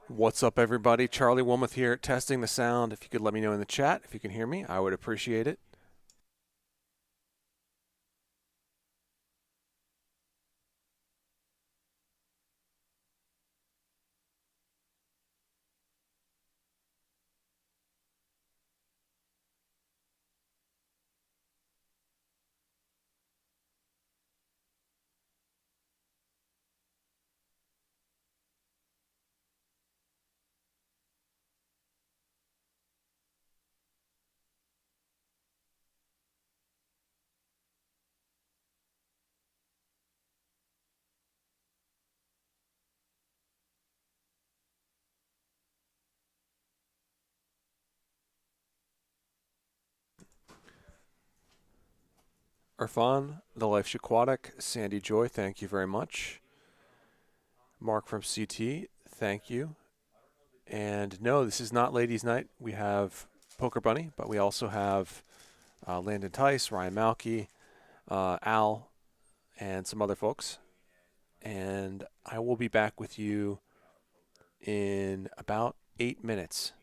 What's up, everybody? Charlie Wilmoth here, testing the sound. If you could let me know in the chat if you can hear me, I would appreciate it. Irfan, The Life's Aquatic, Sandy Joy, thank you very much. Mark from CT, thank you. And no, this is not Ladies' Night. We have Poker Bunny, but we also have Landon Tice, Ryan Malki, Al, and some other folks. And I will be back with you in about 8 minutes.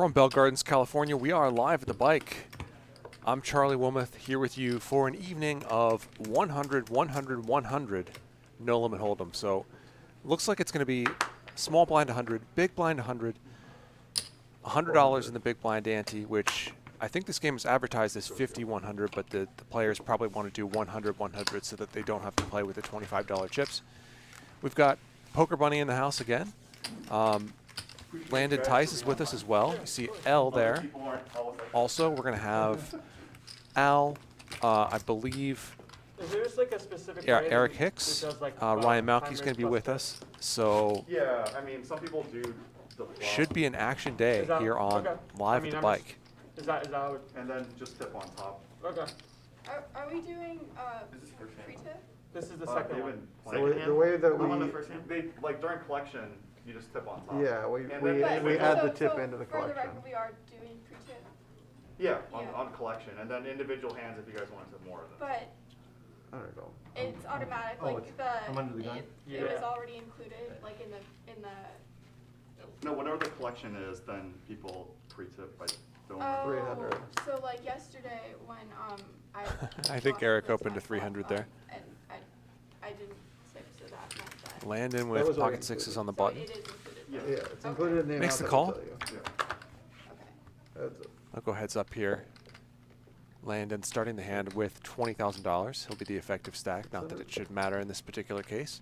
From Bell Gardens, California, we are live at the bike. I'm Charlie Wilmoth here with you for an evening of 100, 100, 100 no limit hold'em. So looks like it's going to be small blind 100, big blind 100, $100 in the big blind ante, which I think this game is advertised as 50, 100, but the players probably want to do 100, 100 so that they don't have to play with the $25 chips. We've got Poker Bunny in the house again. Landon Tice is with us as well. You see L there. Also, we're going to have Al, I believe, is there just like a specific Eric Hicks. Like Ryan Malki's going to be with us. So yeah, I mean, some people do the bluff. Should be an action day here on Live at the Bike. Is that what, and then just tip on top. Okay. Are we doing pre-tip? This is the second one. So the way that we, on the first hand, they like during collection, you just tip on top. yeah, we then add the tip into the For the collection. record, we are doing pre-tip. Yeah, Yeah. on collection, and then individual hands if you guys want to tip more of them. But I don't know. it's automatic. Oh, Like I'm under the gun? it was already included, like in the. No, whatever the collection is, then people pre-tip by doing. Oh, 300. so like yesterday when I. I think bought Eric this opened to iPhone 300 there. And I didn't tip, so that meant that. Landon was with already pocket sixes included. on the So button. it is included. Yeah. Yeah, it's included in the Makes amount the that call. I'll tell you. Yeah. Okay. Heads up. I'll go heads up here. Landon starting the hand with $20,000. He'll be the effective stack. Not that it should matter in this particular case.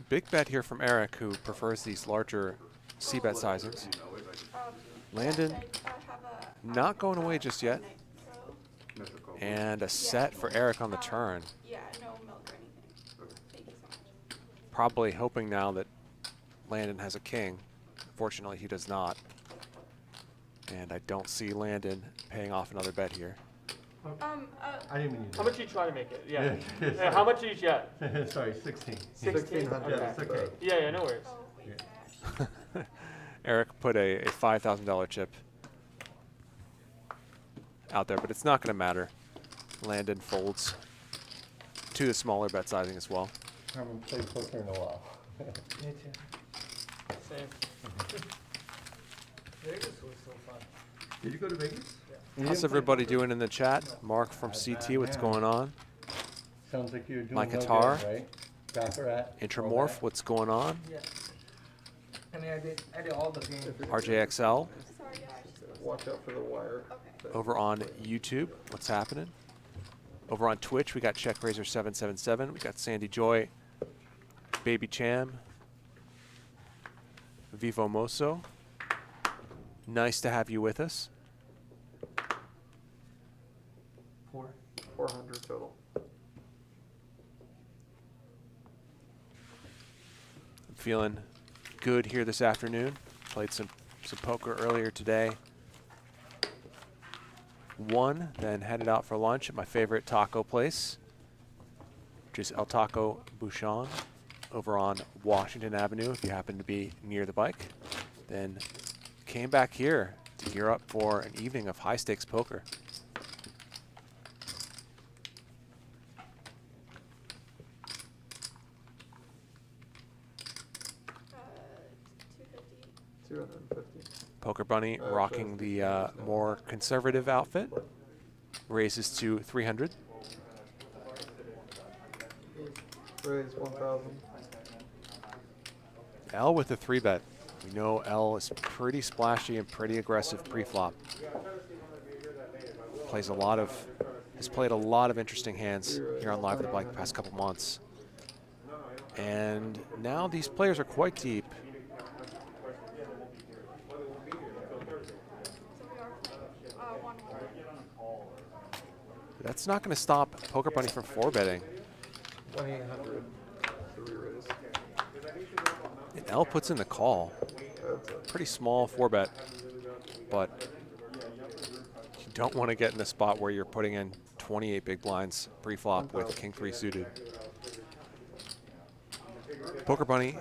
Big bet here from Eric, who prefers these larger C-bet sizings. Landon not going away just yet. And a set for Eric on the turn. Yeah, no milk or anything. Thank you so much. Probably hoping now that Landon has a king. Fortunately, he does not. And I don't see Landon paying off another bet here. I didn't mean to do How much are you trying to make it? Yeah. Yeah, Yeah, how much each yet? that. Sorry, 16. 1600. Okay. It's okay. Yeah, no worries. Oh, wait, I actually. Eric put a $5,000 chip out there, but it's not going to matter. Landon folds to the smaller bet sizing as well. I haven't played poker in a while. Same. Vegas was so fun. Did you go to Vegas? How's everybody doing in the chat? Mark from CT, what's going on? Sounds like you're doing My no good, guitar. right? Baccarat. Intramorph, what's going on? Yeah. I mean, I did all the games. RJXL Sorry, yeah, I just. Watch out for the wire. Okay. over on YouTube, what's happening? Over on Twitch, we got CheckRaiser777, we got Sandy Joy, Baby Cham, Vivo Moso. Nice to have you with us. 400 total. I'm feeling good here this afternoon. Played some poker earlier today. Won, then headed out for lunch at my favorite taco place, which is El Taco Buchon over on Washington Avenue if you happen to be near the bike. Then came back here to gear up for an evening of high stakes poker. $250. 250. Poker Bunny rocking the more conservative outfit. Raises to 300. Raise 1,000. L with a 3-bet. We know L is pretty splashy and pretty aggressive pre-flop. Has played a lot of interesting hands here on Live at the Bike the past couple months. And now these players are quite deep. That's not going to stop Poker Bunny from 4-betting. 1,800. 3 raise. And L puts in the call. Heads up. Pretty small 4-bet, but you don't want to get in a spot where you're putting in 28 big blinds pre-flop with King 3 suited. Poker Bunny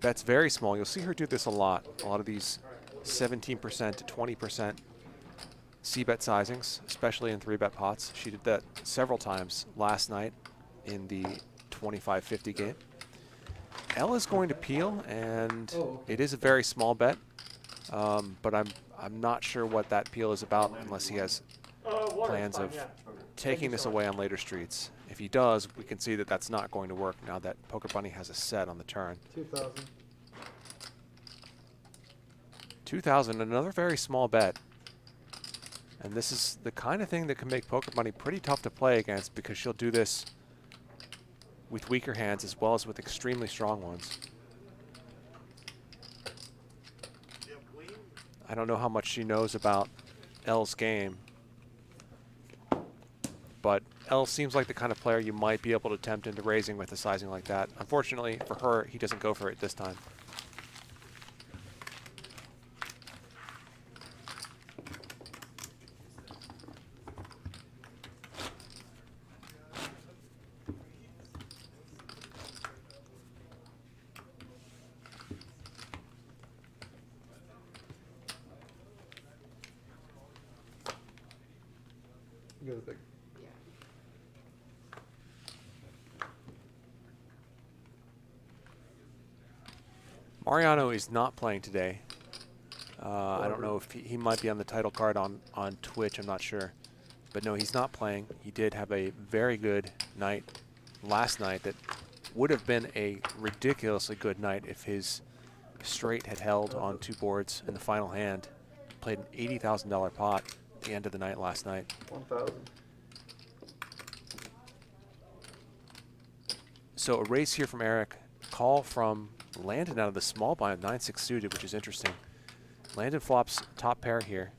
bets very small. You'll see her do this a lot. A lot of these 17% to 20% C-bet sizings, especially in 3-bet pots. She did that several times last night in the 25-50 game. L is going to peel, and it is a very small bet, but I'm not sure what that peel is about unless he has Water, plans fine, of yeah. taking this away on later streets. If he does, we can see that that's not going to work now that Poker Bunny has a set on the turn. 2,000. 2,000, another very small bet. And this is the kind of thing that can make Poker Bunny pretty tough to play against because she'll do this with weaker hands as well as with extremely strong ones. I don't know how much she knows about L's game, but L seems like the kind of player you might be able to tempt into raising with a sizing like that. Unfortunately for her, he doesn't go for it this time. Go to big. Yeah. Mariano is not playing today. I don't know if he might be on the title card on Twitch, I'm not sure. But no, he's not playing. He did have a very good night last night that would have been a ridiculously good night if his straight had held on 2 boards in the final hand. Played an $80,000 pot at the end of the night last night. 1,000. So a raise here from Eric. Call from Landon out of the small blind, 9-6 suited, which is interesting. Landon flops top pair here.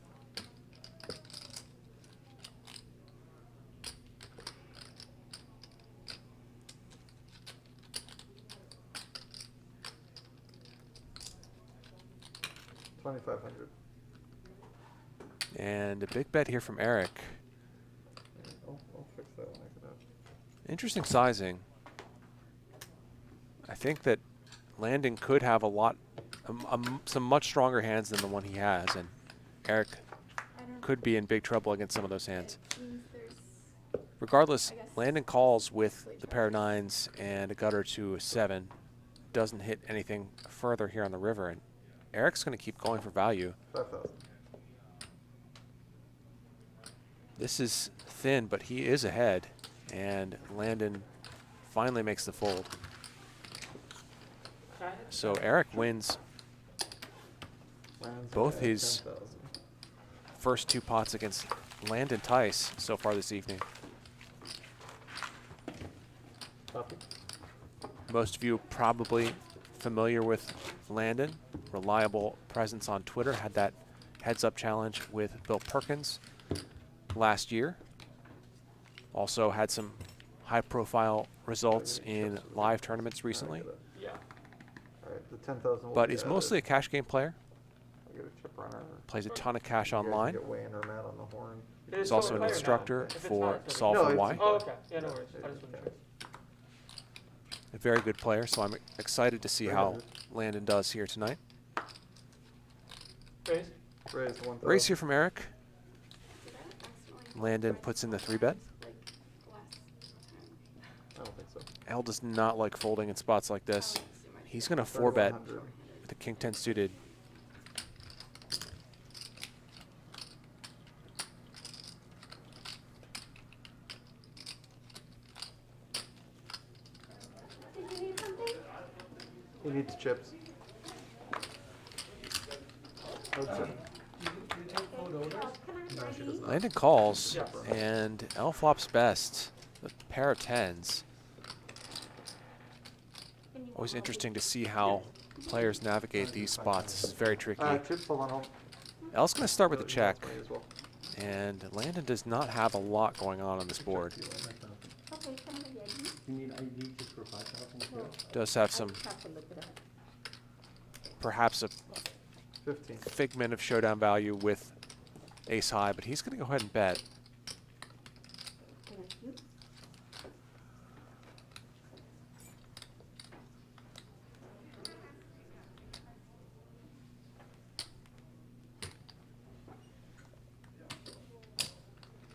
$2,500. And a big bet here from Eric. I'll fix that when I get up. Interesting sizing. I think that Landon could have a lot, some much stronger hands than the one he has, and Eric I don't could be in big trouble against some of those hands. It means there's Regardless, I guess Landon calls with the pair of 9s and a gutter to a 7. Doesn't hit anything further here on the river, and Eric's going to keep going for value. 5,000. This is thin, but he is ahead, and Landon finally makes the fold. Can I- So Eric wins Lands both at his 10,000. first 2 pots against Landon Tice so far this evening. Copy. Most of you probably familiar with Landon. Reliable presence on Twitter. Had that heads-up challenge with Bill Perkins last year. Also had some high-profile results in live tournaments recently. Yeah. Alright, the 10,000 will But be is added. mostly a cash game player. I'll get a chip runner. Plays a ton of cash You guys can online. Get Wayne or Matt on the horn. It is He's also still an a player now. instructor If it's for not, it's Solve No, for it's- Why. Oh, okay. Yeah, no worries. I just wasn't sure. A very good player, so I'm excited to see how Landon does here tonight. Raise. Raise 1,000. Raise here from Eric. did I accidentally Landon puts in the 3-bet. like last time? I don't think so. L does not like folding in spots like this. Oh, so much He's going to better. 4-bet 3,100. with the King 10 suited. Did you need something? He needs chips. That's it. You take food orders? Oh, can I No, she ready? does not. Landon calls, Yes. and L flops best. The pair of 10s. And you Always want interesting to see how players navigate these spots. This is very tricky. Chips, hold on, hold L's going to start with a check, Money as well. and Landon does not have a lot going on this board. Okay, can I ready? You need ID just for 5,000 too? Does have some, Have to look it up. perhaps a 15. figment of showdown value with ace high, but he's going to go ahead and bet. Thank you.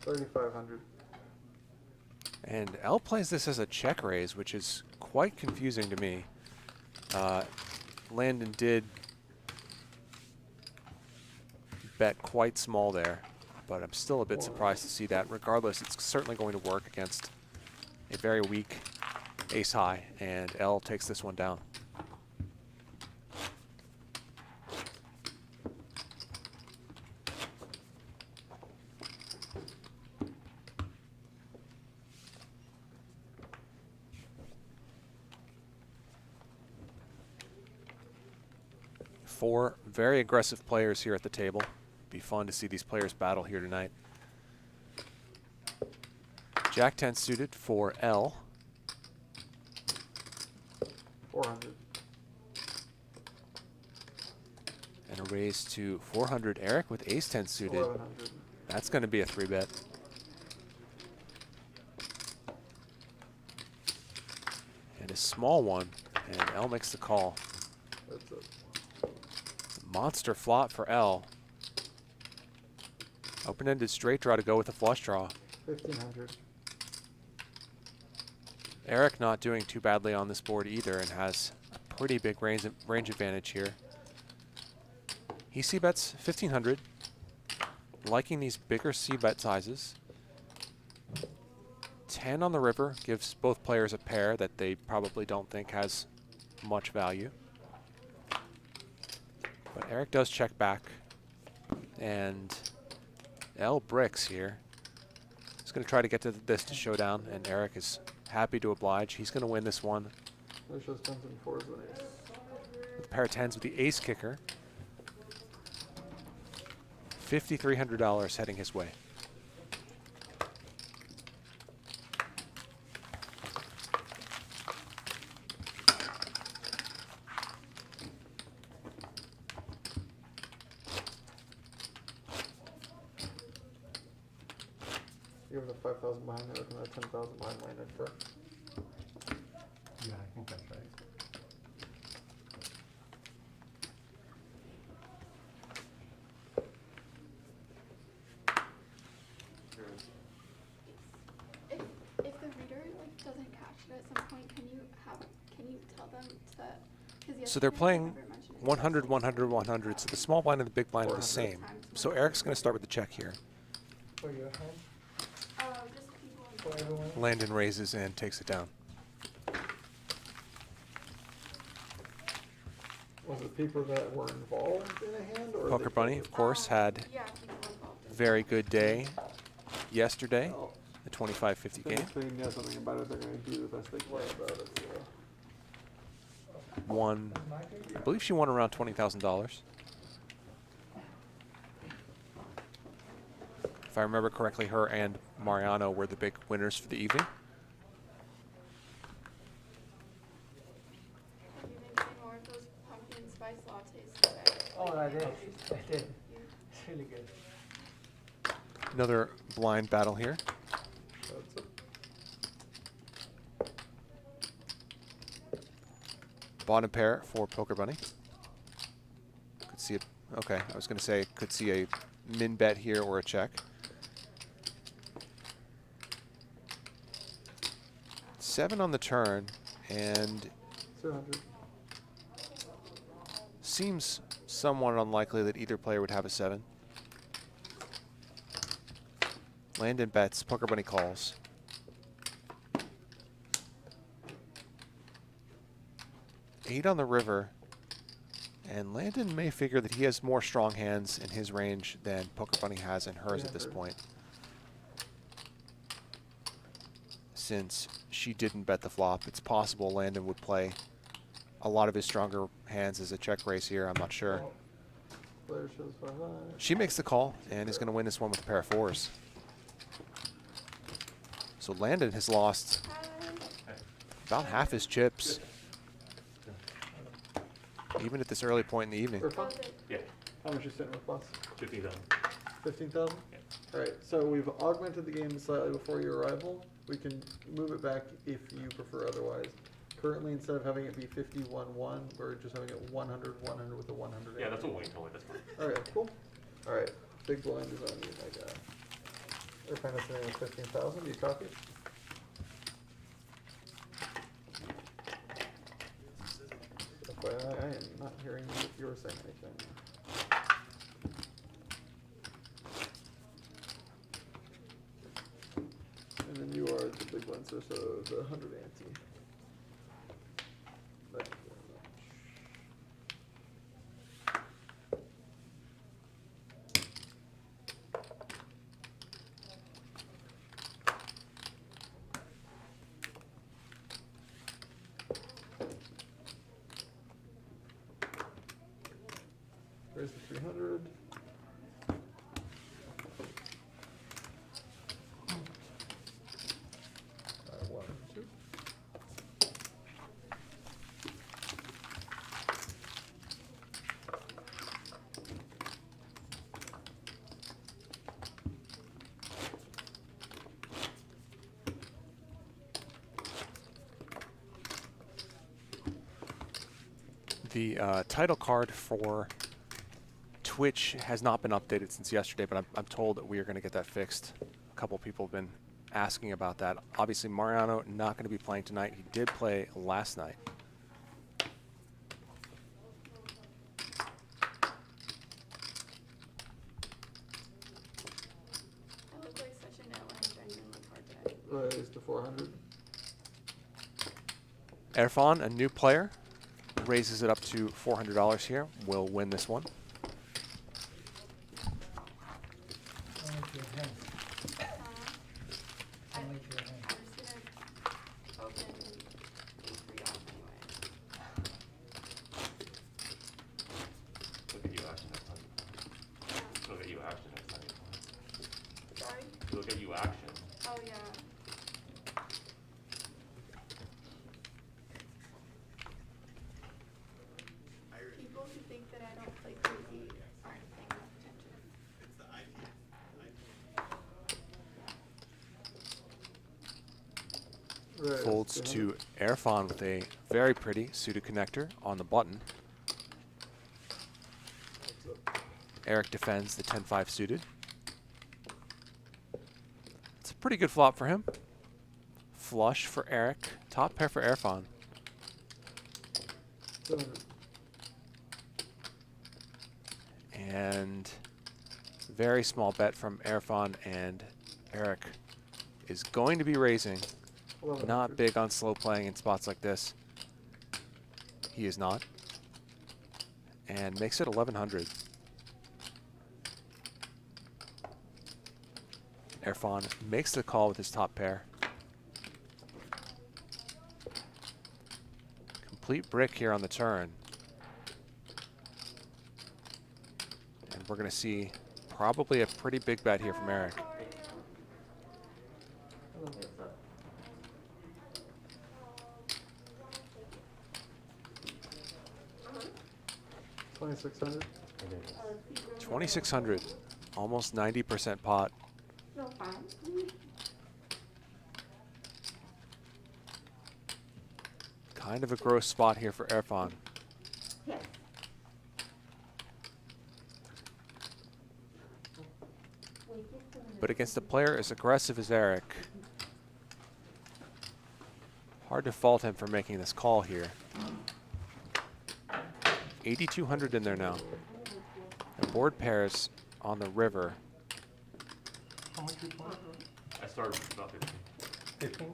$3,500. And L plays this as a check raise, which is quite confusing to me. Landon did bet quite small there, but I'm still a bit surprised to see that. Regardless, it's certainly going to work against a very weak ace high, and L takes this one down. Four very aggressive players here at the table. Be fun to see these players battle here tonight. Jack 10 suited for L. 400. And a raise to 400. Eric with ace 10 suited. 1100. That's going to be a 3-bet. And a small one. And L makes the call. That's it. Monster flop for L. Open-ended straight draw to go with a flush draw. 1500. Eric not doing too badly on this board either and has a pretty big range advantage here. He c-bets 1500, liking these bigger c-bet sizes. 10 on the river gives both players a pair that they probably don't think has much value. But Eric does check back, and L bricks here. He's going to try to get to this to showdown, and Eric is happy to oblige. He's going to win this one There's just 10s and 4s and ace. with a pair of 10s with the ace kicker. $5,300 heading his way. You have the 5,000 behind Eric and the 10,000 behind Landon, correct? Yeah, I think that's right. If the reader like doesn't catch it at some point, can you tell them to? 'Cause So they're yesterday playing I never mentioned it. 100, 100, 100. So the small blind and the big blind are the 400. same. So Eric's going to start with the check here. For your hand, Just people in for everyone. Landon raises and takes it down. Was it people that were involved in a hand, or Poker Bunny, of course, had Yeah, people involved. a very good day yesterday, Oh, the 25-50 game. if they know something about it, they're going to do the best they can about it. So. Won, I believe she won around $20,000. If I remember correctly, her and Mariano were the big winners for the evening. Have you been getting more of those pumpkin spice lattes today? Oh, I did. I did. It's really good. Another blind battle here. That's it. Bottom pair for Poker Bunny. Could see it. Okay, I was going to say could see a min bet here or a check. 7 on the turn, and 200. seems somewhat unlikely that either player would have a 7. Landon bets, Poker Bunny calls. Eight on the river, and Landon may figure that he has more strong hands in his range than Poker Bunny has in hers at this 300. point, since she didn't bet the flop. It's possible Landon would play a lot of his stronger hands as a check raise here. I'm not sure. Player shows 5 high. She makes the call and is going to win this one with a pair of 4s. So Landon has lost about half his chips, even at this early point in the evening. For fun? Yeah, How much you sitting with plus? 50,000. 15,000? Yeah. Alright, so we've augmented the game slightly before your arrival. We can move it back if you prefer otherwise. Currently, instead of having it be 51-1, we're just having it 100-100 with a 100. Yeah, that's what Wayne told me, that's fine. Okay, cool. Alright, big blind is on you, my guy. They're kind of sitting at 15,000. Do you copy? Sorry, I am not hearing you if you're saying anything. And then you are the big one, so the 100 ante. Thank you very much. Raise the 300. One, two. The title card for Twitch has not been updated since yesterday, but I'm told that we are going to get that fixed. A couple people have been asking about that. Obviously, Mariano not going to be playing tonight. He did play last night. I look like such a NLH. I didn't look hard today. Raise to 400. Erfan, a new player, raises it up to $400 here. Will win this one. I like your hand. I I'm like your hand. just gonna open and be free off anyway. Look at you action next time. Look at you action next time. Sorry? Look at you action. Oh, yeah. People who think that I don't play crazy aren't paying enough attention. Raise Folds 200. to Erfan with a very pretty suited connector on the button. Eric defends the 10-5 suited. It's a pretty good flop for him. Flush for Eric. Top pair for Erfan. 700. And very small bet from Erfan, and Eric is going to be raising. 1100. Not big on slow playing in spots like this. He is not. And makes it 1100. Erfan makes the call with his top pair. Complete brick here on the turn. And we're going to see probably a pretty big bet here from Eric. How are you? Hello, what's up? 2600. 2,600. Almost 90% pot. No fun. Kind of a gross spot here for Erfan. Yes. But against a player as aggressive as Eric, hard to fault him for making this call here. 8,200 in there now. The board pairs on the river. How much you want? I started with about 15. 15?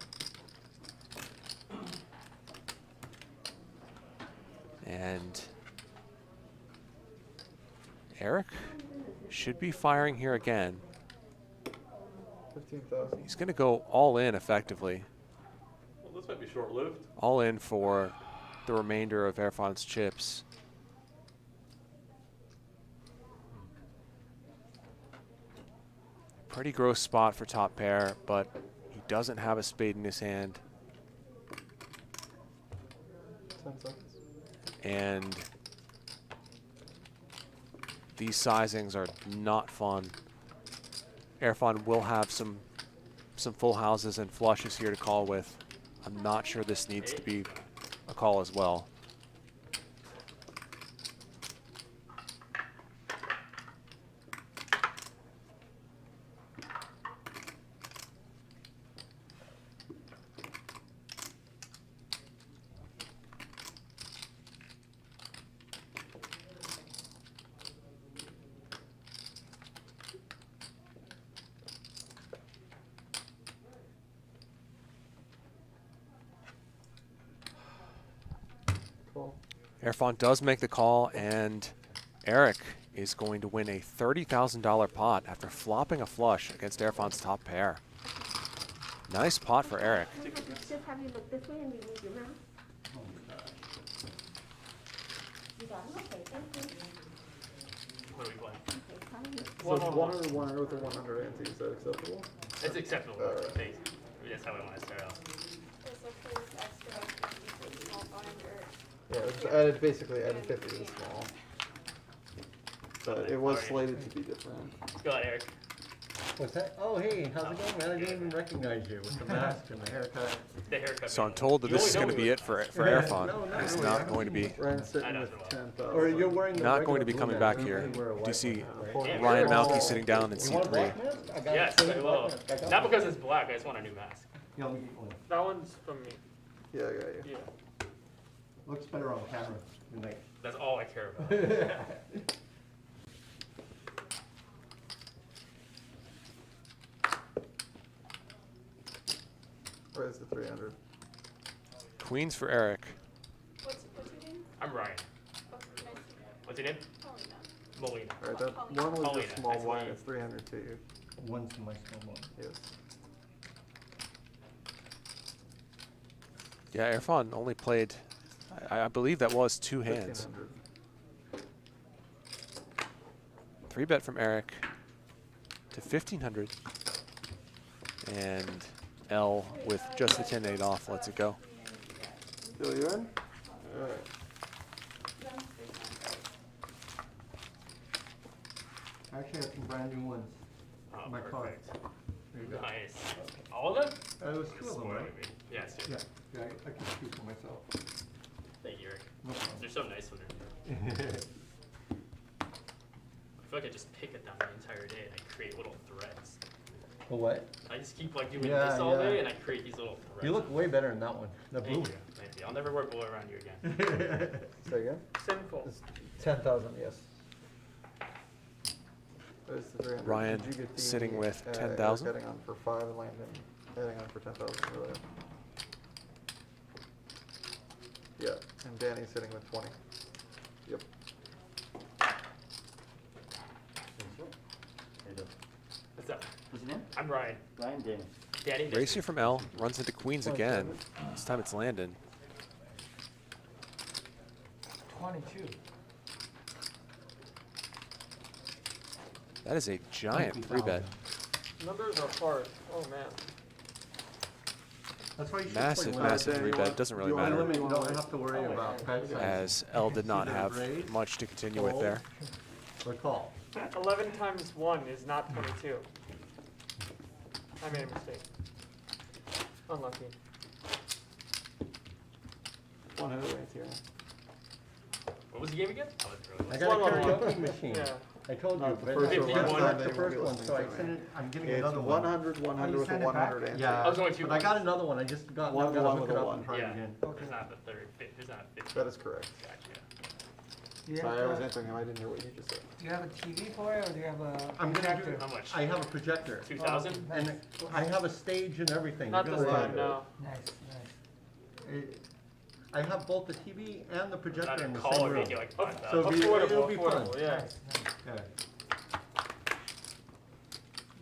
And Eric should be firing here again. 15,000. He's going to go all in effectively. Well, this might be short-lived. All in for the remainder of Erfan's chips. Pretty gross spot for top pair, but he doesn't have a spade in his hand. 10 seconds. And these sizings are not fun. Erfan will have some full houses and flushes here to call with. I'm not sure this needs to be a call as well. Erfan does make the call, and Eric is going to win a $30,000 pot after flopping a flush against Erfan's top pair. Nice pot for Eric. Just have you look this way and you move your mouse. You got it? Okay, thank you. What are we playing? Okay, fine. So it's 100, 100 with a 100 ante. Is that acceptable? It's acceptable. Alright. Thanks. That's how I want to start out. Also, for this extra, you can small binder. Yeah, it's added, basically added 50 to the small. But it was Sorry. slated to be different. Go ahead, Eric. What's that? Oh, hey, how's it going, man? I didn't even recognize you with the mask and the haircut. The haircut. So I'm told that this is going to be it for Erfan. No, not It's really. not going to be Ryan's I sitting know with it's 10,000. Or you're wearing the not going to regular be blue coming mask. back You here. really wear a Do you white see one, right? Yeah, Ryan very Malki well. sitting down in You want a C3? black mask? I got Yes, a I black will. mask. I got Not one. because it's black. I just want a new mask. Yeah, let me get one. That one's from me. Yeah, I got you. Yeah. Looks better on camera. Good night. That's all I care about. Where's the 300? Queens for Eric. What's your name? I'm Ryan. Oh, nice. What's your name? Paulina. Molina. Alright, that one was Paulina, just small nice to blind. meet you. It's 300 to you. One's my small one. Yes. Yeah, Erfan only played, I believe that was 2 hands. 1,500. 3-bet from Eric to 1,500. And L with just the 10-8 off lets it go. Still you in? Alright. I actually have some brand new ones. Oh, My car. perfect. There you go. Nice. All of them? It was 2 of them, Spoiling right? me. Yes, Yeah, yeah, I can speak for myself. Thank you, Eric. No They're so nice when they're new. problem. I feel like I just pick at them the entire day and I create little threads. The what? I just keep like doing Yeah, this all yeah. day and I create these little threads. You look way better in that one. The blue. Thank you. Thank you. I'll never wear blue around you again. Say again? Sinful. It's 10,000, yes. There's the 300. Ryan Did you get the, sitting with Eric 10,000. Heading on for 5 and Landon heading on for 10,000 earlier. Yeah, and Danny sitting with 20. Yep. What's up? What's your name? I'm Ryan. Ryan Danny. Danny. Racer from L runs into Queens again. This time it's Landon. 22. That is a giant 3-bet. Numbers are hard. Oh, man. That's why you should Massive, play massive Danny, 3-bet. Doesn't really you want matter, limit- You don't have to worry about pet size. as L did not Either have raise, much to continue with there. Or call. 11 times 1 is not 22. I made a mistake. Unlucky. 100 right here. What was the game again? I was really I got a 1-1-1. karaoke machine. Yeah. I told you, Not the but first it's one. not 51. the first one, so I Listening to sent me. it, I'm getting It's another one. 100, 100 you with a send it back? 100 ante. Yeah, I was going to but I got another one, I just got, now 1 gotta to 1 hook with it a up 1. and try it Yeah. again. There's not the third. There's not 50. That is correct. Gotcha. Do you Sorry, I was have, answering him. I didn't hear what you just said. do you have a TV for it, or do you have a I'm gonna projector? do, How much? I have a projector, 2,000? and I have a stage and everything. Not You're this gonna time, no. Nice, nice. like- I have both the TV and the projector Not a in the call same or room. make you like So 5,000. it'll be Affordable, fun. affordable, yeah. Nice, nice. Okay.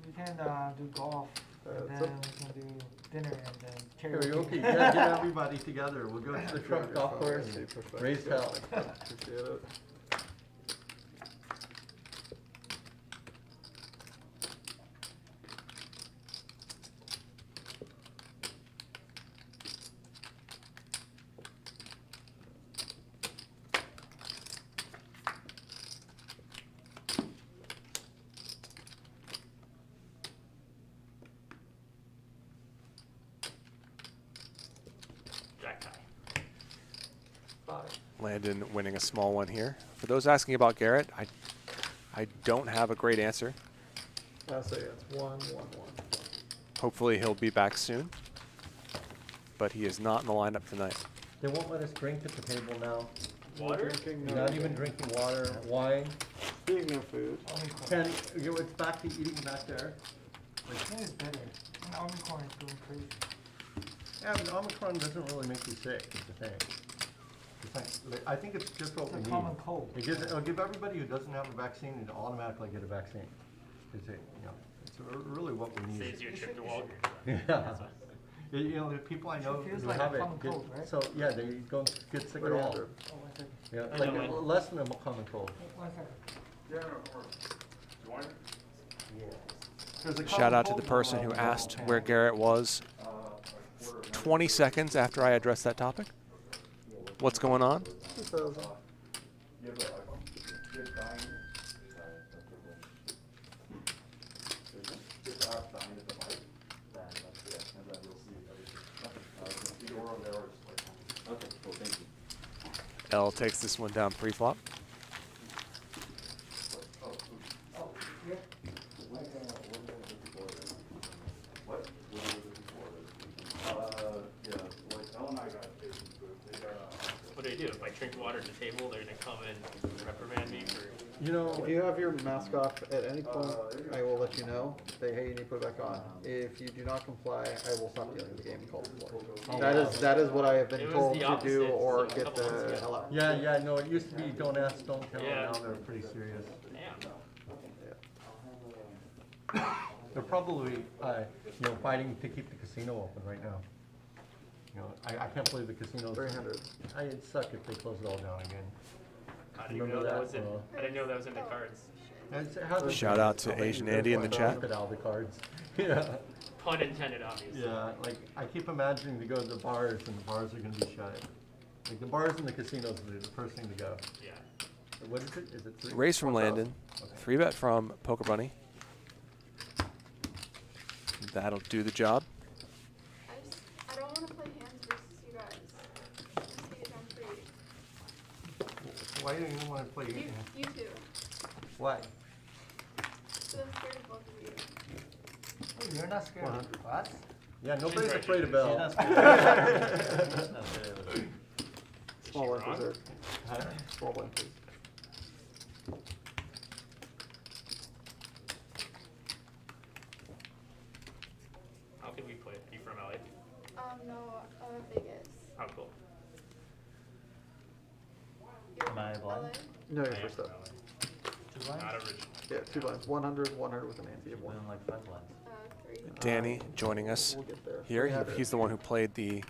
We can do golf, and It's then up- we can do dinner, and then karaoke. Karaoke, yeah, get everybody together, we'll go to the truck golf course, See, push back. raise hell. Appreciate it. Jack tie. 5. Landon winning a small one here. For those asking about Garrett, I don't have a great answer. I'll say it's 1, 1, 1. Hopefully he'll be back soon. But he is not in the lineup tonight. They won't let us drink at the table now, Water? Drinking, not even drinking water, wine. Speaking of food, Ken, it's back to eating back there. I think it's better. And Omicron is going crazy. Yeah, but Omicron doesn't really make you sick, is the thing. It's I think it's just what It's we a need. common cold. It'll give everybody who doesn't have a vaccine to automatically get a vaccine. It's really what we need. Saves you a trip to Walgreens. Yeah. You know, the people I know feels who like have a it, common cold, right? so yeah, they go get sick at all. 300. Oh, 1 second. Yeah, I like know, less than a common cold. 1 second. Yeah, no, you want it? There's a Shout common out to cold the person going who around asked town. where Garrett was 20 seconds after I addressed that topic. What's going on? 2,000. You have the iPhone? You have Dine? Just ask Dine at the mic. And then you'll see everything. Either or there or just like. Okay, cool, thank you. L takes this one down pre-flop. What? Yeah, like Ellen and I got Jason's booth. They got, What do? If I drink water at the table, they're gonna come and reprimand me for. You know, If you have your mask off at any point, I will let you know. Say, hey, you need to put it back on. If you do not comply, I will stop dealing the game and call the board. That is what I have been It was told the to do, opposite, or so a get couple months the ago. hell out. yeah, no, it used to be don't ask, don't tell, Yeah. now they're pretty serious. Damn. They're probably, fighting to keep the casino open right now. You know, I can't believe the casinos. 300. It'd suck if they closed it all down again. I didn't even know Remember that that, was in. I didn't know that was in the cards. Shout out to Asian Andy in the chat. Look at all the cards. Yeah. Pun intended, obviously. Yeah, like I keep imagining to go to the bars and the bars are gonna be shut. Like the bars and the casinos are the first thing to go. Yeah. What is it? Is it 3? Raise from Landon. 3-bet from Poker Bunny. That'll do the job. I don't want to play hands versus you guys. Just stage on free. Why do you want to play? You two. Why? So I'm scared of both of you. Oh, you're not scared. 100. What? Yeah, nobody's right, afraid of she's Bell. You're not scared. Small one, wrong? reserve. Small one, please. How can we play? Are you from LA? No, Vegas. How cool. You're Am I from blind? LA? No, I you're am first from up. LA. 2 blinds? Not original. Yeah, 2 blinds. 100, 100 with an ante of 1. Doing like 5 blinds. 3. Danny joining us We'll get there. here. 300. He's the one who played the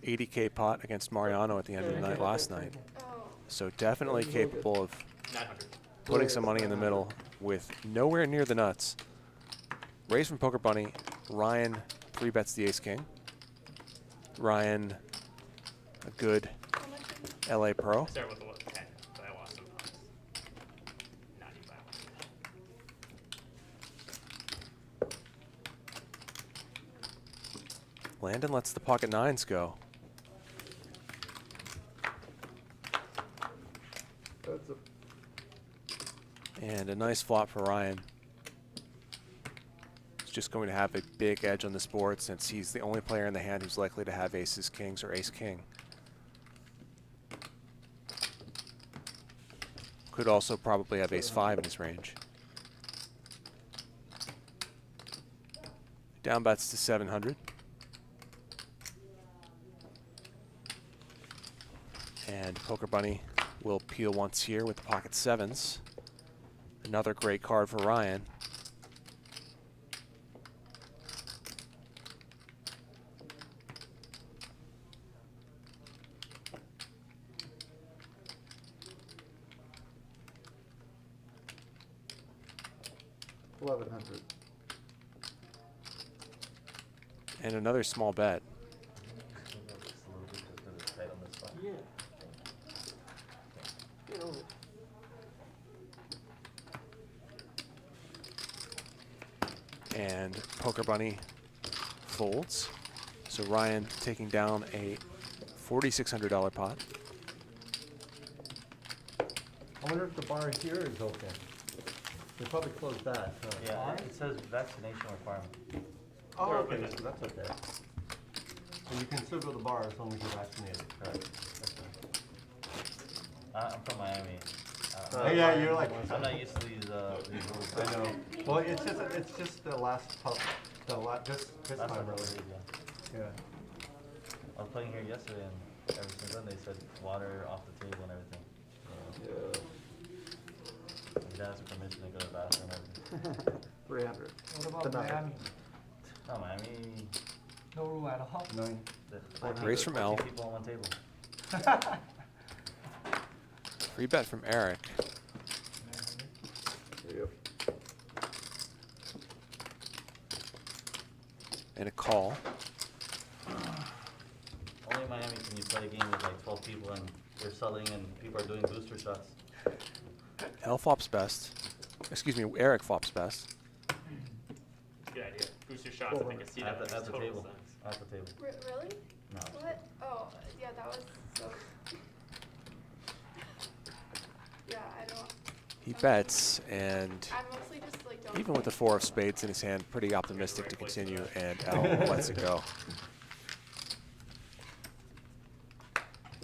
80K pot against Mariano at the end of the night last night. Oh, So definitely capable of 900. putting some money in the middle with nowhere near the nuts. Raise from Poker Bunny. Ryan 3-bets the ace-king. Ryan, a good how much is it? LA pro. I started with a 10, but I lost some points. 95. Landon lets the pocket nines go. That's a And a nice flop for Ryan. He's just going to have a big edge on this board since he's the only player in the hand who's likely to have aces, kings, or ace-king. Could also probably have ace-5 in his range. Down bets to 700. And Poker Bunny will peel once here with the pocket sevens. Another great card for Ryan. $1,100. And another small bet. Just a little bit just 'cause it's tight on this spot. Yeah. You know, And Poker Bunny folds. So Ryan taking down a $4,600 pot. I wonder if the bar here is open. They probably closed that. Huh? Yeah, it says vaccination requirement. Oh, We're okay, open. so that's okay. And you can still go to the bar as long as you're vaccinated. Correct. I'm from Miami. Yeah, you're like. I'm not used to these rules. I know. Well, it's just the last tough, this Last time time really. yeah. Yeah. I was playing here yesterday and Ever since then, they said water off the table and everything. Yeah. Your dad has permission to go to the bathroom and everything. 300. What about Denied. Miami? No, Miami. No rule at all? Nine. Raise from L. 14 people on one table. Free bet from Eric. Yep. And a call. Only in Miami can you play a game with like 12 people and they're selling and people are doing booster shots. L flops best. Excuse me, Eric flops best. Good idea. Booster shots, I think I see that At the, makes at the total table. sense. At the table. Really? No. What? Oh, yeah, that was so. Yeah, I don't. He bets, and I mostly just like don't. even with the 4 of spades in his hand, pretty optimistic to continue, and L lets it go.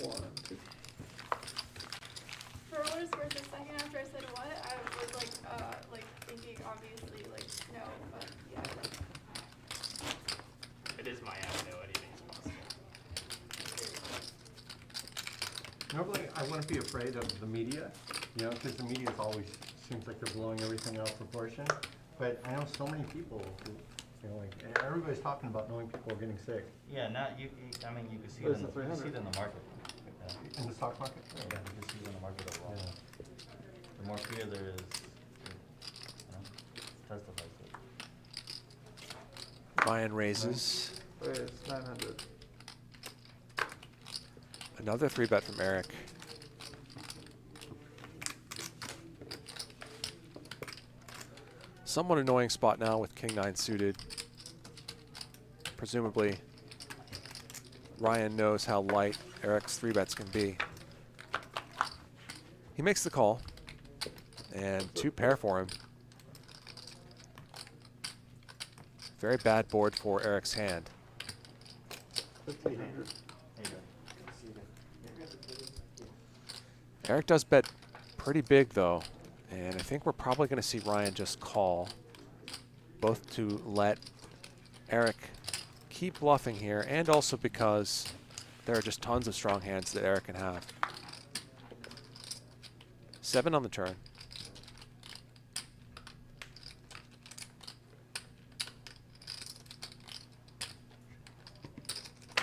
1, 2. For what it's worth, the second after I said what, I was like thinking obviously like no, but yeah. It is Miami though, anything's possible. Normally, I wouldn't be afraid of the media, you know, because the media always seems like they're blowing everything out of proportion. But I know so many people who, you know, like everybody's talking about knowing people are getting sick Yeah, now I mean, you can see Where's it in the you can see it 300? in the market. Yeah. in the stock market. Yeah, you can see it in the market overall. Yeah. The more fear there is, testifies to it. Ryan raises. Raise 900. Another 3 bet from Eric. Somewhat annoying spot now with King 9 suited. Presumably, Ryan knows how light Eric's 3 bets can be. He makes the call, and 2 pair for him. Very bad board for Eric's hand. 1,500. Eric does bet pretty big though, and I think we're probably going to see Ryan just call, both to let Eric keep bluffing here, and also because there are just tons of strong hands that Eric can have. 7 on the turn.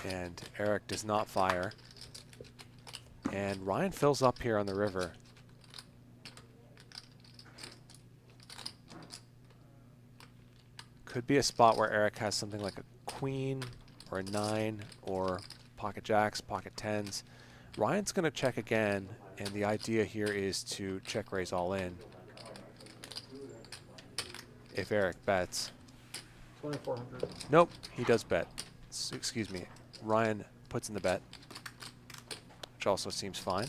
And Eric does not fire. And Ryan fills up here on the river. Could be a spot where Eric has something like a queen or a 9 or pocket jacks, pocket 10s. Ryan's going to check again, and the idea here is to check raise all in if Eric bets. 2,400. Nope, he does bet. Excuse me. Ryan puts in the bet, which also seems fine.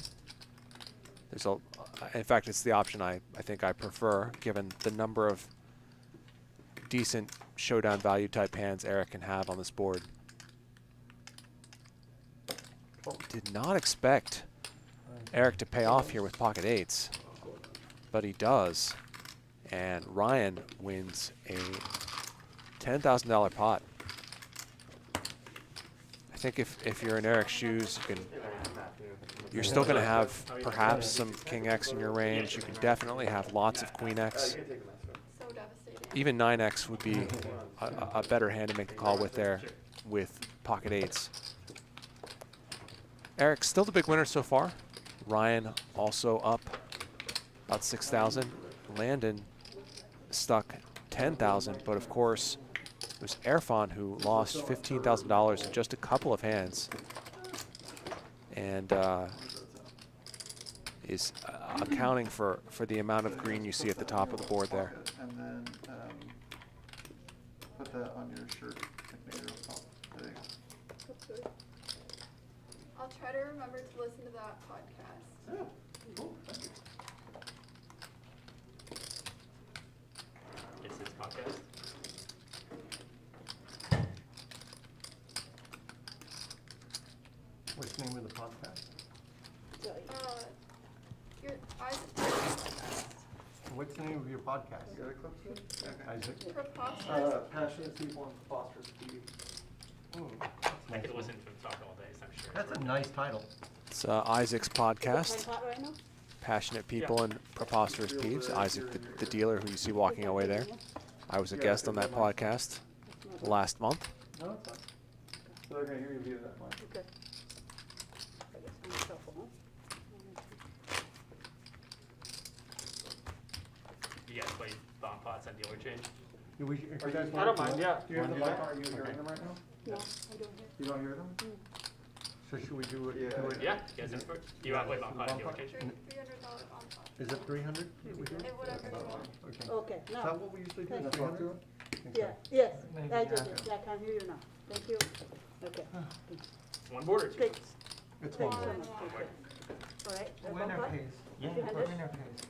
There's a, in fact, it's the option I think I prefer, given the number of decent showdown value type hands Eric can have on this board. Did not expect Eric to pay off here with pocket 8s, but he does. And Ryan wins a $10,000 pot. I think if you're in Eric's shoes, you're still going to have perhaps some King X in your range. You can definitely have lots of Queen X. So devastating. Even 9X would be a better hand to make the call with there with pocket 8s. Eric's still the big winner so far. Ryan also up about 6,000. Landon stuck 10,000, but of course it was Erfan who lost $15,000 in just a couple of hands, and is accounting for the amount of green you see at the top of the board there. And then put that on your shirt. There you go. I'll try to remember to listen to that podcast. Yeah, cool. Thank you. It's his podcast. What's the name of the podcast? Your eyes podcast. What's the name of your podcast? You got a clip soon? Okay. Isaac? Preposterous. Passionate people and preposterous beauty. Oh, that's I could listen to him talk all day, so I'm sure. That's a nice title. It's Isaac's podcast. Pot right now? Passionate people and preposterous peeves. Isaac, the dealer who you see walking away there. I was a guest on that podcast last month. No, it's fine. So they're gonna hear you via that mic. Okay. I guess I'm shuffle, huh? You guys play bomb pots on dealer change? Do we, if you guys I wanna don't do mind, it? yeah. Do you have the Wanna mic? do that? Are you Okay. hearing them right now? No, I don't hear. You don't hear them? So should we do it? Yeah. do it- Yeah, you guys in for it? You want to play bomb pot on dealer change? $300 on top. Is it 300? And whatever you want. Okay. Okay, Is now. that what we usually do? Thank Is Talk to 300? him? Yeah, yes, Maybe I did after. it. I can hear you now. Thank you. Okay. One board or two? Thanks. It's Thanks one so board. much. Okay. All right. the Winner bumper? pays. Yeah. 300? Winner pays.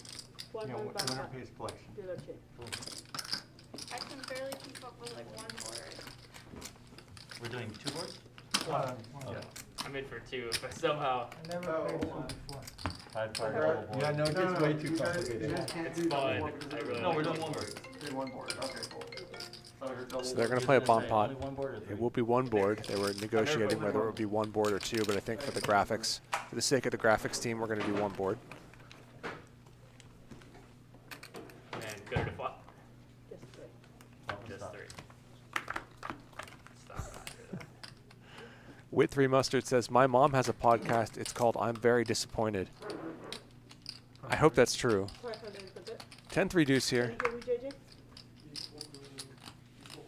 One Yeah, more winner bumper. pays collection. Dealer change. I can barely keep up with like one board. We're doing 2 boards? Yeah. I'm in for two, but somehow I never Oh, played hold on. two before. 5 card Alright. double board. Yeah, no, it gets way too complicated. You guys can't It's do double fun. board because I it's- really No, we're like doing one board. Do one board, okay, cool. Thought I heard double So they're board. going to play a bomb Say, pot. only 1 board or 3? It will be one board. They were negotiating whether it would be one board or two, but I think for the graphics, for the sake of the graphics team, we're going to do one board. and go to flop. Just three. Just Stop. 3. Stop after that. Wit 3 Mustard says, my mom has a podcast. It's called I'm Very Disappointed. I hope that's true. 500 is the bit. 10-3 deuce here. Thank you, JJ.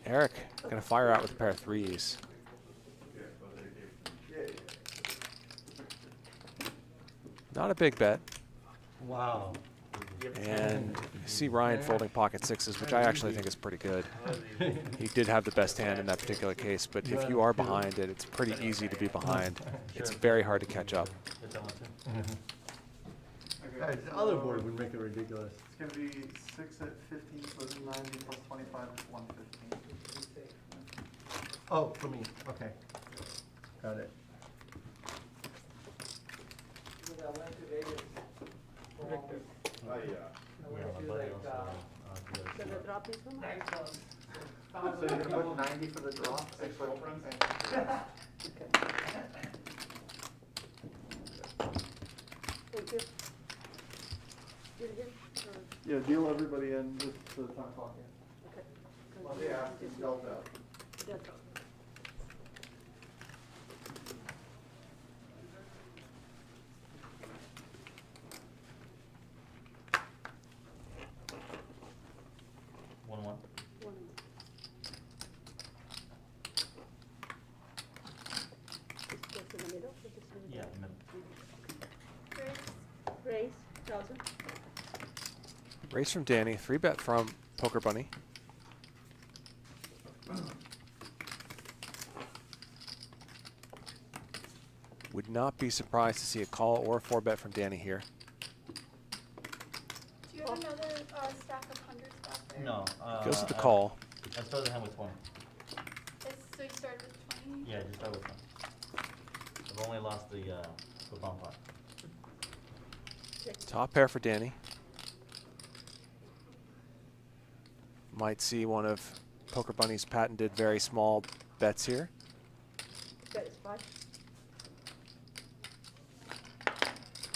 Eric going to fire out with a pair of threes. Not a big bet. Wow. And you see Ryan folding pocket sixes, which I actually think is pretty good. He did have the best hand in that particular case, but if you are behind it, it's pretty easy to be behind. It's very hard to catch up. Hit that one too. Okay, The other board would make it ridiculous. It's gonna be 6 at 15, so it's 90 plus 25 is 115. Oh, for me, okay. Got it. Victor. Oh, yeah. Yeah, my buddy also, dealer Can I change. drop this one? So you're gonna put 90 for the drop? Six girlfriends? Okay. Thank you. Did you? Yeah, deal everybody in just for the time talking. Okay. Well, they asked, you dealt out. That's all. One. One. Just in the middle, or just in the Yeah, middle? middle. Raise, 1,000. Raise from Danny, 3-bet from Poker Bunny. Would not be surprised to see a call or a 4-bet from Danny here. Do you have another stack of hundreds back there? No. Goes with the call. I started the hand with 1. So you started with 20? Yeah, just start with 1. I've only lost the bomb pot. Top pair for Danny. Might see one of Poker Bunny's patented very small bets here. That is 5.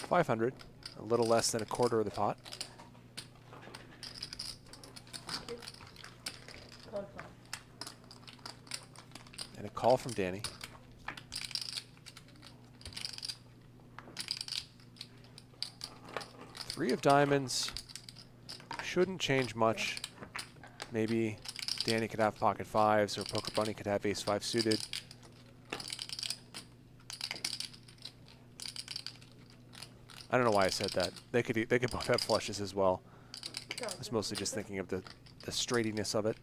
500, a little less than a quarter of the pot. Call 5. And a call from Danny. Three of diamonds shouldn't change much. Maybe Danny could have pocket fives or Poker Bunny could have ace 5 suited. I don't know why I said that. They could both have flushes as well. I was mostly just thinking of the straightiness of it.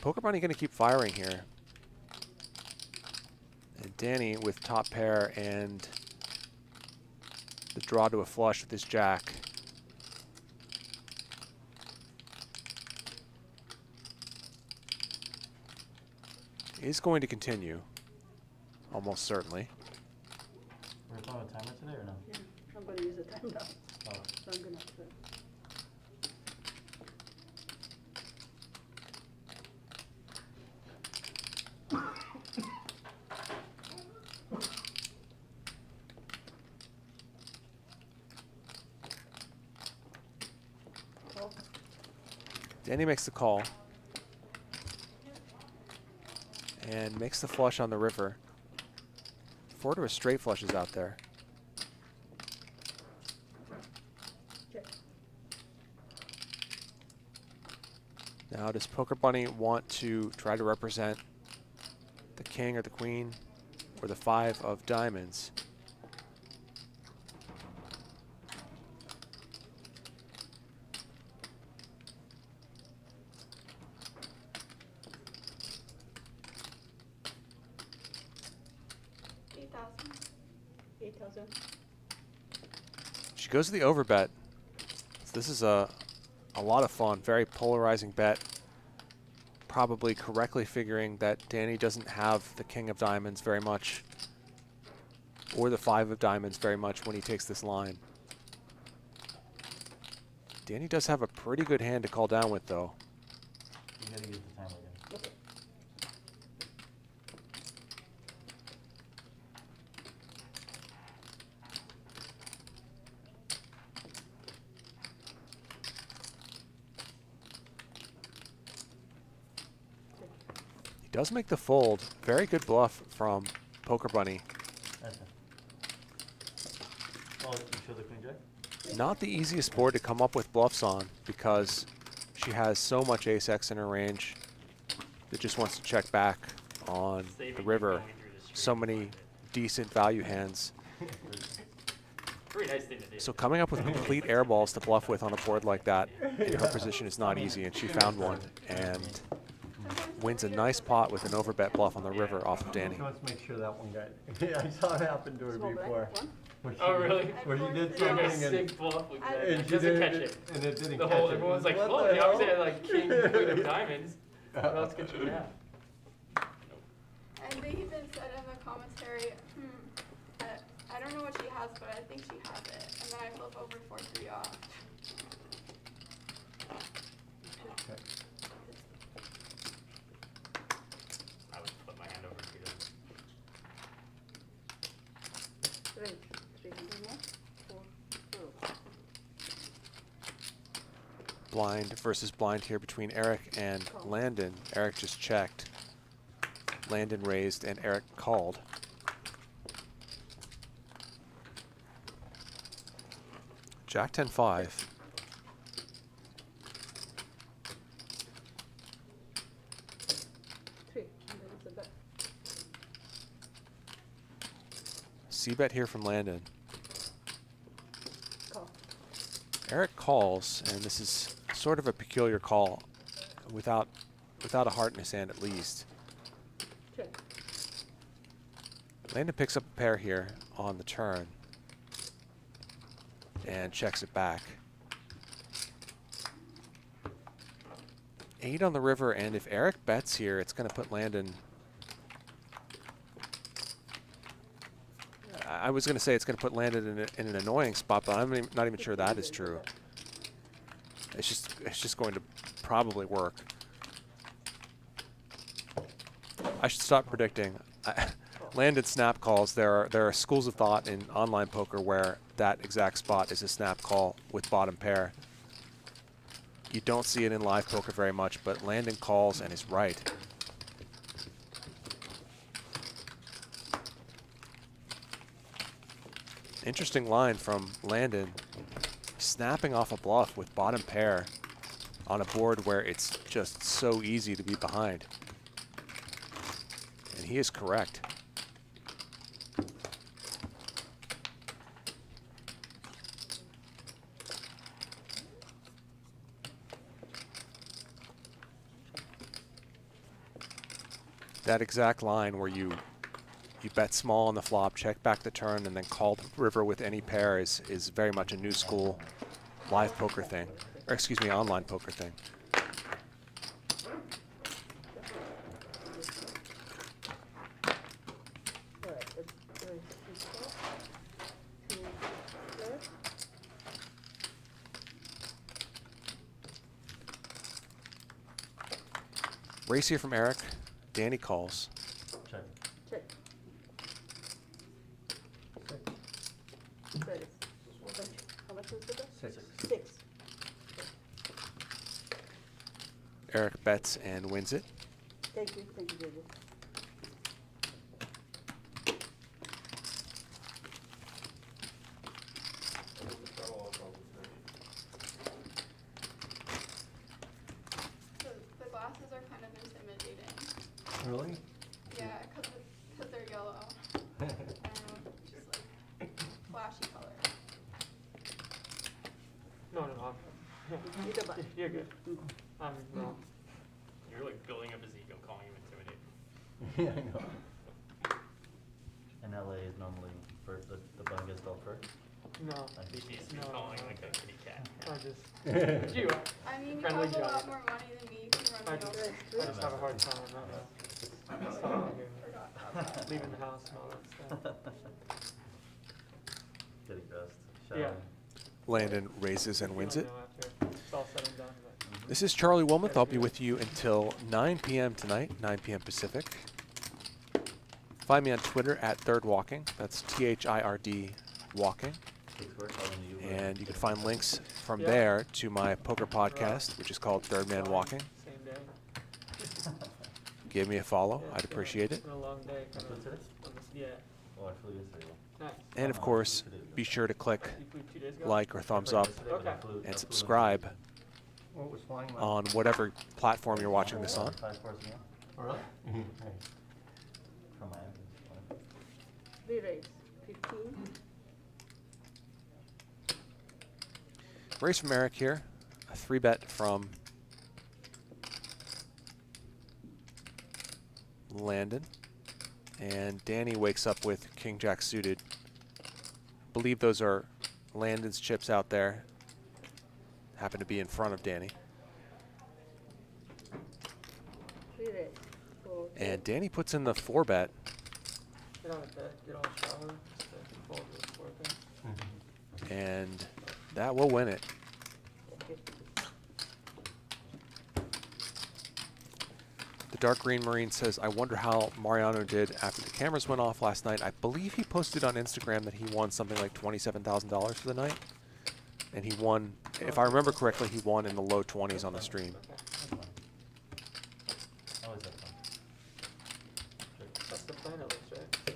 Poker Bunny going to keep firing here. And Danny with top pair and the draw to a flush with his jack. Is going to continue, almost certainly. We're throwing a timer today or no? Yeah, I'm going to use the time now. Oh. So I'm going to. Danny makes the call. And makes the flush on the river. 4 to a straight flush is out there. Check. Now, does Poker Bunny want to try to represent the king or the queen or the 5 of diamonds? $8,000. She goes to the overbet. So this is a lot of fun, very polarizing bet. Probably correctly figuring that Danny doesn't have the king of diamonds very much or the 5 of diamonds very much when he takes this line. Danny does have a pretty good hand to call down with, though. You gotta use the timer again. Okay. He does make the fold. Very good bluff from Poker Bunny. That's it. Oh, you show the queen jack? Not the easiest board to come up with bluffs on because she has so much ace-x in her range that just wants to check back on Saving the you river. going through the street So many behind it. decent value hands. Pretty nice thing to do. So coming up with complete air balls to bluff with on a board like that in her position is not easy, and she found one and wins a nice pot with an overbet bluff on the river off of Danny. She wants to make sure that one got, yeah, I saw it happen to her Small blind, before. one. Where she- Oh, really? Where she did Doing a something and, sick bluff like that. And It and she doesn't did catch it, it. and it didn't The catch whole, it. everyone's like, What oh, the you obviously hell? had like king, queen of diamonds. What else could you have? And they even said in the commentary, I don't know what she has, but I think she has it. And then I flip over 4-3 off. I would flip my hand over to you. Range. 300 more. 4, 0. Blind versus blind here between Eric and Landon. Eric just checked. Landon raised and Eric called. Jack 10-5. 3. And then it's a bet. C-bet here from Landon. Call. Eric calls, and this is sort of a peculiar call without a heart in his hand at least. Check. Landon picks up a pair here on the turn and checks it back. 8 on the river, and if Eric bets here, it's going to put Landon... I was going to say it's going to put Landon in an annoying spot, but I'm not even sure that is true. It's just going to probably work. I should stop predicting. Landon snap calls. There are schools of thought in online poker where that exact spot is a snap call with bottom pair. You don't see it in live poker very much, but Landon calls and is right. Interesting line from Landon, snapping off a bluff with bottom pair on a board where it's just so easy to be behind. And he is correct. That exact line where you bet small on the flop, check back the turn, and then call the river with any pair is very much a new school live poker thing, or excuse me, online poker thing. Alright, it's 3 call. 2 third. Race here from Eric. Danny calls. Check. Check. Bet is. How much is the bet? 6. 6. Eric bets and wins it. Thank you, JJ. The glasses are kind of intimidating. Really? Yeah, because they're yellow. I don't know, just like flashy color. No. Either way. You're good. No. You're like building up his ego, calling him intimidating. Yeah, I know. In LA is normally first, the bun gets dealt first. No. He's No. calling like a kitty cat. I just, you, I mean, you Friendly have a giant. lot more money than me. You can I run me just, over. I just have a hard time, leaving the house and all that stuff. Getting dressed. Yeah. Showering. Landon raises and wins it. You know, after it's all said and done, but This is Charlie Wilmoth. I'll be with you until 9 p.m. tonight, 9 p.m. Pacific. Find me on Twitter at Third Walking. That's THIRD Walking. Hicks, we're calling you, but- And you can find links from Yeah. there to my poker podcast, which is called Third Man Walking. same day. Give me a follow. Yeah, I'd it's been appreciate it. It's been a long day. What's Kind today? yeah. Oh, actually, yesterday. Nice. And of course, be sure to click You flew 2 days ago? like or thumbs up Yesterday, but I Okay. flew- I flew and in subscribe What was flying like? on whatever platform you're watching this on. 5 course meal Oh, really? from Miami. Re-raise, 15. Raise from Eric here. A 3-bet from Landon. And Danny wakes up with King Jack suited. Believe those are Landon's chips out there. Happen to be in front of Danny. Re-raise. So And Danny puts in the 4-bet. Get out of bed, get out of the shower, just to fold this for thing. And that will win it. okay. The Dark Green Marine says, I wonder how Mariano did after the cameras went off last night. I believe he posted on Instagram that he won something like $27,000 for the night. And he won, if I remember correctly, he won in the low 20s on the stream. Okay. That's fine. Always have fun. That's the plan at least, right?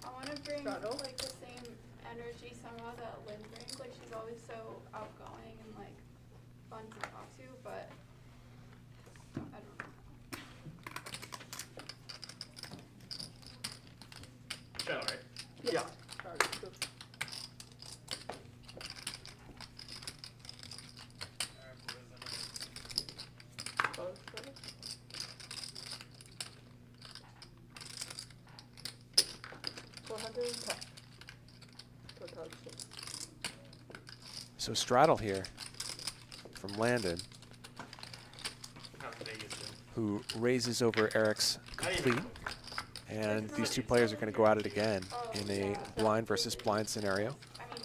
I want to bring Struggle. like the same energy somehow that Lynn brings. Like she's always so outgoing and like fun to talk to, but I don't know. Show, right? Yeah. Sorry, good. Close, sorry. $410. Total change. So straddle here from Landon, How's Vegas doing? who raises over Eric's complete. And these two players are going to go at it again in a blind versus blind scenario. I mean,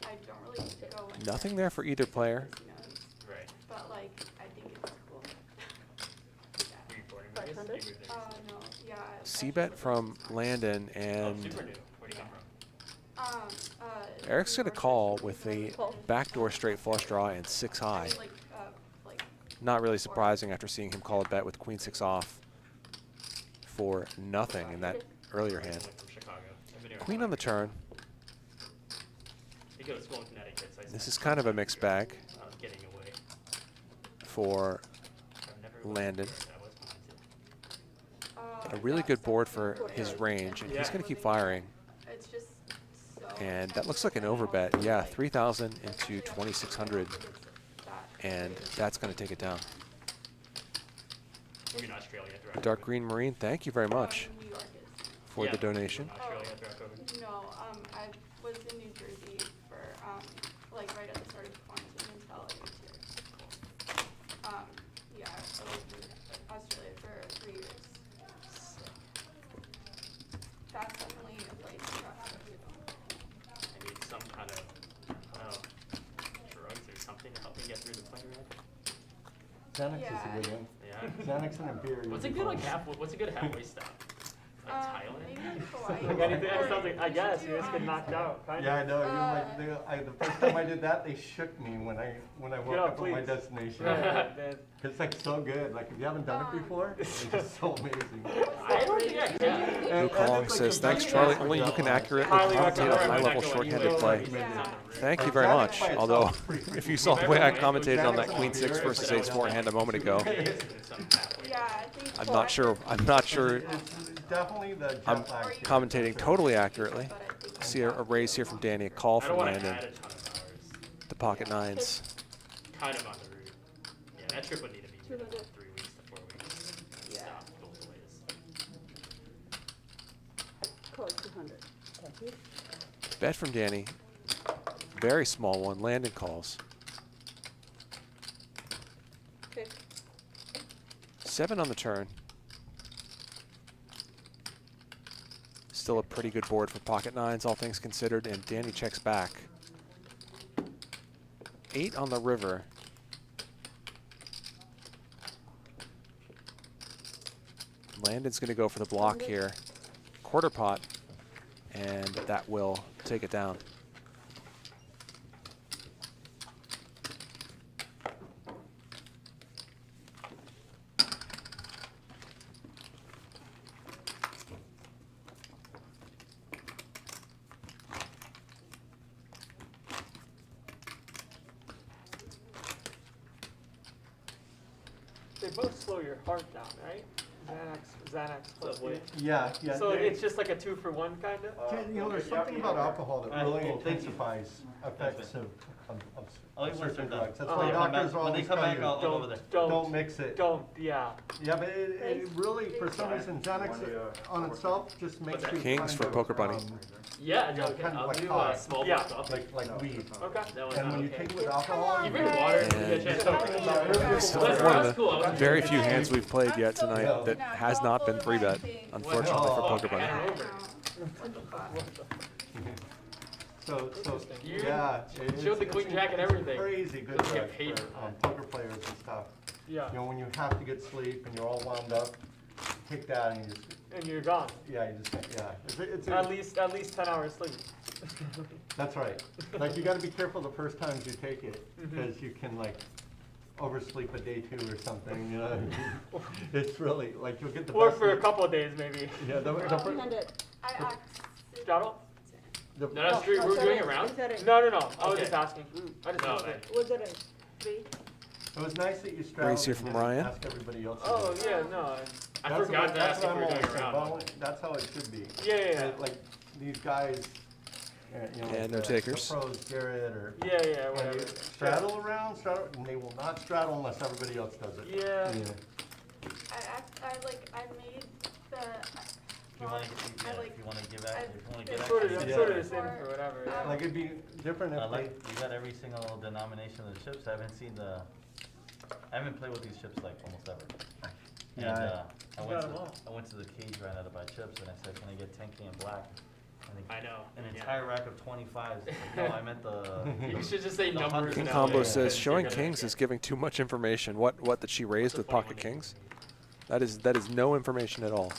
I don't really go into Nothing there for either player. casinos, Right. but like I think it's cool. Are you recording Vegas? 500? You moved Vegas. No, yeah. C-bet from Landon, Oh, and super new. Where'd you come from? Eric's going to call with a backdoor straight flush draw and 6 I high. mean, like Not really surprising after seeing him call a bet with queen 6 off for nothing in that earlier hand. Like from Chicago. I've been here Queen on the turn. You go to school in Connecticut, so I This spent is kind of a mixed bag getting away. for I've never really Landon. that was fun, too. A really good board for his range, and he's going to keep firing. it's just so. And that looks like an overbet. Yeah, 3,000 into 2,600, and that's going to take it down. Maybe in Australia throughout Dark COVID. Green Marine, thank you very much New York is. for Yeah. the donation. Australia throughout COVID. No, I was in New Jersey for like right at the start of quarantine until I moved here. Yeah, I lived in Australia for 3 years. That's definitely a place to try to go. I need some kind of, I don't know, drugs or something to help me get through the plane ride. Xanax is Yeah. a good one. Yeah. Xanax and a beer. What's you'll a be good like fine. what's a good halfway stop? Like Thailand? Maybe Hawaii. Like anything, Or something, I we guess, should you do, just get knocked out, kind of. Yeah, I know. The first time I did that, they shook me when I woke Yeah, up at my please. destination. Yeah, man. It's like so good. Like if you haven't done it before, it's just so amazing. I don't think I can. Blue And Calling it's like says, a thanks very Charlie, basic only you job. can accurately Highly commentate a recommend. high-level shorthanded play. Yeah. Thank you Like, very Xanax much, by itself although is pretty freaking if you cool. saw the way I Xanax commentated on that is Queen severe, 6 versus but Ace 4 hand a moment ago, Yeah, I think. I'm not sure It's definitely the jet I'm lag here. commentating totally accurately. But I think See a raise here from Danny, a call I don't from want to Landon, add a ton of hours. the pocket nines. Kind of on the route. Yeah, that trip would need to be 200. 3 weeks to 4 weeks. Yeah. Stop both ways. Call 200. Thank you. Bet from Danny, very small one, Landon calls. Okay. 7 on the turn. Still a pretty good board for pocket nines, all things considered, and Danny checks back. 8 on the river. Landon's going to go for the block here. Quarter pot, and that will take it down. They both slow your heart down, right? Xanax plus weed. Yeah. So they- it's just like a 2-for-1 kind of? You know, there's something about alcohol that really intensifies effects of I'll eat one certain sometime. drugs. That's Oh, why yeah. doctors When they always come tell back, you, I'll go over there. don't mix it. Don't, yeah. Yeah, but it really, for some reason, Xanax on itself just makes you Kings kind for of, Poker Bunny. Yeah, You know, okay. kind of I'll like do high. a small Yeah. block up. like weed. Okay. That one's And not when you okay. take it with alcohol, You bring water, you And- get a chance to open it up. This is That's one that's of cool. I the wasn't very sure. few hands we've played yet I'm so tonight sorry. that has not been 3-bet, unfortunately for Poker Bunny. I don't know. so You yeah. showed the queen jack and everything. Crazy good Let's get drug paid for for that. poker players and stuff. Yeah. You know, when you have to get sleep and you're all wound up, take that and you just, And you're gone. yeah, you just, yeah. It's At least 10 hours sleep. That's right. Like, you gotta be careful the first times you take it, Mhm. because you can like oversleep a day 2 or something, you know? It's really, like, you'll get the Or best for a sleep. couple of days, maybe. Yeah, the 300. I actually. Straddle? the- No, that's true. We're doing a round? No. I was Okay. just asking. I just No, missed man. it. What's the range? 3? It was nice that you straddled Raise here and from didn't Ryan. ask everybody else. to Oh, do it. yeah, no. I That's forgot what- to ask that's if what we were I'm doing always a saying. round. Well, that's how it should be. Yeah. Like, these guys, you know, And no the takers. pros, Garrett, or, Yeah, and whatever. you straddle around, and they will not straddle unless everybody else does it. Yeah. I made the. If you wanna, if you wanna give out, if you wanna I'm get out. Sort of, you I'm can. sort of the same for whatever. Yeah. Like, it'd be different I if like, they, you got every single denomination of the chips. I haven't seen I haven't played with these chips like almost ever. And, Yeah, I You went got to, 'em all. I went to the cage, ran out of buy chips, and I said, can I get 10K in black? And I know. an yeah. entire rack of 25s. No, I meant the. You should just say the numbers. hundred- King now, Combo yeah. says, You're showing gonna kings get- is giving too much information. What that she raised with pocket kings? That is no information at all.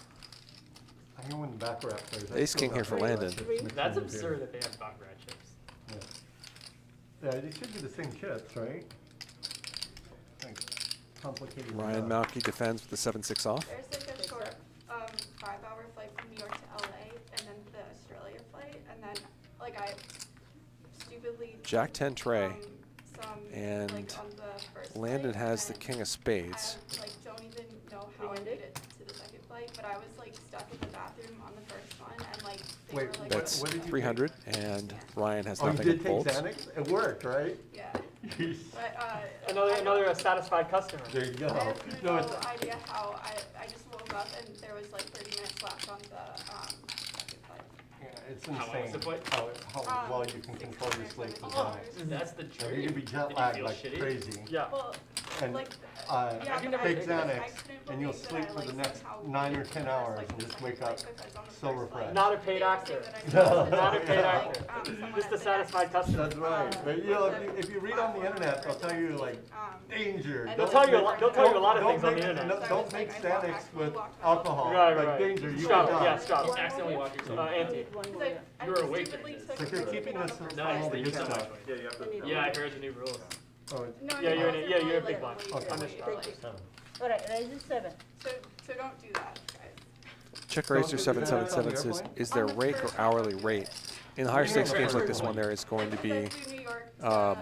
I know when the back rack players. Ace king here for Landon. That's absurd that they have stock rat chips. Yeah, they should be the same chips, right? Like, complicated. Ryan enough. Malki defends with the 7-6 off. There's like a short 5-hour flight from New York to LA and then the Australia flight and then like I stupidly Jack 10 tray, some and like on the first Landon flight, has the and king of spades. I like don't even know how I made it to the second flight, but I was like stuck in the bathroom on the first one and like they Wait, were like That's what did you 300, and Ryan has Oh, you nothing did in take folds. Xanax? It worked, right? yeah. There But Another satisfied customer. you go. I have No, no it's, idea how I just woke up and there was like 30 minutes left on the second flight. yeah, it's How long was insane the flight? how well you can control your sleep with Oh. Xanax. That's the Yeah, dream. you can be jet Did you lagged feel like shitty? crazy. Yeah. Well, and Like, I can never take take Xanax, I couldn't and you'll believe that sleep I, for the like, next somehow 9 or 10 was, hours like, and just the wake second up place because on the so first, refreshed. Not a paid they were actor. saying that I Not a knew, paid like, actor. someone Just at to the satisfy next, customers. That's right. But you know, if you read on the internet, they'll tell you like danger. and They'll don't tell you a take- lot. They'll tell you a lot of don't things on the make- internet. no, So I Don't was take like, I Xanax actually with walked myself alcohol. Right, Like right. danger, you Stop. will die. Yeah, stop. You accidentally walk yourself. Ante. Need one Because more. I You were just awake stupidly during took But they're the keeping ticket on us the first No, on it's all the the new good semi stuff. Yeah, you have to. I need Yeah, I one. heard the new rules. Oh, No, Yeah, it you're in wasn't it. Yeah, you're a really, big like, one. way On the early, show. but, like, Seven. All right, raise it 7. So don't do that, guys. Check Don't Racer do that on 777 the says, airplane? is there On the rake or first hourly one. rate? In the higher Yeah, stakes right, games like right, this one, right. there is going to be Because I flew New York um,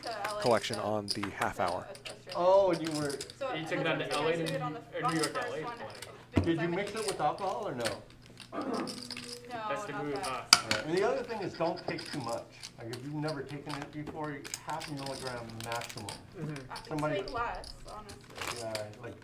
to LA collection to- on the half to hour. Australia. Oh, and you were, So You took it that's down what to you LA guys to did on the- New on the York to first LA one, flight. because did you I'm mix an it with idiot. alcohol or no? No, That's the not move, that. huh? And the other thing is don't take too much. Like if you've never taken it before, half a milligram maximum. It's Somebody- like less, honestly. Yeah, like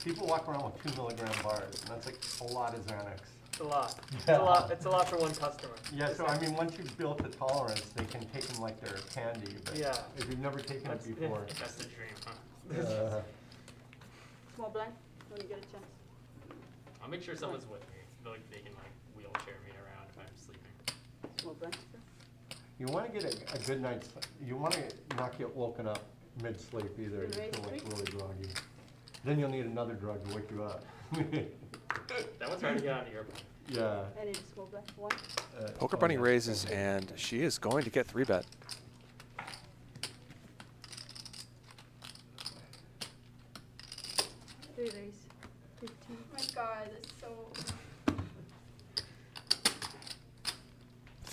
people walk around with 2 milligram bars, and that's like a lot of Xanax. It's a lot. It's Yeah. a lot. It's a lot for one customer. Yeah, so I mean, once you've built a tolerance, they can take them like they're candy. But Yeah. if you've never taken it That's- before, That's the dream, huh? Small blind, when you get a chance. I'll make sure someone's with me. Like they can like wheelchair me around if I'm sleeping. Small blind. you want to get a good night's. You want to not get woken up mid-sleep either. You Raise feel like three. really groggy. Then you'll need another drug to wake you up. That one's hard to get on the airplane. Yeah. I need a small blind. 1. Poker oh, Bunny yeah. raises, and she is going to get 3-bet. 3 raise. 15. Oh my god, it's so.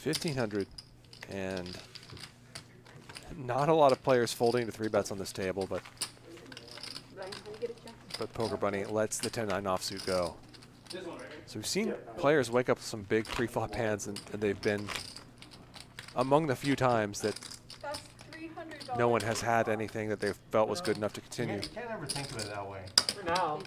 1,500, and not a lot of players folding to 3-bets on this table, but Blind, when you get a chance. Poker Bunny lets the 10-9 offsuit go. So we've seen players wake up with some big pre-flop hands, and they've been among the few times that That's $300. no one has had anything that they felt was good enough to continue. You can't ever think of it that way. For now,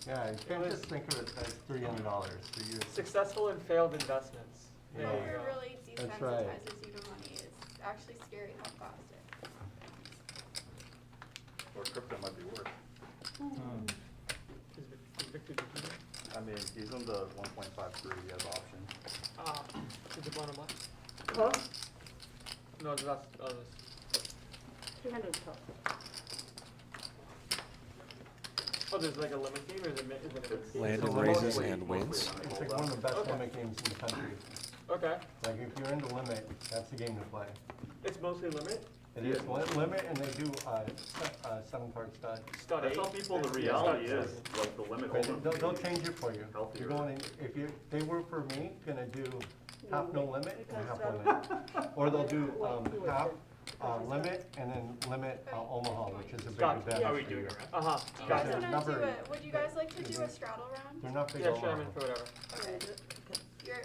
Yeah, you can't just think of it as $300 for you. successful and failed investments. Yeah. There you Poker go. really That's right. desensitizes you to money. It's actually scary how fast it. Or crypto might be worse. Is Victor Dukino? I mean, he's in the 1.53 as option. Is it one of mine? Huh? No, that's this. 300 top. Oh, there's like a limit game, or is it a limit game? Landon So raises mostly- and wins. It's like one of the best Okay. limit games in the country. Okay, Like if you're into limit, that's the game to play. it's mostly limit. It is limit, and they do 7-card stud. Stud I 8. tell people the Yeah, reality stud- is, like, the limit But hold'em they'll is change it for you. healthier. You're going, if you, they were for me, gonna do half no limit and half Because, limit. Or they'll do wait, half wait. limit and then limit Omaha, which is a big Gotcha. advantage How are we for doing you. it, right? Uh-huh, Do you got guys it. There's wanna do never- it? Would you guys like to do a straddle round? They're not big Yeah, sure, I'm Omaha. in for whatever. Okay.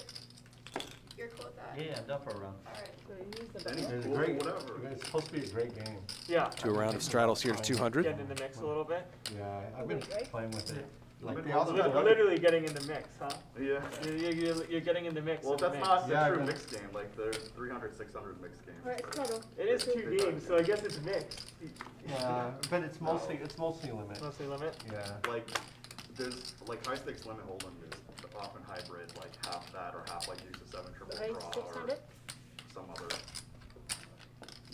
You're cool with that? Yeah, I'm down for a round. Alright. So you use the Any button. It's a cool, great, whatever. it's supposed to be a great game. Yeah, Do a round of straddles here to 200. getting in the mix a little bit. Yeah, I've been Right? playing with it. Like Limit they hold'em. also got Literally getting in the mix, huh? Yeah. You're getting in the mix. Well, of the that's mix. not Yeah, the true I- mixed game. Like, there's 300, 600 mixed games. Alright, straddle. It is 2 games, so I guess it's mixed. Yeah, but it's mostly limit. Mostly limit. Yeah. Like, there's, like, high stakes limit hold'em is often hybrid, like half that or half like use a 7 triple Raise draw or 600. some other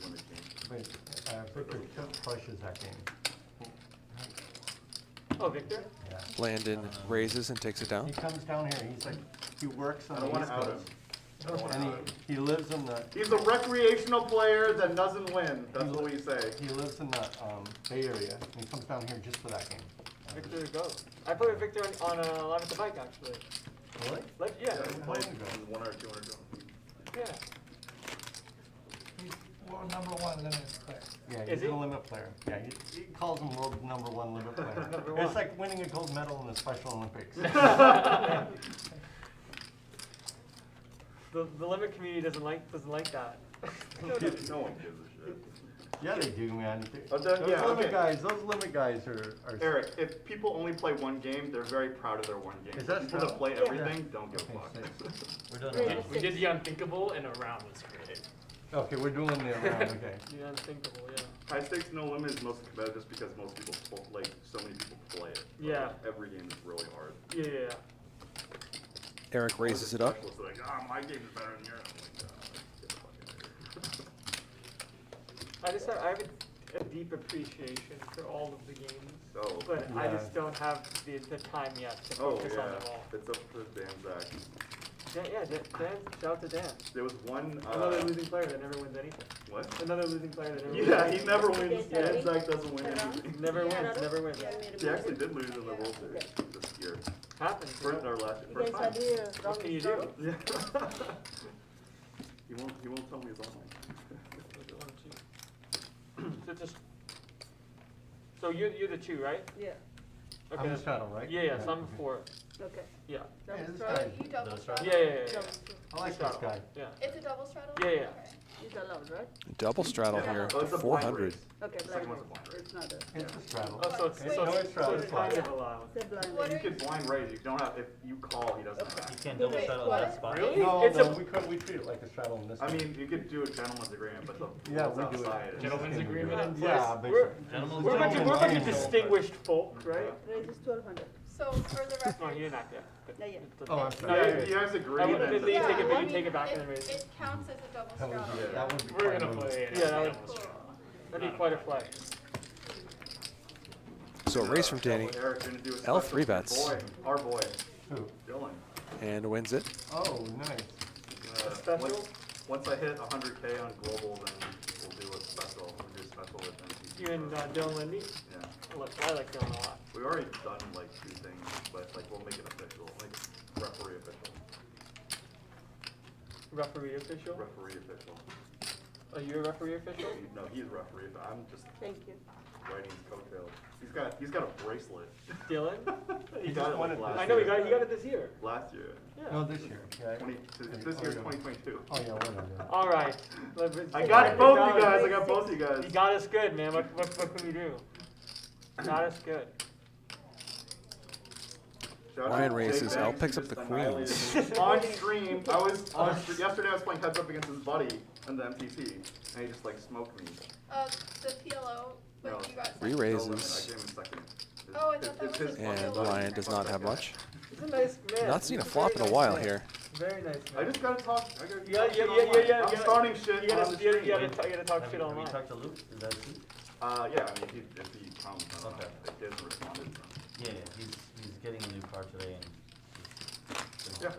limit game. But Victor crushes that game. Oh, Victor? Yeah. Landon raises and takes it down. He comes down here, he's like, he works I on don't the wanna East out him. Coast. I don't wanna And out him. he lives in the, He's a recreational player that doesn't win. That's what we say. he lives in the Bay Area, and he comes down here just for that game. Victor goes. I played with Victor on Live at the Bike, actually. Really? Like, yeah, Yeah, he How played long ago? 1 or 200 games. yeah. World #1 limit player. Yeah, Is he's he? a limit player. Yeah, he calls him world #1 limit player. Number It's one. like winning a gold medal in the Special Olympics. The limit community doesn't like that. No one gives a shit. Yeah, they do, man. Oh, Those yeah, limit okay. guys, those limit guys are. Eric, if people only play one game, they're very proud of their one game. Is that People true? that play Yeah. everything don't give a fuck. We're doing Raise it. a We did 6. the unthinkable, and a round was created. Okay, we're doing the round, okay. The unthinkable, yeah. High stakes no limit is most competitive just because most people like so many people play it. But, Yeah. like, every game is really hard. Yeah, yeah, yeah. Eric raises it up. Specialists are like, my game is better than yours. I'm like, get the fuck out of here. I have a deep appreciation for all of the games, Oh, but I Yeah. just don't have the time yet to oh focus on them yeah, all. it's up to Dan Zach. Dan, shout out to Dan. There was one. Another losing player that never wins anything. What? Another losing player that never wins Yeah, anything. he never wins. Okay, Dan sorry. Zach doesn't win anything. Never wins, never wins. He actually did lose in the World Series this year. Happens. First or last You first guys time. are here. What can you do? Yeah. He won't tell me his online. So you're the two, right? Yeah, Okay. I'm the that's- straddle, right? Yeah, yeah, so I'm four. okay. Yeah. Yeah, this Double guy, You double Those straddle? Yeah, yeah, yeah. Double. I like this guy. Yeah. It's a double straddle? Yeah, yeah. Okay. It's allowed, right? Double straddle Yeah. here, Oh, it's a blind 400. race. Okay, Second blind one's a race. blind race. It's not a, It's a straddle. Oh, so it's, Wait, so no, it's, it's so right, it's it's kind fine. of allowed. it's a blind What race. You could blind raise. You don't have if you call. He doesn't Okay. have. You can't double Wait, straddle what? that spot. Really? No, It's no, a- we treat it like a straddle in this I case. mean, you could do a gentleman's agreement, but the Yeah, rules we do it. outside it. Gentleman's agreement in place? Yeah, We're, basically. Gentlemen's we're a bunch of Gentlemen's distinguished folk, right? Raise is 1200. So for the No, you're record, not there. But Not yet. it doesn't Oh, I'm matter. sorry. Yeah, Yeah, if you guys agree, I would then believe that's take it fine. back. You take it back and then raise it counts as a double That would straddle. be, that would be We're quite gonna a move. play it. Yeah, that would- Cool. That'd be quite a flex. So a race from Danny, Eric, you're gonna do a L special three for your bets. Boy, our boy, Who? Dylan. and wins it. Oh, nice. Special? Once I hit 100K on global, then we'll do a special. We'll do a special with NTT. You and Dylan Lindy? Yeah. Look, I like Dylan a lot. We've already done like 2 things, but like we'll make it official, like referee official. Referee official? Referee official. Are you a referee official? No, he's referee, but I'm just Thank you. riding his coattails. He's got a bracelet. Dylan? He got it like last I know he year. got it this year. Last year. Yeah. No, this year. Yeah. 20, this year, 2022. Oh, yeah, whatever. All right. I got both you guys. I got both you You guys. got us good, man. What can we do? Got us good. Shout out Ryan to raises, Jay L Banks, picks who up the just annihilated queens. me. On stream, yesterday I was playing heads up against his buddy in the MTT, and he just like smoked me. The PLO, but No. you got second. Three No limit, raises. I gave him second. Oh, I thought that was his And PLO. Ryan does not have much. He's a nice man. Not seen a He's flop very in a nice while man. here. Very nice man. I just gotta talk. I gotta Yeah, talk yeah, shit yeah, online. yeah, I'm yeah. starting shit You on gotta, the you stream. gotta, you gotta talk Have shit you, have you online. talked to Luke? Is that he? Yeah, I mean, if he comes, I don't Okay. know. If he hasn't responded. Yeah, he's getting a new car today and he's Yeah, okay.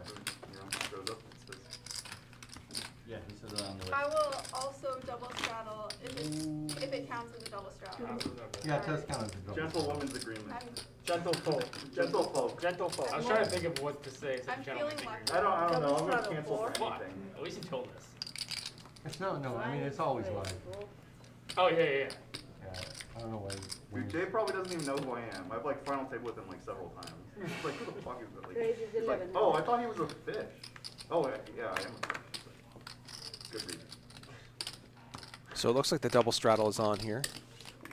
you know, shows up. It's Yeah, he said it on the way. I will also double straddle if it counts as a double straddle. Yeah, it does count as a double. Gentlewoman's agreement. I'm, Gentle folk. Gentle folk. Gentle folk. I was trying to think of what to say. I'm feeling lucky. I don't know. I'm gonna Double cancel for Fuck. anything. At least he told us. It's no, I mean, it's always live. Oh, yeah, yeah, yeah. Yeah, I don't know why. Dude, Jay probably doesn't even know who I am. I've like final table with him like several times. He's like, who the fuck is that? Like, Raise is he's like, 11. oh, I thought he was a fish. Oh, yeah, I am a fish. Good reason. So it looks like the double straddle is on here.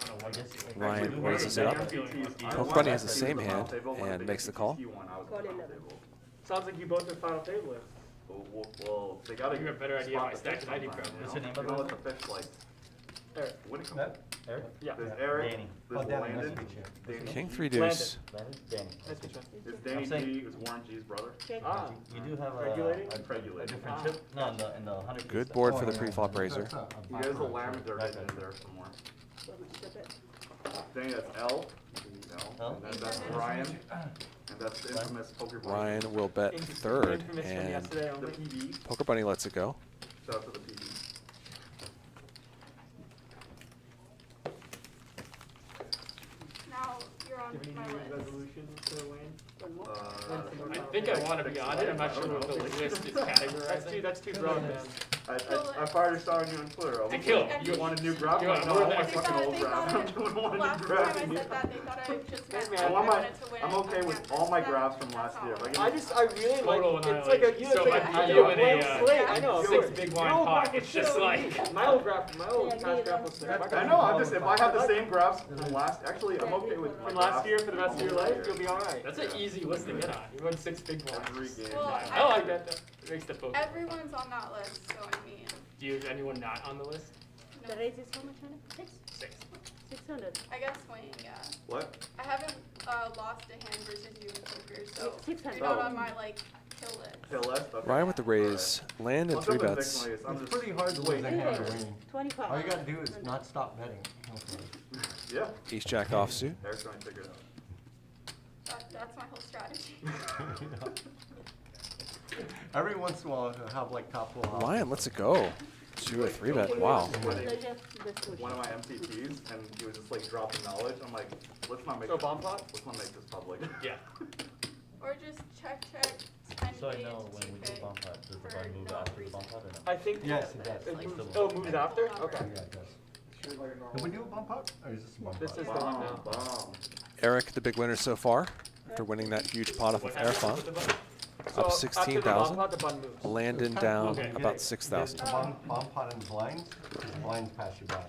I don't know, I guess. Ryan Actually, raises one it of up. the MTTs, Poke one Bunny of has the the same MTTs was hand final table, one of and the makes the MTTs call. he won, I was Call final 11. table. Sounds like you both are final tablers. Well, they gotta You have a better idea of spot my the stack fish than I do, sometime, probably. What's your name, You by know the what the fish like? Eric. When it comes. That? Eric? Yeah. There's Yeah. Eric, Danny. there's Oh, Danny, nice Landon, to meet you. Danny. King 3 deuce. Landon? Danny. Nice to meet you. There's Danny I'm saying- G, is Warren G's brother. Check. Ah. You do have Regulating? a Regulating. different Ah. chip? No, in the 100. Good piece board Oh, for the yeah, pre-flop that's raiser. a He has a background lavender Right, in right. there somewhere. So much to bet. Danny, that's L. L? And then that's Ryan. And that's the infamous poker bunny. Ryan will bet Infamous third, from and yesterday The only. PB. Poker Bunny lets it go. Shout out to the PB. Now you're on Do you have my any New Year's list. resolutions for Wayne? One more. I think I want to be on it. I'm not sure what the list is categorizing. That's too broad, man. I fired a star on you on Twitter. To kill. You want a new graph? You want No, more I than- want They fucking thought- old they graph. I thought don't want a Last new time graph. I said that, they thought I just meant man, I I want my, wanted to win I'm okay on with campus. all my That- graphs from that's last year. all. If I really Total like, it's like a, you know, So it's like if a, I you do know, in blank a, slate. I know. of six course. big Your blind old pot, graph was it's just so like- easy. my old graph Yeah, past graph was sick. I know, I'm just, if I have the same graphs from last, actually, I'm okay with my From last graphs year for the rest of your life, you'll be all right. That's an easy list to get on. You won 6 big blinds. Every game. Well, I like that. That makes the focus. Everyone's on that list, so I mean. Do you have anyone not on the list? The raise is how much, honey? 6. 600. I guess swing, yeah. What? I haven't lost a hand versus you in poker, so 600. you're not Oh. on my like kill list. Kill left? Okay. Ryan with the raise. Landon I'll 3 jump in bets. Bitcoin, I'm It's just pretty hard to lose a waiting. hand to win. 25. All you gotta do is not stop betting. hopefully. Yeah, Ace jack offsuit. Eric's trying to figure it out. That's my whole strategy. You know? Every once in a while, I'll have like top full house. Ryan lets it go. 2 or 3 bet. Wow. One of my MCPs, and he was just like dropping knowledge. I'm like, let's not make So this, bomb pot? let's not make this public. Yeah. Or just check. So I know when we do bump pot, does the button move after the bump pot or no? I think. Yes, it does. It Like moves, the oh, it moves after? number. Okay. Yeah, it does. Did we do a bump up? Or is this a bump This up? is the one now. Bomb. Eric, the big winner so far, after winning that huge pot off of What happens Airfon. with the button? So Up after the bomb 16,000. pot, the button moves. Landon down Okay. about 6,000. The bomb pot and the blinds, because the blinds pass you by.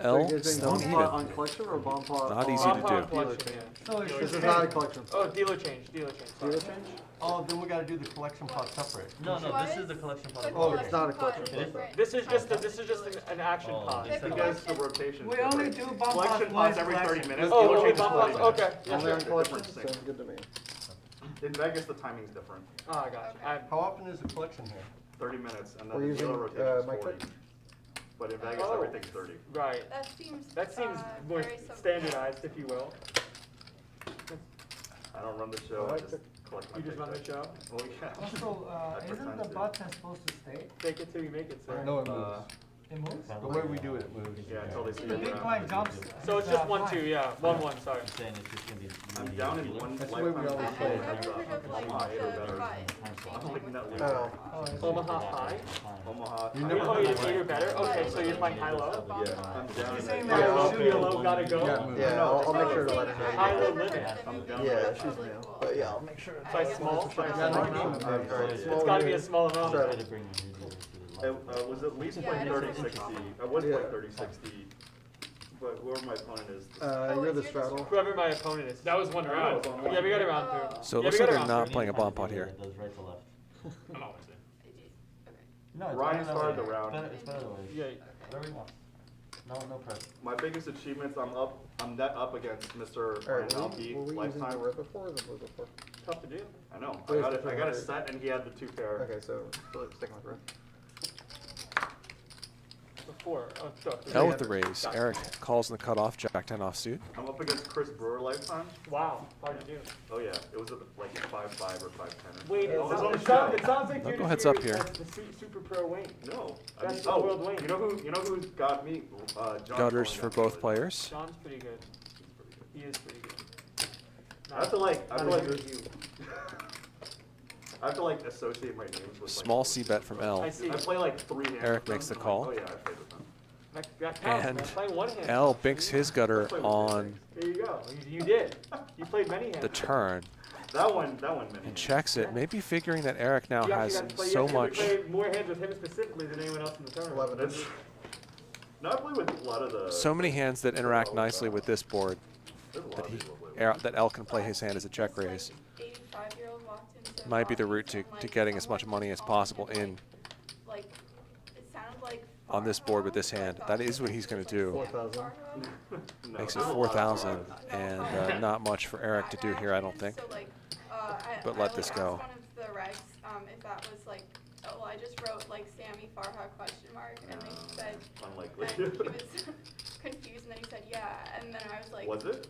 L, So you're saying stone bomb pot even. on collection or bomb pot Not on easy to Bomb pot do. collection, yeah. So it's This is not a collection. Oh, dealer change, sorry. Dealer change? Oh, then we gotta do the collection pot separate. No, no, What? this is the collection pot. But Oh, it's not a collection collection pot pot. different. This is just an action Oh, pot. it's Because the rotation. We only do bump Collection pot pots blinds every 30 collection. minutes. Oh, dealer only change is bomb 40 pots, minutes. okay. Yeah, Only sure. on collection, Different sounds good to me. In Vegas, the timing's different. Oh, I got you. How often is the collection here? 30 minutes, and We're then the using, dealer rotation mic is 40. check? But in Vegas, Oh. everything's 30. Right. That seems More very simple. standardized, if you will. I don't run the show, I Alright, just so collect my You just run the paycheck. show. Oh, yeah. Also, I isn't pretend the to. button supposed to stay? Fake it till you make it, sir. No, it moves. It moves? The way we do it, it moves. Yeah, until they see The it big around. blind jumps. So it's just 1-2, yeah. 1-1, sorry. I'm saying it's just gonna be. I'm really down in dealer. one That's the way we lifetime always I've play. never heard of like Omaha 8 or the better. button. I'm like net leader. Oh. Oh, is it? Omaha High? Omaha. You Oh, never you're play. 8 or better? Okay, so you're playing high-low? Yeah, I'm down You're in saying net that High-low, should feel be- low, gotta go? Yeah, it moves. Yeah, I'll make sure to let I- her I've know. High-low never heard limit. of them I'm being down Yeah, with she's it. new, but yeah, I'll make sure. Size small? Size Yeah, small? no name in there. Alright, It's small gotta be a unit. small amount. Sure. Try to bring the new dealers to the It live. was at least Yeah, like I don't 30-60. remember. I was Yeah. like 30-60, but whoever my opponent is. You're the it's straddle. Whoever my opponent is. That was one round. Oh, it's on Yeah, we got a round Oh. through. So it Yeah, looks we like got a they're round not through. playing a bomb pot here. That does right to left. I'm always in. No, it's Ryan better that started way. the round. It's better that way. Yeah. Whatever you want. No pressure. My biggest achievements, I'm net up against Mr. Alright, Ryan were Malki we using the lifetime. rip before or the blue before? Tough to do. I know. Where's I the got a different set, and he had the 2 pair. Okay, so sticking with rip. Before. Oh, tough. L with the raise. Eric calls in the cutoff, jack 10 offsuit. I'm up against Chris Brewer lifetime. Wow, hard to do. Oh yeah, it was like a 5-5 or 5-10. Wait, Oh, it's on the it show. sounds like Don't you're go just heads up here here. as the super pro Wayne. No, I That's mean, the world Wayne. you know who got me? John Gutters Cohen for got both me. players. Sean's pretty good. He is pretty good. I have to like, Not like you. I have to like associate my names with Small like, C bet from I L. see. I play like 3 hands. Eric with makes them. the I'm call. Like, oh yeah, I played with them. That counts, And man. Play one hand. L binks his gutter on There you go. You did. You played many hands. the turn That one many. and checks it, maybe figuring that Eric now You actually has got to play, so you have much. to play more hands with him specifically than anyone else in the tournament. 11. That's, no, I play with a lot of the. So many hands that interact nicely with this board There's a lot that of he people who play with. that L can play his hand as a check raise. 85-year-old walked into Might be the Bobby's route to and, like, getting as much someone money as was calling possible him, in like, it sounded like on this board with this Farhan, hand. so I That thought is what he's it going was, to do. like, 4,000. Farhan. No, Makes it there's a lot of 4,000 and not much for Eric to do here, I don't think. So, like, But I let like this asked go. one of the regs if that was like, oh, well, I just wrote like Sammy Farha question mark, and they said, Unlikely. and he was confused, and then he said, yeah, and then I was like, Was it?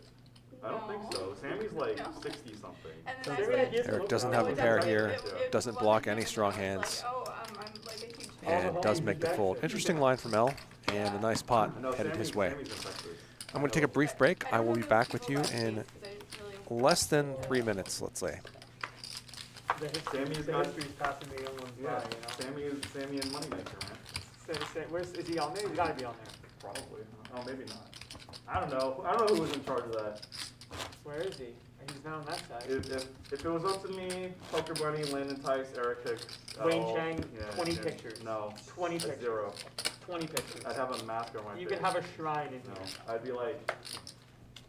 I don't think no. so. Sammy's like No. 60 something. And then I Sammy said, gives Eric look doesn't like have that. a pair it- here, it doesn't wasn't block him, any and strong I was hands, like, oh, I'm like a huge fan. and does make the fold. Interesting line from L, and a nice pot No, headed his Sammy's way. in Texas. I'm going to take a brief break. I will be remember back the with you people in last week 'cause I didn't really- less than 3 minutes, let's say. Sammy's The got- history's passing the young ones by, Yeah, you know? Sammy and Moneymaker, man. Is he on there? He's gotta be on there. Probably. Oh, maybe not. I don't know. I don't know who was in charge of that. Where is he? He's not on that side. If it was up to me, Poker Bunny, Landon Tice, Eric Hicks, Wayne L, Chang, yeah, 20 yeah. pictures. No. 20 a pictures. 0. 20 pictures. I'd have a mask on my face. You could have a shrine in No. here. I'd be like,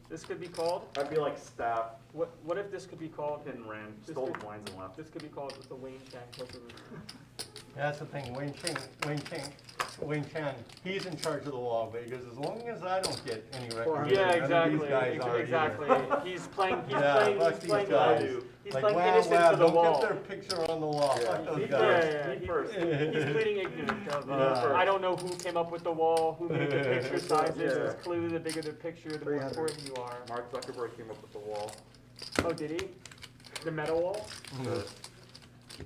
This could be called, I'd be like staff, what if this could be called, hit and ran, This stole could- the blinds and left. this could be called the Wayne Chang poker room. Yeah, that's the thing, Wayne Ching, Wing Chan, he's in charge of the wall, but he goes, as long as I don't get any 400. recognition, Yeah, none of these exactly. guys are Exactly. either. He's playing. He's Yeah, playing. fuck He's these playing. guys. He's Like, playing wow, innocent wow, to the don't wall. get their picture on the wall. Yeah. Fuck those He guys. first. He first. He's pleading ignorant of. Yeah. I don't know who came up with the wall, who made the picture sizes. Yeah. Because clearly, the bigger the picture, the more 300. important you are. Mark Zuckerberg came up with the wall. Oh, did he? The metal wall?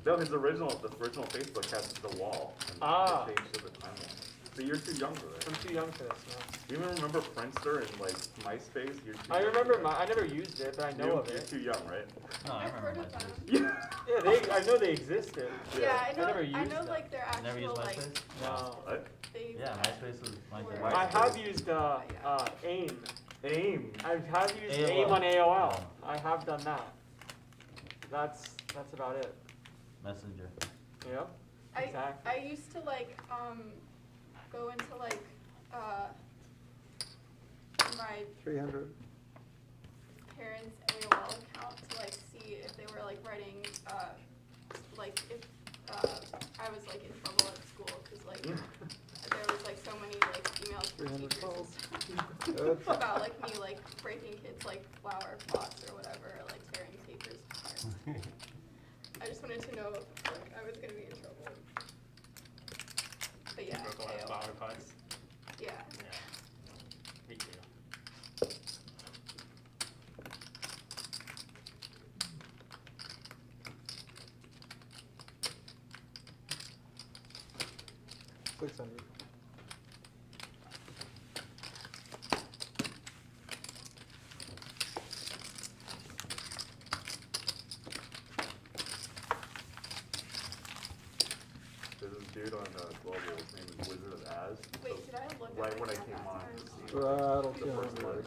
No, the original Facebook has the wall. And Ah. it changed to the timeline. So you're too young for that. I'm too young for this. No. Do you even remember Friendster and like MySpace? You're too I young remember. for that. I never used it, but I know of You're it. too young, right? No, I I've heard remember of them. MySpace. Yeah, I know they existed. Yeah, I know. never I used know them. like they're You never used actual like MySpace? No. What? they. Yeah, MySpace was my thing. Why- I have used AIM. AIM. I have used AOL. AIM on AOL. I have done that. That's about it. Messenger. Yep. Exactly. I used to like go into like my 300. parents' AOL account to like see if they were like writing like if I was like in trouble at school because like there was like so many like emails from 300 teachers and calls. stuff Good. about like me like breaking kids like flower pots or whatever or like tearing papers apart. I just wanted to know if like, I was gonna be in trouble. But yeah, Broke a lot of AOL. flower pots. Yeah. Yeah. Me too. $600. There's this dude on Global, his name is Wizard of Az. Wait, did I look at Right my when I account came last on, time? just Rattle the first 200. one.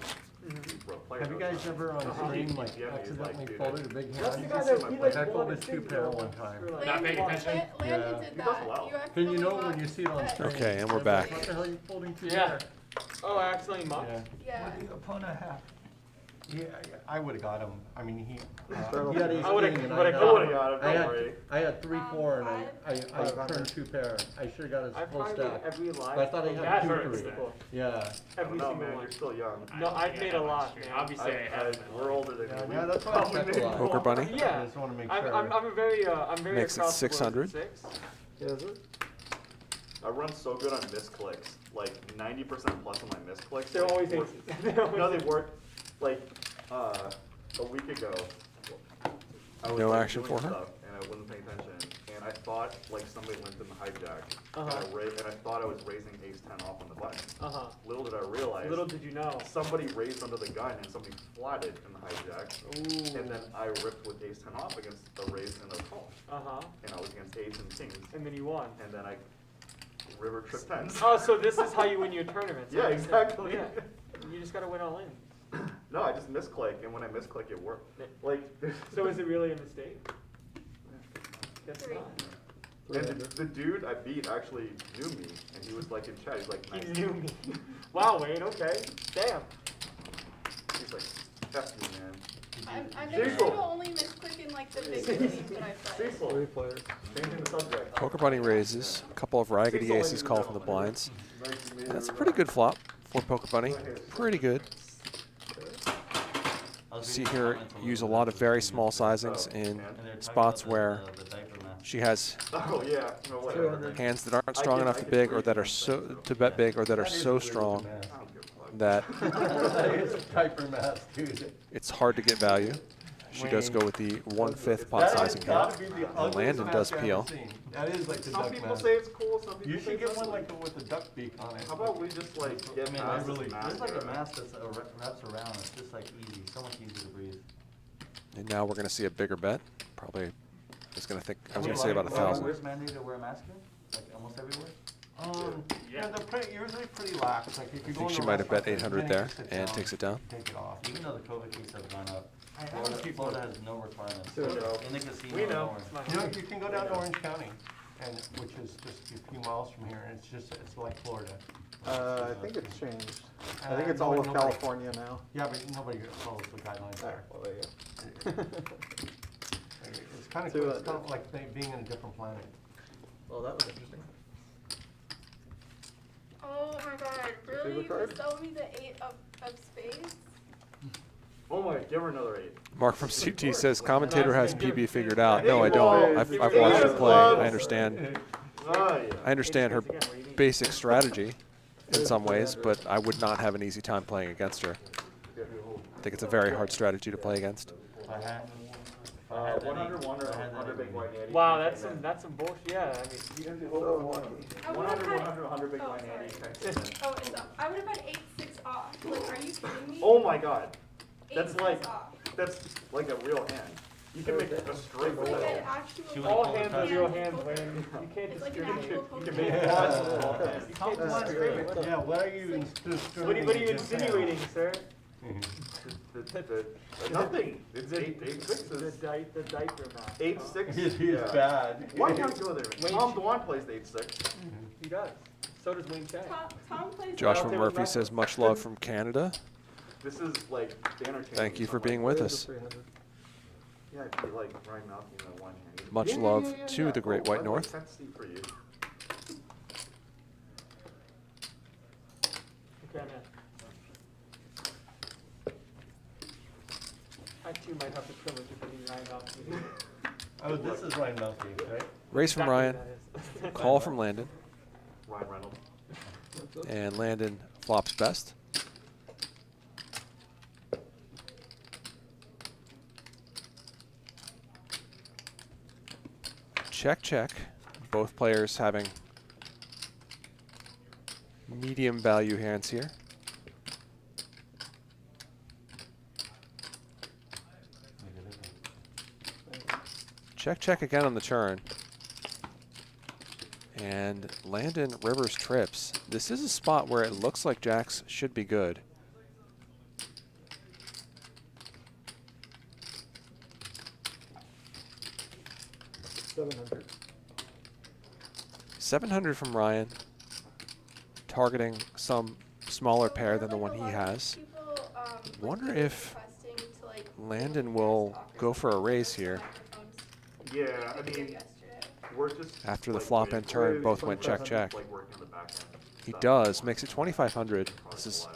Bro, play Have you those guys songs. ever on Uh-huh. stream like Yeah, he's accidentally like, dude, folded a big That's hand? the guy that he Like I like folded wanted two to pair go one time. for, like, Not paying one- attention? Landon Yeah. did He that. does well. Can you know accidentally when you see it on got- stream? Okay, and we're everybody's back. like, what the hell are you folding two Yeah. pair? Oh, I accidentally mucked. Yeah. Yeah. What do the opponent have? Yeah, I would've got him. I mean, he Startled. he had ace I would've- king and would've I I got would've got him, I don't had, worry. I had 3-4 and I 500. turned two pair. I should've got his I've full probably made stack. every live. But I thought I from had that 2-3. people. Yeah. I Every don't know, single man, one. you're still young. I No, don't I've think I made have a lot, much stream. man. Obviously, I have. We're older than Yeah, you. yeah, that's why I Probably check a made lot. Poker Bunny? I Yeah. just wanna make I'm sure. a very I'm very Makes it across the board 600. 6. Yeah, is it? I run so good on misclicks, like 90% plus on my misclicks. They're like, always work- aces. They're always No, they aces. work. Like a week ago, I was No like, action doing for her? stuff, and I wasn't paying attention, and I thought like somebody limped in the hijack, Uh-huh. and I thought I was raising ace 10 off on the button. Uh-huh. Little did I realize, Little did you know. somebody raised under the gun and somebody flatted in the hijack, Ooh. and then I ripped with ace 10 off against a raise and a call, Uh-huh. and I was against ace and kings, And then you won. and then I river trip tens. Oh, so this is how you win your tournaments. Yeah, huh? exactly. Yeah. You just gotta win all in. No, I just misclick, and when I misclick, it worked. Like, So is it really a mistake? Guess 3. not. and the dude I beat actually knew me, and he was like in chat. He's like, He nice. knew me. Wow, Wayne, okay. Damn. He's like, F you, man. I make Cecil. sure to only misclick in like the big games that I play. Cecil, 3 players. changing the subject. Poker Bunny raises. A couple of raggedy Cecil, aces ladies and call from the gentlemen. blinds. Nice to meet That's a you. pretty good flop for Poker Bunny. Pretty good. I was See reading her comments use a little lot bit of very this small weekend, sizings in and they're talking spots about where the diaper mask. she has Oh yeah, no whatever. 200. hands that aren't strong enough to big or that are so to bet big or that are That is so a weird strong mask. I don't give a fuck. that That is a diaper mask, dude. it's hard to get value. She does go with the 1/5 pot That has sizing gotta hand. be the And ugliest Landon mask does I've ever peel. seen. That is like the Some duck people mask. say it's cool. Some people You say should get it's one ugly. like with the duck beak on it. How about we just like get I mean, past really- this It's like a era? mask that's wraps around. It's just like easy, so much easier to breathe. And now we're going to see a bigger bet. Probably, I was going to say about Is 1,000. it mandated to wear a mask here? Like almost everywhere? Yeah, they're usually pretty lax. Like if you I go think in she a might have bet restaurant, 800 there then you sit and down, takes it down. Take it off. Even though the COVID cases have gone up, I have Florida, people. Florida has no requirements. We know. In the casino, We know. nowhere. It's my You know, home. you can go down to Orange County, and which is just a few miles from here, and it's like Florida. I think it's changed. I Uh, think it's all of nobody- California now. Yeah, but nobody follows the guidelines there. Well, there you go. It's kind of See cool. what It's I kind did? of like being in a different planet. Well, that was interesting. Oh my god, really? favorite You card? just sold me the 8 of spades? Oh my, give her another 8. Mark from CT says commentator has Nice. PB figured out. No, I don't. I've watched her play. I understand. Oh, yeah. I understand her Again, what do you mean? basic strategy in some ways, but I would not have an easy time playing against her. I think it's a very hard strategy to play against. If I had, if I had that 100 eight- wonder, if I had that 100 big eight, white natty. Wow, that's some bullshit. Yeah, I mean, You can do So lucky. I would 100, have had. 100, 100 big Oh, white sorry. natty. Text. Oh, it's up. I would have had 8-6 off. Like, are you kidding me? Oh my god. 8-6 That's like, off. that's like a real hand. You can make a straight It's with like an that. actual. She all would've hands are real hands, Lynn. You can't It's like an discriminate. actual You poker. can make Yeah. lots of little hands. You How can't much? discriminate. Yeah, what are you What are you insinuating, sir? Nothing. It's eight The sixes. diaper math. 8-6. It is bad. Why not go there? Wait. Tom Dwan plays 8-6. He does. So does Wayne Chang. Tom plays. Joshua there was Murphy nothing. says much love from Canada. This is like banner change. Thank you for being with us. 300. Yeah, I feel like Ryan Malki in the one hand. Much love to the Great White North. That's steep for you. Okay, man. I too might have the privilege of being Ryan Malki. Oh, this is Ryan Malki, right? Raise from Exactly Ryan, what that is. call from Landon, Ryan Reynolds. and Landon flops best. Check, check. Both players having medium value hands here. Check, check again on the turn. And Landon rivers trips. This is a spot where it looks like jacks should be good. $700. 700 from Ryan, targeting some smaller pair than the one he has. Wonder if Landon will go for a raise here. Yeah, I mean, we're just After the like, flop waiting and for turn it. both went check, check. Like working on the back end. He Stuff. does, makes it 2,500. This is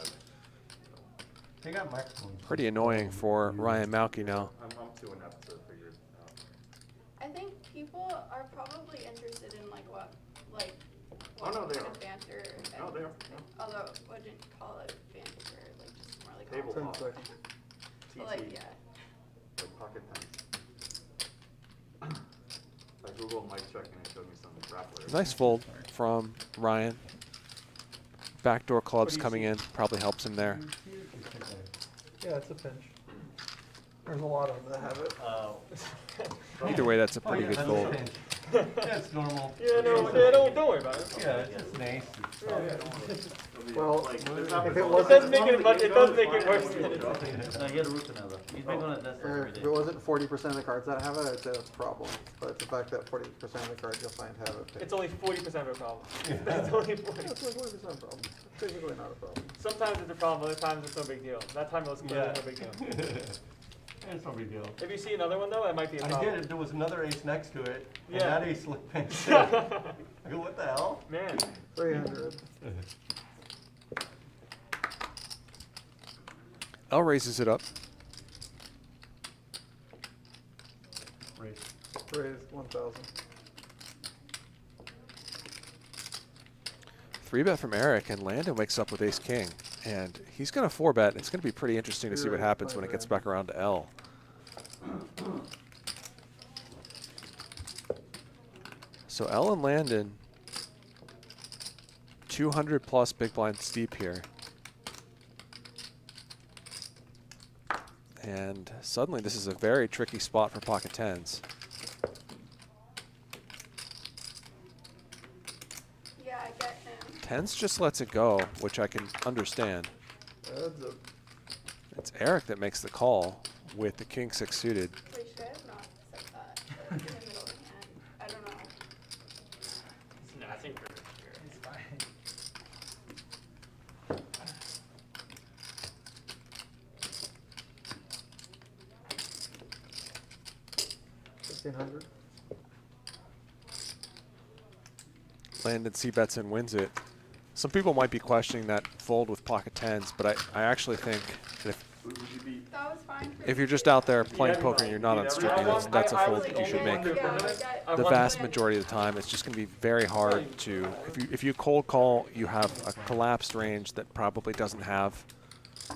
They got microphones. pretty annoying for Ryan Malki now. I'm to an episode figured out. I think people are probably interested in like what Oh, no, they kind are. of banter. No, and- they are. No. Although I wouldn't call it banter, like just more like Table 10 talk. seconds. But, like yeah. Like pocket tens. I googled mic check and it showed me some grapplers. Nice fold from Ryan. Backdoor clubs do you coming see? in, probably helps him there. Yeah, it's a pinch. There's a lot of them that have it. Either way, that's a Oh, pretty yeah, good that's fold. a pinch. Yeah, it's normal. Yeah, no, yeah, don't worry about it. Yeah, it's just nice. Well, Like, if there's it not- It wasn't- does make it much. It does make it worse than it is. No, you get a root canal though. He's been going to test every If day. it wasn't 40% of the cards that have it, I'd say that's a problem. But it's the fact that 40% of the cards you'll find have it. It's only 40% of a problem. It's only 40. That's like 40% problem. Technically not a problem. Sometimes it's a problem, other times it's no big deal. That time it was clearly Yeah. no big deal. It's no big deal. If you see another one though, it might be a I problem. did, there was another ace next to it, and Yeah. that ace slipped pinch too. I go, what the hell? Man, 300. L raises it up. Raise. Raise 1,000. 3-bet from Eric, and Landon wakes up with ace-king. And he's going to 4-bet. It's going to be pretty interesting to see what happens when it gets back around to L. So L and Landon, 200 plus big blind steep here. And suddenly this is a very tricky spot for pocket tens. Yeah, I get him. Tens just lets it go, which I can understand. Heads up. It's Eric that makes the call with the king six suited. Wait, should I have not said that? Like, in the middle of the hand. I don't know. No, I think we're here. It's fine. $1,500. Landon c-bets and wins it. Some people might be questioning that fold with pocket tens, but I actually think that Would you be? That was fine for if you're me. just out there playing Yeah, poker and you're not yeah, unscripted, that's a I fold was that the you should only make. one Yeah, for like I The wasn't- vast majority of the time, it's just going to be very hard to. If you cold call, you have a collapsed range that probably doesn't have, I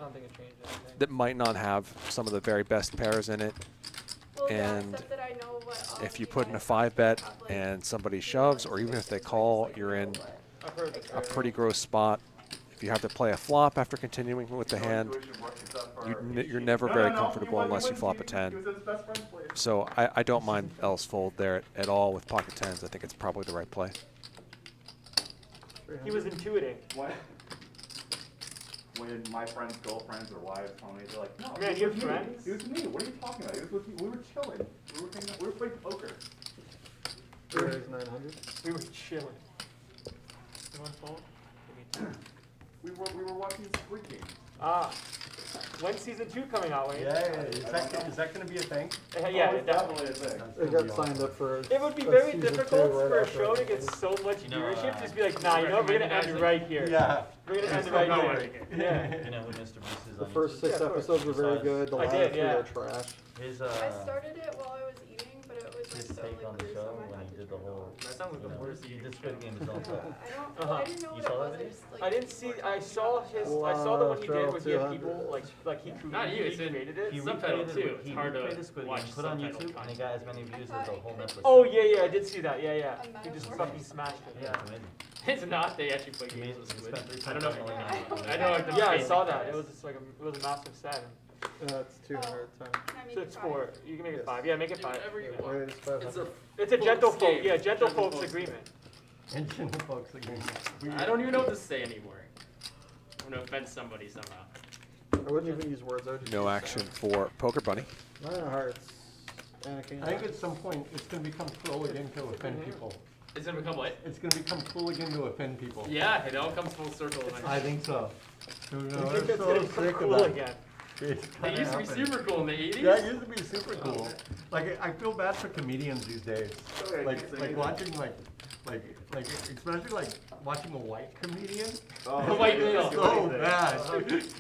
don't think it changed anything. that might not have some of the very best pairs in it. Well, yeah, and except that I know what all If you of put in a guys 5-bet have, like, and somebody shoves, or even if they call, you're in I've heard this. a pretty gross spot. If you have to play a flop after continuing with the hand, Intuition works itself for you're never No, very no, no, comfortable he unless you wouldn't- flop a he 10. was his best friend's player. So I don't mind L's fold there at all with pocket tens. I think it's probably the right play. He was intuiting. What? When my friends' girlfriends or wives tell me, they're like, no, Man, it you was have me. friends? It was me. What are you talking about? It was with me. We were chilling. We were hanging out. We were playing poker. Raise 900. We were chilling. You want to fold? We were watching Squid Game. Ah. When's season 2 coming out, Wayne? Yeah, is that going to be a thing? Yeah, Oh, it it's definitely. definitely a thing. That's They gonna got be signed up for. It would be a very season difficult 2 right for a after show to it get was- so much You know, viewership. Just be like, nah, you know, we're gonna end right here. Yeah. We're gonna end It's right not here. working. Yeah. You know who Mr. Beast is The on first YouTube? 6 Yeah, of course. episodes were very good. The I last did, 3 yeah. are trash. His I started it while I was eating, but it was like his so take on the gruesome, show I when had he to did the turn it whole. That sounds like you the know, worst he eating did show. Squid Game his own off. time. I don't. Uh-huh. Well, I didn't know You what saw it that was. video? I just like. I didn't see. I saw his. I saw the one he did with your 200. people. Like he Not you, it's in- created it. He Subtitle recreated too. it- It's he hard to recreated Squid Game, watch put on subtitle YouTube, and content. he got as many views as the whole Netflix. Oh yeah, I did see that. Yeah. A He just metaphor? fucking smashed it. Yeah, Yeah. it's amazing. It's not. They actually play Amazing. games with He Squid. spent I don't know. $3.9 million. I know. Like, the Yeah, I basic saw that. premise. It was just like it was a massive set. It's 200 times. Can I make So it it's five? 4. You can make it Yes. 5. Yeah, make it 5. Whatever you Wait, want. it's 500. It's a. It's a Folks gentle game. folk. Yeah, gentle Gentle folks folks. agreement. Engine folks again. I don't even know what to say anymore. I'm gonna offend somebody somehow. I wouldn't even use words. I would just No use action sound. for Poker Bunny. 9 of hearts. Anakin. I think at some point it's going to become cool again to offend people. It's gonna become what? It's going to become cool again to offend people. Yeah, it all comes full circle. I think so. You know, I we're think it's so gonna become sick cool about it. again. It's They gonna used to be happen. super cool in the 80s. Yeah, it used to be super cool. Like I feel bad for comedians these days. Okay, Like can't say like anything. watching like especially like watching a white comedian. Oh, The white yeah, male. do So anything. bad.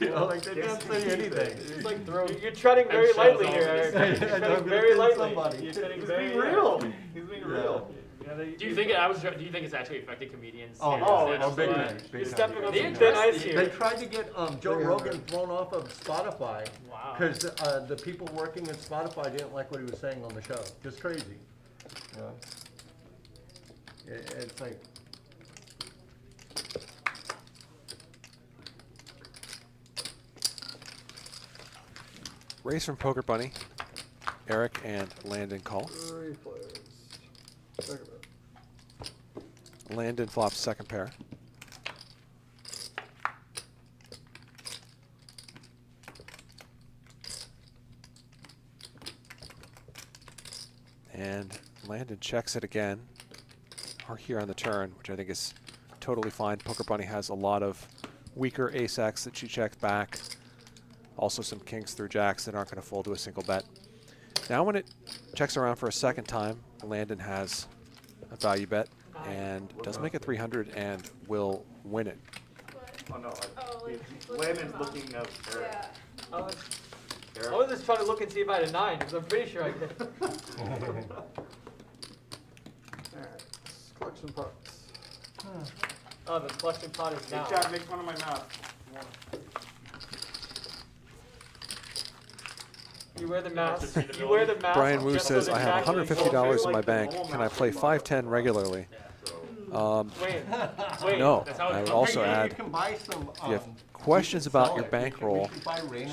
You know, like they can't say anything. It's like you're treading very eggshells lightly all here, over Eric. the You're side. treading I'm gonna very offend lightly. somebody. You're treading He's very being lightly. real. He's being Yeah. real. Do you think do you think it's actually affected comedians? Oh, and oh, that's big why- time. You're Big stepping time. on They some thin addressed ice it. They here. tried to get Joe 300. Rogan thrown off of Spotify Wow. because the people working at Spotify didn't like what he was saying on the show. Just crazy. You know? It's like, Raise from Poker Bunny. Eric and Landon call. 3 players. Check it out. Landon flops second pair. And Landon checks it again, or here on the turn, which I think is totally fine. Poker Bunny has a lot of weaker ace-X that she checks back. Also some kings through jacks that aren't going to fold to a single bet. Now when it checks around for a second time, Landon has a value bet and does make it 300 and will win it. Oh no, Oh, like, Landon's looking looking at Eric. Yeah. I was just trying to look and see if I had a 9, because I'm pretty sure I did. Alright. Collection pots. Oh, the collection pot is Hey, down. chat, make fun of my math. You wear the mask. Just readability. You wear the mask. Brian Wu just so says, the I have jack can $150 in my like the bank. normal Can I math play model. 510 regularly? Wait, wait. No. That's how I it would comes. also Hey, add, you can buy some. if you have questions about your bankroll,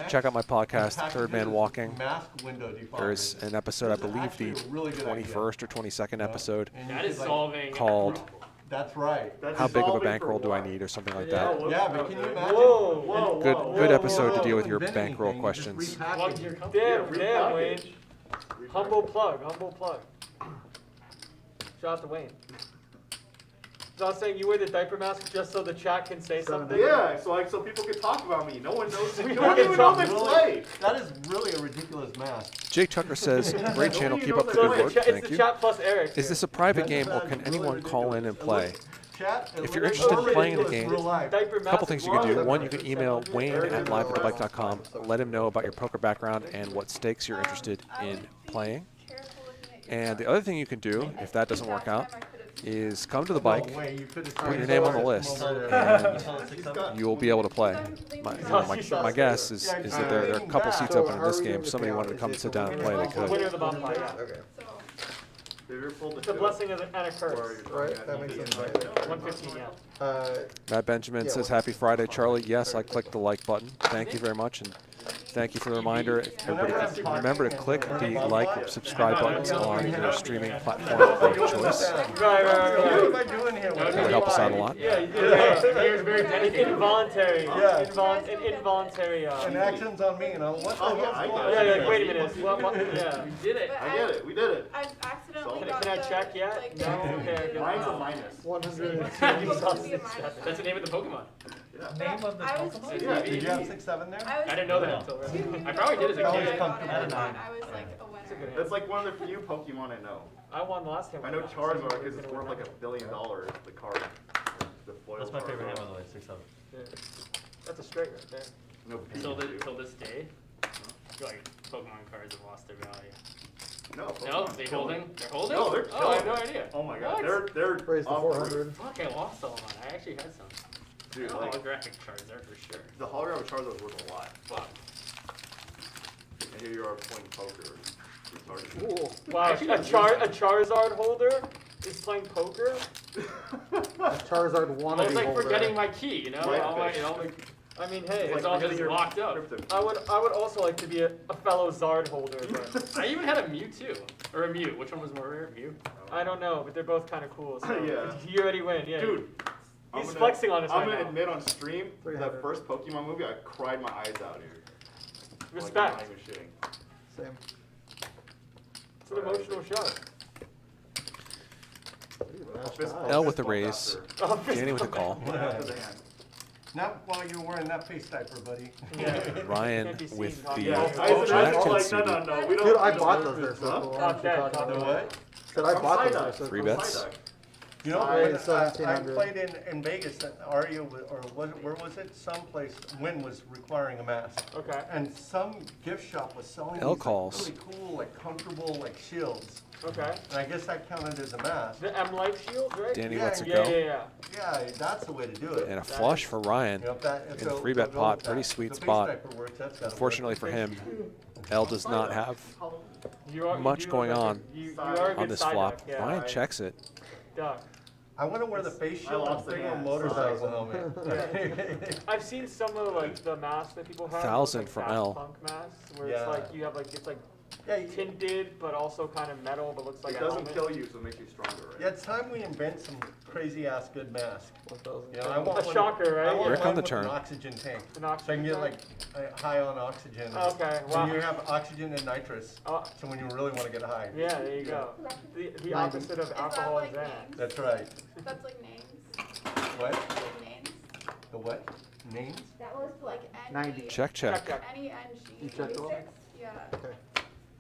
check out my podcast, Third Man Walking. Mask window defoggers. There's an episode, I This is believe actually the a really good idea. 21st or 22nd episode, And you That could, is like- solving called That's right. That's How Big of a solving for Bankroll Do I what? Need, or something like Yeah. that. Yeah, but can you imagine? Whoa, whoa, Good, whoa, good whoa, episode whoa. to deal with your Invent bankroll anything, you just questions. repackage Plug it. your company. Damn, damn, Wayne. Repackage. Humble plug, humble plug. Shout out to Wayne. So I was saying you wear the diaper mask just so the chat can say something? Yeah, so people can talk about me. No one knows. We No one can even talk knows I Really? play. That is really a ridiculous mask. Jake Tucker says, great channel, keep up the So good work, it's thank the you. chat plus Eric. Is this a private game, or can anyone call in and play? Chat, it If looks you're like interested in more playing the ridiculous game, real life. Diaper A couple things you can do. One, you can email Wayne at live@bike.com. Let him know about your poker background and what stakes you're interested in playing. And the other thing you can do, if that doesn't work out, is come to the bike, No way, you could've put your screenshot name on the it list, from over and there. you will be able to play. My guess is that there are a couple seats open in this game. If somebody wanted to come and sit down and play, they The winner could. of the bonfire, yeah. Okay. It's a blessing and a curse. Right, that makes sense. 115, yeah. Matt Benjamin says, happy Friday, Charlie. Yes, I clicked the like button. Thank you very much. And thank you for the reminder. Everybody, remember to click the like or subscribe buttons on your streaming platform of choice. Right. What am I doing here? That would help us out a lot. Yeah, you're very dedicated. Involuntary. Yeah. Involuntary. And action's on me, and I'm what the hell's going on? Yeah, wait a minute. Yeah. We did it. But I get it, we did it. I've accidentally Can got I the, check yet? like, No? Okay, good. Mine's a minus. 100. That's the name of the Pokemon. Name of the I was Pokemon? Yeah, Did you have 6-7 there? I was I didn't know that until I probably did as a That was kid. comfortable. I was like a winner. That's like one of the few Pokemon I know. I won the last time. I know Charizard because it's worth like $1 billion, the card. The foil That's my card. favorite name, by the way, 6-7. That's a straight right there. No, Till this day, I feel like Pokemon cards have lost their value. no, No, Pokemon they killing. holding? They're holding? No, they're Oh, I had killing. no idea. Oh my god, What? they're Raise the off the roof. 400. Fuck, I lost all of mine. I actually had some. Dude, Oh, like, holographic Charizard for sure. the hologram of Charizard is worth a lot. Fuck. And here you are playing poker. Retarded. Wow, a Charizard holder is playing poker? Charizard I wannabe was like holder. forgetting my key, you know? Right, All my, fish. I mean, hey, it's all just locked up. I would also like to be a fellow Zard holder, but I even had a Mewtwo. Or a Mew. Which one was more rare? Mew? I don't know, but they're both kind of cool. So Yeah. You already win, yeah. Dude, He's flexing on us I'm right gonna now. admit on stream, the 300. first Pokemon movie, I cried my eyes out, dude. Respect. Like, I'm not even shitting. Same. It's an emotional show. L with the raise, Danny with the call, After the hand. Not while you're wearing that face diaper, buddy. Ryan Can't be seen, with huh? the Yeah, Jack I was like, conceded. no, we don't. Dude, I bought those there, so Huh? cool. Not Why don't you dead, talk not about The it? what? Said I bought those Psyduck. there, so Free cool. bets? You know, I when had I 1700. played in Vegas, Aria, or where was it? Someplace, Wynn was requiring a mask. Okay. And some gift shop was selling L these calls. like, really cool, like comfortable, like shields. Okay. And I guess that counted as a mask. The M-Light shield, right? Danny Yeah, lets it Yeah, go. yeah. Yeah, that's the way to do it. And a flush for Ryan. You know, if that, if In the they'll- free they'll bet go pot, with pretty that. sweet If the face spot. diaper works, that's gotta work. Unfortunately for him, L does not have You much do going look like on you are a on good this side flop. duck, yeah. Ryan checks it. Duck. I want to wear the face I shield and lost the bring a hand, motorcycle sorry. helmet. I've seen some of like the masks that people have. 1,000 like from Daft L. Punk masks, where Yeah. it's like you have like it's like Yeah, tinted but also kind of metal, but looks like It a doesn't helmet. kill you, so it makes you stronger, right? yeah, it's time we invent some crazy ass good mask. 1,000. You know, I want A one- shocker, right? I want Here one come the with turn. an oxygen tank. An So I oxygen can get tank? like high on oxygen. Okay, So wow. you have oxygen and nitrous. Oh, So when you really want to get high. yeah, there you go. The opposite of Is that alcohol like and Xanax. names? That's right. That's like names. What? Like names. The what? Names? That was like N. 90. Check, check. Check. N-E-N-G. You checked all? Yeah. Okay.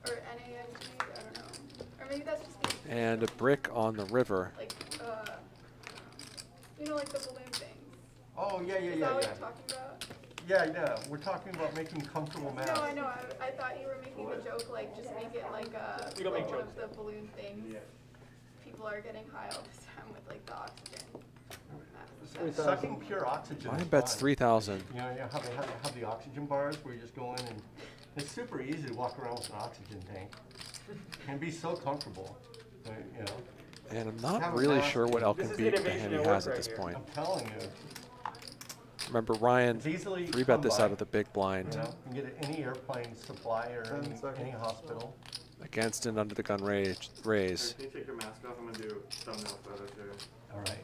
Or N-A-N-G. I don't know. Or maybe that's just the, And a brick on the river. like, you know, like the balloon things. Oh, yeah, yeah, Is that yeah, what yeah. you're talking about? Yeah, yeah. We're talking about making comfortable masks. No, I know. I thought you were making a joke, like just make it like We don't make one jokes. of the balloon things. People are getting high all the time with like the oxygen. Sucking pure oxygen. Ryan is bets fine. 3,000. You know, how they have the oxygen bars where you just go in and it's super easy to walk around with an oxygen tank. And be so comfortable. You know, And I'm Have not a really mask. sure what L This can is beat the innovation hand he at has work at this right point. I'm telling you. Remember, Ryan It's easily 3-bet come this by. out of the big blind You know, you can get it any airplane supply or 10 any seconds. hospital. against an under the gun raise. Can you take your mask off? I'm gonna do thumbnail photos here. All right.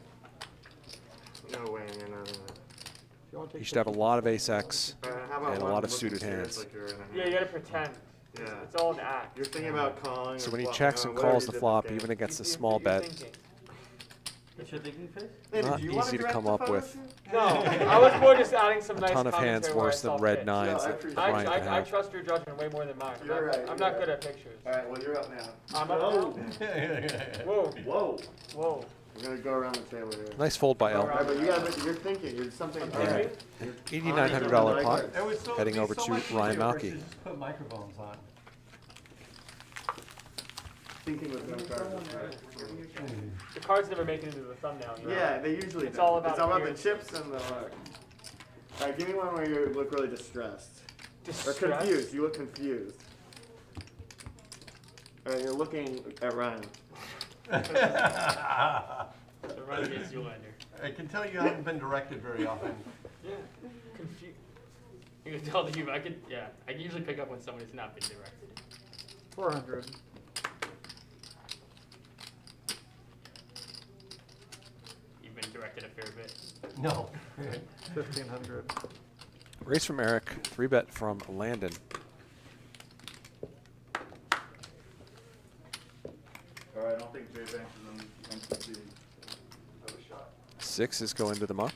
No way, man. You should have a lot of ace-X How about and a one lot of looking suited serious, hands. like you're in a Yeah, you gotta pretend. Yeah. It's all an act. You're thinking about calling. So or when he bluffing, checks and whatever calls you the did flop, this game. even against a You- small you're bet, thinking. It's your thinking face? Hey, not do you wanna easy to direct come the up photo with. shoot? No, I was more just adding some a nice ton of hands commentary where I worse than saw red fit. nines Yeah, I that appreciate Ryan I can have. trust your judgment way more than mine. You're right, I'm you're not good right. at pictures. All right, well you're up now. I'm up Whoa. now? Whoa, Whoa. whoa. We're gonna go around the table here. Nice fold by L. Alright, but you're thinking, you're something. Yeah. $8,900 pot. It would so, Heading be over so to much Ryan easier for us Malki. to just put microphones on. Thinking with no cards. The cards never make it into the thumbnail. You know? Yeah, they usually It's do. all about It's all about the appearance. chips and the luck. Alright, give me one where you look really distressed. Or Distressed? confused. You look confused. Alright, you're looking at Ryan. So run against you, Lander. I can tell you haven't been directed very often. Yeah. Confused. You can tell that I can usually pick up when somebody's not been directed. 400. You've been directed a fair bit. No. 1,500. Raise from Eric. 3-bet from Landon. Alright, I don't think Jay Banks is on MCC. Have a shot. 6 is going to the muck.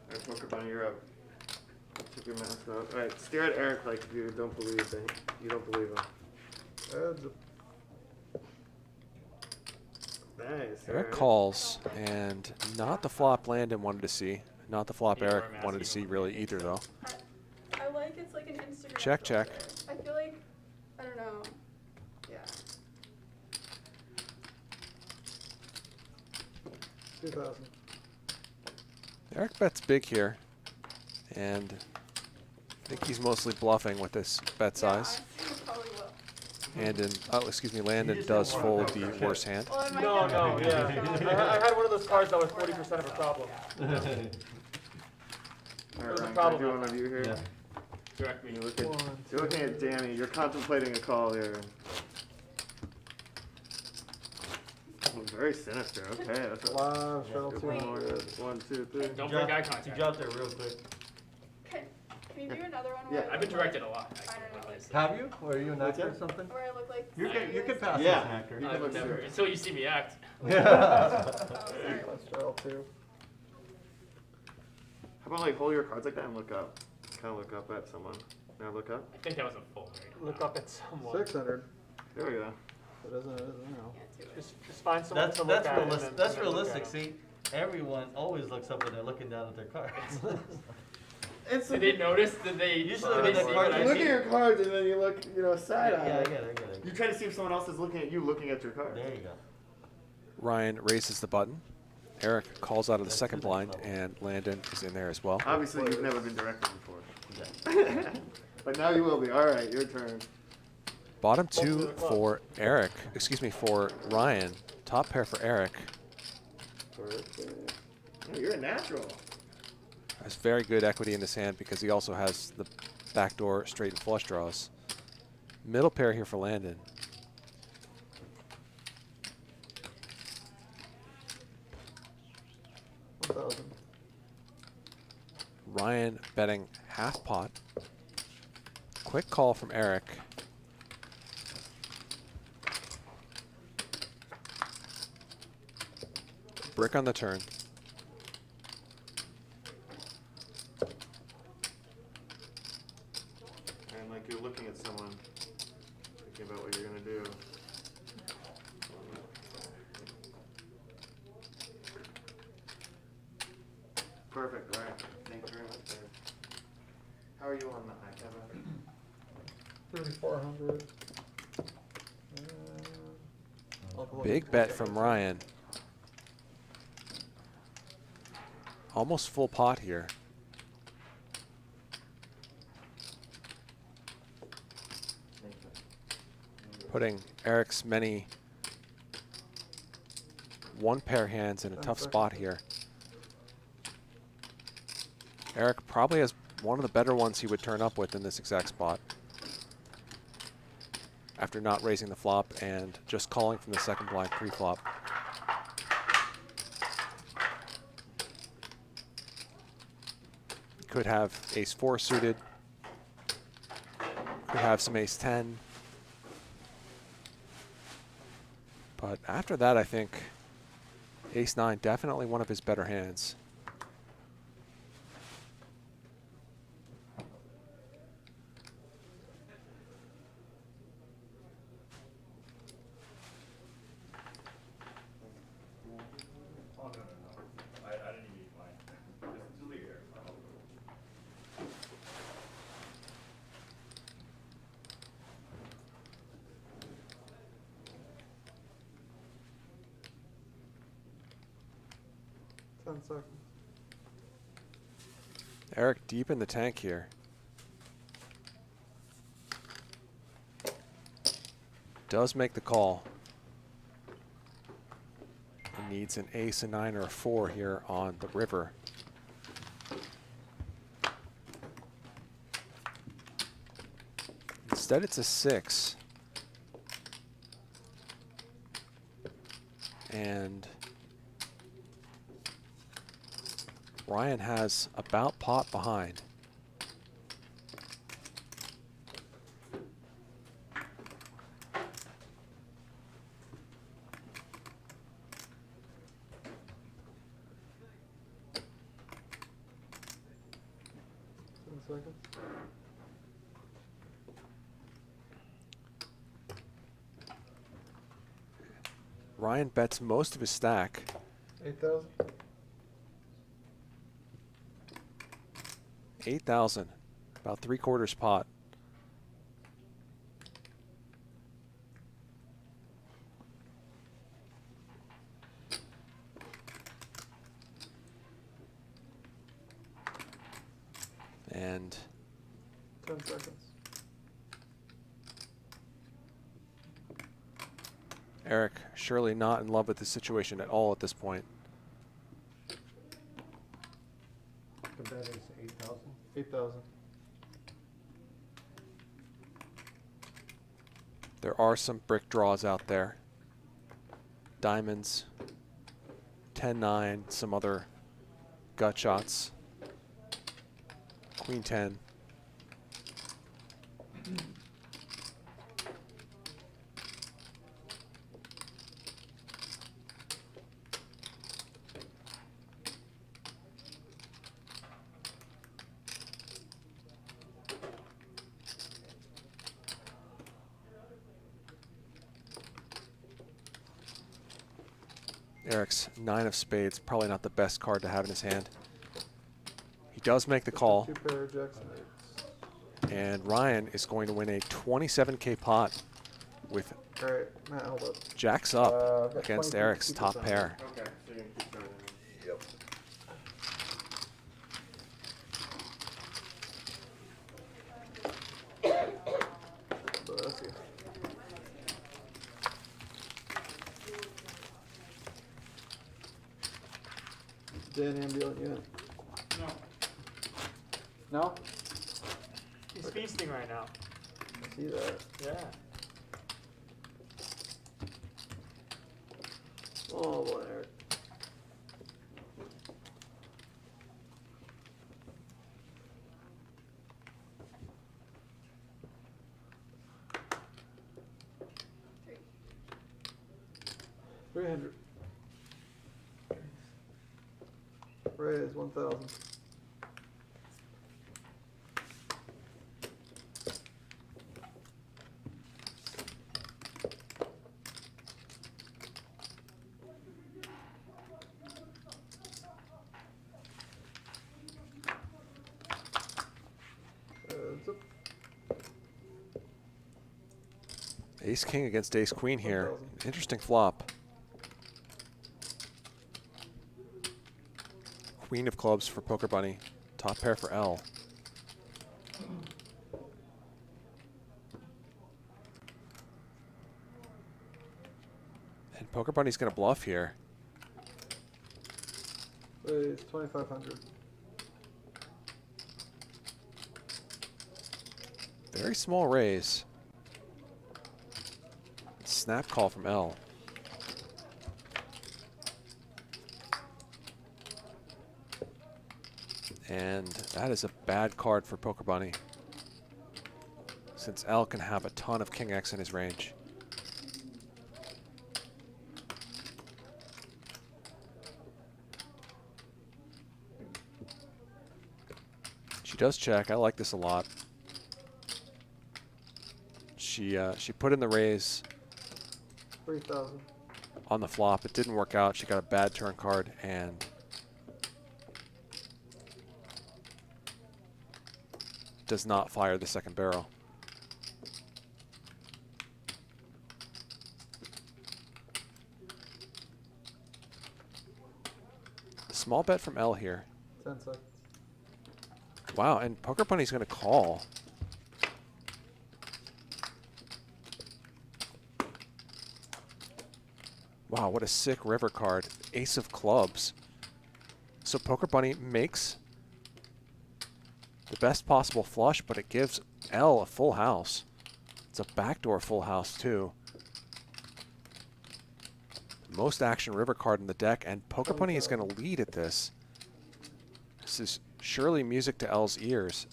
Alright, Poker Bunny, you're up. Took your mask off. Alright, stare at Eric like you don't believe that. You don't believe him. Nice. Eric alright. calls, and not the flop Landon wanted to see. Not the flop Yeah, Eric I'm wanted to asking see really either, though. I like it's like an Instagram Check, check. filter. I feel like, I don't know. Yeah. 2,000. Eric bets big here, and I think he's mostly bluffing with this bet size. Yeah, I probably will. Landon just does don't wanna fold go the for worst hand. Well, it might No, get no, me. yeah. I had one of those cards that was 40% of a problem. Alright, There's a Ryan, can I problem do out one of you here? Yeah. Direct me. You're looking at Danny. You're contemplating a call here. Oh, very sinister. Okay, that's a Live, shuttle good 200. 1, 2, 3. Don't Drop- break eye You contact. dropped there real quick. Can you do another one Yeah. where I I've been look directed like, a lot. I don't know, Actually. Have you? Or are you an What's actor or that? something? where I look like You serious? could pass Yeah. as an actor. You can I've look never, serious. until you see me act. Yeah. Oh, sorry. Let's shuttle 2. How about like hold your cards like that and look up? Kind of look up at someone. Now look up. I think that was a full, right? Look up at someone. 600. There we go. It isn't now. Can't do it. Just find someone That's to look at. realistic. and That's then look at realistic. 'em. See, everyone always looks up when they're looking down at their cards. Did they notice? Did they Usually did when they the see cards what You I look at see? your cards and then you look, side eye. Yeah, I get it. I get it. You try to see if someone else is looking at you looking at your cards. There you go. Ryan raises the button. Eric calls out of the second blind, and Landon is in there as well. Obviously, you've never been directed before. Yeah. But now you will be. All right, your turn. Bottom 2 for Eric. Excuse me, for Ryan. Top pair for Eric. Oh, you're a natural. Has very good equity in this hand because he also has the backdoor straight and flush draws. Middle pair here for Landon. Ryan betting half pot. Quick call from Eric. Brick on the turn. And like you're looking at someone, thinking about what you're gonna do. Perfect. All right. Thank you very much, Dave. How are you on the high, Kevin? 3,400. Big bet from Ryan. Almost full pot here. Putting Eric's many one pair hands in a tough spot here. Eric probably has one of the better ones he would turn up with in this exact spot. After not raising the flop and just calling from the second blind pre-flop. Could have ace 4 suited. Could have some ace 10. But after that, I think ace 9 definitely one of his better hands. 10 seconds. Eric deep in the tank here. Does make the call. He needs an ace, a 9, or a 4 here on the river. Instead, it's a 6. And Ryan has about pot behind. Seconds. Ryan bets most of his stack. 8,000. 8,000, about 3/4 pot. And 10 seconds. Eric surely not in love with the situation at all at this point. The bet is 8,000. 8,000. There are some brick draws out there. Diamonds, 10-9, some other gut shots. Queen 10. Eric's 9 of spades, probably not the best card to have in his hand. He does make the call. 2 pair of jacks and 8s. And Ryan is going to win a 27K pot with Alright, Matt, hold up. jacks up I've got against 22%. Eric's top pair. Okay, so you're gonna keep going. Yep. So that's it. Danny, I'm dealing you in. No. No? He's feasting right now. I see that. Yeah. Oh boy, Eric. $300. Raise 1,000. Ace King against Ace Queen here. 1,000. Interesting flop. Queen of clubs for Poker Bunny. Top pair for L. And Poker Bunny's going to bluff here. Raise 2,500. Very small raise. Snap call from L. And that is a bad card for Poker Bunny, since L can have a ton of King X in his range. She does check. I like this a lot. She put in the raise 3,000. on the flop. It didn't work out. She got a bad turn card and does not fire the second barrel. small bet from L here. 10 seconds. Wow, and Poker Bunny's going to call. Wow, what a sick river card. Ace of clubs. So Poker Bunny makes the best possible flush, but it gives L a full house. It's a backdoor full house, too. Most action river card in the deck, and Poker Bunny is going to lead at this. This is surely music to L's ears.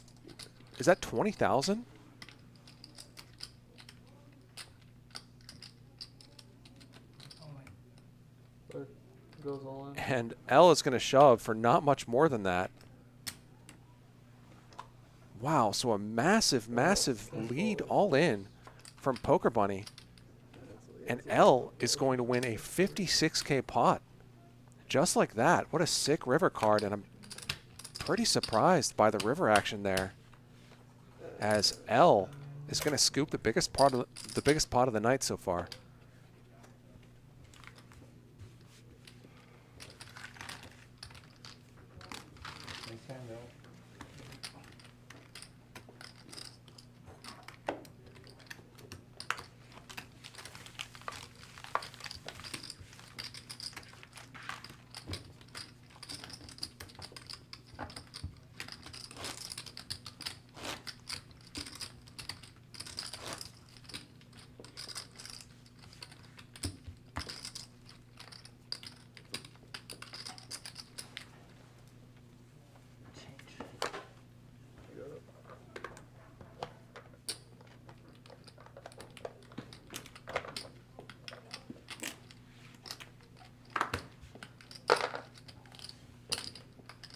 Is that 20,000? Goes all in. And L is going to shove for not much more than that. Wow, so a massive, massive lead all in from Poker Bunny. And L is going to win a 56K pot. Just like that. What a sick river card, and I'm pretty surprised by the river action there. As L is going to scoop the biggest pot of the night so far.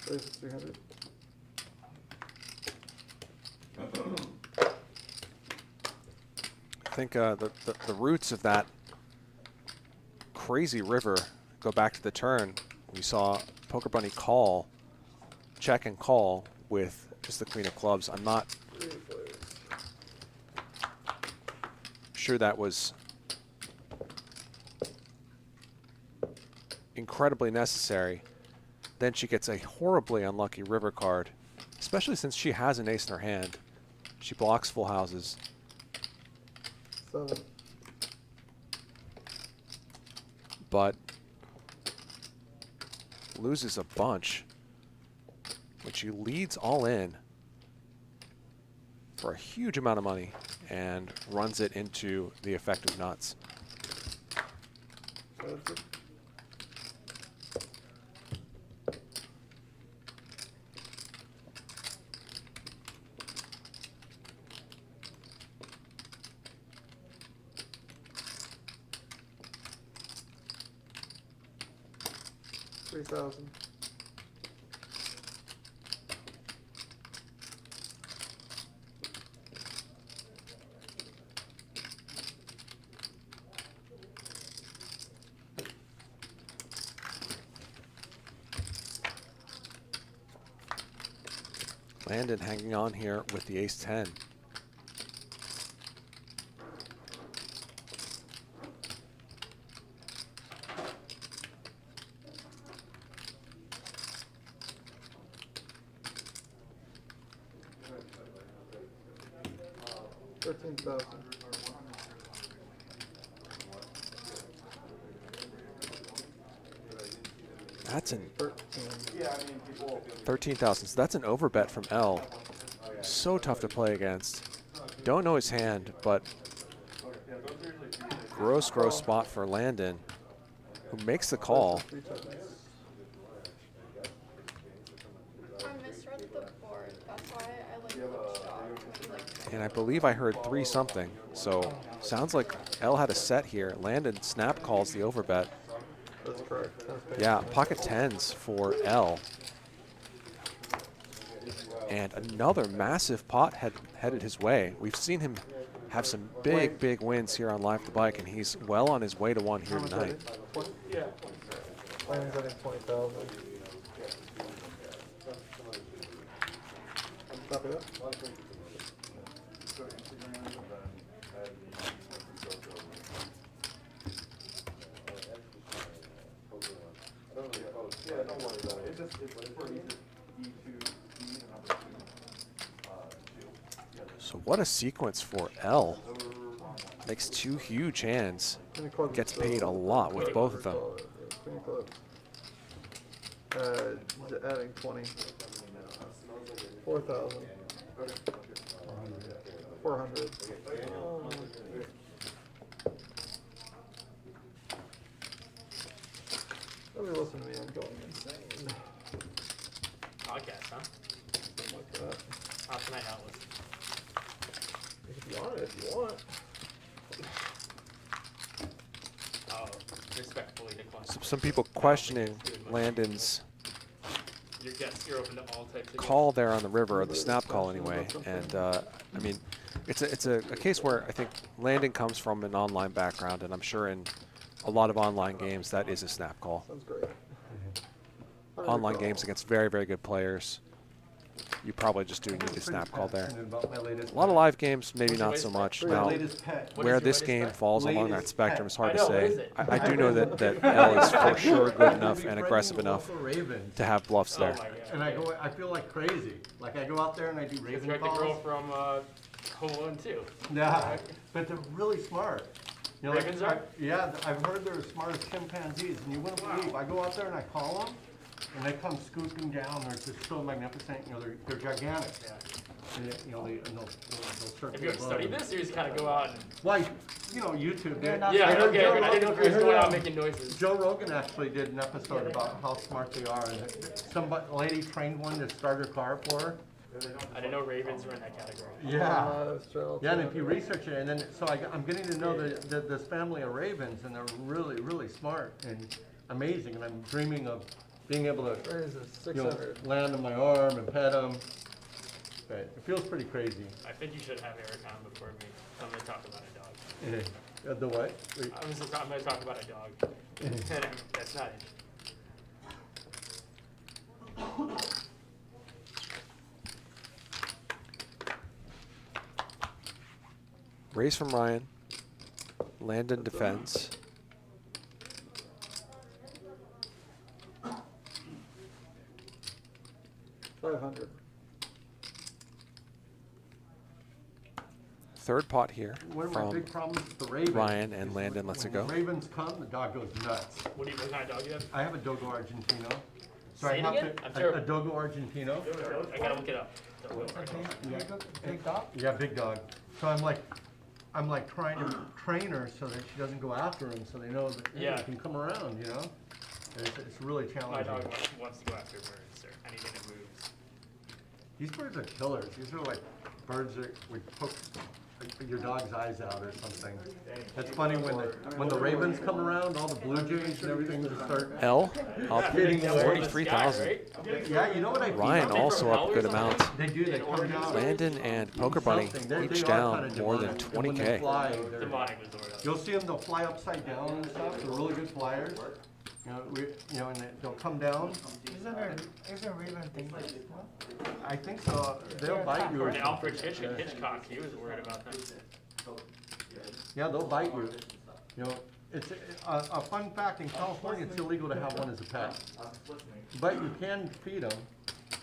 Plays 300. I think the roots of that crazy river go back to the turn. We saw Poker Bunny call, check and call with just the queen of clubs. I'm not sure that was incredibly necessary. Then she gets a horribly unlucky river card, especially since she has an ace in her hand. She blocks full houses. 7. But loses a bunch when she leads all in for a huge amount of money and runs it into the effective nuts. 3,000. Landon hanging on here with the ace-10. That's an 13,000. So that's an overbet from L. So tough to play against. Don't know his hand, but gross spot for Landon, who makes the call. I misread the board. That's why I like looked off. And I believe I heard 3 something. So sounds like L had a set here. Landon snap calls the overbet. That's correct. Yeah, pocket 10s for L. And another massive pot headed his way. We've seen him have some big wins here on Live the Bike, and he's well on his way to one here tonight. Yeah. Landon's betting 20,000. Copy that. Yeah, don't worry about it. It's just, it's for D2, D and number 2. So what a sequence for L. Makes 2 huge hands. Gets paid a lot with both of them. Queen of clubs. Adding 20. 4,000. 400. Nobody listen to me, I'm going insane. Podcast, huh? Something like that. How can I not listen? You can be on it if you want. Oh, respectfully decline. Some people questioning Landon's Your guests, you're open to all types of call there on the river, or the snap call anyway. And I mean, it's a case where I think Landon comes from an online background, and I'm sure in a lot of online games that is a snap call. Sounds great. Online games against very, very good players, you probably just do need a snap call there. A lot of live games, maybe not so much. Now, where this game falls along that spectrum is hard to say. I do know that L is for sure good enough and aggressive enough to have bluffs there. And I feel like crazy. Like I go out there and I do It's Raven like the calls. girl from Home Alone 2. Yeah, but they're really smart. You know, Ravens are? Yeah, I've heard they're as smart as chimpanzees, and you wouldn't believe. I go out there and I call them, and they come scooping down. They're just so magnificent. You know, they're gigantic. Yeah. And, you know, they'll start. Have you ever studied this, or you just kind of go out and... Like, you know, YouTube. They're They, not- Yeah, I heard okay, Joe I didn't know if you were I just heard, going out making noises. Joe Rogan actually did an episode about how smart they are, and some lady trained one to start her car for her. I didn't know Ravens were in that category. Yeah. Yeah, and if you research it, and then, so I'm getting to know this family of ravens, and they're really, really smart and amazing, and I'm dreaming of being able to, Where is this? you know, 600. land on my arm and pet them. But it feels pretty crazy. I think you should have Eric on before me. I'm going to talk about a dog. The what? Wait. I'm going to talk about a dog. That's not it. Raise from Ryan. Landon defends. $500. Third pot here One of my from big problems with the ravens. Ryan, and Landon lets it When go. the ravens come, the dog goes nuts. What kind of dog do you have? I have a Dogo Argentino. So Say I it have again? to, I'm terrible. a Dogo Argentino. I got to look it up. Big dog? Yeah, big dog. So I'm like trying to train her so that she doesn't go after him, so they know that hey, Yeah. they can come around, you know? And it's really My challenging. dog wants to go after birds or anything that moves. These birds are killers. These are like birds that would poke your dog's eyes out or something. It's funny when the ravens come around, all the blue jays and everything just start. L up Hitting away. 43,000. Yeah, you know what I Ryan feel? also up a good amount. They do. They come down. Landon and Poker Bunny Something. They each are down kinda more than demonic. And when they 20K. fly, they're- Demonic was the word. You'll see them, they'll fly upside down and stuff, they're really good flyers. And they'll come down. Isn't Raven thing like what? I think so, they'll bite you or According to Alfred something. Hitchcock, he was worried about them. Yeah, they'll bite you. You know, it's a fun fact, in California, it's illegal to have one as a pet. But you can feed them.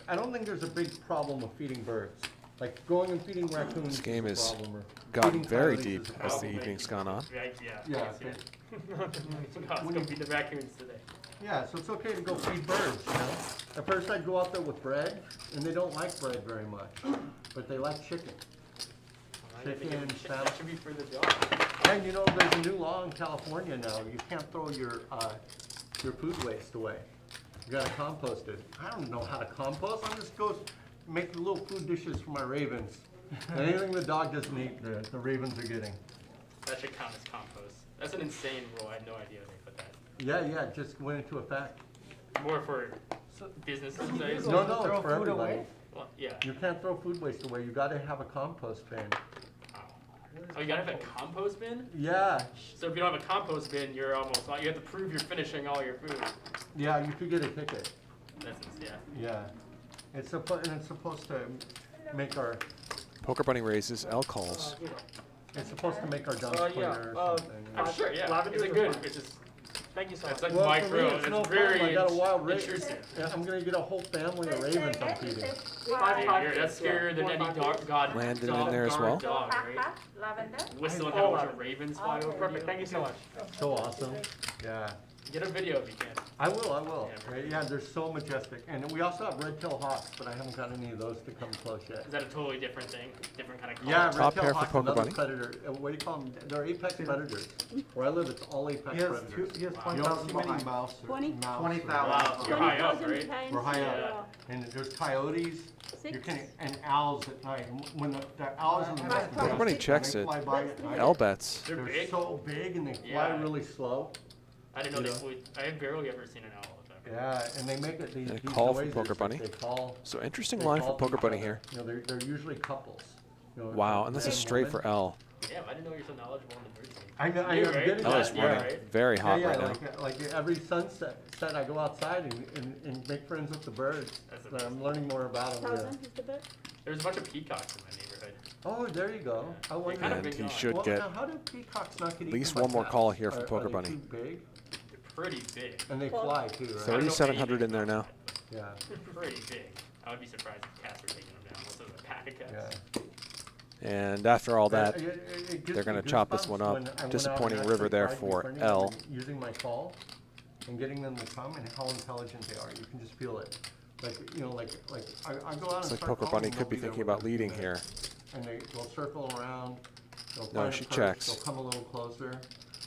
I don't think there's a big problem with feeding birds. Like going and feeding raccoons This game is a has problem, or gotten feeding very coyotes deep is a as the problem. evening's gone on. Right? Yeah, I see it. Let's go feed the raccoons today. Yeah, so it's okay to go feed birds, you know? At first I'd go out there with bread, and they don't like bread very much, but they like chicken. Chicken, salad. That should be for the dog. And you know, there's a new law in California now, you can't throw your food waste away. You gotta compost it. I don't know how to compost, I'm just go make little food dishes for my ravens. Anything the dog doesn't eat, the ravens are getting. That should count as compost. That's an insane rule. I had no idea they put that. Yeah, it just went into effect. More for businesses. I assume. No, throw it's for food everybody. away? Well, yeah. You can't throw food waste away, you gotta have a compost bin. Oh, you gotta have a compost bin? Yeah, So if you don't have a compost bin, you're almost, you have to prove you're finishing all your food. yeah, you could get a ticket. That's, yeah. Yeah. It's supposed to make our, Poker Bunny raises, L calls. it's supposed to make our dumps Yeah, cleaner or something. I'm sure, yeah. Lavender Is it is good? fine. It's just Thank you so That's much. like Well, for me, micro. it's That's no very problem. I got a wild raven. intrusive. Yeah, I'm gonna get a whole family of ravens I'm feeding. That's scarier than any god. Landon in there as well. Dog, right? Lavender. Whistling Oh, at a bunch wow. of ravens fly over Perfect. you. Thank you so much. So awesome. Yeah. Get a video if you can. I will. Yeah. Right, yeah, they're so majestic. And we also have red-tailed hawks, but I haven't got any of those to come close yet. Is that a totally different thing? Different kind of color? Yeah, Top pair red-tailed for hawks, Poker another Bunny. predator. What do you call them? They're apex predators. Where I live, it's all apex He has predators. he has Wow. You 20,000 don't see many behind. mouse or 20? mouse or- 20,000. Wow, you're high up, right? We're high Yeah. up. And there's coyotes. Six. You can, and owls at night. When the owls in the Right. nesting Everybody grounds, checks they it. fly by at night. L bets. They're They're big. so big and they fly Yeah. really slow. I didn't know You they flew. I have barely ever seen an owl with them. Yeah, and they make it these And a these call from noises Poker that Bunny. They call. So interesting they line call for Poker each Bunny other. here. You know, they're usually couples. You know, Wow, and this man is and straight woman. for L. Damn, I didn't know you're so knowledgeable in the bird scene. I know. You, I'm right? getting L that, is Yeah, running right? very hot yeah, right now. like every sunset, I go outside and make friends with the birds. That's So amazing. I'm learning more about them. 1,000 is the bet. There's a bunch of peacocks in my neighborhood. Oh, there you go. I wonder. kind of And big he dog. should well, get now, how do peacocks not get at least eaten by one more cats? call here from Are Poker they Bunny. too big? They're pretty big. And they Well- fly too, right? 3,700 in there now. Yeah. They're pretty big. I would be surprised if cats were taking them down. What's a pack of cats? Yeah. And after all that, It gives they're gonna me chop this goosebumps one up. when I went out Disappointing and river actually there tried for befriending L. them and using my call and getting them to come and how intelligent they are. You can just feel it. Like, you know, I go out and Looks like start Poker calling, Bunny they'll could be there thinking within about leading 2 here. minutes. And they'll circle around. They'll No, find a she perch, checks. They'll come a little closer.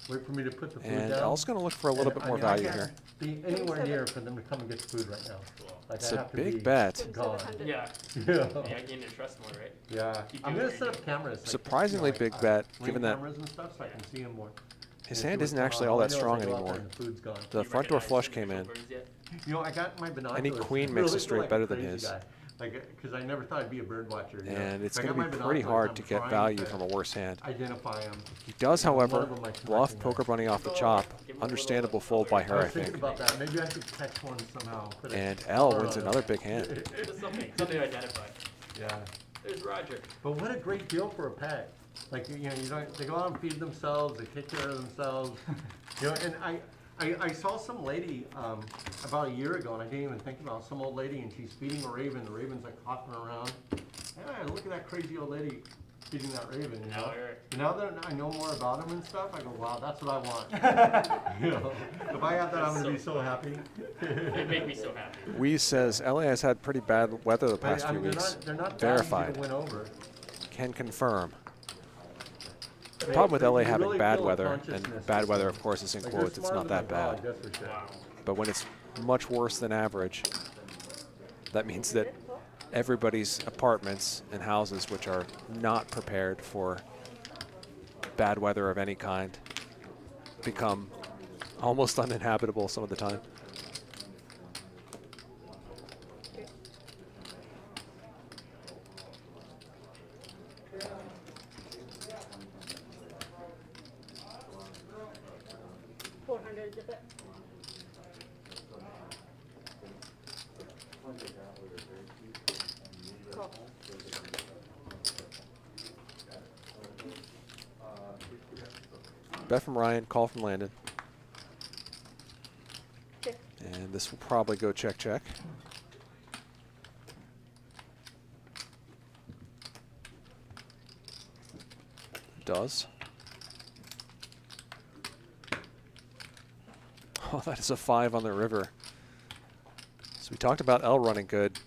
Wait for me to put the food And down. L's going to look for a little And, bit more I value can't here. be anywhere near for them to come and get food right now. Cool. Like, It's I a have to be big bet. gone. 700. Yeah. Yeah. Yeah, I gain their trust more, right? Yeah. Keep I'm doing gonna what set you're up cameras. Like, Surprisingly you know, big like, bet, ring given that cameras and stuff so I can see them more. his See hand what's isn't going actually on. all I that know as I strong go out there anymore. and the food's gone. The You front door recognize flush the came in. initial birds yet? You know, I got my binoculars. Any queen I makes really a straight feel like better a than crazy his. guy. Like, because I never thought I'd be a bird watcher. You know? And it's I going got to be my pretty binoculars, hard I'm to get trying value to from a worse hand. Identify them. He does, One however, of them I can bluff recognize. Poker Bunny off the chop. Give him a Understandable little fold by color. her, I I was thinking think. about that. Maybe I should catch one somehow. Put a And L color wins on it. another big hand. Just something to identify. Yeah. There's Roger. But what a great deal for a pet. Like, you know, they go out and feed themselves, they take care of themselves. You know, and I saw some lady about a year ago, and I didn't even think about it, some old lady, and she's feeding a raven. The raven's like hopping around. Yeah, look at that crazy old lady feeding that raven. You know? Now that I know more about him and stuff, I go, wow, that's what I want. You know, if I have that, I'm gonna be so happy. They make me so happy. Wee says LA has had pretty bad weather the past few weeks. They're not that Verified. easy to win over. Can confirm. The problem with LA You having really bad feel a weather, and consciousness bad of weather, them. of course, is in Like, they're quotes, it's smarter not than that bad. my dog, that's for sure. Wow. But when it's much worse than average, that means that everybody's apartments and houses, which are not prepared for bad weather of any kind, become almost uninhabitable some of the time. $400 is the bet. Call. Bet from Ryan, call from Landon. Check. And this will probably go check, check. Does. Oh, that is a 5 on the river. So we talked about L running good.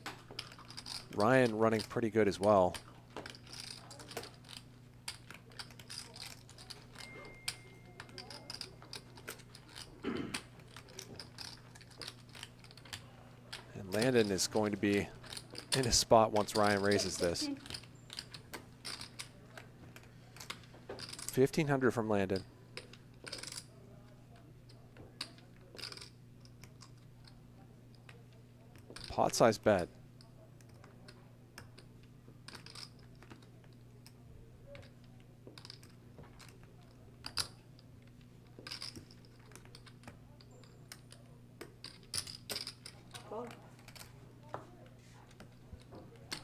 Ryan running pretty good as well. And Landon is going to be in his spot once Ryan raises this. 1,500 from Landon. Pot size bet. Call.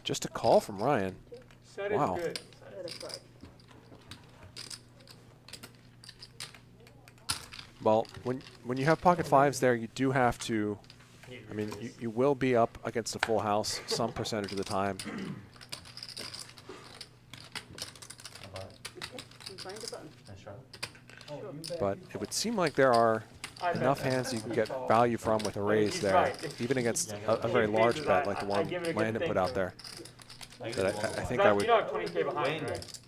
Just a call from Ryan. Set Wow. is good. That is right. Well, when you have pocket fives there, you do have to. I mean, you will be up against a full house some percentage of the time. Find the button. Nice try. Oh, you bet. But it would seem like there are I bet. enough hands you can get value from with a raise He's there, right. even against Yeah, a very He large thinks bet that like the I one give it a good Landon put out think. there. I That I think I You're would not 20K behind, Wayne, right?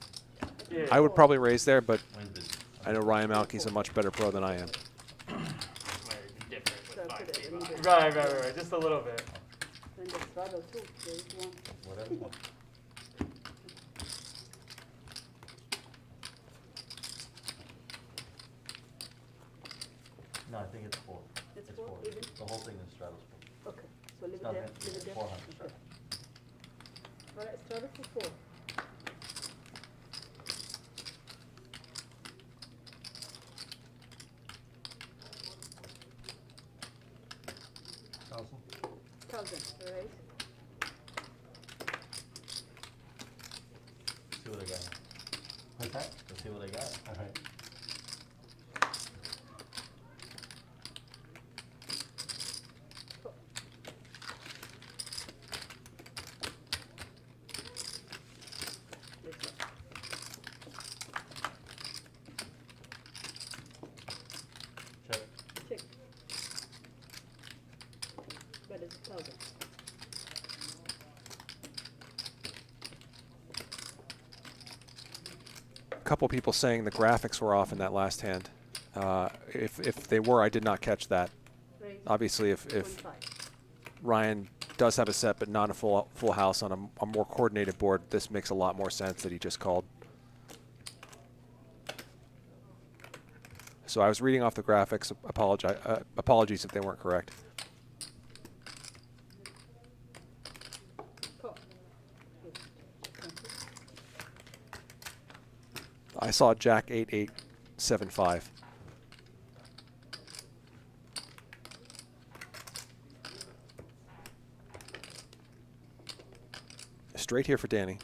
Yeah. I would probably raise there, but Wayne's busy. I know Ryan Malki's a much better pro than I am. Might be different with So 5K put it in behind. the- Right, just a little bit. Then the straddle too, there is one. Whatever. No, I think it's 4. It's four, even? The whole thing is straddles 4. Okay, so leave it It's there, not leave it there. 400. Okay. All right, straddle for 4. Thousand. 1,000, all right? See what I got. What's that? Let's see what I got. All right. This one. Check. Check. But it's 1,000. A couple people saying the graphics were off in that last hand. If they were, I did not catch that. Raise. Obviously, if 1.5. Ryan does have a set but not a full house on a more coordinated board, this makes a lot more sense that he just called. So I was reading off the graphics. Apologies if they weren't correct. Call. I saw Jack 8875. Straight here for Danny.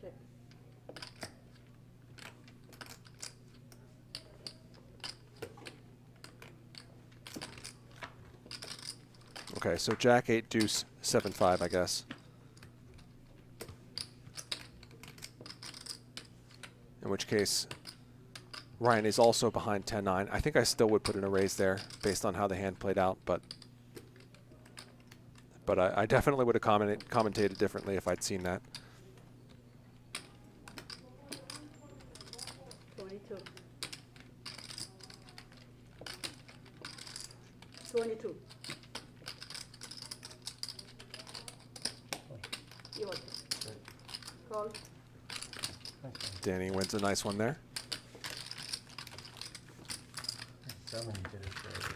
Check. Okay, so Jack 8 deuce 7-5, I guess. In which case, Ryan is also behind 10-9. I think I still would put in a raise there based on how the hand played out, but I definitely would have commentated differently if I'd seen that. 22. 22. You want it? Call. Danny wins a nice one there. 7 did it straight.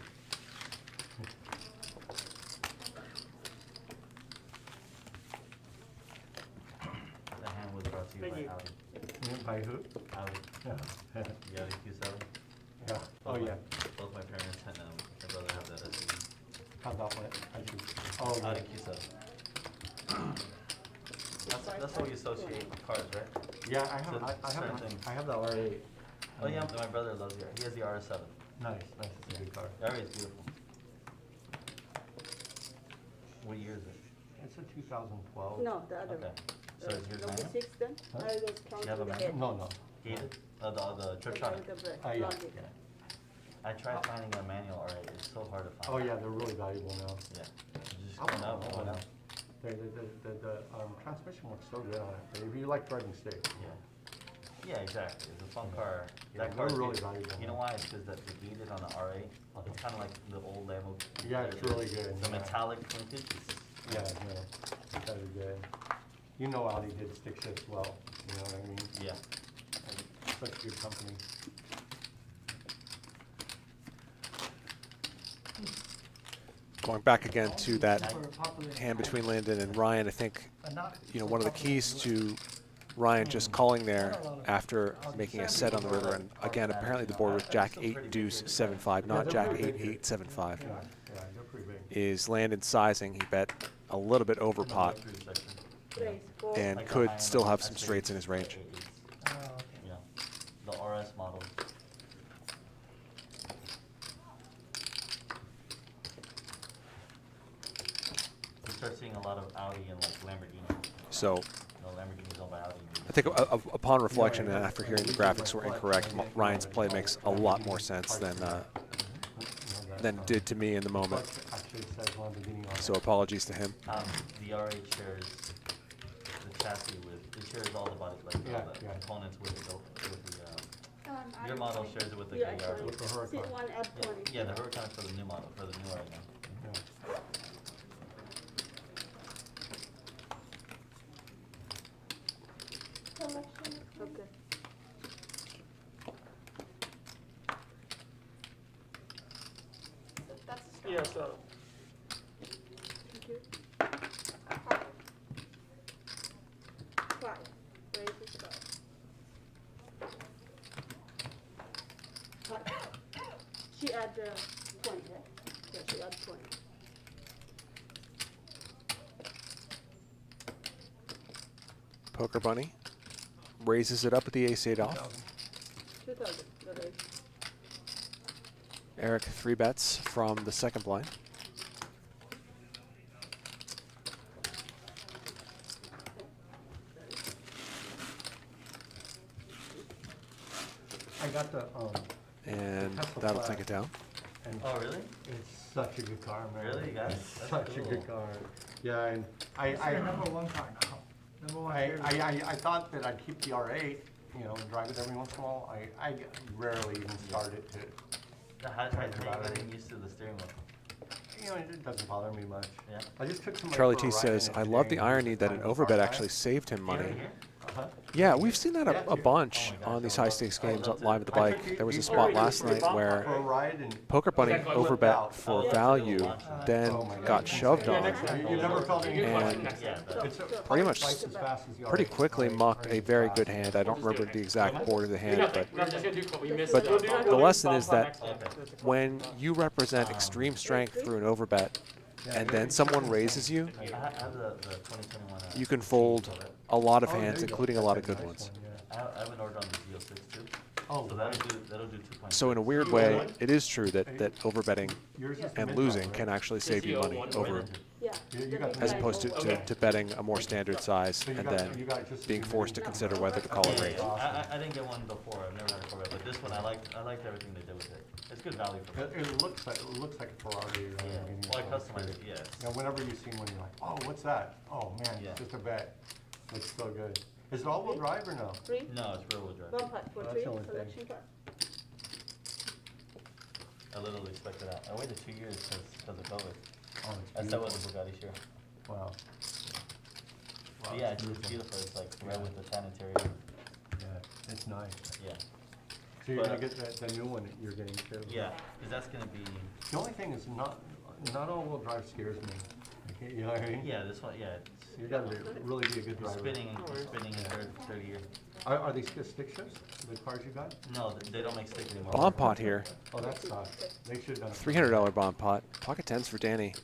The hand was brought to you Thank by you. Audi. By who? Audi. Yeah. The Audi Q7. Yeah. Oh, yeah. Both my parents and my brother have that SUV. How about what? I should. Oh, yeah. Audi Q7. That's how we associate with cars, right? Yeah, I have. So I have. certain things. I have the R8. Oh yeah, my brother loves the. He has the RS7. Nice. Nice. It's a good car. The R8 is beautiful. What year is it? It's a 2012. No, the other Okay. one. So is yours Number manual? 6 then? Huh? I was You have a counting the manual? head. No, no. Heated? The The Triptronic. with the bread, Yeah. blondie. Yeah. I tried finding a manual R8. It's so hard to find. Oh yeah, they're really valuable now. Yeah. You just I going want up, one. going up. The transmission looks so good on it. But if you like driving stick, Yeah. Yeah, exactly. It's a fun car. Yeah, That car they're is really good. valuable. You know why? It's because that the heated on the R8. It's kind of like the old Lambo. Yeah, it's really good, The yeah. metallic tinted. yeah, it's very good. You know Audi did stick shifts well. You know what I mean? Yeah. Such a good company. Going back again to that For a popular- hand between Landon and Ryan, I think one of the keys to Ryan just calling there after making a set on the river, and again, apparently the board with Jack 8 deuce 7-5, not Jack 8 8 7-5, Yeah, they're pretty big. is Landon sizing. He bet a little bit over pot Raise 4. and Like the could high end still of have the some S8, straights in his range. Oh, okay. Yeah, the RS model. You start seeing a lot of Audi and like Lamborghini. So No, Lamborghini's owned by Audi. I think upon reflection and after hearing the graphics were incorrect, Ryan's play makes a lot more sense than it did to me in the moment. Actually says Lamborghini on it. So apologies to him. The R8 shares the chassis with, it shares all the body, like Yeah, the yeah. components with the, I your model shares it with the Yeah, AR. actually, With the see Huracan. one add 20. Yeah, the Huracan is for the new model, for the new right now. Yeah. Collection. Okay. That's a strong. Yeah, so Thank you. 5. 5. Raise is 5. She add 20, right? Yeah, she add 20. Poker Bunny raises it up with the ace-8 off. 2,000. The raise. Eric 3 bets from the second blind. I got the, And That's the that'll flag. take it down. and Oh, really? it's such a good car, man. Really, you got it? It's That's such a cool. good car. Yeah, and It's your number one car now. Number one favorite. I thought that I'd keep the R8, you know, and drive it every once in a while. I rarely even start it to, How Right, are you about getting it. used to the steering wheel? you know, it doesn't bother me much. Yeah. I just took somebody Charlie for a T ride says, in it I love today, the and he irony was that kind an of a overbet far actually guy. saved him money. Here? Uh-huh. Yeah, we've seen that Yeah. a bunch Oh my gosh, on these I love high-stakes it. games I love live at it. the I took bike. you- There was a you- spot you last took me night for a where ride and Poker Bunny Okay, overbet for Oh, yeah. value, then Oh my got God. shoved Yeah, on, next time. You never felt any And- Yeah, It's pretty pretty much much twice as fast as the pretty R8. quickly R8 mucked a is very fast. good hand. I don't remember the exact board of the hand, but I'm just gonna do what we missed. But We'll do the we'll do lesson bomb is pot that next time. Okay. That's a when you represent extreme strength through an overbet, and then someone raises you, I have the 2021. you can fold a lot of Oh, there hands, you go. including a lot of That's good nice ones. one, yeah. I have an order on the Z06 too. Oh, So that'll do 2 points. So in a weird way, it is true that overbetting yours is the and mid-top, losing right? can actually save you money over, Yeah. You got the as mid-top. opposed to betting a more standard size So you and got- then you got just being as forced to many- consider whether to call a Yeah, raise. yeah. I didn't get one before. I've never had a Corvette, but this one I liked everything they did with it. It's good value for me. It looks like a Ferrari. Or Yeah. anything. Well, I customized it. Yeah. You know, whenever you see one, you're like, oh, what's that? Oh man, Yeah. it's just a bet. Looks so good. Is it all-wheel drive or no? 3. No, it's rear wheel drive. One part for That's 3. the only thing. Selection part. I literally expected out. I waited 2 years because of COVID. Oh, I it's said with beautiful. the Bugatti Chiron. Wow. But yeah, it's beautiful. It's like red with the tan interior. Yeah, it's nice. Yeah. So you're But, gonna get the new one that you're getting too. Yeah, because that's gonna be. The only thing is not all-wheel drive scares me. Okay, you know what I mean? Yeah, this one. Yeah, You gotta really be a good it's driver. spinning in third year. Are these stick shifts, the cars you got? No, they don't make stick anymore. Bond pot here, Oh, that sucks. They should've done it. $300 bond pot, pocket tens for Danny.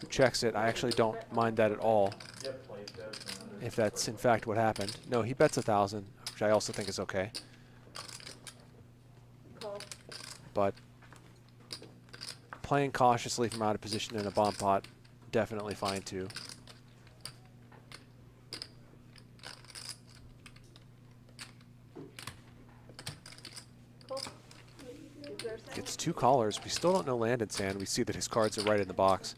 Who checks it? I actually don't mind that at all. If that's in fact what happened. No, he bets 1,000, which I also think is okay. Call. But playing cautiously from out of position in a bomb pot, definitely fine too. Call. Is there a Gets 2 callers. We still don't know Landon's hand. We see that his cards are right in the box.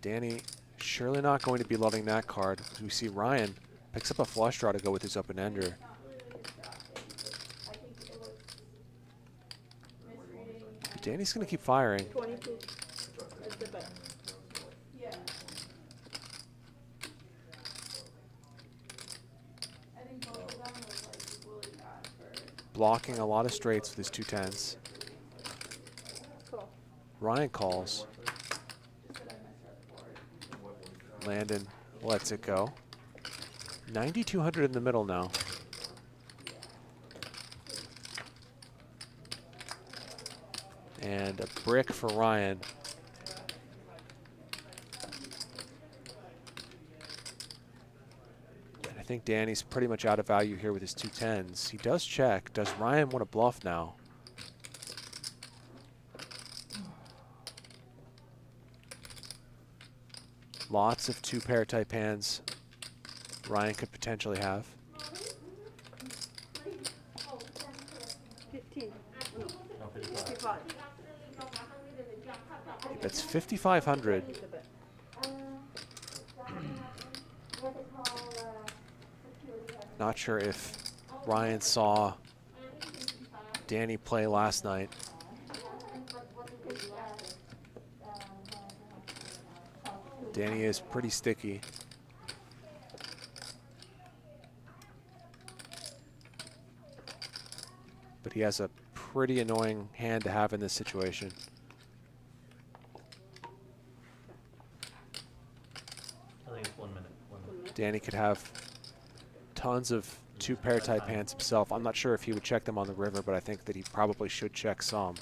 Danny surely not going to be loving that card. We see Ryan picks up a flush draw to go with his open-ender. Danny's going to keep firing. 22? Is the bet. Yeah. I think both of them was like equally bad for. Blocking a lot of straights with his 2 tens. Call. Ryan calls. Landon lets it go. 9,200 in the middle now. And a brick for Ryan. And I think Danny's pretty much out of value here with his 2 10s. He does check. Does Ryan want to bluff now? Lots of 2-pair type hands Ryan could potentially have. 15. No, 55. 55. That's 5,500. Not sure if Ryan saw Danny play last night. Danny is pretty sticky. But he has a pretty annoying hand to have in this situation. I think it's 1 minute. 1 minute. Danny could have tons of 2-pair type hands himself. I'm not sure if he would check them on the river, but I think that he probably should check some.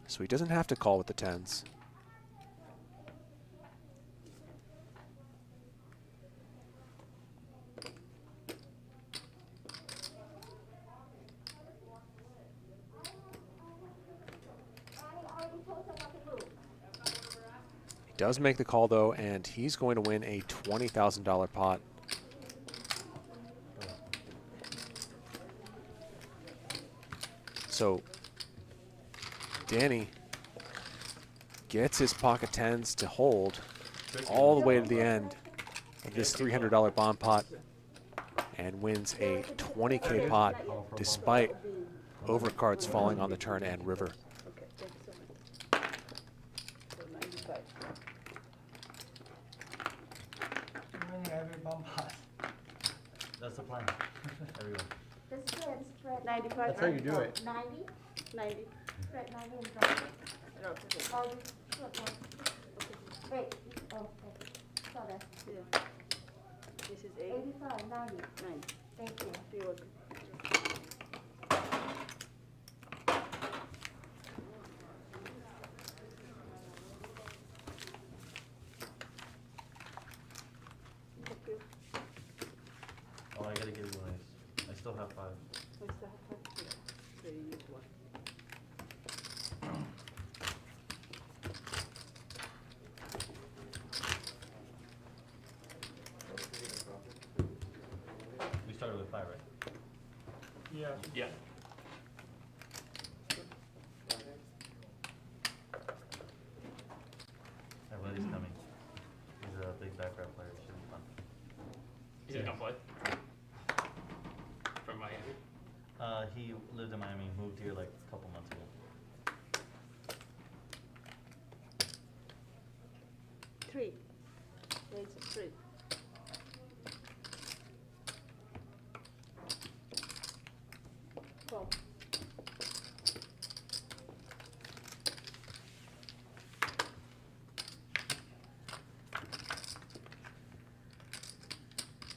So he doesn't have to call with the 10s. He does make the call though, and he's going to win a $20,000 pot. So Danny gets his pocket 10s to hold all the way to the end of this $300 bond pot and wins a 20K pot despite overcards falling on the turn and river. Okay, thank you so much. So 95. Winning every bump pot. That's the plan. Everyone. The spread. 95. That's how you do it. 90? 90. Spread 90 and drop it. No, okay. Oh, you short one. Wait, oh, okay. Sorry. Yeah. This is 80. 85, 90. 90. Thank you. You're welcome. Thank you. Oh, I gotta give you one. I still have 5. We still have 5? Yeah. So you use 1. We started with 5, right? Yeah. Yeah. Everybody's coming. He's a big background player. Should be fun. He's gonna come play. From Miami. He lived in Miami, moved here like a couple months ago. 3. Raise of 3. Call.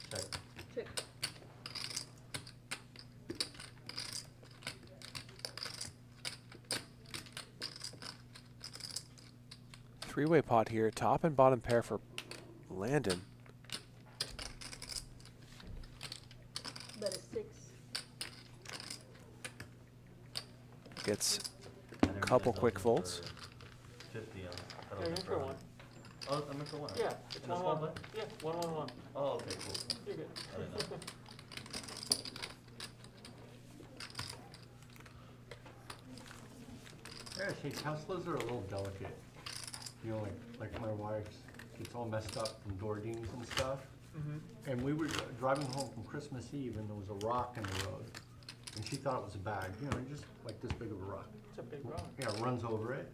Check. Check. Three-way pot here, top and bottom pair for Landon. But a 6. Gets And then couple we're quick gonna go folds. for 50 on. I You're don't in think for for one. Oh, I'm in for 1. Yeah, In it's the 1 small 1. play? Yeah, 1 1 1. Oh, okay, cool. You're good. I didn't know. Yeah, see, Teslas are a little delicate. You know, like my wife's gets all messed up from door dings and stuff. Mm-hmm. And we were driving home from Christmas Eve and there was a rock in the road. And she thought it was a bag, you know, just like this big of a rock. It's a big rock. Yeah, runs over it,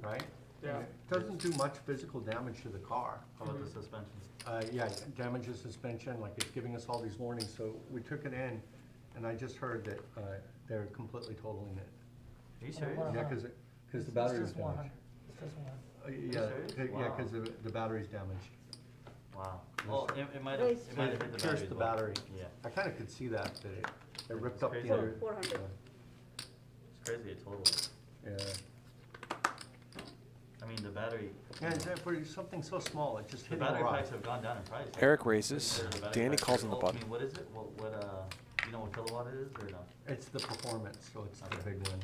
right? Yeah. It doesn't do much physical damage to the car. How about the suspensions? Yeah, it damages suspension, like it's giving us all these warnings. So we took it in, and I just heard that they're completely totaling it. Are you serious? Yeah, because the battery was It's just 100. damaged. It's just 100. Yeah, serious? yeah, Wow. because the battery's damaged. Wow. Well, it might have Raise. hit the battery. Pierced as the well. battery. Yeah. I kind of could see that it ripped It's up crazy. the other. 400. It's crazy. It totally. Yeah. I mean, the battery. Yeah, and for something so small, it just The hit battery a rock. packs have gone down in price. Eric raises. The battery Danny packs calls are- on the oh, button. I mean, what is it? What you know what kilowatt it is or no? It's the performance, so it's the Okay. big one.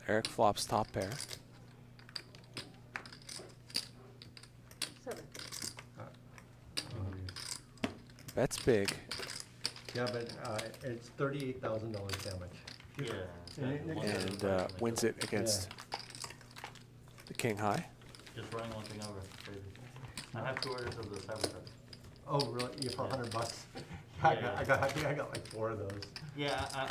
Eric flops top pair. 7. Bets big. Yeah, but it's $38,000 damage. Yeah. And wins it against the king high. Just running one thing over. Crazy. I have 2 orders of the Cybertruck. Oh, really? You for Yeah. $100? Yeah, I got like 4 of those. Yeah, I'm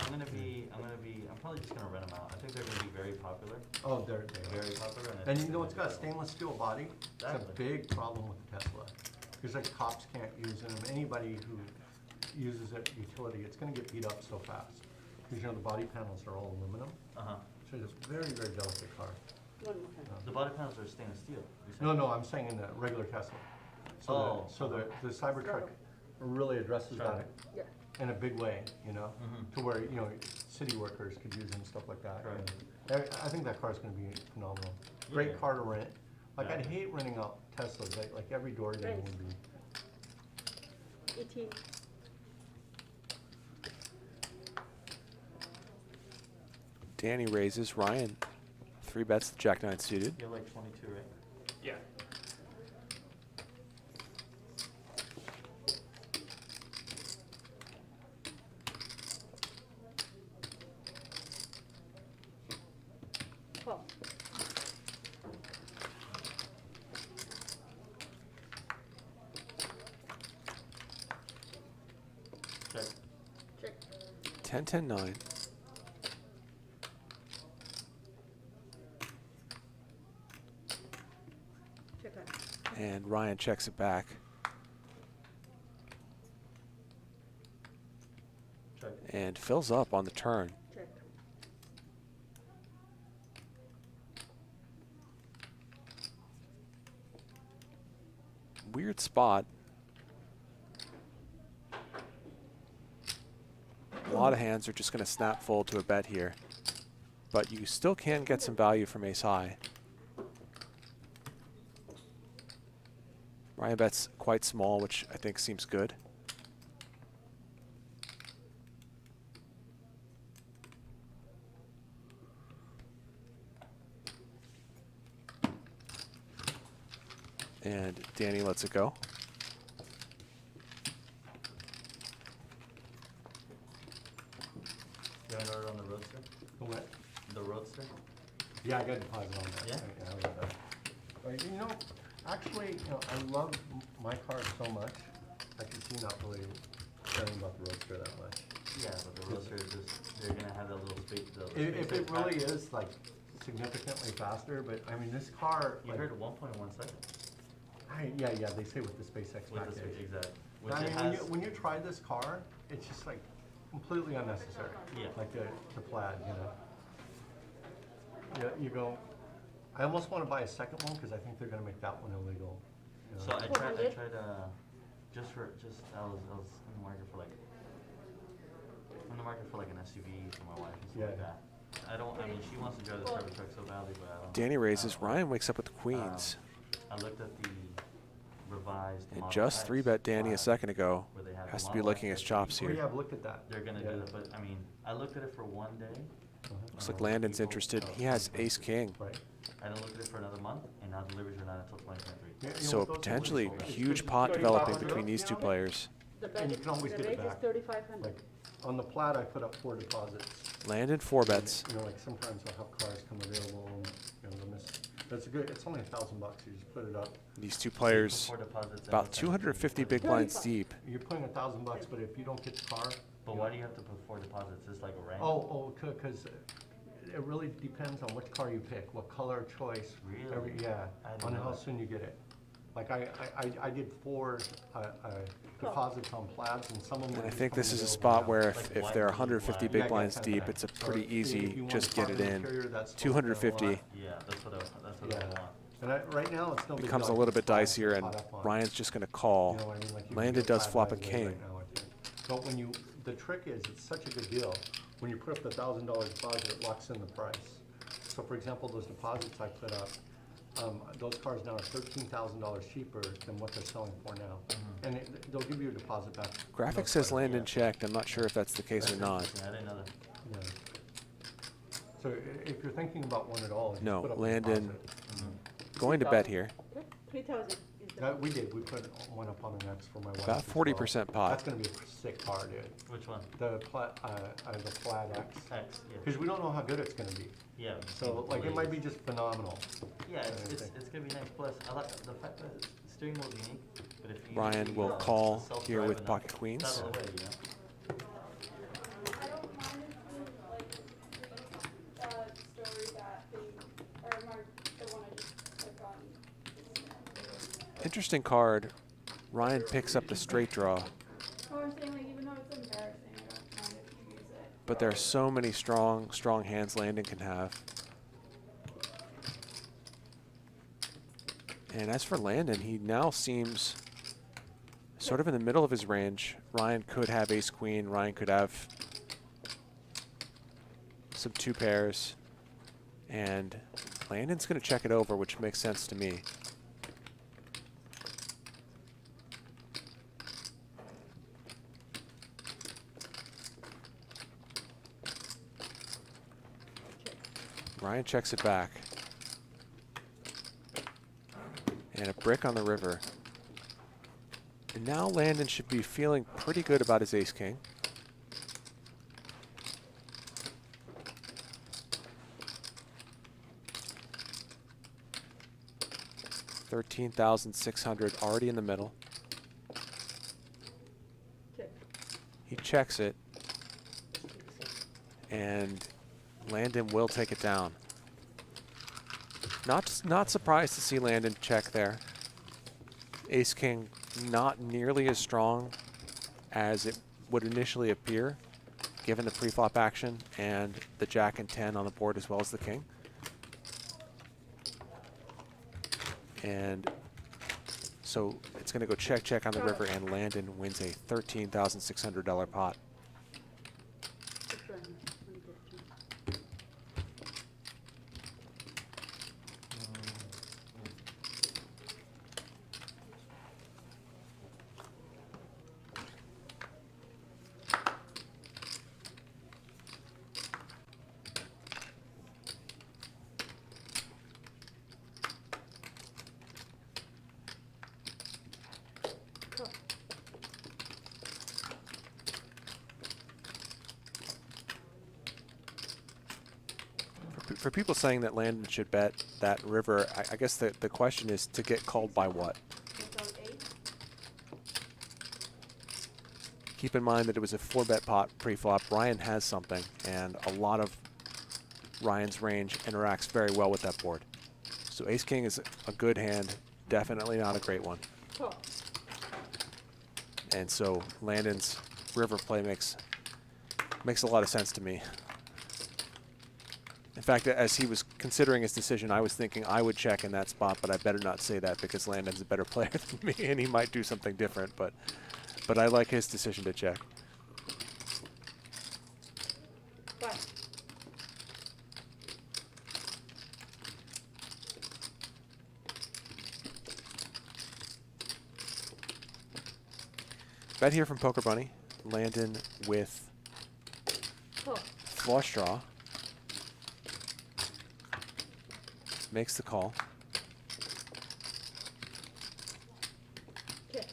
probably just gonna rent them out. I think they're gonna be very popular. Oh, they're Very popular. I And think you know they're it's got a gonna be stainless steel body. It's a Exactly. big problem with the Tesla. Because like cops can't use them. Anybody who uses it utility, it's gonna get beat up so fast. Because you know the body panels are all aluminum. Uh-huh. So it's a very, very delicate car. One more time. The body panels are stainless steel. you said? No, I'm saying in the regular Tesla. So Oh, so the Cybertruck really addresses that Yeah. in a big way, you know, Mhm. to where, you know, city workers could use them, stuff like that. Right. And I think that car's gonna be phenomenal. Great Yeah. car to rent. Like, Yeah. I'd hate renting out Teslas, like every door game Right. would be. 18. Danny raises. Ryan 3 bets the jack 9 suited. You're like 22, right? Yeah. Twelve. Check. Check. 10, 10, 9. Check on. And Ryan checks it back. Check. And fills up on the turn. Check. Weird spot. A lot of hands are just going to snap fold to a bet here. But you still can get some value from ace high. Ryan bets quite small, which I think seems good. And Danny lets it go. You have an order on the Roadster? What? The Roadster? Yeah, I got a deposit on that. Yeah? I got that. You know, actually, you know, I love my car so much, I can see not really caring about the Roadster that much. Yeah, but the Roadster is just, they're gonna have that little space. If it really is like significantly faster, but I mean, this car, You like, heard 1.1 seconds. yeah, they say with the SpaceX With the package. space, exactly. Which I it mean, has, when you try this car, it's just like completely unnecessary. Yeah. Like the plaid, you know. Yeah, you go, I almost want to buy a second one because I think they're going to make that one illegal. You know? so I 400? tried, I was in the market for like, an SUV for my wife and stuff like Yeah. that. I mean, she wants to drive the Cybertruck so badly, but I don't. Danny raises. I don't- Ryan wakes up with the queens. I looked at the revised And Model just X 3-bet Danny a flat, second ago. where they have Has the to be Model licking X his chops Oh, here. yeah, I've looked at that. They're gonna Yeah. do it, but I mean, I looked at it for one day. Looks like Landon's interested. He has ace king. Right. I didn't look at it for another month, and now deliveries are not until 2023. Yeah, you know, So with those potentially ones, huge pot developing between these two players. The And bet you is, can always the get it rate is back. 3,500. Like, on the plat, I put up 4 deposits. Landon 4 bets. You know, like sometimes I'll have cars come available and, you know, they'll miss. That's a good, it's only $1,000. You just put it up. These two players Four deposits. about and- 250 big blinds deep. You're putting $1,000, but if you don't get the car, But why do you have to put 4 deposits? It's like a rank. because it really depends on what car you pick, what color choice. Really? Yeah, I didn't on know how that. soon you get it. Like I did 4 deposits on plaids, and some of them. And were I just think this coming is a in over spot now. where Like if white, there are blue, 150 black. big Yeah, blinds kinda deep, thing. it's a So pretty if easy, you want just a get it carbon in. interior, that's what 250 I want. Yeah, that's what I Yeah. want. And right now, it's no big becomes a deal. I little can bit flat dicier, and caught up on. Ryan's just going to You call. know what I mean? Like you can Landon get does flat flop a right away king. right now, I think. But when you, the trick is, it's such a good deal. When you put up the $1,000 deposit, it locks in the price. So for example, those deposits I put up, those cars now are $13,000 cheaper than what they're selling for now. And they'll give you a deposit back. Graphic says Landon checked. I'm not sure if that's the case or not. Yeah, I didn't know that. Yeah. So if you're thinking about one at all, just No, put up a Landon deposit. going to bet here. 3,000 is the. We did. We put one up on the next for my wife. About as well. 40% pot. That's gonna be a sick car, dude. Which one? The flat X. X, yeah. Because we don't know how good it's gonna be. Yeah. So like it might be just phenomenal. Yeah, I think. it's gonna be nice. Plus, I like the fact that the steering wheel is unique. But if you Ryan use will the call self-drive here with enough, pocket it's queens. out of the way, you know? I don't mind if you, like, story that they, or the one I just clicked on. Interesting card. Ryan picks up the straight draw, Oh, I'm saying, like, even though it's embarrassing, I don't mind if you use it. but there are so many strong hands Landon can have. And as for Landon, he now seems sort of in the middle of his range. Ryan could have ace queen. Ryan could have some 2 pairs. And Landon's going to check it over, which makes sense to me. Ryan checks it back. And a brick on the river. And now Landon should be feeling pretty good about his ace-king. $13,600 already in the middle. Check. He checks it. And Landon will take it down. Not surprised to see Landon check there. Ace-king not nearly as strong as it would initially appear, given the pre-flop action and the jack and 10 on the board as well as the king. And so it's going to go check on the river, and Landon wins a $13,600 pot. Just run. Let me get it to you. Cool. For people saying that Landon should bet that river, I guess the question is to get called by what? It's on 8. Keep in mind that it was a 4-bet pot pre-flop. Ryan has something, and a lot of Ryan's range interacts very well with that board. So ace-king is a good hand, definitely not a great one. Cool. And so Landon's river play makes a lot of sense to me. In fact, as he was considering his decision, I was thinking I would check in that spot, but I better not say that because Landon's a better player than me, and he might do something different. But I like his decision to check. Fine. Bet here from Poker Bunny. Landon with Cool. flush draw. Makes the call. Okay.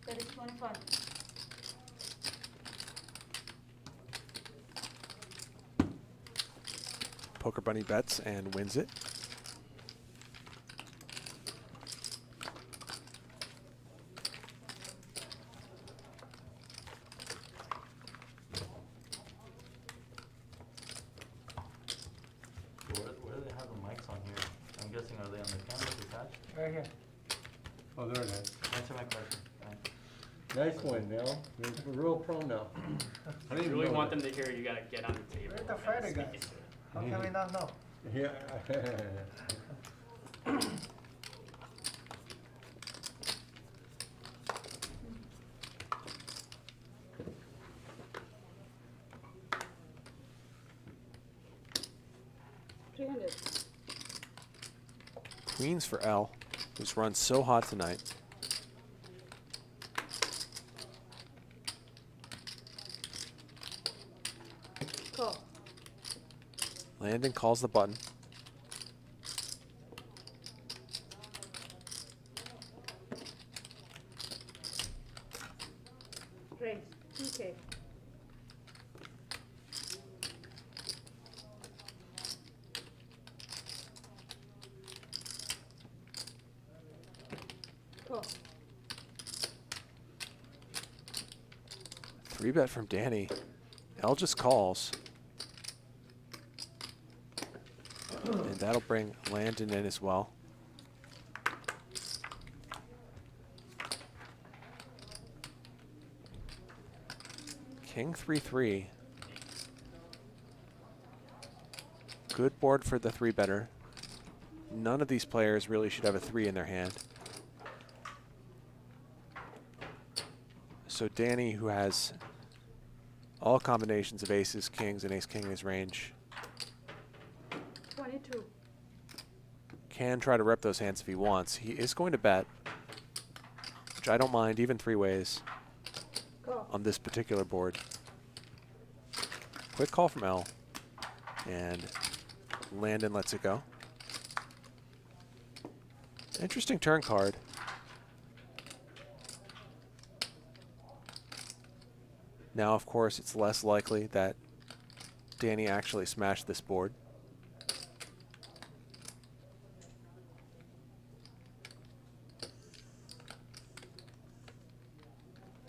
That is 25. Poker Bunny bets and wins it. Where do they have the mics on here? I'm guessing, are they on the cameras attached? Right here. Oh, there it is. Answer my question. Thanks. Nice one, Nell. You're a real pro now. I If didn't you really know want that. them to hear, you gotta get on the table. We're the and Friday speak guys. into it. How can we not know? Yeah. Queens for L, who's run so hot tonight. Call. Landon calls the button. Raise. Okay. Call. 3-bet from Danny. L just calls. And that'll bring Landon in as well. King 3-3. Good board for the 3-better. None of these players really should have a 3 in their hand. So Danny, who has all combinations of aces, kings, and ace-king in his range, 22. can try to rep those hands if he wants. He is going to bet, which I don't mind, even 3 ways Call. on this particular board. Quick call from L, and Landon lets it go. Interesting turn card. Now, of course, it's less likely that Danny actually smashed this board.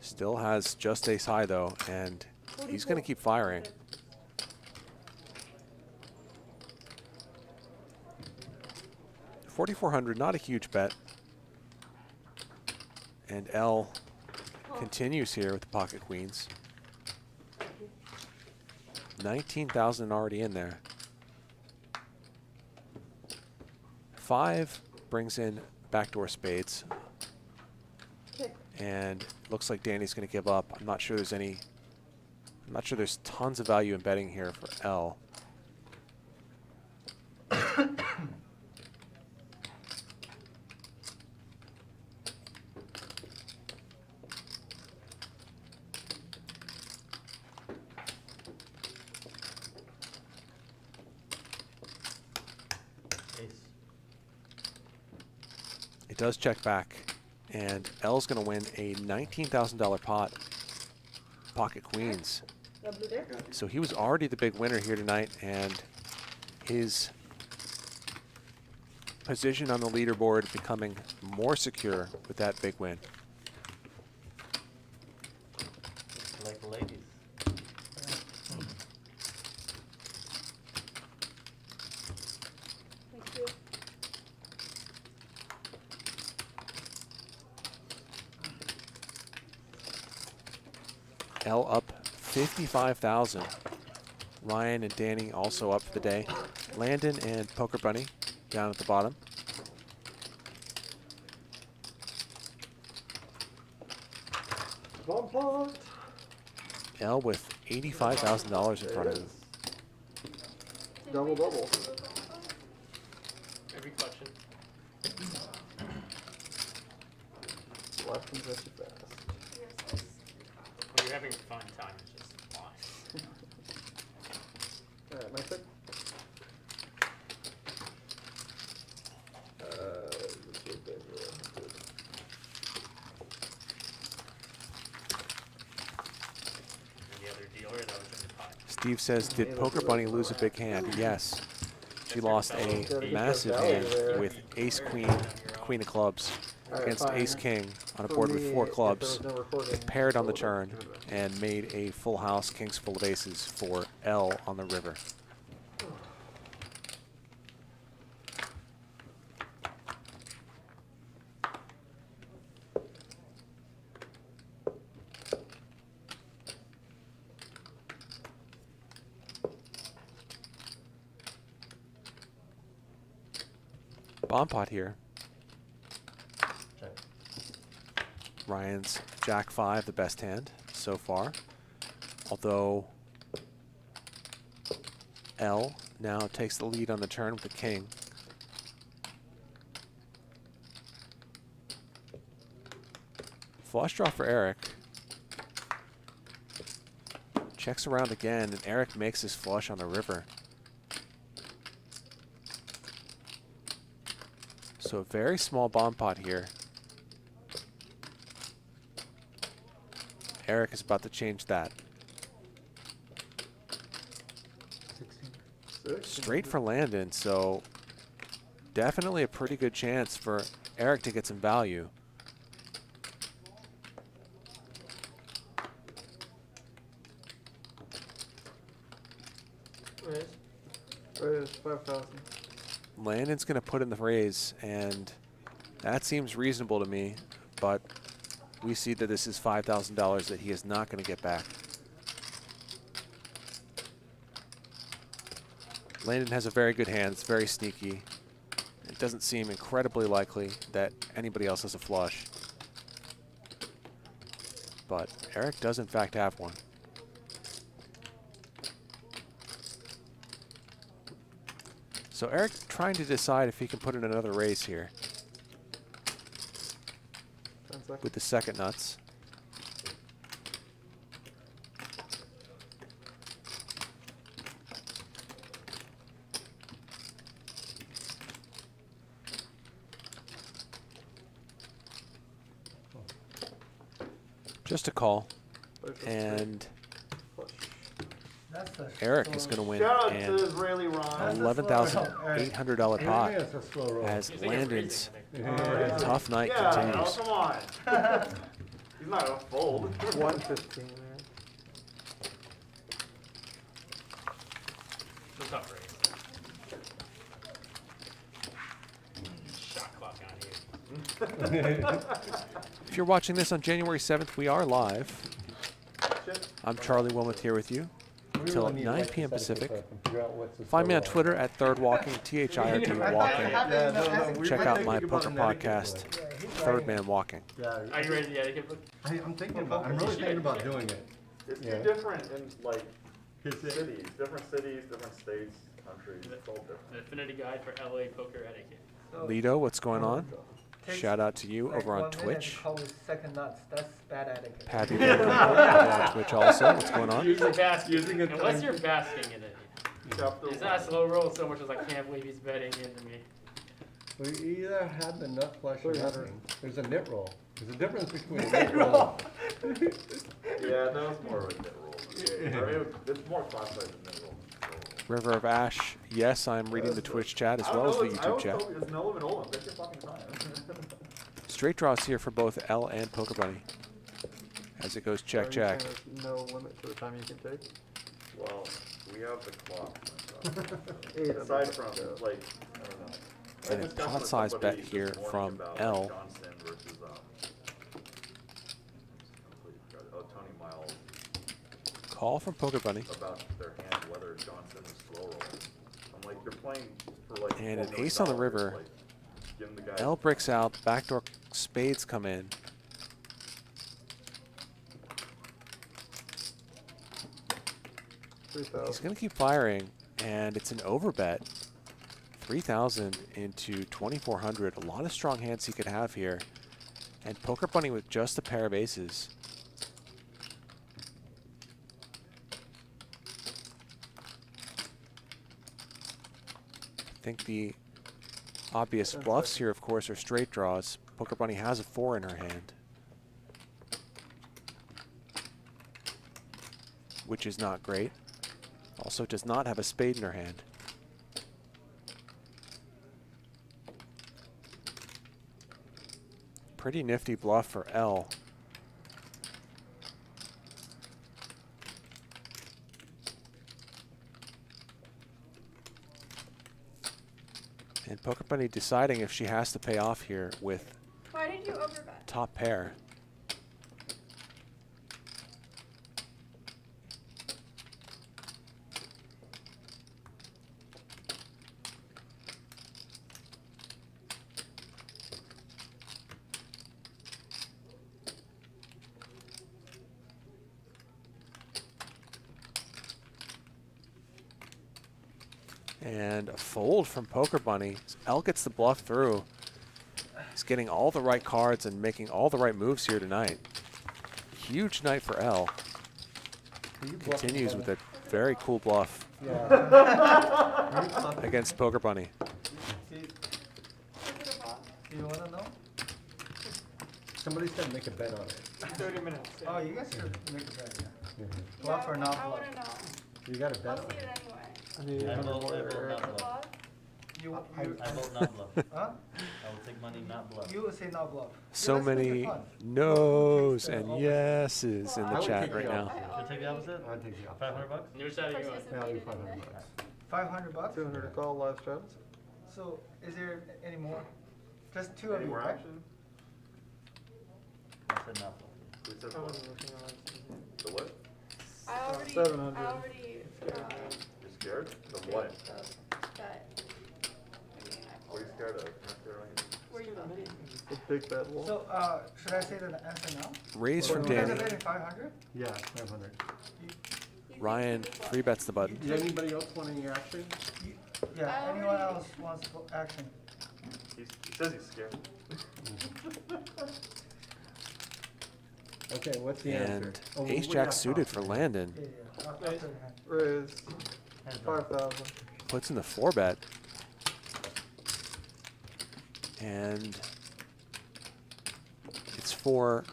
Still has just ace high, though, and he's going to keep firing. $4,400, not a huge bet. And L continues here with the pocket queens. 19,000 already in there. 5 brings in backdoor spades. And looks like Danny's going to give up. I'm not sure there's tons of value in betting here for L. It does check back, and L's going to win a $19,000 pot, pocket queens. So he was already the big winner here tonight, and his position on the leaderboard becoming more secure with that big win. Like the ladies. Thank you. L up 55,000. Ryan and Danny also up for the day. Landon and Poker Bunny down at the bottom. L with $85,000 in front of him. Double double. Every question. Left one's at you fast. When you're having a fun time, it's just lost. Alright, my pick. This was big, And the other dealer that was in the pot. Steve says, did Poker Bunny lose a big hand? Yes. She lost a massive hand with ace queen, queen of clubs against ace king on a board with 4 clubs, paired on the turn, and made a full house kings full of aces for L on the river. Bomb pot here. Check. Ryan's Jack 5, the best hand so far. Although L now takes the lead on the turn with the king. Flush draw for Eric. Checks around again, and Eric makes his flush on the river. So a very small bomb pot here. Eric is about to change that. Straight for Landon, so definitely a pretty good chance for Eric to get some value. Raise 5,000. Landon's going to put in the raise, and that seems reasonable to me, but we see that this is $5,000 that he is not going to get back. Landon has a very good hand. It's very sneaky. It doesn't seem incredibly likely that anybody else has a flush. But Eric does in fact have one. So Eric trying to decide if he can put in another raise here with the second nuts. Just a call, and Eric is going to win Shout out an to Israeli Ron. $11,800 pot as Landon's tough night continues. Come on. He's not going to fold. 115 there. The tough raise. Shot clock on here. If you're watching this on January 7th, we are live. I'm Charlie Wilmoth here with you until 9 p.m. Pacific. Find me on Twitter at thirdwalking, THIRD walking. Check out my poker podcast, Third Man Walking. Are you ready to etiquette book? I'm thinking about. I'm really thinking about doing it. It's different in like cities, different states, countries. It's all different. The Affinity Guide for LA Poker Etiquette. Lido, what's going on? Shout out to you over on Twitch. Second nuts. That's bad etiquette. Pappy over on Twitch also. What's going on? Usually basking. Unless you're basking in it. It's not a slow roll so much as I can't believe he's betting into me. We either had the nut flush or nothing. There's a nit roll. There's a difference between a nit roll. Yeah, that was more of a nit roll. Yeah. It's more classified than nit roll. River of Ash. Yes, I'm reading the Twitch chat as well as the YouTube chat. It's no limit Olin. Take your fucking time. Straight draws here for both L and Poker Bunny. As it goes check, check. There's no limit to the time you can take. Well, we have the clock. Aside from, like, I don't know. And a pot size bet here from L. Johnson versus, Tony Miles. Call from Poker Bunny. About their hand, whether Johnson is slow rolling. I'm like, you're playing for like. And an ace on the river. Like, give him the guy. L bricks out, backdoor spades come in. He's going to keep firing, and it's an overbet. 3,000 into 2,400. A lot of strong hands he could have here. And Poker Bunny with just a pair of aces. I think the obvious bluffs here, of course, are straight draws. Poker Bunny has a 4 in her hand, which is not great. Also does not have a spade in her hand. Pretty nifty bluff for L. And Poker Bunny deciding if she has to pay off here with Why did you overbet? top pair. And a fold from Poker Bunny. L gets the bluff through. He's getting all the right cards and making all the right moves here tonight. Huge night for L. Continues with a very cool bluff Yeah. against Poker Bunny. Is it a bluff? You wanna know? Somebody said make a bet on it. 30 minutes. Oh, you guys should make a bet, yeah. Mhm. Bluff or not I bluff? wanna know. You got a I'll bet on see it it. anyway. I need I 100 vote more. not Is it a bluff. bluff? You, I vote not bluff. huh? I will take money, not bluff. You would say not bluff. So Yeah, let's make it many fun. no's and yeses in I the would chat take right the now. I Should I take the opposite? I'll take the opposite. 500 bucks? Which side are you on? Yeah, I'll do Participated in 500 this. bucks. 500 bucks? 200 to call live shots. So, is there any more? Just two of Any you, more right? action? I said not bluff. Who said I what? wasn't looking on. The what? I already, 700. I already, You're scared? The what? bet. I mean, I What are you scared of? You're not scared of anything. Were you betting? The big bet wall. So, should I say the answer now? Raise from You guys are Danny. betting 500? Yeah, 500. You think Ryan it's a bluff? free bets the button. Does anybody else want any action? Yeah, I anyone already- else wants action? He says he's scared. Okay, what's the answer? And Oh, ace we jack got suited top. for Landon. Yeah, yeah. After the hand. Raise Hands down. 5,000. Puts in the 4-bet. And it's for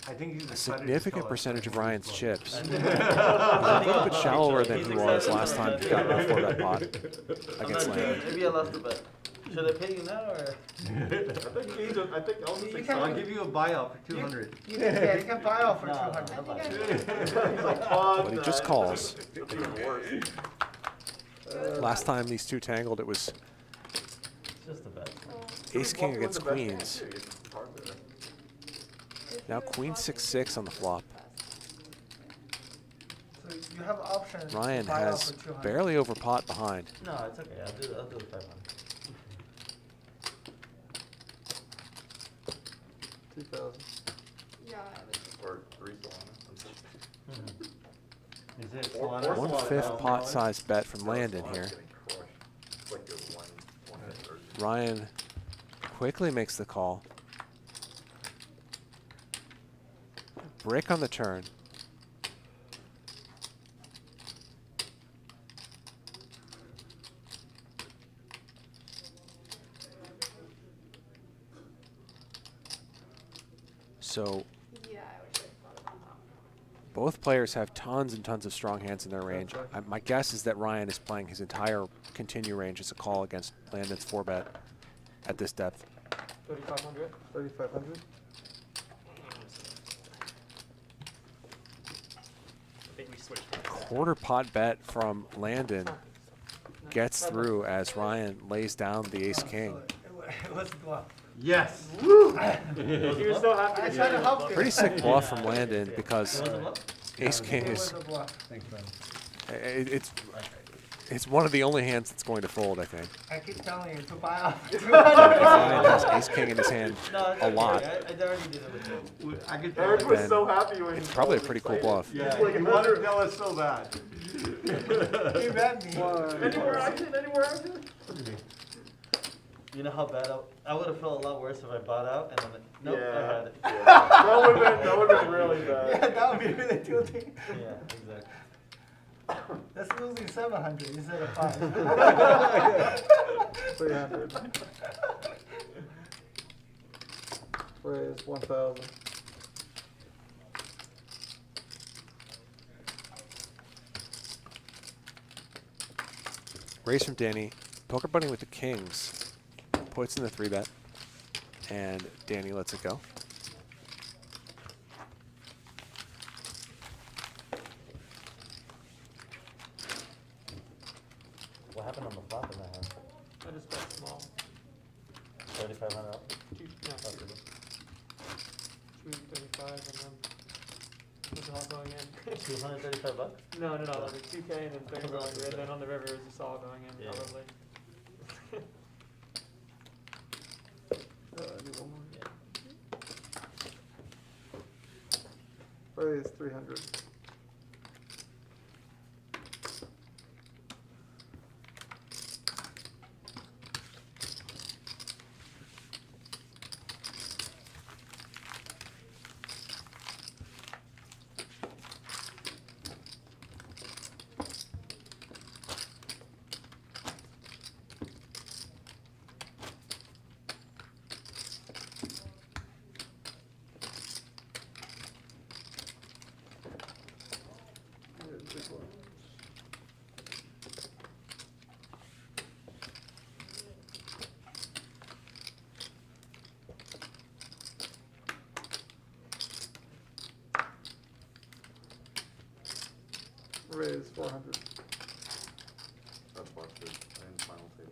I think he's a excited to significant tell us percentage that of he's Ryan's close. chips. I He's think- a little bit shallower than He's he was excited last about time he that. got in the 4-bet pot I'm against not Landon. sure. Maybe I lost the bet. Should I pay you now or? I think Elvis You thinks can- I'll give you a buyout for 200. You can, yeah, you can buy off for No, 200. no, I no. think I But he just calls. It's even worse. Last time these two tangled, it was It's just a bet. ace king against queens. Now queen 6-6 on the flop. So you have options. to Ryan buy off has for 200. barely over pot behind. No, it's okay. I'll do the 500. 2,000. Yeah, I was. Or three Solana. Is it Or- Solana? or 1/5 pot size bet from Landon Solana's here. getting crushed. It's like a one hit version. Ryan quickly makes the call. Brick on the turn. So Yeah, I wish I thought about that. both players have tons and tons of strong hands in their range. My guess is that Ryan is playing his entire continue range as a call against Landon's 4-bet at this depth. 3,500. 3,500. I think we switched. Quarter pot bet from Landon gets through as Ryan lays down the ace king. It was bluff. Yes. You're so happy I to tried hear to it. help you. Pretty sick bluff from Landon because It was a bluff? ace king It was is a bluff. Thanks, man. it's one of the only hands that's going to fold, I think. I keep telling you to buy off. Ryan has ace king in his hand No, it's a okay. lot. I already did it with you. I could tell. Eric was Then so happy when It's he probably a was pretty cool excited. bluff. Yeah, Like, you wanted to tell us so bad. He read me. Anywhere action? Anywhere action? You know how bad I would have felt a lot worse if I bought out and then nope, I Yeah. had it. Yeah. That would have been really Yeah, bad. that would be really tilting. Yeah, exactly. That's losing 700 instead of 5. 300. Raise 1,000. Raise from Danny. Poker Bunny with the kings. Puts in the 3-bet. And Danny lets it go. What happened on the flop in that hand? I just bet small. 3,500 up? Two, no, Up to 235 and then it's all going in. 235 bucks? No, like 2K and then 30 going in, and then on the river it's just all going in, Yeah. probably. I need one more. Yeah. Raise 300. Raise 400. That's busted. I didn't final table.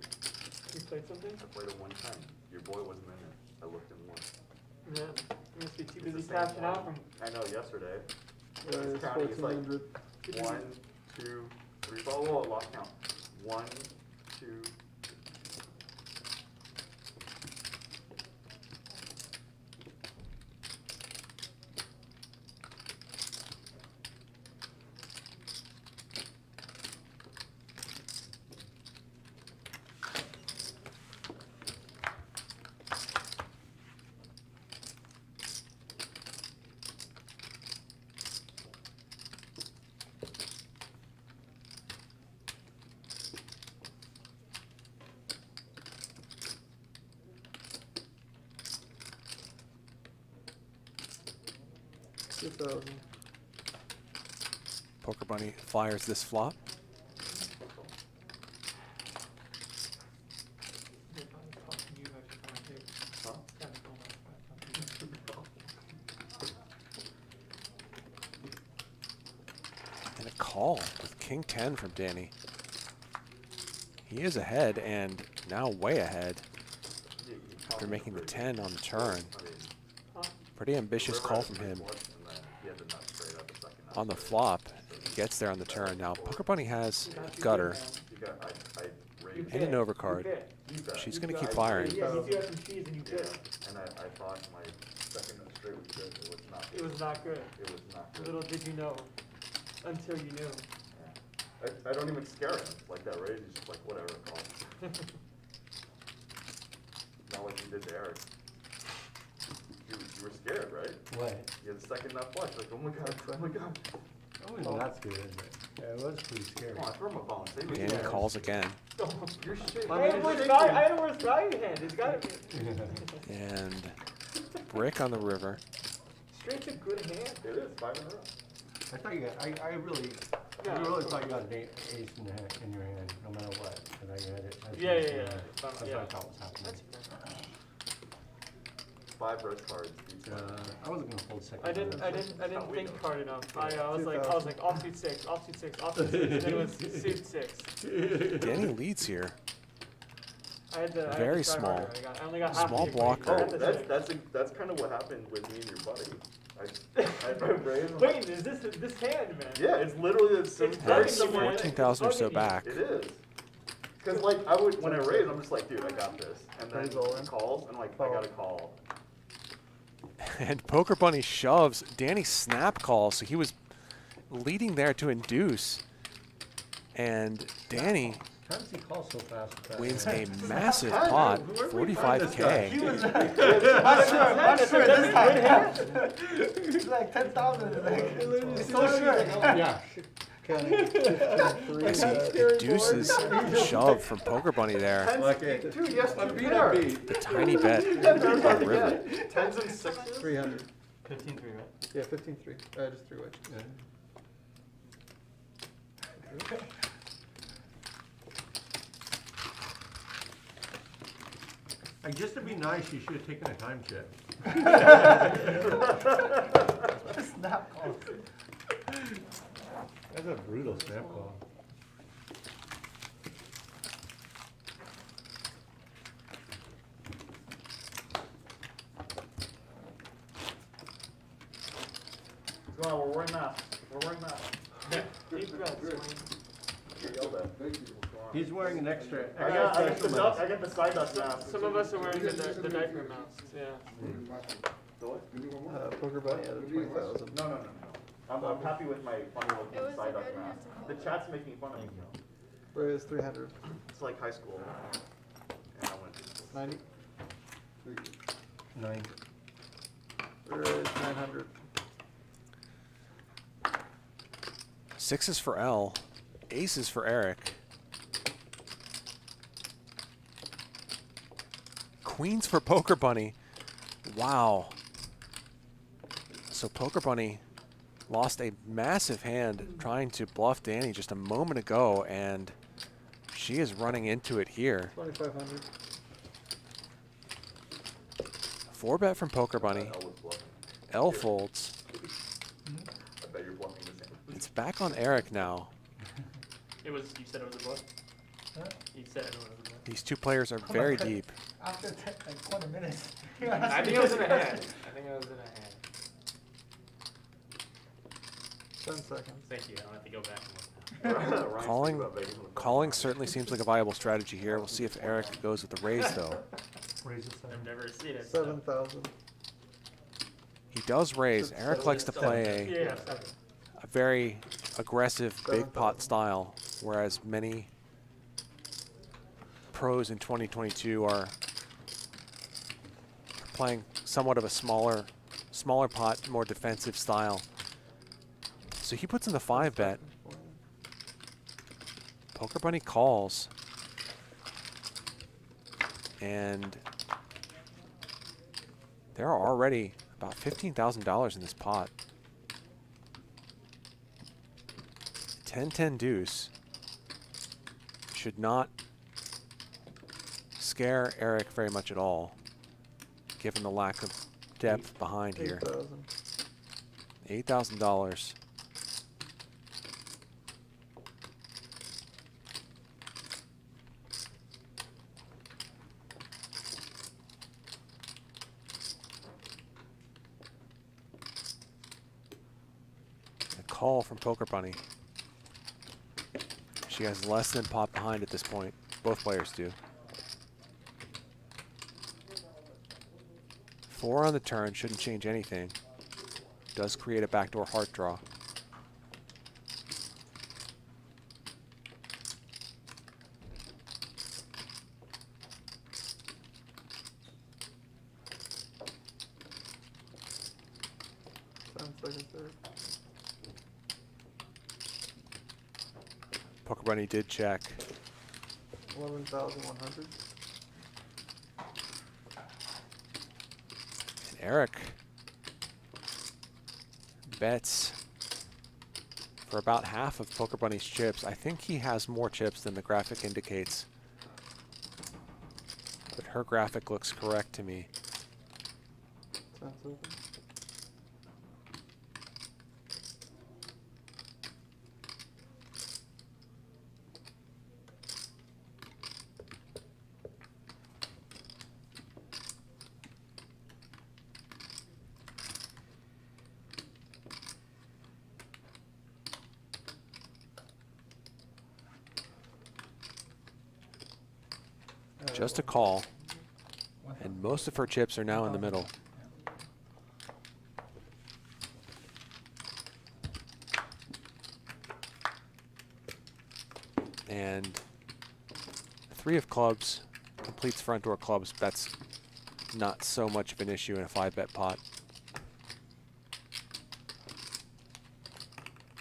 You played something? I played it one time. Your boy wasn't in it. I looked in once. Yeah. You must be too It's busy the same cashing out one. from. I know, yesterday. Raise It's counting. It's like 1,400. 1, 2, 3, oh, lost count. 1, 2, Poker Bunny fires this flop. And a call with King 10 from Danny. He is ahead and now way ahead after making the 10 on the turn. Pretty ambitious call from him on the flop. He gets there on the turn. Now Poker Bunny has a gutter and an overcard. She's going to keep firing. Yeah, you got some cheese and you yeah. did. And I thought my second straight was good. It was not good. It was not good. It was not good. Little did you know, until you knew. Yeah. I don't even scare him like that, right? He's just like, whatever, call. Not like you did to Eric. You were scared, right? What? You had the second nut flush, like, oh my god, oh my god. I wasn't that scared, but yeah, it was pretty scary. Come on, throw him a bone. Save me. Danny calls again. You're shaking. I had a worse value hand. It's gotta be. And brick on the river. Straight's a good hand. It is 5 in a row. I thought you got, I really thought you got an ace in your hand, no matter what. I thought you had it. Yeah. That's what I thought was happening. 5 red cards. I wasn't gonna fold second. I didn't think hard enough. I was like offsuit 6, offsuit 6, offsuit 6, and then it was suit 6. Danny leads here. Very small. I only got half Small the blocker. Oh, that's kind of what happened with me and your buddy. I raised. Wait, is this hand, man? Yeah, it's literally the same. Has 14,000 or so back. It is. Cause like when I raise, I'm just like, dude, I got this, and then he calls, and like I gotta call. And Poker Bunny shoves. Danny snap calls, so he was leading there to induce. And Danny How does he call so fast with that? wins a massive pot, 45K. I'm sure this time. It's like 10,000. It's so sure. Yeah. Induces shove from Poker Bunny there. Dude, yes, The tiny bet on the river. 10s and 6s. 300. 15-3, right? Yeah, 15-3. Just 3 way. Just to be nice, you should have taken a time chip. Snap call. That's a brutal snap call. Come on, we're wearing masks. We're wearing masks. Deep breaths, Wayne. You're yelled at. He's wearing an extra. I get the side dust mask. Some of us are wearing the diaper masks, yeah. The what? Poker Bunny added 20,000. No. I'm happy with my funny It looking was side a dust good mask. hand. The chat's making fun of me. Ray is 300. It's like high school. And I went to school. 90. 9. Ray is 900. 6s for L. Aces for Eric. Queens for Poker Bunny. Wow. So Poker Bunny lost a massive hand trying to bluff Danny just a moment ago, and she is running into it here. 2,500. 4-bet from Poker Bunny. L was bluffing. L folds. I bet you're bluffing the same. It's back on Eric now. It was, you said it was a bluff? Huh? You said it was a bluff. These two players are very deep. After like 20 minutes. I think I was in a hand. I think I was in a hand. 10 seconds. Thank you, I don't have to go back and look now. Ryan's Calling, thinking about Vegas on the calling certainly seems like a viable strategy here. We'll see if Eric goes with the raise, though. Raise it I've never seen it. so- 7,000. He does raise. Eric likes to play Yeah, 7. a very aggressive big pot style, whereas many pros in 2022 are playing somewhat of a smaller pot, more defensive style. So he puts in the 5-bet. Poker Bunny calls. And there are already about $15,000 in this pot. 10-10 deuce should not scare Eric very much at all, given the lack of depth behind here. 8,000. $8,000. A call from Poker Bunny. She has less than pot behind at this point. Both players do. 4 on the turn, shouldn't change anything. Does create a backdoor heart draw. Poker Bunny did check. 11,100. And Eric bets for about half of Poker Bunny's chips. I think he has more chips than the graphic indicates. But her graphic looks correct to me. Sounds open. Just a call. And most of her chips are now in the middle. And 3 of clubs completes front door clubs. That's not so much of an issue in a 5-bet pot.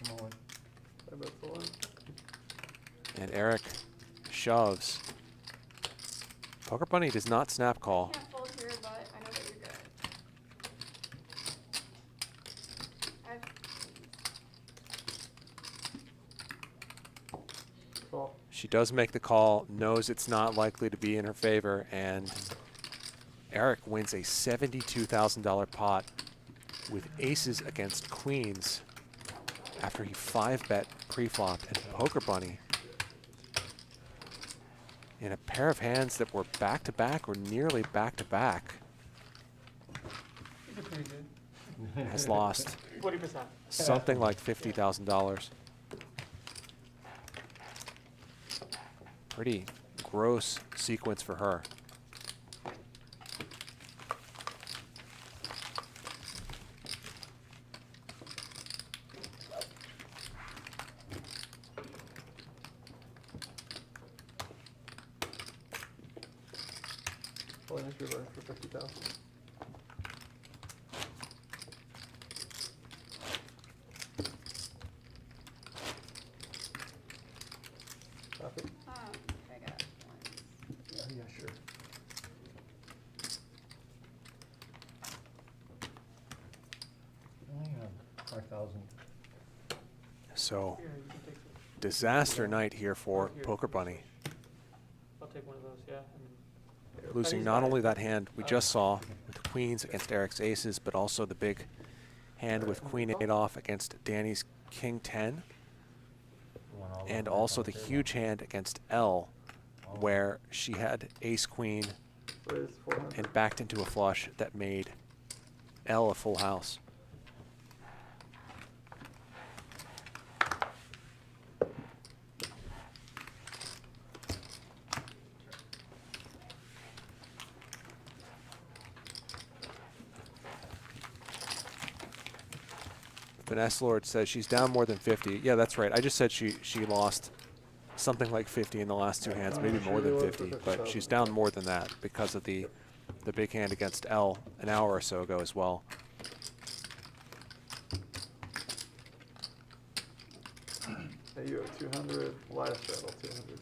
Come on. I bet the one. And Eric shoves. Poker Bunny does not snap call. Can't fold here, but I know that you're good. Call. She does make the call, knows it's not likely to be in her favor, and Eric wins a $72,000 pot with aces against queens after he 5-bet pre-flop and poker bunny in a pair of hands that were back-to-back or nearly back-to-back. You did pretty good. Has lost 40%. something like $50,000. Pretty gross sequence for her. Pulling history bar for 50,000. Copy. I got one. Yeah, sure. Only 5,000. So, Here, you can take the- disaster night here for Poker Bunny. I'll take one of those, yeah. And Losing not only that hand we just saw with queens against Eric's aces, but also the big hand with queen 8 off against Danny's king 10, Won all and those also on the table. huge hand against L, where she had ace queen Raise 400. and backed into a flush that made L a full house. Vanessa Lord says she's down more than 50. Yeah, that's right. I just said she lost something like 50 in the last two hands, maybe more than 50, but she's down more than that because of the big hand against L an hour or so ago as well. Hey, you have 200. Live straddle 200.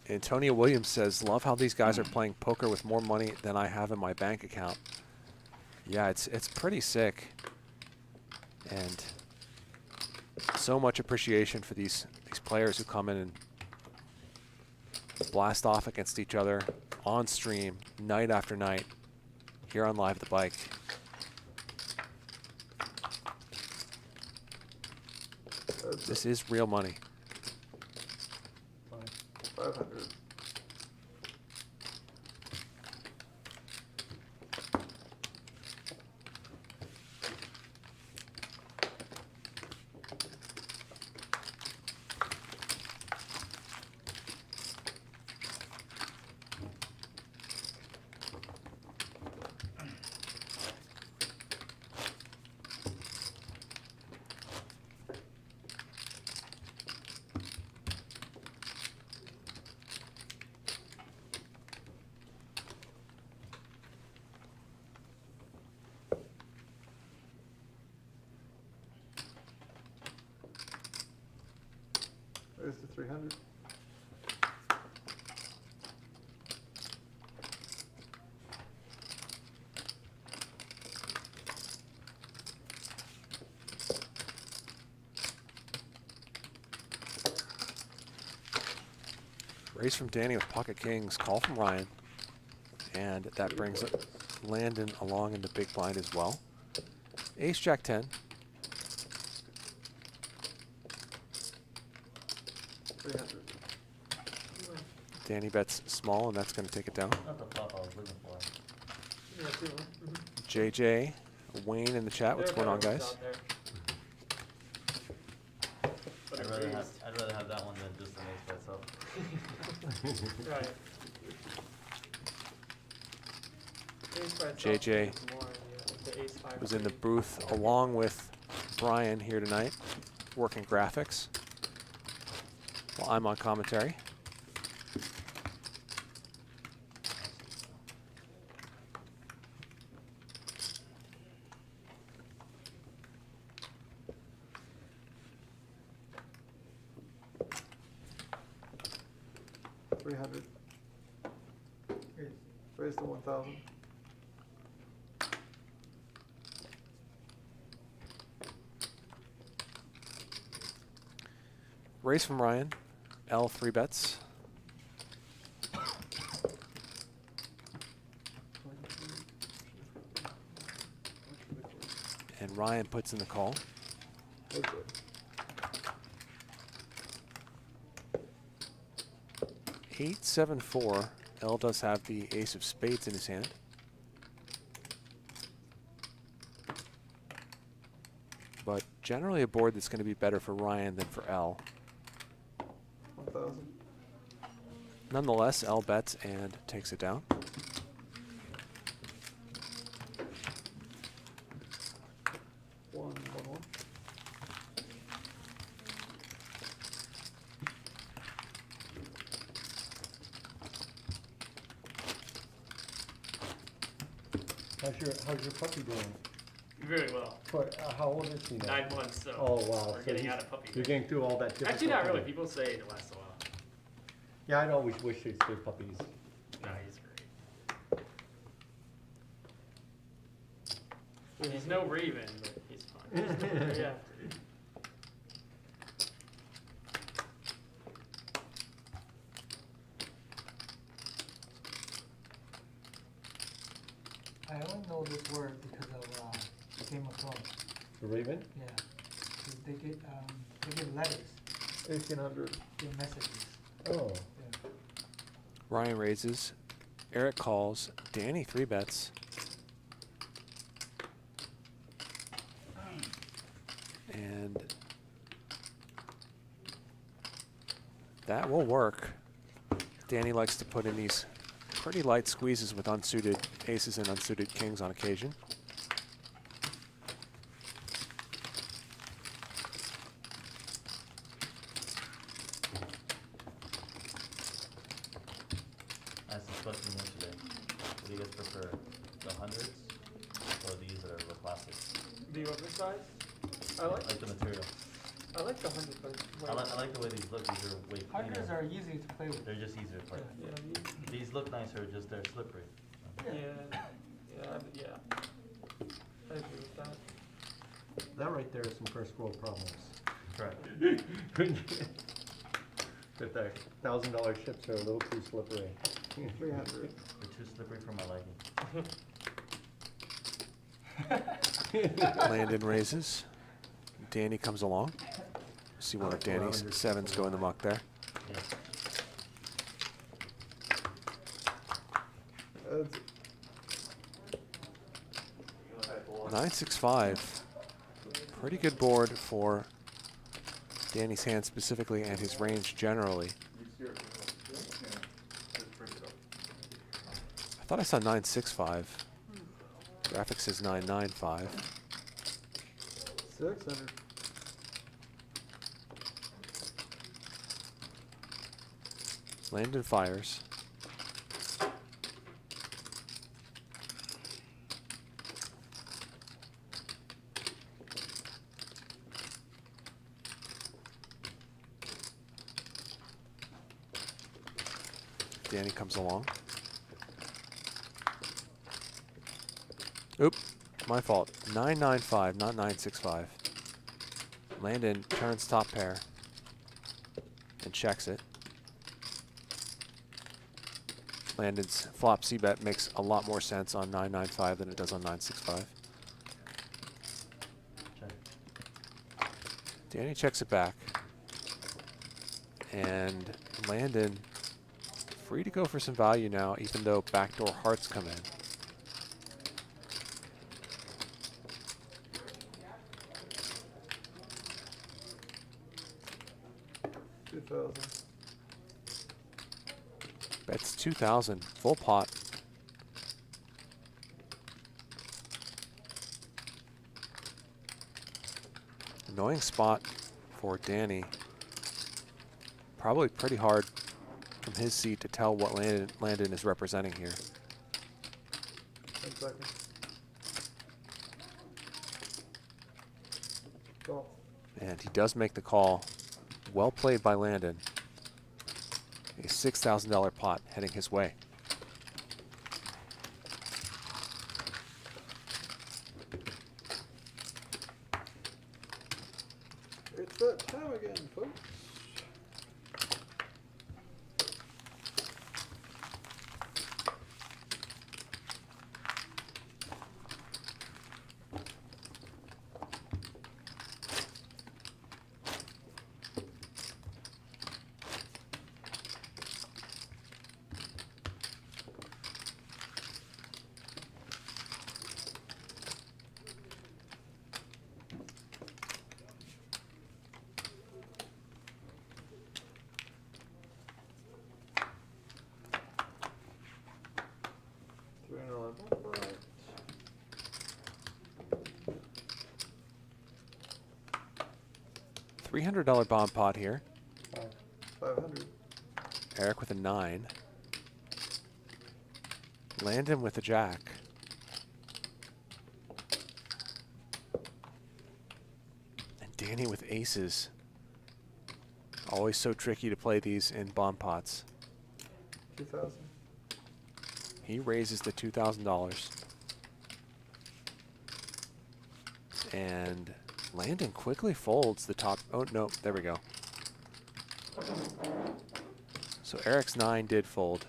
Antonio Williams says, love how these guys are playing poker with more money than I have in my bank account. Yeah, it's pretty sick. And so much appreciation for these players who come in and blast off against each other on stream night after night here on Live at the Bike. This is real money. 500. Raise to 300. Raise from Danny with pocket kings, call from Ryan, and that brings Landon along in the big blind as well. Ace Jack 10. 300. Danny bets small, and that's going to take it down. Not the flop I was looking for. yeah, 2. JJ, Wayne in the chat. What's going on, guys? I'd rather have that one than just an ace by itself. Right. Ace by itself JJ is more, yeah, the ace 5 was in the three. booth along with Brian here tonight, working graphics, while I'm on commentary. Raise to 1,000. Raise from Ryan. L 3 bets. And Ryan puts in the call. Okay. Eight, 7, 4. L does have the ace of spades in his hand. But generally a board that's going to be better for Ryan than for L. 1,000. Nonetheless, L bets and takes it down. One. How's your puppy doing? Very well. How old is he now? 9 months, so Oh wow! we're So getting he's- out of puppy. You're getting through all that difficult. Actually, not really. People say it lasts a while. Yeah, I'd always wish they'd stay puppies. No, he's great. He's no Raven, but he's fine. Yeah. I only know this word because of Game of Thrones. The Raven? Yeah. 'Cause they get letters, 1,800. get messages. Oh. Yeah. Ryan raises. Eric calls. Danny 3 bets. And that will work. Danny likes to put in these pretty light squeezes with unsuited aces and unsuited kings on occasion. I asked this question yesterday. What do you guys prefer? The hundreds or these that are the classics? The oversized? I I like like the material. I like the 100, but I like the way these look. These are way cleaner. Hundreds are easy to play with. They're just easier to play. yeah, These look nicer, just they're slippery. yeah. I agree with that. That right there is some first world problems. Correct. That the $1,000 ships are a little too slippery. 300. They're too slippery for my liking. Landon raises. Danny comes along. See one of Danny's 7s go in the muck there. Yeah. That's 9-6-5. Pretty good board for Danny's hand specifically and his range generally. I thought I saw 9-6-5. Graphics says 9-9-5. 600. Landon fires. Danny comes along. Oop, my fault. 9-9-5, not 9-6-5. Landon turns top pair and checks it. Landon's flop c-bet makes a lot more sense on 9-9-5 than it does on 9-6-5. Check. Danny checks it back. And Landon free to go for some value now, even though backdoor hearts come in. Bets 2,000, full pot. Annoying spot for Danny. Probably pretty hard from his seat to tell what Landon is representing here. 10 seconds. Call. And he does make the call. Well played by Landon. A $6,000 pot heading his way. It's that time again, folks. $300 bomb pot here. 500. Eric with a 9. Landon with a jack. And Danny with aces. Always so tricky to play these in bomb pots. 2,000. He raises the $2,000. And Landon quickly folds the top. Oh, no, there we go. So Eric's 9 did fold.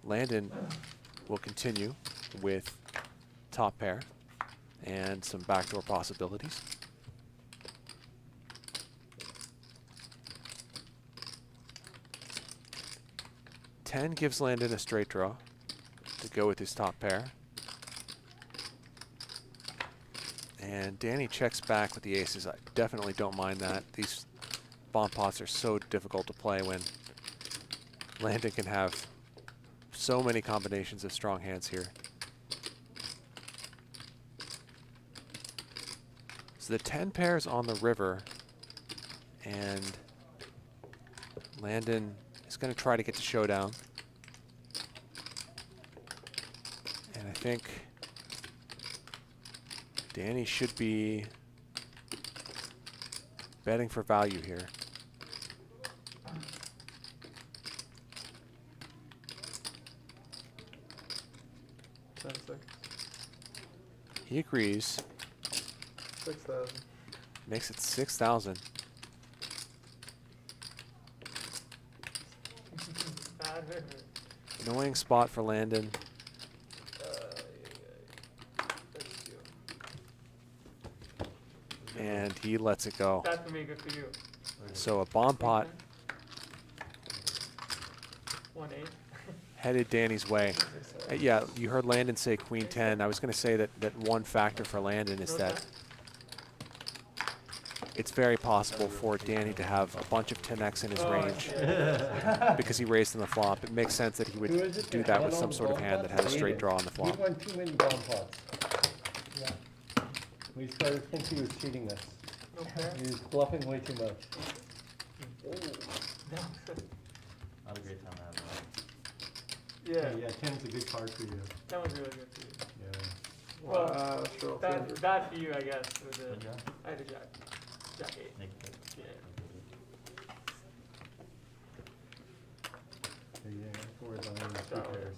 Landon will continue with top pair and some backdoor possibilities. Ten gives Landon a straight draw to go with his top pair. And Danny checks back with the aces. I definitely don't mind that. These bomb pots are so difficult to play when Landon can have so many combinations of strong hands here. So the 10 pairs on the river, and Landon is going to try to get to showdown. And I think Danny should be betting for value here. He agrees. 6,000. Makes it 6,000. Annoying spot for Landon. And he lets it go. Bad for me, good for you. So a bomb pot 1-8. headed Danny's way. Yeah, you heard Landon say Queen 10. I was going to say that one factor for Landon is that it's very possible for Danny to have a bunch of 10x in his range because he raised on the flop. It makes sense that he would do that with some sort of hand that had a straight draw on the flop. He won too many bomb pots. Yeah. We started to think he was cheating us. Okay. He was bluffing way too much. Not a great time to have that. Yeah. Yeah, 10's a good card for you. That was really good for you. Yeah. Well, sure. bad for you, I guess. With Good the, job. I had a jack. Jack 8. Nick, good. Yeah. Yeah, 4 is on 2 pairs.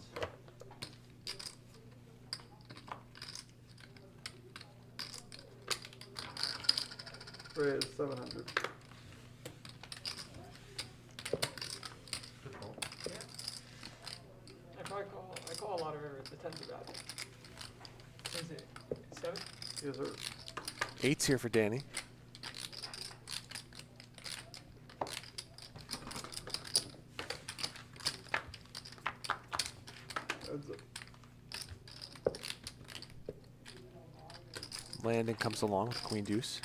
Raise 700. Good call. Yeah. I call a lot of rivers. The 10's are bad. Is it 7? Yes, sir. 8's here for Danny. Heads up. Landon comes along with Queen Deuce.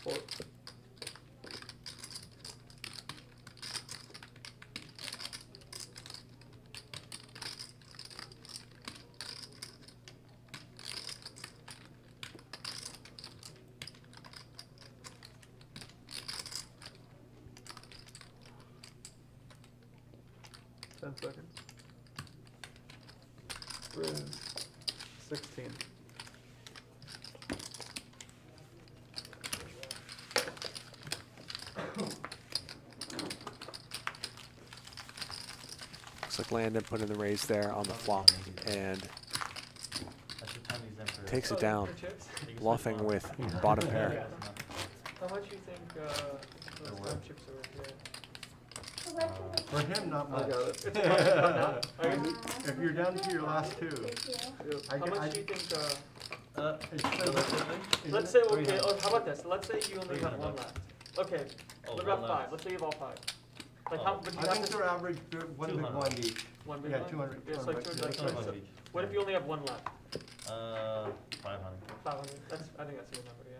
4. Seconds. Raise 16. Looks like Landon put in the raise there on the flop and That's the time he's in for takes it down, For chips? bluffing with bottom pair. How much do you think those what? chips are worth? Yeah. For him, not I much. got it. It's fine now. Okay. If you're down to your last 2, How much do you think? it's Let's say okay. Oh, how about this? Let's say you only have 1 left. Okay. Oh, What about one 5? left. Let's say you have all 5. Like Oh. how? But you I have think to. they're average 1 big 200. blind each. 1 big Yeah, one? 200. Yeah, it's like 200. Like, 200 so each. what if you only have 1 left? 500. 500. I think that's a good number. Yeah.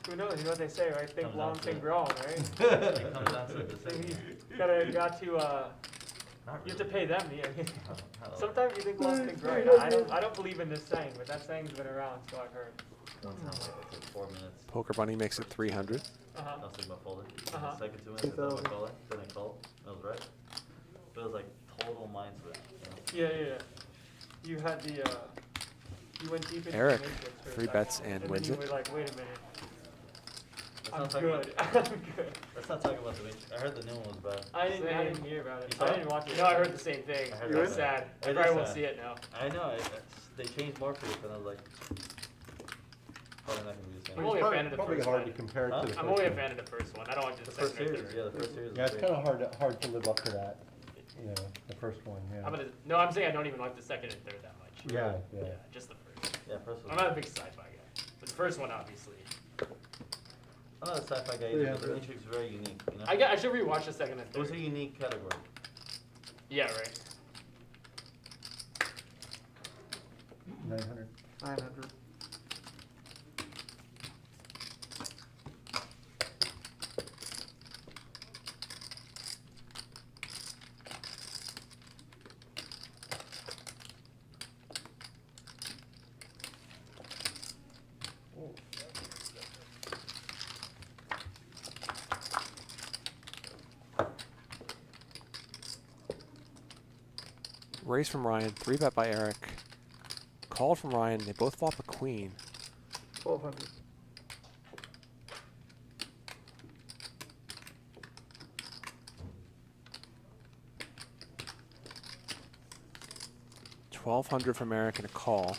Who knows? You know what they say, right? Think Comes long, down to think it. wrong, right? It comes down to the So decision. you got to Not You have to really. pay them. Yeah. How- Sometimes you think lost and great. I don't believe in this saying, but that saying's been around, so I've heard. One time like it took 4 minutes. Poker Bunny makes it 300. Uh I huh. was thinking about folding. Uh-huh. The second 2 minutes, I thought about calling. Then I called. I was right. But it was like total mind switch. You know? Yeah. You had the you went deep into Eric, the matrix for a 3 second, bets and then wins you it. were like, wait a minute. Let's I'm not talk good. about- I'm good. Let's not talk about the Matrix. I heard the new one was bad. I didn't hear about it. You saw I it? didn't watch it. No, I heard the same thing. I heard It was that. sad. I It probably is won't sad. see it now. I know. They changed Morpheus, and I was like, probably not gonna be the I'm same. only a fan of the Probably first hard one. to compare it Huh? to the first I'm only a one. fan of the first one. I don't want The the first second or series, third. yeah, the first series. Yeah, was it's great. kind of hard to live up to that. You know, the first one. Yeah. No, I'm saying I don't even like the second and third that much. Yeah, yeah. Just the first. Yeah, first one. I'm not a big sci-fi guy, but the first one obviously. I'm not a sci-fi guy either, but the Matrix is very unique. You know? I should rewatch the second and It was a third. unique category. Yeah, right. 900. 900. Raise from Ryan, 3 bet by Eric. Called from Ryan. They both flop a queen. 1200. $1,200 from Eric and a call.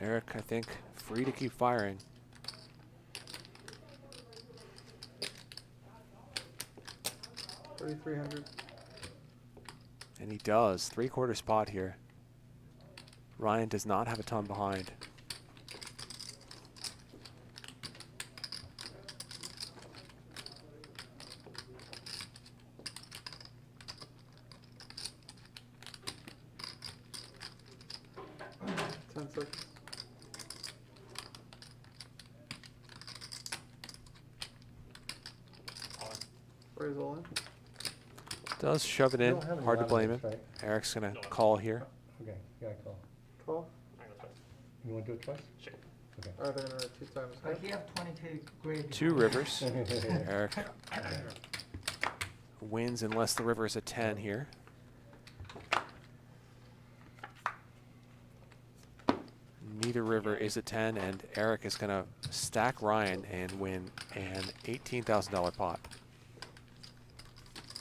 Eric, I think, free to keep firing. $3,300. And he does. 3/4 spot here. Ryan does not have a ton behind. Ten seconds. Raise all in. Does shove it You in. don't have any Hard to blame him. audience, right? Eric's going to call here. Okay, yeah, call. Call. You want to do it twice? Sure. Okay. Are they gonna 2 times? Like you have 22 grade. 2 rivers. Eric wins unless the river is a 10 here. Neither river is a 10, and Eric is going to stack Ryan and win an $18,000 pot.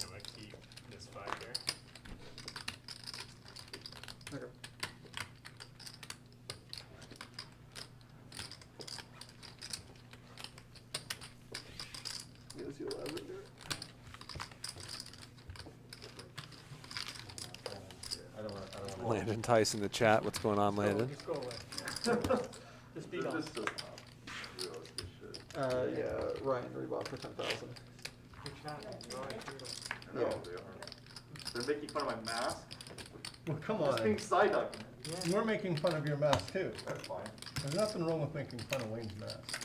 I'm gonna keep this 5 here. Okay. Gives you 11 there. I don't want. Landon Tice in the chat. What's going on, Landon? Just go away. Just beat on. This does not realistic shit. Yeah, Ryan rebought for 10,000. Good shot. You're all right, I know they are. They're making fun of my mask. Well, come Just being on. side-ducking. We're making fun of your mask too. That's fine. There's nothing wrong with making fun of Wayne's mask.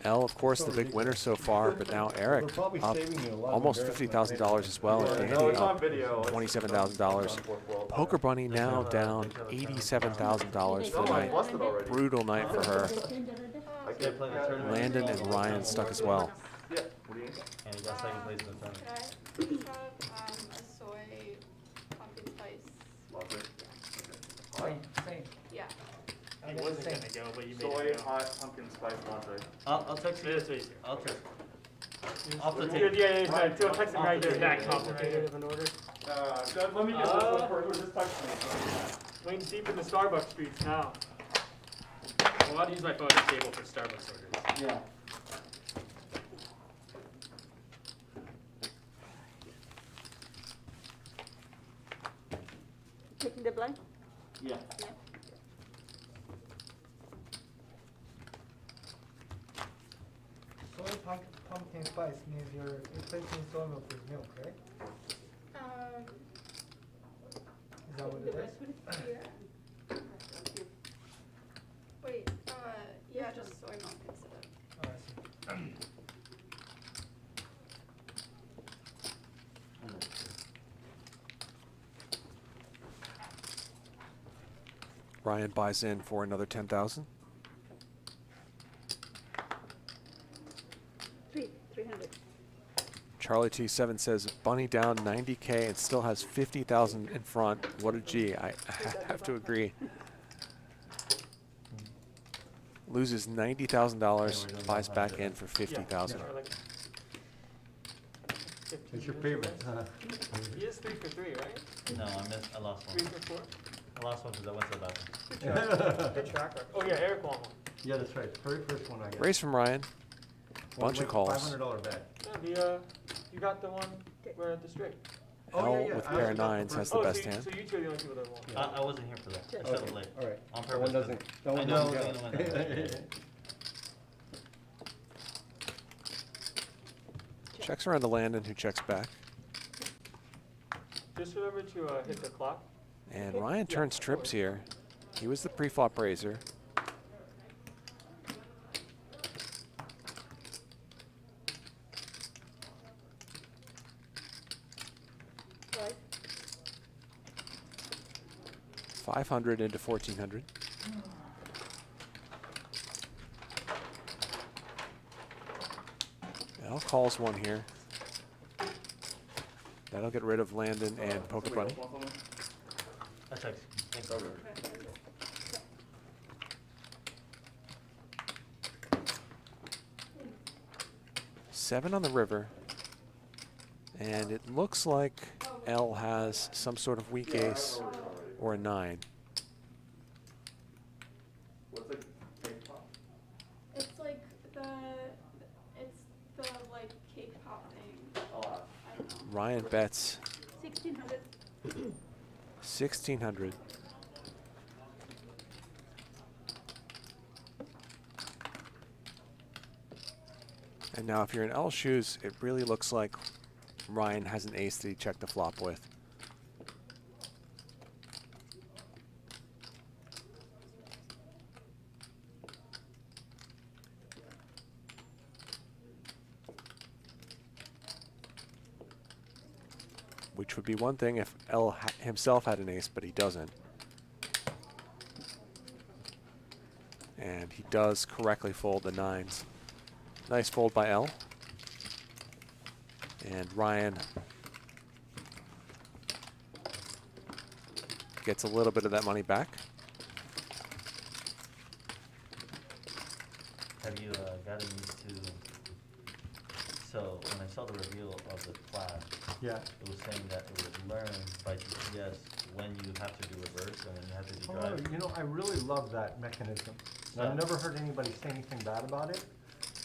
L, of course, the big winner so far, but now Eric We're probably up saving you a lot of almost embarrassment $50,000 as well. Yeah, And no, Andy it's on up video. $27,000. Poker Bunny now down $87,000 for the night. Busted already. Brutal night for her. I can't play the tournament. Landon and Ryan stuck as well. Yeah, what do you need? And he got second place in the tournament. Could I please have a soy pumpkin spice? Latte. Same, same. Yeah. I He got wasn't the same. gonna go, but you made Soy it go. hot pumpkin spice latte. I'll text you. This is I'll text. Off the Dude, tape. yeah, do a text right there. That complicated of an order. Let me get this one for who just texted me. Wayne's deep in the Starbucks streets now. Well, I'll use my phone as table for Starbucks orders. Yeah. Taking the blind? Yeah. Soy pumpkin spice means you're replacing soy milk with milk, right? Is that what it is? Yeah. Ryan buys in for another 10,000. 300. Charlie T7 says Bunny down 90K and still has 50,000 in front. What a G. I have to agree. Loses $90,000, buys back in for 50,000. It's your favorite, huh? He is 3 for 3, right? No, I lost one. 3 for 4? I lost one because I went to the bathroom. Good track record. Oh yeah, Eric won one. Yeah, that's right. Very first one I got. Raise from Ryan. Bunch of calls. $500 bet. Yeah, you got the one where at the straight. L with pair of nines has the best so hand. So you two are the only people that won. I wasn't here for that. I showed up late. All right. On That purpose. one doesn't. That one I know I doesn't was gonna win that. Checks around to Landon, who checks back. Just remember to hit the clock. And Ryan turns trips here. He was the pre-flop raiser. Right. 500 into 1,400. L calls one here. That'll get rid of Landon and Poker Bunny. I checked. Thanks. Okay. Seven on the river. And it looks like L has some sort of weak ace or a 9. What's the cake pop? It's like the like cake pop thing. Oh, I don't know. Ryan bets 1600. 1,600. And now if you're in L shoes, it really looks like Ryan has an ace that he checked the flop with. Which would be one thing if L himself had an ace, but he doesn't. And he does correctly fold the 9s. Nice fold by L. And Ryan gets a little bit of that money back. Have you gotten used to? So when I saw the reveal of the class, Yeah. it was saying that it would learn by GPS when you have to do reverse and when you have to do drive. Oh, you know, I really love that mechanism. And Yeah. I've never heard anybody say anything bad about it.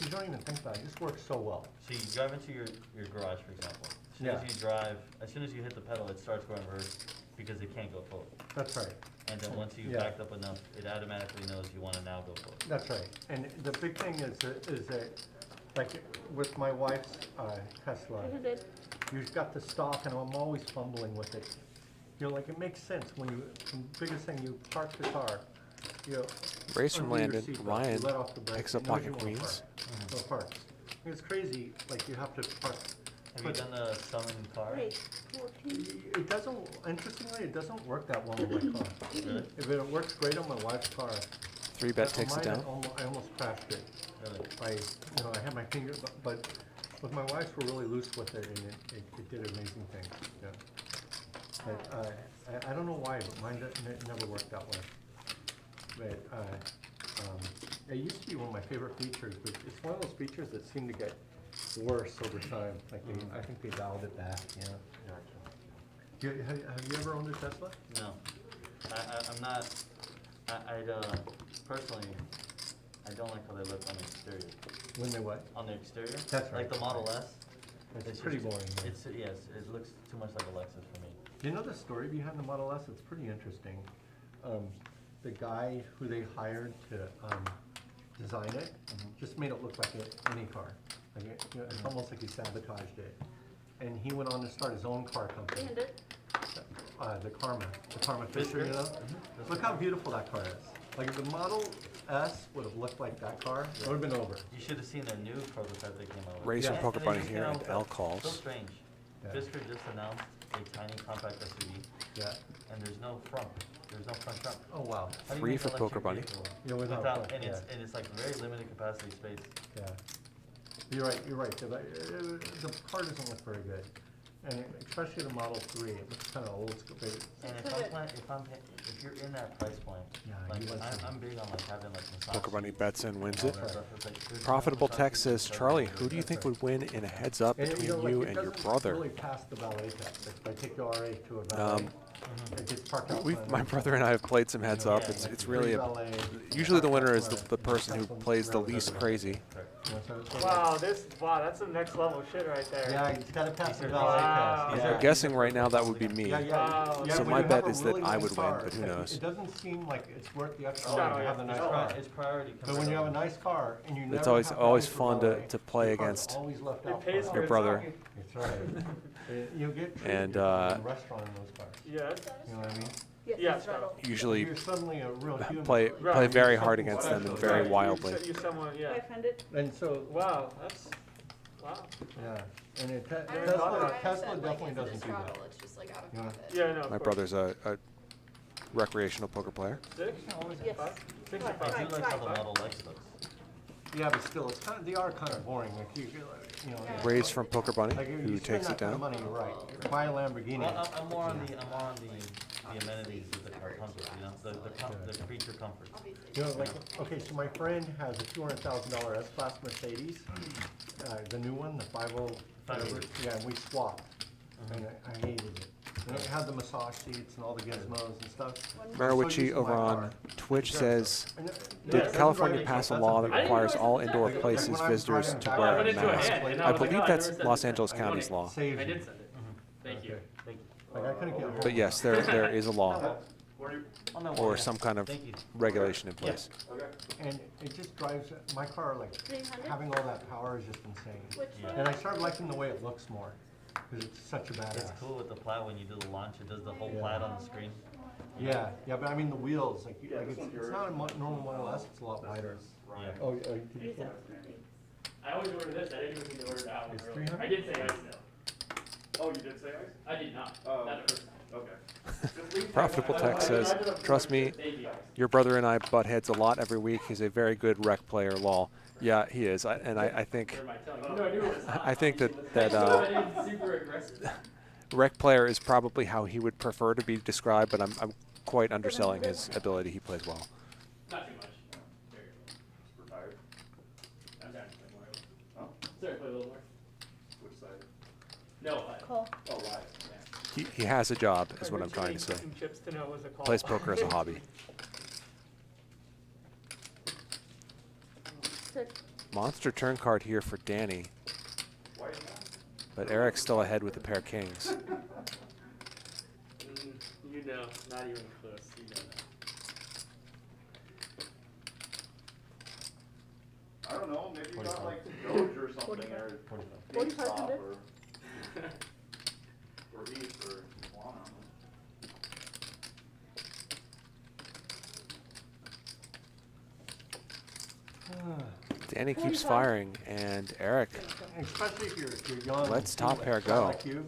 You don't even think about it. It just works so well. So you drive into your garage, for example. As soon Yeah. as you drive, as soon as you hit the pedal, it starts going reverse because it can't go forward. That's right. And then once you Yeah. backed up enough, it automatically knows you want to now go forward. That's right. And the big thing is that like with my wife's Tesla, 300. you've got the stock and I'm always fumbling with it. You know, like it makes sense when you, the biggest thing, you park the car, you know. Raise from undo your Landon. seatbelt, Ryan you let off the brake, picks it up knows pocket you wanna queens. park. So it parks. I mean, it's crazy, like you have to park. Have you done the summon car? 14. It doesn't, interestingly, it doesn't work that well on my car. Really? If it works great on my wife's car. 3-bet on takes it mine, down. I almost crashed it. Really? I had my finger, but with my wife's, we're really loose with it, and it did amazing things. Yeah. But I don't know why, but mine never worked that way. But it used to be one of my favorite features, but it's one of those features that seem to get worse over time. Like I think they dialed it back. Yeah. Have you ever owned a Tesla? No. I'm not. Personally, I don't like how they look on the exterior. When they what? On the exterior? That's right. Like the Model S. It's pretty boring. Yeah. It's yes, it looks too much like a Lexus for me. You know the story behind the Model S? It's pretty interesting. The guy who they hired to design it just made it look like any car. Like it's almost like he sabotaged it. And he went on to start his own car company. 300. The Karma Fisher, you know? Look how beautiful that car is. Like the Model S would have looked like that car, it would have been over. You should have seen their new prototype that came out with. Raise from And- Poker and Bunny they just here came out and with L So calls. strange. Yeah. Fisker just announced a tiny compact SUV, Yeah. and there's no front. There's no front trunk. Oh, wow. How do you 3 make for an Poker electric Bunny. vehicle Yeah, without front, and yeah. it's like very limited capacity space. Yeah. You're right. The car doesn't look very good. And especially the Model 3, it looks kind of old school. And if you're in that price point, Yeah, like you want I'm some- big on like having like massage Poker Bunny seats bets and wins and it. all that stuff. It's like, there's no Profitable massage Tech seats says, inside Charlie, the who do you think would win in a heads up And, between like, you it and your doesn't brother? really pass the valet test. If I take the R8 to a valet, it gets parked out. My brother and I have played some heads up. Yeah, It's really usually the winner is the person who plays the least crazy. Wow, that's some next level shit right there. Yeah, it's gotta pass the Wow. valet test. I'm Yeah. guessing right now that would be me. Wow. So when my you bet have a is that really I nice would win, car, but who like, knows? It doesn't seem like it's worth the extra Oh, money to yeah, have the nice it's car. It's priority. But when you have a nice car and you never It's always have always money for fun valet, to play your car's against always left It out pays front. for your brother. itself. That's right. You get treated And, in a restaurant in those cars. Yes. You know what I mean? Yes, Yeah, it's rattle. Usually You're suddenly a real human. play Right. very hard against them and very Right, wildly. You someone, yeah. 500. And so, Wow, that's wow. yeah, and I Tesla understand, like, definitely if doesn't it's do that. travel, it's just like out of Yeah. pocket. Yeah, no. My of course. brother's a recreational poker player. 6, Yes. 5, 6 or I 5. do like how the Model X looks. Yeah, but still, it's kind of, they are kind of boring, like you feel like, you know. Raise from Poker Bunny, Like, if who you takes spend it that kind of down. money, you're right. Buy a Lamborghini. Well, I'm more on the amenities of the car comfort, you know, the creature comfort. Obviously. You know, like, okay, so my friend has a $200,000 S-Class Mercedes, the new one, the 50, whatever, yeah, and we swapped, and I hated it. And it had the massage seats and all the gizmos and stuff. Mariwichi over on Twitch says, did California pass a law that requires all indoor places visitors to wear a mask? I believe that's Los Angeles County's law. I did send it. Thank you. Thank you. Like, I couldn't get But yes, there is a law Oh, no, or yeah. some kind of Thank you. regulation in place. And it just drives, my car, like, 300. having all that power is just insane. Which Yeah. one? And I started liking the way it looks more, because it's such a badass. It's cool with the plat when you do the launch, it does the whole Yeah. plat on the screen. Yeah, but I mean the wheels, like, it's not a normal Model S, it's a lot wider. Yeah. Oh, did you These say? are- I always order this. I didn't even think to order that one It's earlier. 300? I did say ice though. Oh, you did say ice? I did not. Oh. Not the first time. Okay. Profitable Tech says, trust me, Thank you. your brother and I butt heads a lot every week. He's a very good rec player, lol. Yeah, he is. I think Where am I telling you? No, I knew it was hot. I think that It's super aggressive. rec player is probably how he would prefer to be described, but I'm quite underselling his ability. He plays well. Not too much. Very good. Retired. I'm down to play more. Huh? Sorry, play a little more. Which side? No, Call. Oh, live. yeah. He has a job, is what I'm trying to say. Some chips to know it was a call. Plays poker as a hobby. Six. Monster turn card here for Danny, Why is that? but Eric's still ahead with a pair of kings. You know, not even close. You know that. I don't know, maybe you got like Doge or something, or 4,500. or East, or Lana. Danny keeps firing, and Eric, Especially if you're young. Let's and top like, pair kinda go. like you,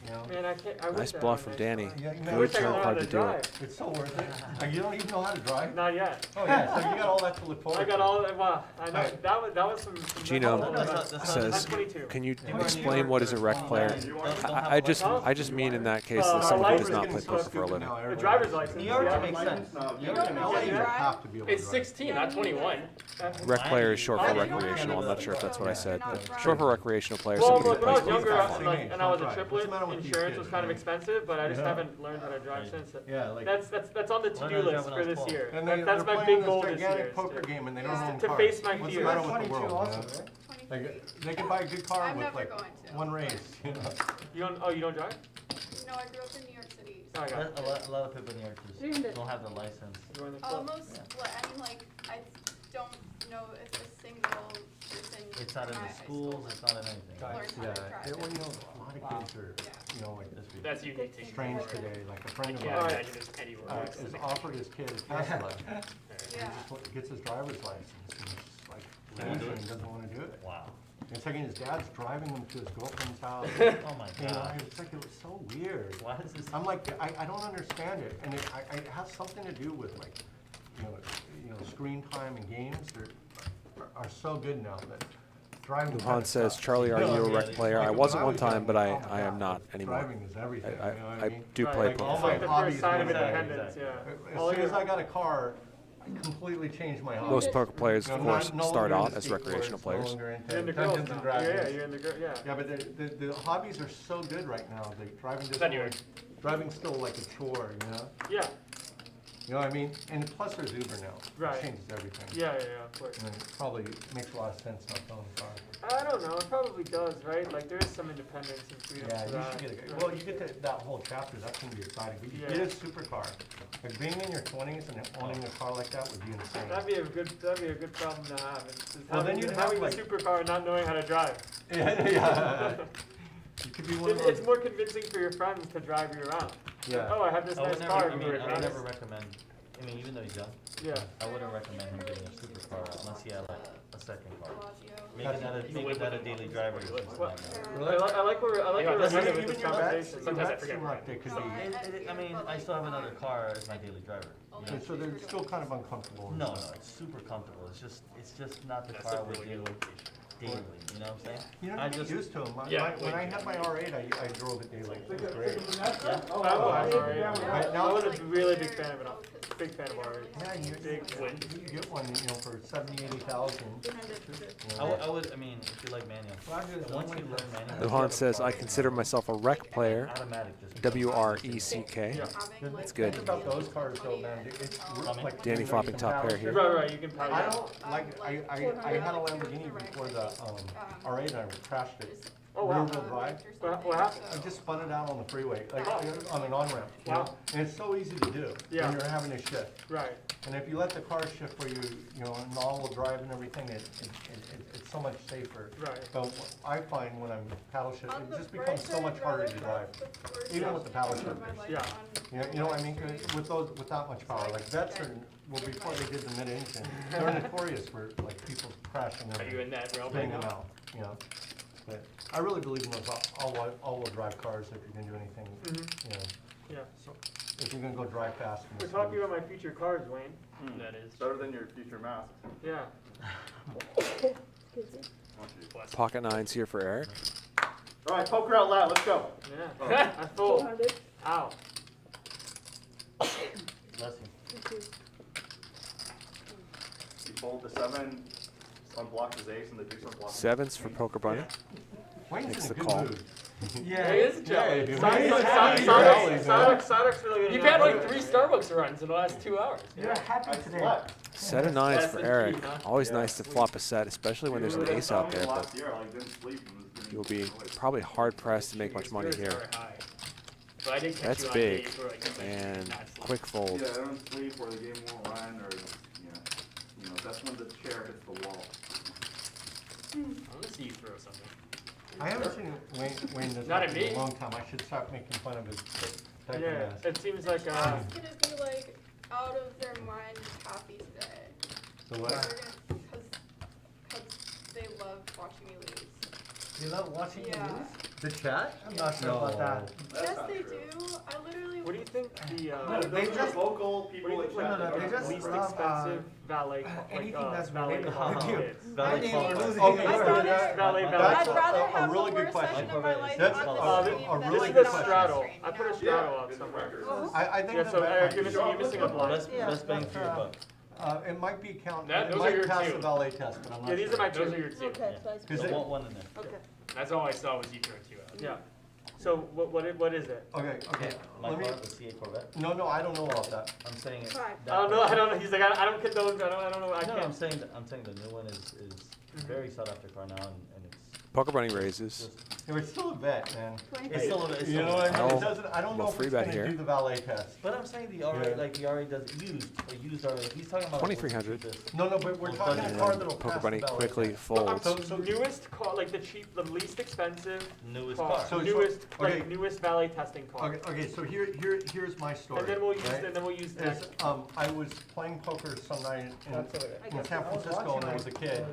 you know. Man, I can't. I wish nice I bluff had from a Danny. nice Yeah, you car. I know, wish Good I turn learned how card to to do it. drive. it's so worth it. You don't even know how to drive? Not yet. Oh, yeah, so you got all that to look forward I to. got all. Well, I know Right. that was some Gino oh, that's not- says, I'm 22. can you You are explain New what is a rec player? I just mean in that case that someone who does not play poker for a living. The driver's license. New York yeah. makes sense. New York and LA, you have to be able to It's drive. 16, not 21. Rec player is short for Miami. recreational. I'm not sure if that's what I said. You're not But short for recreational player, Well, somebody who when I was plays poker. younger, Same like, age, and I was a don't drive. triplet, What's the matter with these insurance kids, was kind of man? expensive, but I just Yeah. haven't learned how to drive Right. since. Yeah, like. That's on the Learn to-do how to list drive for when I this was year. And That's my big goal this year. gigantic is poker to- game and they don't Yeah. own To cars. face my What's fears. the matter with the 22 world, also, man? right? 23. Like, they can buy a good car I'm with never like going to. one race, you know? You don't? Oh, you don't drive? No, I grew up in New York City. Oh, I got it. A lot of people in New York just 300. don't have the license. You're in the club. Almost, I mean, like, I don't know if a single person. It's not in my the high schools, school it's not in anything. learned how Yeah, to drive. well, you know, a lot of kids are, like That's unique to you. strange today, like a I friend of can't mine imagine there's anywhere else. is offered his kid a Tesla. Yeah. He just gets his driver's license and it's like, Won't do it. he doesn't want to do it. Wow. It's like his dad's driving him to his girlfriend's house. Oh my You know, God. it's like, it was so weird. Why is this? I'm like, I don't understand it, and it has something to do with like, screen time and games are so good now that driving. Luhan says, Charlie, are you a rec player? I wasn't one time, but I am not anymore. Driving is everything, you know what I I mean? do play Like, poker. all It's my like the hobbies first sign of went down. independence, yeah. As soon as I got a car, I completely changed my hobby. Most poker players, of You know, course, no start longer out into as skateboards, recreational no players. longer into You're in the girls Dungeons and now. Yeah, Dragons. you're in the girl, yeah. Yeah, but the hobbies are so good right now. Like driving It's anyway. driving's still like a chore, you know? Yeah, You know what I mean? And plus there's Uber now. Right. It changes everything. yeah, of course. And it probably makes a lot of sense not to own a car. I don't know, it probably does, right? Like, there is some independence and freedom Yeah, to you that. should get well, you get to that whole chapter, that's gonna be exciting. But you Yeah. get a supercar. Like being in your 20s and owning a car like that would be insane. That'd be a good problem to have. It's Well, then having, you'd have, having like- the supercar and not knowing how to drive. Yeah. You could be one of It's those. more convincing for your friends to drive you around. Yeah. Oh, I have this I nice would car. never, I mean, I would never recommend, even though he's young, Yeah. I wouldn't recommend him getting a supercar unless he had like a second car. Bellagio. Making that a daily driver is just What? a nightmare. I like where Yeah, we're this is- headed with Even this your bets, conversation. your Sometimes I bets forget seem like they could No, be. I mean, I still have another car as my daily driver. Only Okay, so they're super still kind of duper uncomfortable. No, it's super comfortable. It's just not the That's car I a would really do good location. daily. You know what I'm saying? You know, I you get just used to them. Yeah, When I wait. had my R8, I drove it daily. It was great. Yeah. Oh, I was already. Right now- I was a really big fan of it. Big fan of ours. Yeah, and Big you fan. get one, for 70, 80,000. I mean, if you like manual. Once you learn manual. Luhan says, I consider myself a rec player. Automatic just. WRECK. That's good. The thing about those cars though, man, it's like. Danny flopping top pair here. Right, you can I power don't, like, I had a Lamborghini before the, R8 and I crashed it. Oh, wow. Rear-wheel drive. What happened? I just spun it out on the freeway, like on an on-ramp, you Wow. know? And it's so easy to do Yeah. when you're having a shift. Right. And if you let the car shift for you, and all-wheel drive and everything, it's so much safer. Right. So I find when I'm paddle shift, it just becomes so much harder to drive, even with the paddle shifters. Yeah. You know what I mean? 'Cause with that much power, like vets well, before they did the mid-engine, they're notorious for like people crashing them, Are you in that realm spinning right them now? out, you know? But I really believe in those all-wheel drive cars if you're gonna do anything, you know. Yeah. So if you're gonna go drive fast. in We're this talking move. about my future cars, Wayne. That is. Better than your future mask. Yeah. Pocket nines here for Eric. All right, poker out loud. Let's go. Yeah. I fold. 400. Ow. Bless you. You fold the 7, unblock his ace, and the deuce unblock. Sevens for Poker Bunny. Wayne's Makes in a the good call. mood. Yeah, he is jelly. dude. Sonic's really good. You've had like 3 Starbucks runs in the last 2 hours. You're happy I today. slept. Set of nines That's for the key, Eric. huh? Always nice to flop a set, especially when there's an ace out there, but Last year, I didn't sleep. and was getting you'll be annoyed. probably hard pressed to make much money Spirits here. are high. But I did catch That's you on big. days where, like, you And mentioned not sleep. quick fold. Either I don't sleep or the game won't run, or that's when the chair hits the wall. I want to see you throw something. I haven't seen Wayne this Not much at in me. a long time. I should stop making fun of his type Yeah, of mask. it seems like It's gonna be like out of their mind happy today. So what? They're gonna, cause they love watching me lose. You love watching me Yeah. lose? The chat? I'm not sure about that. Yes, they do. I literally. What do you think the No, Those they are just- vocal people what do in you chat. No, that they are just least love, expensive valet anything that's valet related club to you. kids? Valet mean, club. losing. Okay, I'd so rather- that- Valet that's I'd rather a have really the good worst question. session of my life That's on the a stream really than This is good the on straddle. stream, I you put a know? straddle up somewhere. I think Yeah, the so bet- Eric, you're missing a blind. Best bang for your buck. It might be count. That- It those are might your pass two. the valet test, but I'm not Yeah, these sure. are my Those are two. your 2. Okay, so I Because I it- want one in there. Okay. That's all I saw was you throw 2 out. Yeah. So what is it? Okay. My Let me. car, the C8 Corvette. No, I don't know about that. I'm saying it. Five. that I don't price- know. He's like, I don't condone. I don't know. I No, I'm can't. saying the new one is very sought after car now, and it's Poker Bunny raises. It was still a bet, man. It's still a, it's You still know a what I mean? Oh, It doesn't, I don't know little if free it's bet gonna here. do the valet test. But I'm saying the RA, Yeah. like the RA does used RA. He's talking about 2300. No, but we're talking a And card that'll Poker pass Bunny the valet quickly test. folds. So newest car, like the cheap, the least expensive newest car. car. So- newest, okay. like newest valet testing car. Okay, so here's my story. And then we'll use, right? and then we'll use Is, next. I was playing poker some night in San Francisco when I was a kid.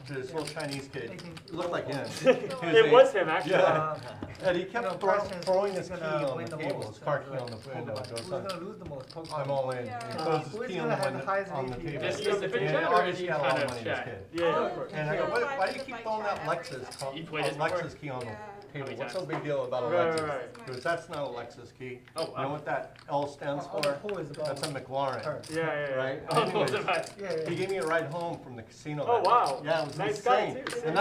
This little Chinese kid, looked like him. It was him, actually. Yeah, and he kept question throwing is his key who's gonna on win the the table, most, his card key like, on the poker window. bunny. Goes, Who's gonna lose the most? Poker I'm bunny? all in. Yeah. He throws his Who's key gonna on have the, the highest on the AP? table. Just if it's And general, obviously you had a lot kind of of money as a check. kid. Yeah, of course. And I go, why do you keep throwing that Every Lexus, time. You played it before? Lexus key on the Yeah. table? many What's times? so big deal about a Right, Lexus? right. Because that's not a Lexus key. Oh, You know wow. what that L stands Oh, for? who is about That's a McLaren, Yeah, yeah, right? yeah. Anyways, Yeah, he gave me a ride home from the casino. Oh, that wow. day. Yeah, it was Nice guy, insane. too. And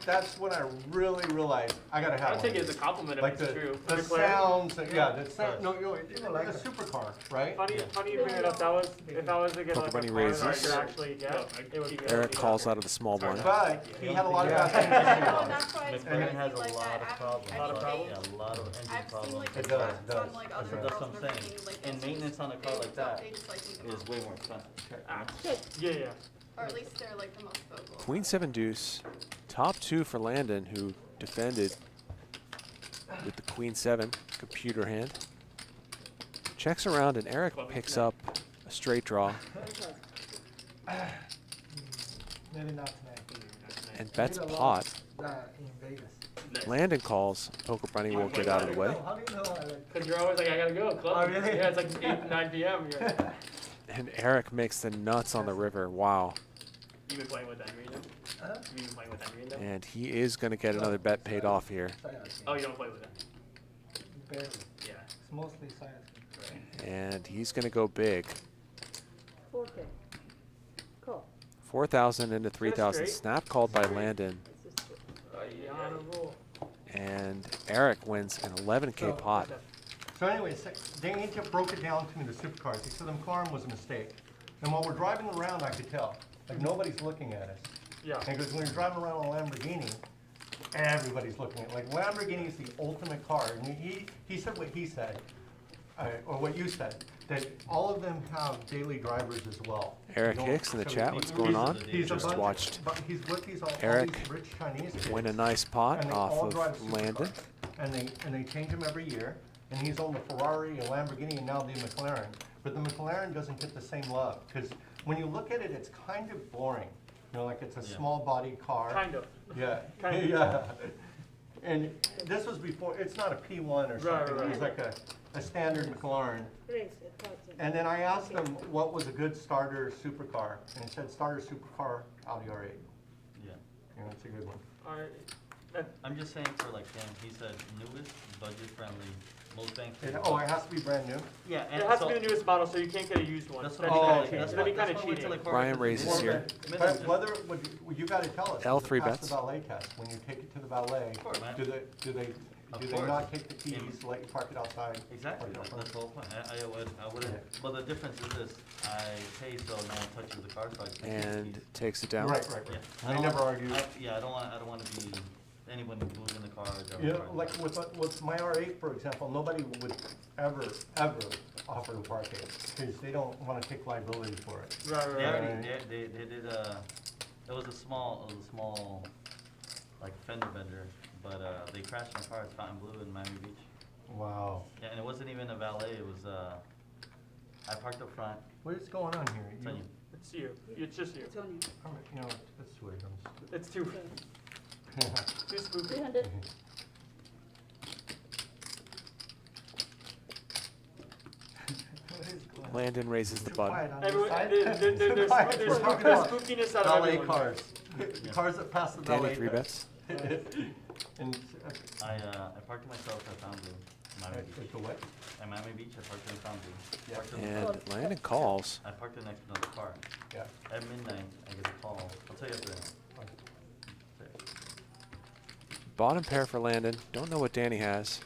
that's when I really realized I gotta have I'll one take of it as a these. compliment if Like it's the, true. the McLaren? sounds, the sound, no, like a that. supercar, right? Funny, Yeah. funny you bring it up. That was, if I was to get Poker like Bunny a car that I raises. could actually get, it would be Eric calls out of the small blind. But he had a lot of Yeah. bad things to say No, about it. that's why it's McLaren crazy has a like lot that. of problems. A lot of problems? Yeah, a lot of engine I've seen problems. like It the does, stats on does. like It other does. girls That's what I'm and everything, saying. like And they'll maintenance on a car like that they just like leave them is on. way more expensive. Yeah, yeah. Or at least they're like the most vocal. Queen 7 deuce. Top 2 for Landon, who defended with the Queen 7 computer hand. Checks around and Eric picks up a straight draw Maybe not tonight. and bets Did a lot pot. in Vegas. Landon calls. Poker Bunny will get out of the way. How do you know I like? Because you're always like, I gotta go. Club. Oh, really? Yeah, it's like 8, 9 p.m. You're, And Eric makes the nuts on the river. Wow. You've been playing with Henry then? Huh? You've been playing with Henry then? And he is going to get another bet paid off here. Oh, you don't play with him? Barely. Yeah. It's mostly science. And he's going to go big. 4K. Cool. 4,000 into 3,000. straight. Snap called by Landon. It's just you're on a roll. And Eric wins an 11K pot. So anyways, they just broke it down to me, the supercars. He said the McLaren was a mistake. And while we're driving around, I could tell. Like, nobody's looking at us. Yeah. And because when you're driving around a Lamborghini, everybody's looking at it. Like, Lamborghini is the ultimate car. And he said what he said, or what you said, that all of them have daily drivers as well. Eric You don't- Hicks in the so chat. What's going on? He's a Just bunch- watched but he's with these all Eric these rich Chinese kids. win a nice pot And they off all drive of Landon. supercars. And they change them every year. And he's owned the Ferrari, a Lamborghini, and now the McLaren. But the McLaren doesn't get the same love because when you look at it, it's kind of boring. You know, like it's a Yeah. small body car. Kind of. Yeah. Kind of. Yeah. And this was before. It's not a P1 or something. right. It was like a standard McLaren. raise it, touch it. And then I asked him what was a good starter supercar, and he said starter supercar Audi R8. Yeah. You know, it's a good one. I'm just saying for like him, he said newest, budget friendly, most bang for your Oh, buck. it has to be brand new. Yeah, and It has so to be the newest model, so you can't get a used one. that's That'd what be I'm kinda saying. cheating. That's That'd be why- kind of that's why I went to, cheating. like, Brian Corvette raises today. here. But whether you got to tell us. L does it three pass bets. the valet test when you take it to the valet? course, man. Do they Of do they course. not take the keys, Yeah. let you park it outside? Exactly, Or that's don't? the whole point. I wouldn't, but the difference is this, I pay so no one touches the car, so I just take the And keys. takes it down. Right. Yeah. They I don't never want- argue. Yeah, I don't want to be anyone moving the car. or driving You the know, car. like with my R8, for example, nobody would ever offer to park it because they don't want to take liability for it. Right, They right, already, right. they did, it was a small, like fender bender, but, they crashed my car at Fountain Blue in Miami Beach. Wow. Yeah, and it wasn't even a valet, it was, I parked up front, What is going on here? it's on you. It's you. It's just you. It's on you. You know, it's weird. It's too spooky. 300. Landon raises the button. Everyone, there's spookiness out of Valet everyone. cars. Cars that pass the Danny valet three test. bets. And I parked myself at Fountain Blue, Miami Beach. at the what? At Miami Beach, I parked in Fountain Blue. Yeah. Parked in the- And Landon calls. I parked it next to another car. Yeah. At midnight, I get a call. I'll tell you after that. Bottom pair for Landon. Don't know what Danny has.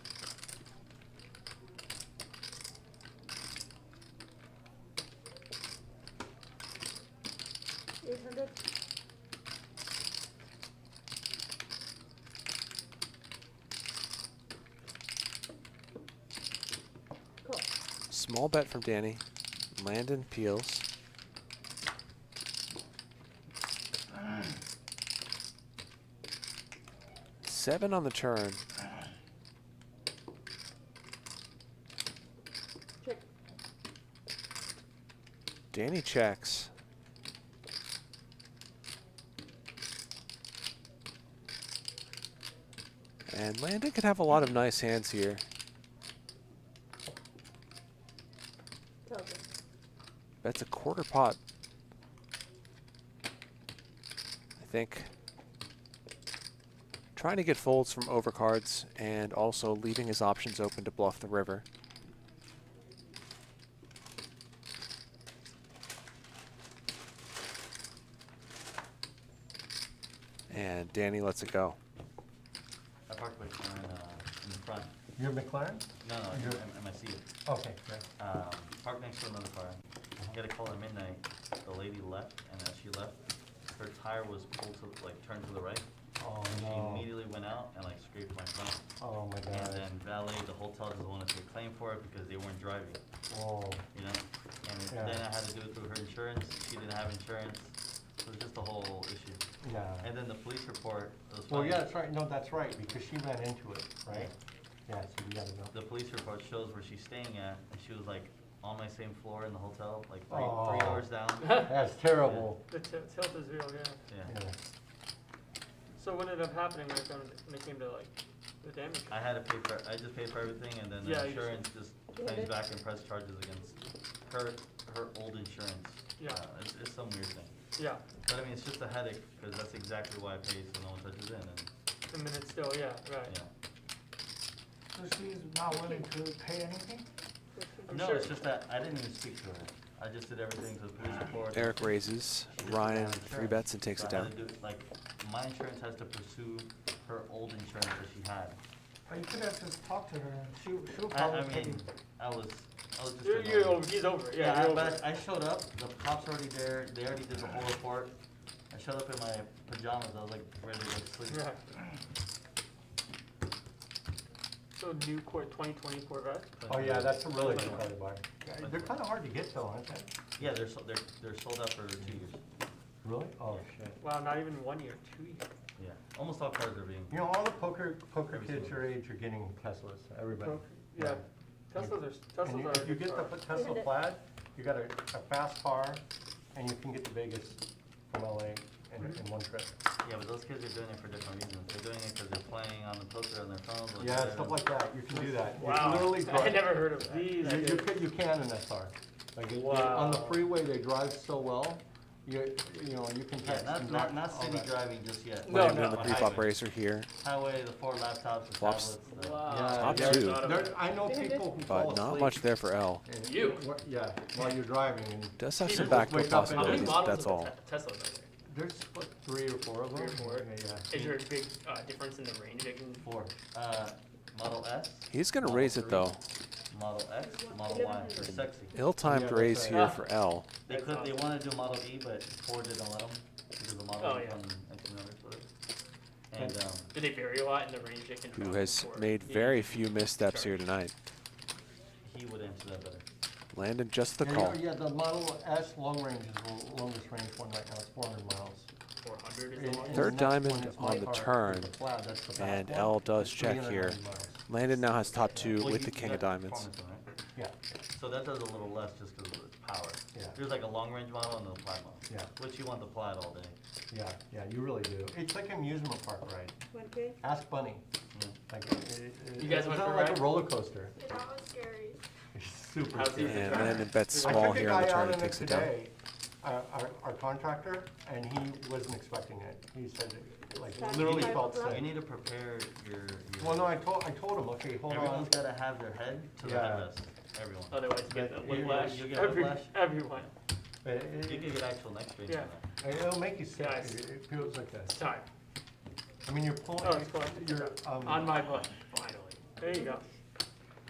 Small bet from Danny. Landon peels. Seven on the turn. Check. Danny checks. And Landon could have a lot of nice hands here. Tilted. That's a quarter pot. I think. Trying to get folds from overcards and also leaving his options open to bluff the river. And Danny lets it go. I parked my car in the front. Your McLaren? No, no, Your- in my seat. Okay, great. Parked next to another car. Got a call at midnight. The lady left, and as she left, her tire was pulled to, like, turned to the right. Oh, She no. immediately went out and, like, scraped my front. Oh, my And God. then valet, the hotel just wanted to claim for it because they weren't driving, Oh, you know? And Yeah. then I had to do it through her insurance. She didn't have insurance. It was just a whole issue. yeah. And then the police report, it was Well, funny. yeah, that's right. No, that's right, because she ran into it, right? Yeah, so you gotta know. The police report shows where she's staying at, and she was like on my same floor in the hotel, like three Oh. doors down. That's terrible. The tilt is real, yeah. Yeah. Yeah. So what ended up happening when it came to like the damage? I had to pay for, I just paid for everything, and then Yeah, the you insurance just Yeah. claims back and press charges against her old insurance. Yeah. It's some weird thing. Yeah, But I mean, it's just a headache, because that's exactly why I pay, so no one touches in, and, I mean it's still, yeah, right. yeah. So she's not willing to pay anything? I'm No, sure. it's just that I didn't even speak to her. I just did everything to the police report. Eric raises. She just Ryan didn't have three insurance. bets and takes So it I down. had to do, like, my insurance has to pursue her old insurance that she had. But you could have just talked to her, and she'll I probably pay mean, you. I was just. You're annoyed. over, he's over, it, yeah, you're over. But it. I showed up, the cops already there, they already did the whole report. I showed up in my pajamas, I was like ready to go to sleep. Right. So new 2020 Corvette? Oh, yeah, that's a really good car to buy. Yeah, they're kinda hard to get though, aren't they? Yeah, they're sold out for 2 years. Really? Oh, shit. Wow, not even 1 year, 2 years. Yeah, almost all cars are being. You know, all the poker Every kids single your age are getting Teslas, everybody. Yeah, Teslas are, And Teslas are. if you get the Tesla Plaid, you got a fast car, and you can get to Vegas from LA in one trip. Yeah, but those kids are doing it for different reasons. They're doing it because they're playing on the poker on their phones. Like Yeah, that. stuff like that, you can do that. You Wow, can literally I drive. never heard of that. You can in that car. Like, Wow. on the freeway, they drive so well, you know, you can Yeah, text and drive not all city that. driving just yet. No, Landon no, in the but pre-flop highway. racer here. Highway, the 4 laptops, the Flops. tablets. Wow. Yeah, Top there- two. I know people who fall But not asleep much there for L. and- You? Yeah, while you're driving, and Does have See, some just backdoor wake up and- How many possibilities, models that's of all. Teslas are there? there's like 3 or 4 of them. 3 or 4? Yeah. Is there a big difference in the range they can? 4. Model S. He's gonna Model raise it 3, though. Model X, Model Y. They're sexy. Ill-timed Yeah, that's raise right. here for L. They That's they awesome. wanted to do Model E, but Ford didn't let them because the Model Oh, E yeah. from 1900s, whatever. And Do they vary a lot in the range they can Who travel has for? made Yeah. very few missteps here tonight. he would answer that better. Landon just the Yeah, call. Yeah, the Model S long range is the longest range one right now, it's 400 miles. 400 is And- the one? and Third the next diamond one is my on the car, turn, the Plaid, that's the fast and one. L does It's check here. 390 miles. Landon now has top 2 Well, with you the king of got diamonds. performance, right? Yeah, So that does a little less just because of its power. Yeah. There's like a long range model and a plaid model. Yeah. Which you want the plaid all day. yeah, you really do. It's like an amusement park ride. 1K? Ask Bunny. Yeah. Like, You guys it's went not for a like ride? a roller coaster. Yeah, that was scary. It's super How's he? scary. And Landon bets I small took a here on the guy turn out and in it takes it down. today, our contractor, and he wasn't expecting it. He said, it, like, That literally type felt of ride? sick. You need to prepare your Well, no, I told him, okay, hold everyone's on. gotta have their head to the Yeah. headrest. Everyone. Otherwise you get the But you- whiplash. you get whiplash? Everyone. You could get actual neck strains Yeah. from that. It'll make you sick. Guys. It feels like It's that. time. I mean, you're pulling, Oh, it's fun. you're, On my button, finally. There you go.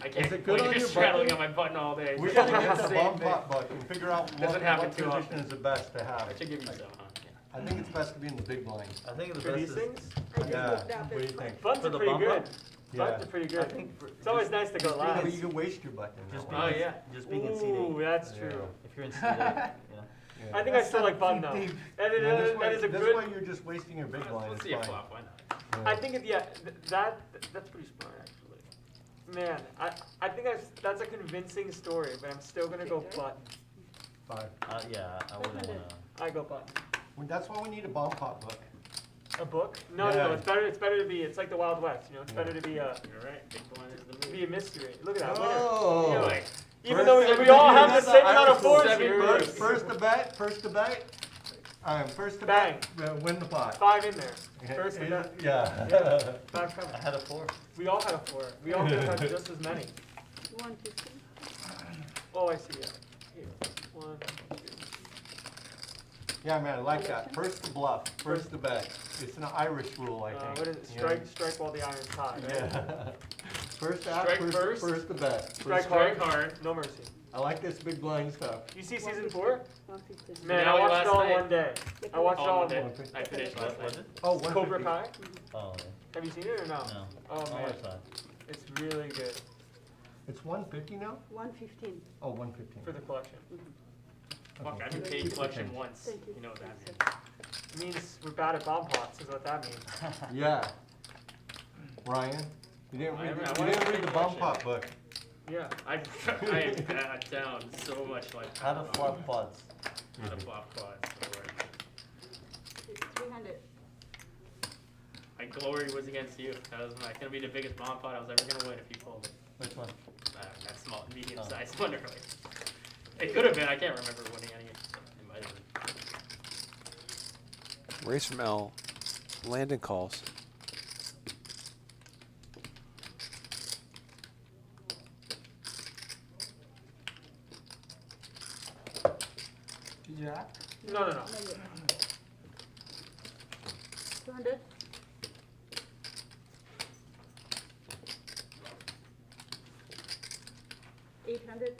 I Is can't it good believe on you're your straddling button? on my button all day. we gotta get the Same bomb thing. pot button, figure out Doesn't happen what too position often. is the best to have. I should give you some, huh? I think it's best to be in the big blind. I think the For best these is things? I just Yeah, looked up what do you it. think? Buttons For are the pretty bump good. up? Buttons are pretty I good. think for, It's always nice to go Yeah, but last. you can waste your button. just that being, way. yeah. just being in Ooh, seating. that's Yeah. true. If you're in seating, yeah. Yeah. I think I still like button though. deep. That is, Yeah, that is a this good. way you're just wasting your big blind. Let's It's see a fine. flop. Why not? Yeah. I think that's pretty smart actually. Man, I think that's a convincing story, but I'm still gonna go button. 5. Yeah, I wouldn't wanna. I go button. Well, that's why we need a bomb pot book. A book? No, Yeah. no, it's better. It's better to be. It's like the Wild West, you know. It's Yeah. better to be You're right. Big blind is the move. be a mystery. Look at that winner. Oh. You know, Like, even though we all have the same amount of fours here. First to bet. First to bet. First to Bang. bet. Win the pot. 5 in there. First to bet. Yeah. Yeah. 5 coming. I had a 4. We all had a 4. We all could have had just as many. 150. Oh, I see. Yeah. Here. 1, 2. Yeah, man, I like that. First to bluff. First to bet. It's an Irish rule, I think. What is it? Yeah. Strike while the iron's hot. Right? Yeah. First to act, Strike first to bet. Strike Strike hard. hard. No mercy. I like this big blind stuff. You see season 4? 150. Man, Now I watched it all last in night. one day. I watched it all in All one. day. I finished last What was night. it? Oh, Cobra 150. Kai. Oh, yeah. Have you seen it or no? No. Oh I'll man, watch that. it's really good It's 150 now? 115. Oh, 115. for the collection. Fuck, I've been Okay. paid Keep it collection the once. Thank you. You know what that means. It means we're bad at bomb pots, is what that means. same. Yeah. Ryan, you didn't I read, haven't- I you wanted didn't to read the take bomb collection. pot book. Yeah. I am bad down so much like How to flop pods. How to flop quads. Lord. It's 300. My glory was against you. That was like gonna be the biggest bomb pot I was ever gonna win if you pulled it. Which one? That small, medium-sized one earlier. It could have been. I can't remember winning any. It might have been. Raise from L. Landon calls. Did you act? No, no, no. Not yet. 200. $800.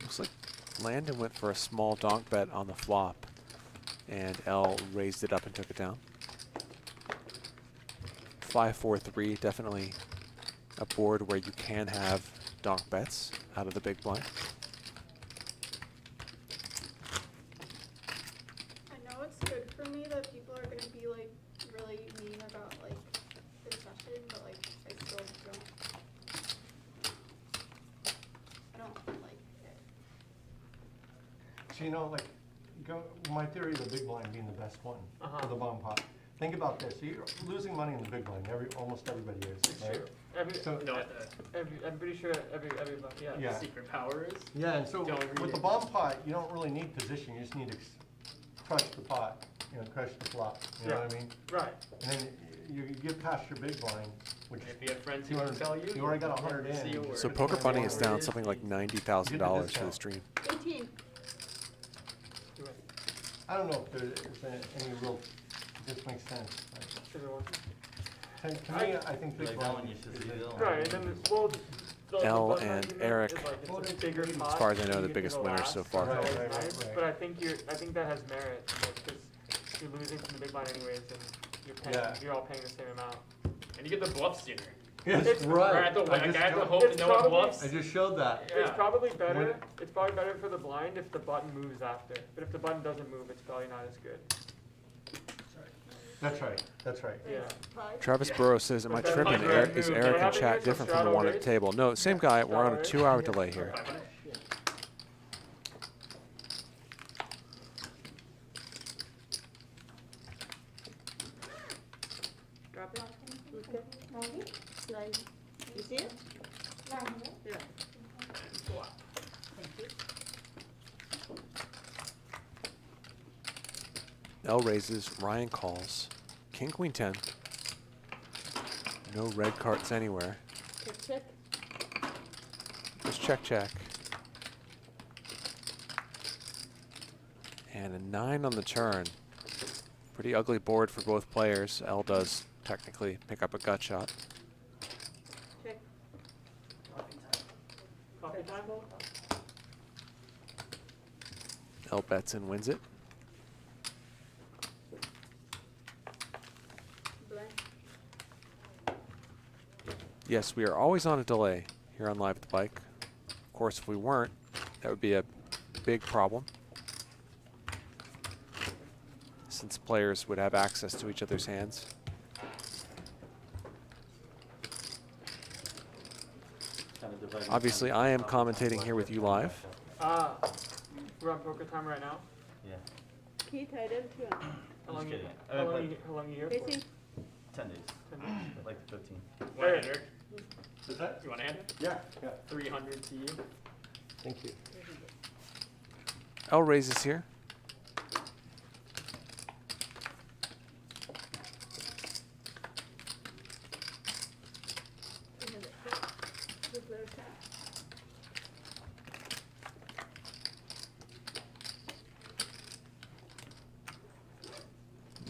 Looks like Landon went for a small donk bet on the flop, and L raised it up and took it down. 5-4-3, definitely a board where you can have donk bets out of the big blind. I know it's good for me that people are gonna be like really mean about like the session, but like I still don't like it. So, you know, like, my theory of the big blind being the best one for the bomb pot. Think about this. So you're losing money in the big blind. Almost everybody is. It's right? true. Every, So, No, I'm pretty sure everybody, yeah. Yeah. secret power is. yeah, and so Don't read with the it. bomb pot, you don't really need position. You just need to crush the pot, crush the flop. You know Yeah. what I mean? Right. And then you get past your big blind, which And if you have friends who can 200 tell you, you already got they'll 100 never see in. a word. So But Poker the Bunny more is it down is, something like you $90,000 get a for the discount. stream. 18. I don't know if there's any real, this makes sense. To me, I think big Like that one blind you should is see big the other blind. Right, and then, well, the L button and argument Eric, is like it's a bigger pot, as far as I know, so you the get to biggest go winners last, so far. so it's Right, always right, nice, right. But I think that has merit, because you're losing from the big blind anyways, and you're paying, Yeah. you're all paying the same amount. And you get the bluff sooner. Yes, It's Or right. at the I I just have to showed- hope to It's know what probably- bluffs. I just showed that. It's Yeah. probably better. When- It's probably better for the blind if the button moves after. But if the button doesn't move, it's probably not as good. That's right, that's right. Yeah. Travis Burrow says, am I tripping? Is Eric and chat different from the one at the table? No, same guy. We're on a 2-hour delay here. 500? Drop it. Okay. 9. You see it? 900. Yeah. Flop. Thank you. L raises, Ryan calls. King, Queen, 10. No red cards anywhere. Check, check. Just check, check. And a 9 on the turn. Pretty ugly board for both players. L does technically pick up a gut shot. Check. Coffee time? L bets and wins it. Yes, we are always on a delay here on Live at the Bike. Of course, if we weren't, that would be a big problem, since players would have access to each other's hands. Obviously, I am commentating here with you live. We're on poker time right now. Yeah. Keith, I did too. How long Just you, kidding. how long you here for? Casey? 10 days. 10 days? Like 15. Want to enter? Is that? You want to enter? Yeah, yeah. 300 to you. Thank you. L raises here.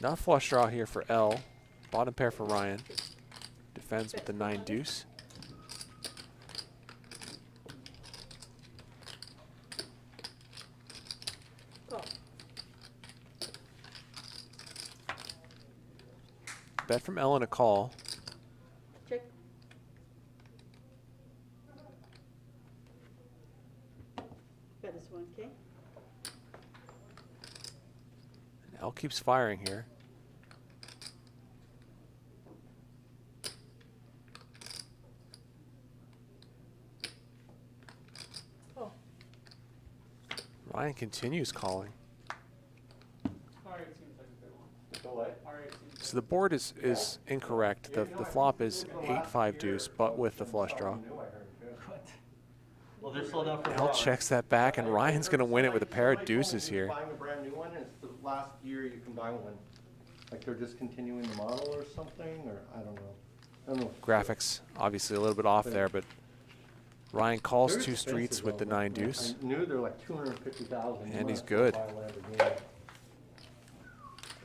Not flush draw here for L. Bottom pair for Ryan. Defends with the 9 deuce. Bet from L and a call. Check. Bet is 1K. L keeps firing here. Oh. Ryan continues calling. R8 seems like a good one. The what? R8 seems So the board is incorrect. The flop is 8-5 deuce, but with the flush draw. What? Well, they're sold out for L checks that back, and Ryan's going to win it with a pair of deuces here. Buying a brand new one, it's the last year you can buy one. Like they're discontinuing the model or something, or I don't know. I don't know. Graphics, obviously a little bit off there, but Ryan calls They're 2 expensive, streets with the though. 9 deuce. I knew they're like 250,000. And he's good.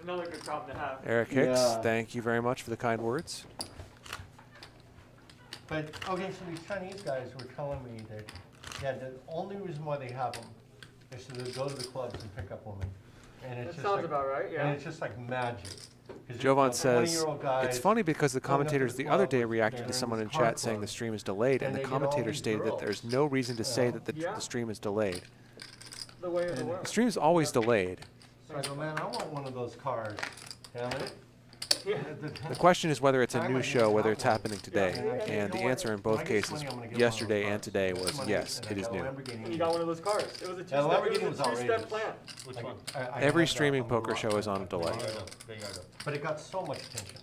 another good problem to have. Eric Hicks, Yeah. thank you very much for the kind words. But, okay, so these Chinese guys were telling me that, yeah, the only reason why they have them is so they go to the clubs and pick up women. And it's That just sounds like, about right, yeah. And it's just like magic. 'Cause it's Jovan like says, 20-year-old guys it's funny because the going up to commentators the the other club day with- reacted they're to in someone in this car chat saying club, the stream is delayed, and and the they get all commentator these stated that girls. there's no reason to say that Yeah. the stream is delayed. The way of the And- world. The stream is always delayed. So I go, man, I want one of those cars. Damn it. Yeah. The question is whether it's a new show, whether it's happening today, and the answer in both When I get cases, money, I'm gonna get yesterday one of and those today, cars. was Money, yes, and it I is got a new. Lamborghini. And you got one of those cars. It was a Yeah, Lamborghini was two-step outrageous. plan. Which Like, one? I Every had that streaming on the poker lot. show is on a delay. Gallardo. But it got so much attention.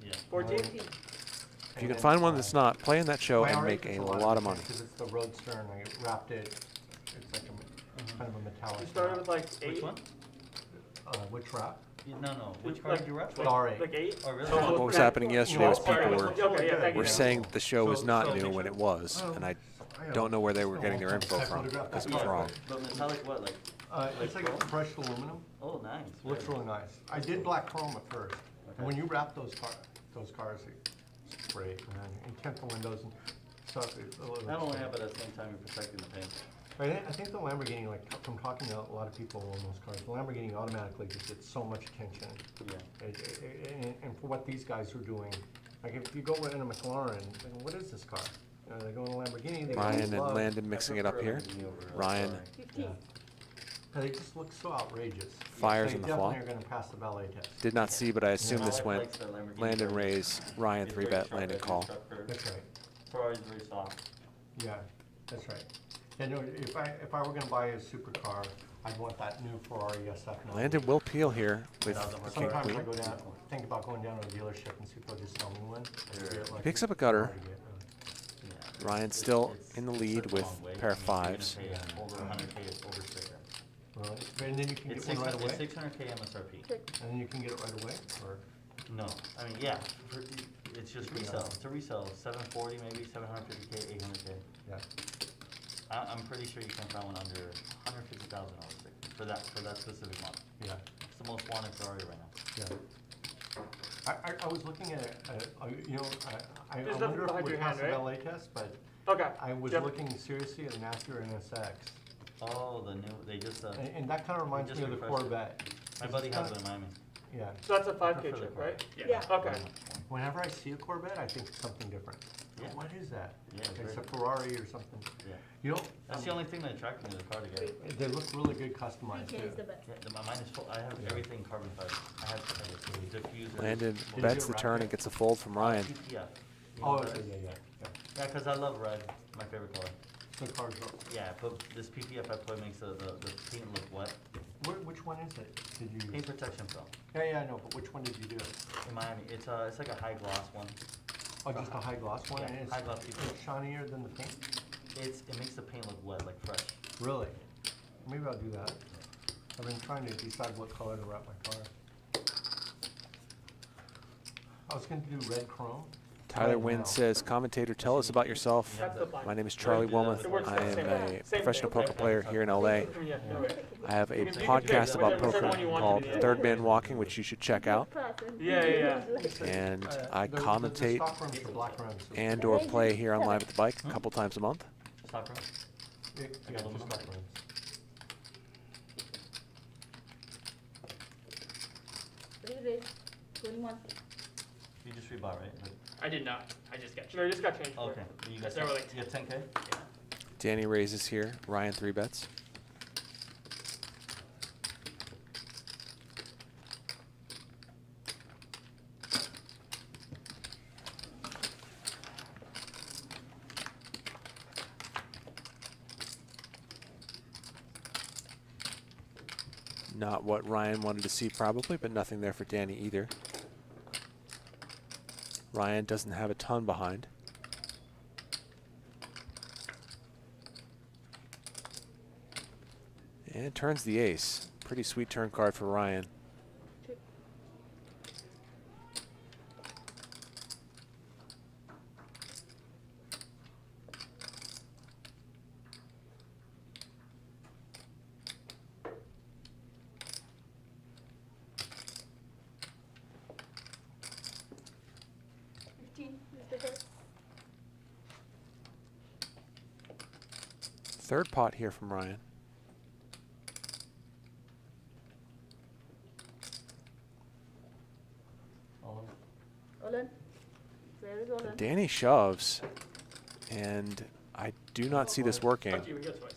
Yeah. 14? If you can find one that's not, play in that show and make a lot of money. Because it's the Roadster and I wrapped it, it's like a kind of a metallic. You started with like 8? Which one? Which wrap? Yeah, no, no. Which Like- card did you rep? Like R8. Like 8? Oh, really? Oh, What was okay. happening yesterday was people were Okay, yeah, thank you. were saying that the show was So- not so- new when it was, and I don't know where they were getting their info from, because it was wrong. But metallic what? Like, It's like chrome? brushed aluminum. oh, nice. Looks really nice. I did black chrome at first. And when you wrap those cars, it's great, man. And tint the windows and stuff. Not only that, but at the same time, you're protecting the paint. I think the Lamborghini, like from talking to a lot of people on those cars, the Lamborghini automatically just gets so much attention. Yeah. And for what these guys are doing, like if you go in a McLaren, like, what is this car? They go in a Lamborghini, they go in Ryan a and Love, Landon mixing it up here. Ryan yeah. And they just look so outrageous. Fires They in the flop. definitely are gonna pass the valet test. Did not see, but I assume Yeah, this I went like the Lamborghini Landon curve. raise, Ryan It's 3 very bet, sharp, Landon very call. sharp curve. That's right. Ferrari's very soft. Yeah, that's right. And if I were gonna buy a supercar, I'd want that new Ferrari SF90. Landon will peel here with Yeah, the king Sometimes I queen. go down, think about going down to a dealership and see if they'll just sell me one. Picks up a gutter. Yeah. Ryan It's- still it's in the a lead with long way. pair of I mean, you're fives. gonna pay over 100K, it's over sticker. Right, and then you can It's get one right 600, away? it's 600K MSRP. And then you can get it right away, or? No, I mean, yeah, it's just resale. It's a resale, 740 maybe, 750K, 800K. Yeah. I'm pretty sure you can find one under $150,000 for that specific model. Yeah, It's the most wanted Ferrari right now. yeah. I was looking at, you know, I There's nothing wonder if it behind would your pass hand, the right? valet test, but Okay. I was Yep. looking seriously at an Acura NSX. Oh, the new, they just, And that kind of reminds just me of the refreshed it. Corvette. my buddy It's has kinda- it in Miami. Yeah. So that's a 5K For the chip, car. right? Yeah. Okay. Whenever I see a Corvette, I think it's something different. Yeah. What is that? Yeah, It's a great. Ferrari or something. Yeah. You know, That's the only thing that attracted me to the car to get. they look really good customized. PK too. is the best. Yeah, mine is full. I have everything carbon fiber. I have everything. Diffuser. Landon you bets get the turn and racket? gets a fold from Ryan. PPF. You know Oh, what that okay, is? yeah. Yeah, because I love red. My favorite color. The car's are. Yeah, but this PPF I put makes the paint look wet. Which one is it? Did you Paint use? protection film. Yeah, I know, but which one did you do? In Miami, it's like a high gloss one. Oh, just a high gloss one? Yeah, And it's, high gloss it's PPF. shinier than the paint? It makes the paint look wet, like fresh. Really? Maybe I'll do that. I've been trying to decide what color to wrap my car. I was gonna do red chrome. Tyler right Wynn now. says, commentator, tell us about yourself. That's the fine. My name is Charlie Wilmoth. It works I the am same a way. Same professional thing. poker player here in LA. Yeah, no worries. I have a You can podcast pick about whichever poker one you want called to do. Third Man Walking, which you should check out. Yeah. And I The commentate stock rooms are black rooms. and or play here on Live at the Bike a couple times a month. Stock room? Yeah, got two them. stock rooms. What do you raise? 21. You just rebought, right? I did not. I just got No, you just got changed for Okay. it. You got There were like you have 10K? Yeah. Danny raises here. Ryan 3 bets. Not what Ryan wanted to see probably, but nothing there for Danny either. Ryan doesn't have a ton behind. And turns the ace. Pretty sweet turn card for Ryan. Third pot here from Ryan. All in. Where is all in? Danny shoves, and I do not see this working. Up to you, we got twice.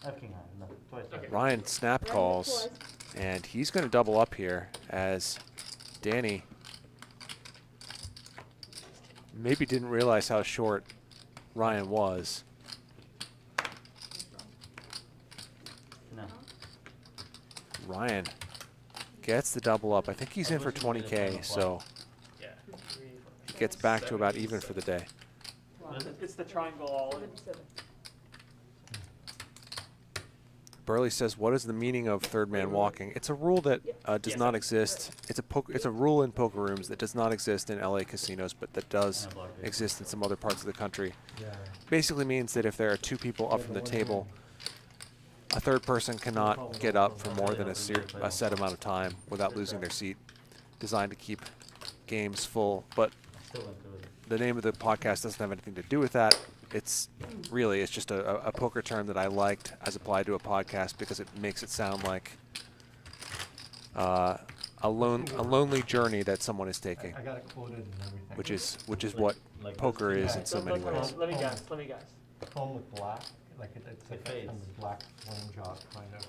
I have king high. No, twice. Okay. Ryan snap calls, and he's going to double up here as Danny maybe didn't realize how short Ryan was. No. Ryan gets the double up. I think he's in for 20K, so Yeah. he gets back to about even for the day. What is it? It's the triangle all in. 77. Burley says, "What is the meaning of third man walking?" It's a rule that does Yes, not sir. exist. It's a rule in poker rooms that does not exist in LA casinos, but that does exist in some other parts of the country. Yeah. Basically means that if there are two people up from the table, a third person cannot get up for more than a set amount of time without losing their seat. Designed to keep games full, but Still went through it. the name of the podcast doesn't have anything to do with that. It's just a poker term that I liked as applied to a podcast because it makes it sound like a lonely journey that someone is taking, I got it quoted and everything. which is what Like poker this, is yeah. in so many ways. Let me guess. Foam with black, like it's like It a fades. kind of black flame job kind of.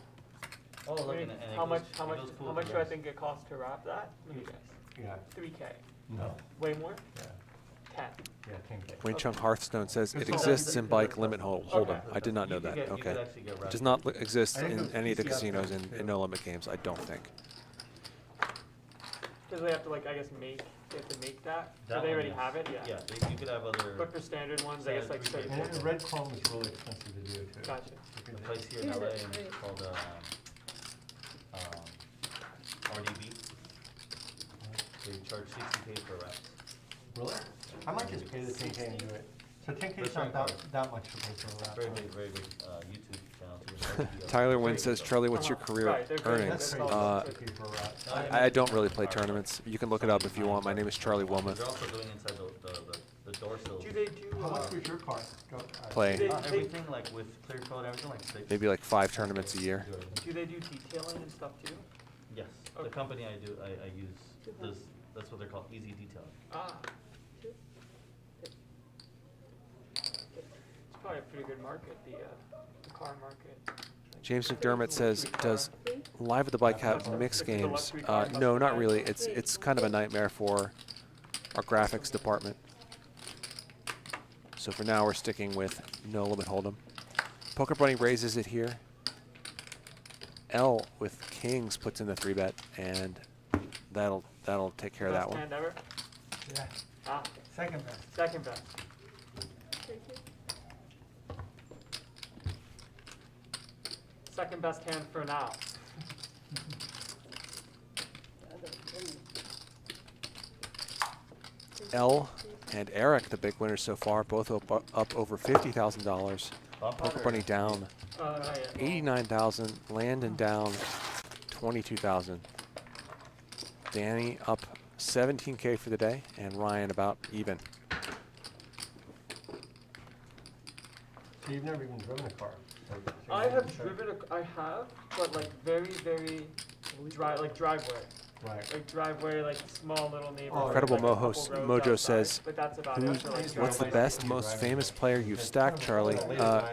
Oh, look, Wait, and it how goes- much? it How much? goes cool How with much the do I rest. think it costs to wrap that? Let me guess. Yeah. 3K. No. Way more? Yeah. 10. Yeah, 10K. Wayne Chung Hearthstone says it It's exists all- in bike limit hold'em. Okay. I did not know You could that. get- you Okay. could actually get It wrapped. does not exist I think in it was any of the PCF casinos times in too. no limit games. I don't think. Because they have to I guess they have to make that. So That they one, already yes. have it. Yeah. Yeah, you could have other. But for standard ones, I guess like Standard certain. And red chrome is really expensive to do too. Gotcha. The place here in LA called RDB. They charge 60K for wraps. Really? I might just pay the 10K and do it. So 10K is Return not card. that much to pay for a wrap. Very big YouTube channel too. Tyler Wynn says, "Charlie, what's your Uh-huh. career Right, they're great. earnings?" That's all. Uh, 10K for a wrap. I don't really play tournaments. You can look it up if you want. My name is Charlie They're Wilmoth. also doing inside the door sills. Do they do? How much was your car? Play They- Everything like with clear coat, everything like 6. maybe like 5 tournaments a year. Do they do detailing and stuff too? Yes, the Okay. company I use this. That's what they're called, Easy Detailing. Ah. probably a pretty good market, the car market. James McDermott says, does Live at the Bike have mixed games? No, not really. It's kind of a nightmare for our graphics department. So for now, we're sticking with no limit hold'em. Poker Bunny raises it here. L with kings puts in the 3-bet, and that'll take care of that one. Best hand ever? Yeah. Ah, Second best. second best. Second best hand for now. L and Eric, the big winners so far, both up over $50,000. Poker Bunny down Not yet. 89,000. Landon down 22,000. Danny up 17K for the day, and Ryan about even. So you've never even driven a car? So I you've have never- driven I have, but like very driveway. Right. Like driveway, like small little neighborhood. Oh, Incredible like a Mojo couple roads Mojo outside, says, but that's about who's, it. So, like, what's the driveway. best, most famous player you've stacked, Charlie?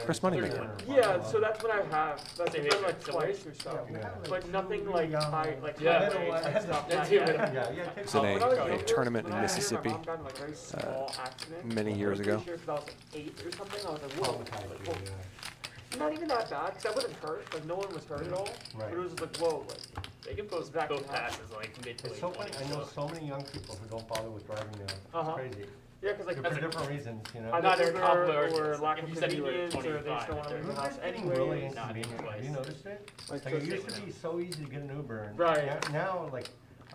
Chris Moneymaker. Yeah, so that's what I have. That's Same been here, like similar. twice or so. Yeah. But nothing like high, like Yeah. high type stuff. Yeah, not too. yet. Yeah, It's in When I was a younger, tournament when in I was younger, Mississippi my mom got in, like, a very small accident. many years I'm ago. pretty sure 'cause I was like 8 or something. I was like, whoa. Traumatized Like, you, whoa. yeah. Not even that bad, because I wasn't hurt. Like, no one was hurt at all. Right. But it was just like, whoa. Like, They can post That both can happen. passes like mid to It's late so funny, 20s, I know so- so many young people who don't bother with driving now. It's Uh-huh. crazy. yeah, because like, For different reasons, you know? either They're top Uber or lurches. lack If of you said you were convenience, or they just 25, don't want to leave the they're- house It's getting really anyways. Not even inconvenient. Have you twice. noticed it? Like, Like, it used to be so easy to get an Uber. And Right. Now, like,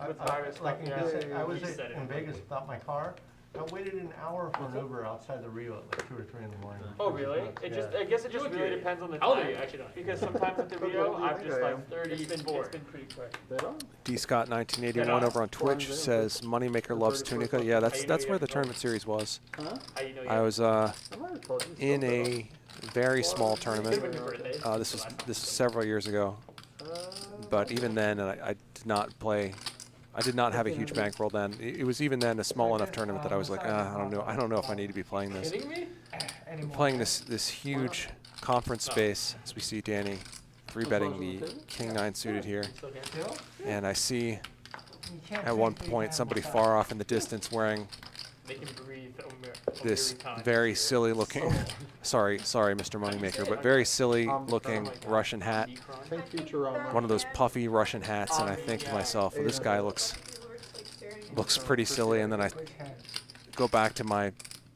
With virus like, stuff, yeah. I was You said it. in Vegas without my car. I waited an hour for an Uber outside the Rio at like 2 or 3 in the morning. Oh, really? It just, I guess it just What really year? depends on the How old are time. you? Actually, don't. Because sometimes at the How Rio, old do you I'm think just I like, am? 34. It's been pretty quick. Dead on? D Scott 1981 Get over on Twitch Bronze says Moneymaker loves Tunica. Yeah, that's know where you the have tournament series was. Huh? How you know you I was I might have told you. in still a very small Could've tournament. been your birthday. This is several years ago, but even then, I did not play. I did not have a huge bankroll then. It was even then a small enough tournament that I was like, I don't know if I need to be playing this. Kidding me? Anymore. Playing this huge conference space, as we see Danny 3-betting the King 9 suited here, Still here? Still? and I see You can't at one drink big point hand somebody like far off in the distance wearing Make him breathe. this very silly looking, sorry Mr. Moneymaker, but very silly looking Russian hat, Think Futurama. one of those puffy Russian hats, and I think to myself, well, this guy looks pretty silly, and then I Quick hand. go back to my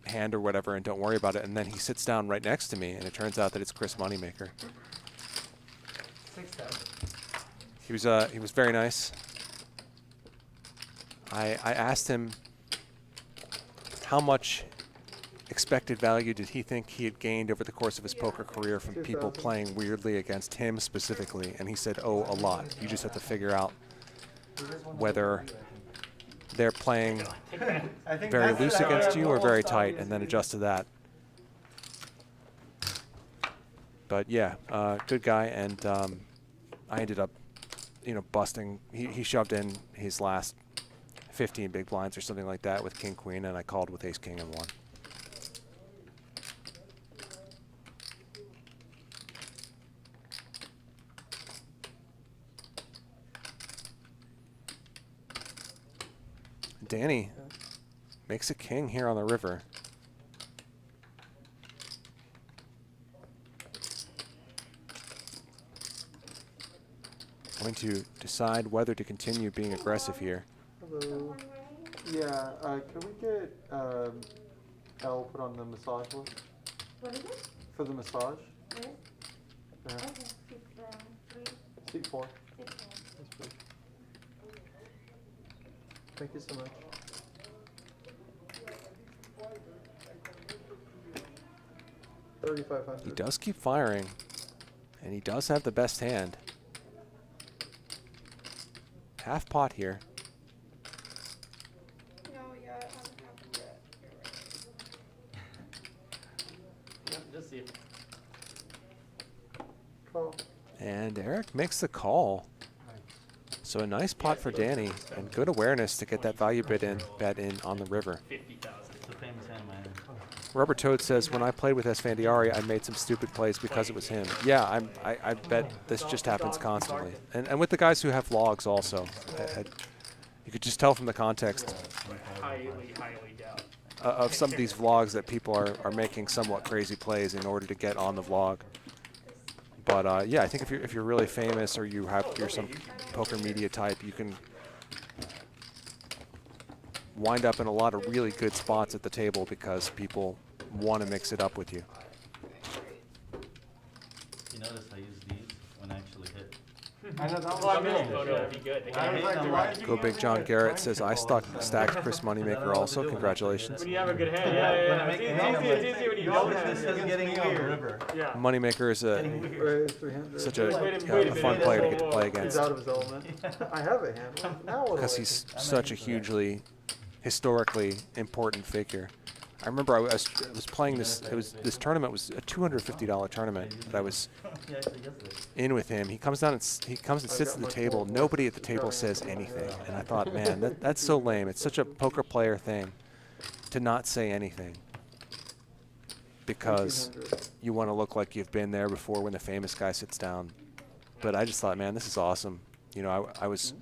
hand or whatever and don't worry about it, and then he sits down right next to me, and it turns out that it's Chris Moneymaker. 6,000. He was very nice. I asked him how much expected value did he think he had gained over the course of his poker career from people playing weirdly against him specifically, and he said, oh, a lot. You just have to figure out whether they're playing I think very that's loose how against the you or whole very stuff tight, is and then used. adjust to that. But yeah, good guy, and I ended up, busting. He shoved in his last 15 big blinds or something like that with King Queen, and I called with Ace King and won. Danny makes a king here on the river. Going to decide whether to continue being aggressive here. Hello. Yeah, can we get L put on the massage list? What is it? For the massage? Yes. Yeah. Okay, 3. Seat 4. 6. Yes, please. Thank you so much. He 3,500. does keep firing, and he does have the best hand. Half pot here. No, yeah, it hasn't happened yet. You're right. Just see if Call. And Eric makes the call. So a nice pot for Danny, and good awareness to get that value bet in on the river. 50,000. It's a famous hand, man. Rubber Toad says, when I played with Esfandiari, I made some stupid plays because it was him. Yeah, I bet this just happens constantly. And with the guys who have vlogs also. You could just tell from the context Highly doubt. of some of these vlogs that people are making somewhat crazy plays in order to get on the vlog. But yeah, I think if you're really famous or you're some poker media type, you can wind up in a lot of really good spots at the table because people want to mix it up with you. You notice I use these when I actually hit. I know that was That'd be good. Go Big John Garrett says, I stacked Chris Moneymaker also. Congratulations. When you have a good hand, yeah. It's easy when you don't have it. This is getting on the river. Yeah. Moneymaker is such a fun player to get to play against. He's out of his element. I have a hand. Now what do Because I he's do? such a hugely, historically important figure. I remember I was playing this. This tournament was a $250 tournament that I was in with him. He comes down and sits at the table. Nobody at the table says anything, and I thought, man, that's so lame. It's such a poker player thing to not say anything because you want to look like you've been there before when the famous guy sits down. But I just thought, man, this is awesome. You know, I was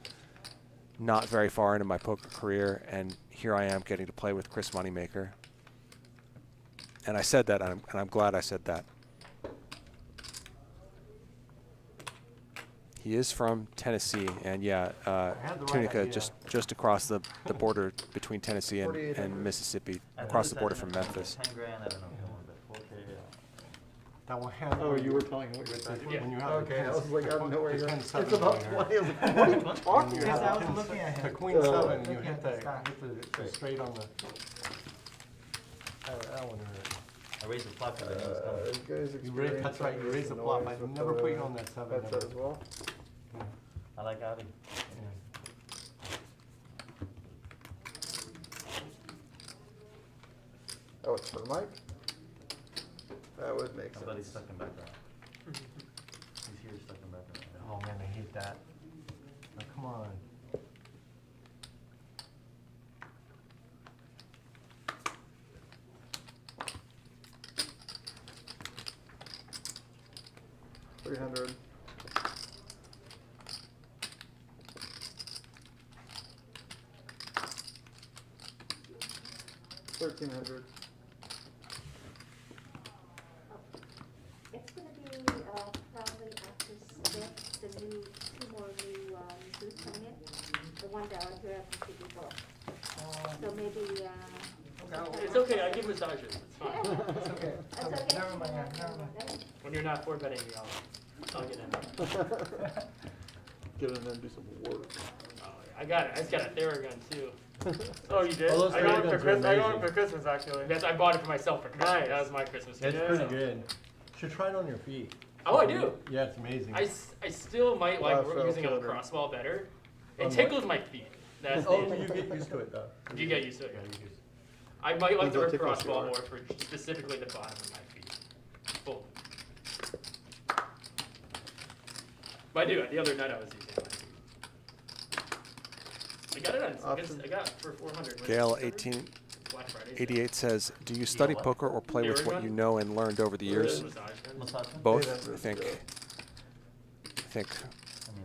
not very far into my poker career, and here I am getting to play with Chris Moneymaker. And I said that, and I'm glad I said that. He is from Tennessee, and yeah, Tunica just across the border between Tennessee and Mississippi, across the border from Memphis. 10 grand, I don't know if you want, but 4K. That will have. Oh, you were telling what you're saying. When you have Okay, I was like, I don't know where you're at. It's 10-7 about on 20. I was like, what are you talking You have about? the I was looking at him. The queen 7, you Looking hit at the the stack. straight on the. That one hurt. I raised the flop because I knew it was coming. That's right, you raised the flop. I never put you on that 7. That's that as well. I like Ante. Oh, it's for the mic? That would make My buddy's sense. stuck in background. He's here stuck in background. Oh man, I hate that. Oh, come on. $300. $1,300. It's gonna be, probably after the two more new, recruits coming in, the one that are here at the before. So maybe, It's okay, I give massages, it's fine. It's okay. That's okay. Never mind, never mind. When you're not 4-betting me, I'll get in. Get in there and do some work. Oh, I got it, I just got a Theragun too. Oh, you did? Oh, those I got one Theraguns for are Christmas. I got one amazing. for Christmas actually. I bought it for myself for Christmas. Nice. That was my Christmas It's gift. pretty good. Should try it on your feet. Oh, I do. Yeah, it's amazing. I still might like Wow, so using a good. lacrosse ball better. On It what? tickles my feet. That's Oh, the you issue. get used to it though. You get used to it. Yeah, you get. I might like the Those tickles lacrosse ball you are. more for specifically the bottom of my feet. Full. But I do. The other night I was using it. I got it on. Option. I got it for 400. Gail Black Friday. 1888 says, do you study poker or play with what you know and learned over the years? Massage gun? Both. I think I mean,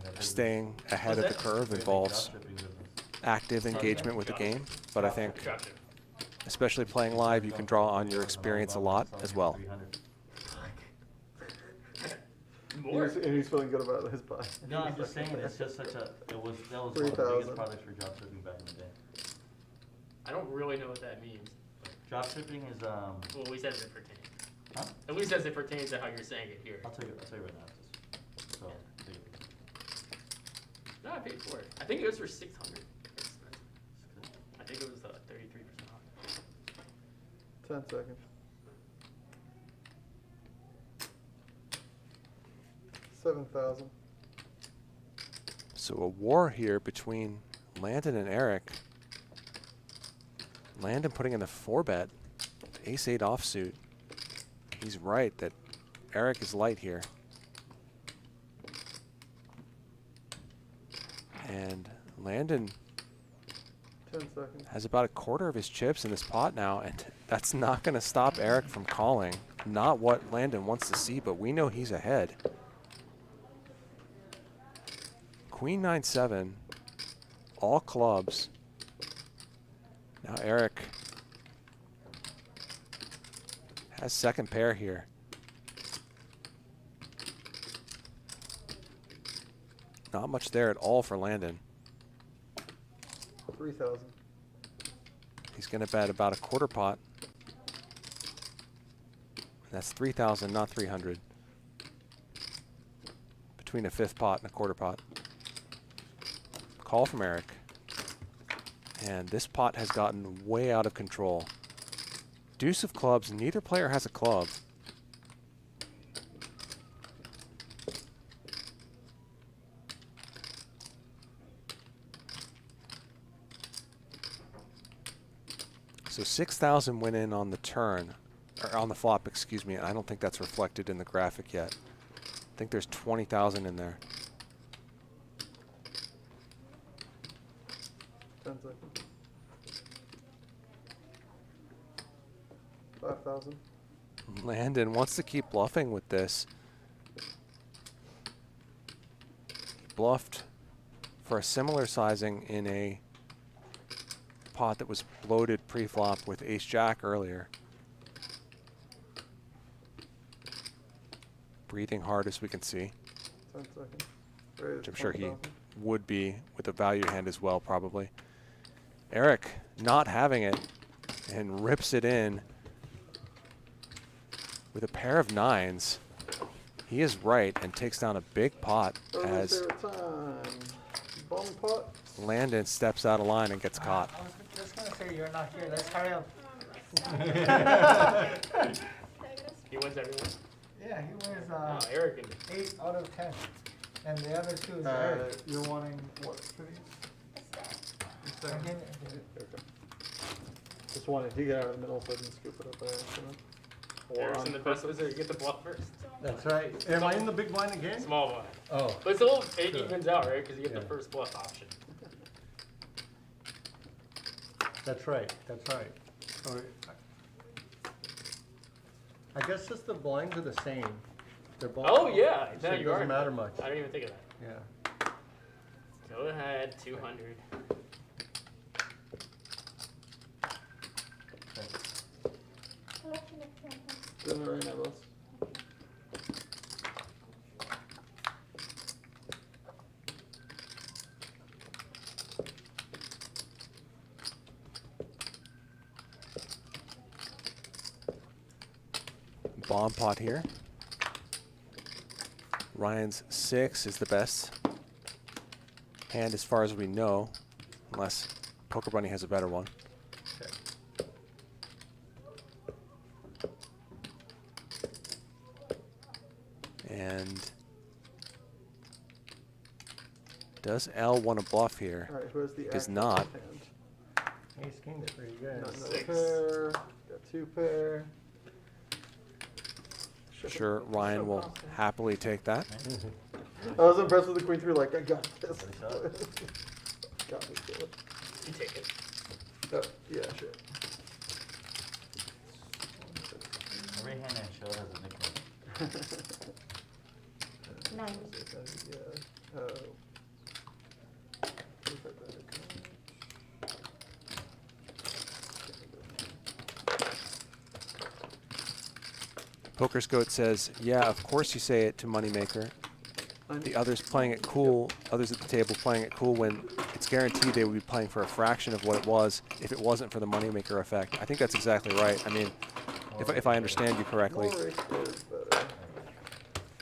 that is- staying ahead of the curve involves active engagement with the game, but I think Gotcha. especially playing live, you can draw on your experience a lot as well. 300. More. And he's feeling good about his buy. No, I'm just saying, it's just such a, that was one of the 3,000. biggest products for drop shipping back in the day. I don't really know what that means. Drop shipping is, Well, at least as it pertains. huh? At least as it pertains to how you're saying it here. I'll tell you right now. So, take it. No, I paid for it. I think it was for 600. I think it was 33% off. 10 seconds. 7,000. So a war here between Landon and Eric. Landon putting in the 4-bet, ace-8 offsuit. He's right that Eric is light here. And Landon 10 seconds. Has about a quarter of his chips in this pot now, and that's not going to stop Eric from calling. Not what Landon wants to see, but we know he's ahead. Queen 9-7, all clubs. Now Eric has second pair here. Not much there at all for Landon. 3,000. He's going to bet about a quarter pot. That's 3,000, not 300. Between a fifth pot and a quarter pot. Call from Eric. And this pot has gotten way out of control. Deuce of clubs, neither player has a club. So 6,000 went in on the turn, or on the flop, excuse me. I don't think that's reflected in the graphic yet. I think there's 20,000 in there. 10 seconds. 5,000. Landon wants to keep bluffing with this. He bluffed for a similar sizing in a pot that was bloated pre-flop with ace-jack earlier. Breathing hard as we can see. 10 seconds. Raise Which I'm sure he 20,000. would be with a value hand as well, probably. Eric not having it and rips it in with a pair of nines. He is right and takes down a big pot as time. Bum pot. Landon steps out of line and gets caught. I was just gonna say you're not here. Let's hurry up. He wins every one. Yeah, he wins Oh, Eric and 8 out of 10. And the other 2 is Eric. You're wanting what for these? Again, Just wanted to get out of the middle so I can scoop it up by accident. Eric's in the best position. You get the bluff first. That's right. Am I in the big blind again? Small one. Oh. But it's a little, it Sure. evens out, right? Because you get Yeah. the first bluff option. That's right. That's right. So I guess just the blinds are the same. They're both. Oh, yeah. So No, it you are. doesn't matter much. I didn't even think of that. Yeah. Go ahead, 200. Doing it right now, boss. Bomb pot here. Ryan's 6 is the best hand as far as we know, unless Poker Bunny has a better one. Okay. And does L want to bluff here? Alright, who has the Does active not. hand? Ace King's pretty good. Not another 6. pair. Got 2 pair. Sure, Ryan will happily take that. I was impressed with the queen 3, like, I got this. Good shot. Got me, Caleb. You take it. Oh, yeah, sure. Every hand in show has a nickname. 9. Yeah. Oh. Poker's Goat says, yeah, of course you say it to Moneymaker. The others playing it cool, others at the table playing it cool when it's guaranteed they would be playing for a fraction of what it was if it wasn't for the Moneymaker effect. I think that's exactly right. I mean, if I understand you correctly, More race board is better.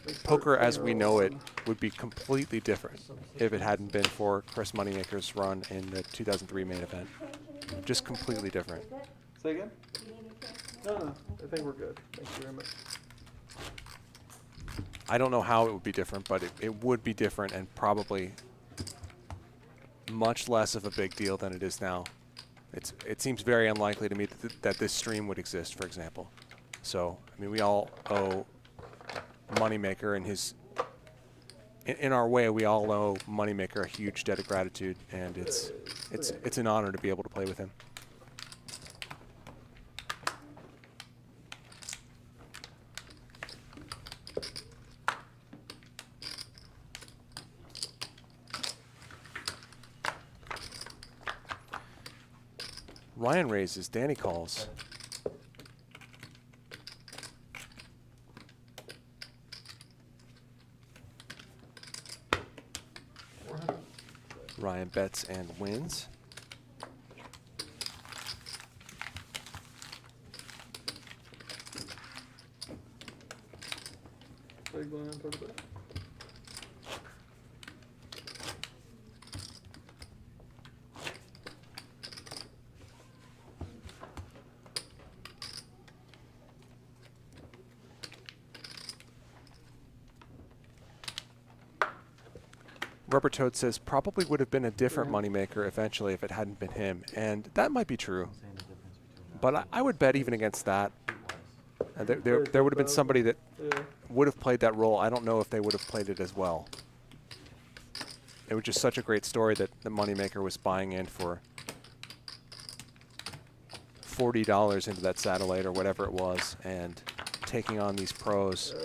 Makes poker for as we know it 1. would be completely different if it hadn't been for Chris Moneymaker's run in the 2003 main event. Just completely different. Say again? No, I think we're good. Thank you very much. I don't know how it would be different, but it would be different and probably much less of a big deal than it is now. It seems very unlikely to me that this stream would exist, for example. So, I mean, we all owe Moneymaker and his in our way, we all owe Moneymaker a huge debt of gratitude, and it's an honor to be able to play with him. Ryan raises, Danny calls. Ryan bets and wins. Are you going on toward the back? Rubber Toad says probably would have been a different moneymaker eventually if it hadn't been him, and that might be true. But I would bet even against that. There would have been somebody that would have played that role. I don't know if they would have played it as well. It was just such a great story that the moneymaker was buying in for $40 into that satellite or whatever it was, and taking on these pros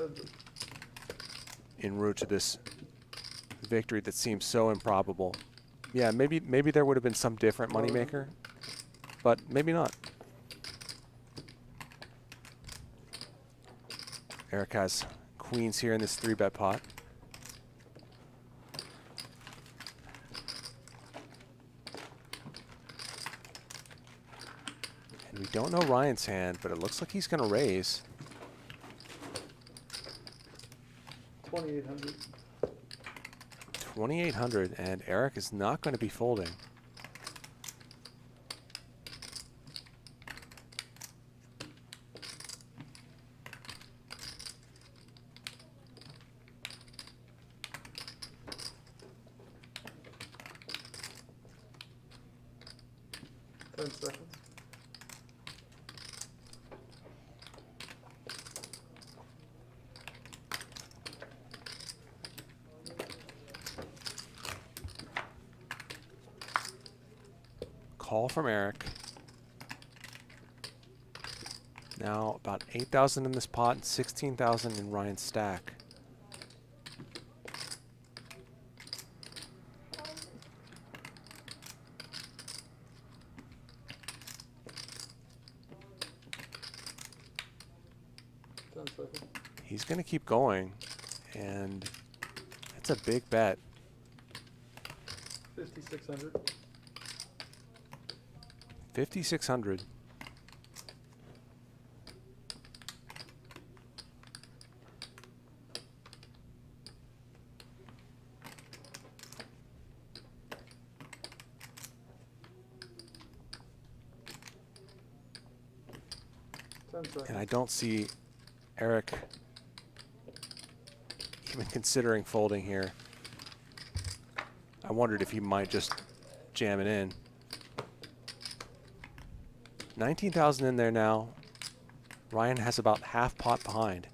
en route to this victory that seems so improbable. Yeah, maybe there would have been some different moneymaker, but maybe not. Eric has queens here in this 3-bet pot. And we don't know Ryan's hand, but it looks like he's going to raise. 2,800. 2,800, and Eric is not going to be folding. Seconds. Call from Eric. Now about 8,000 in this pot and 16,000 in Ryan's stack. He's going to keep going, and it's a big bet. 5,600. 5,600. And I don't see Eric even considering folding here. I wondered if he might just jam it in. 19,000 in there now. Ryan has about half pot behind.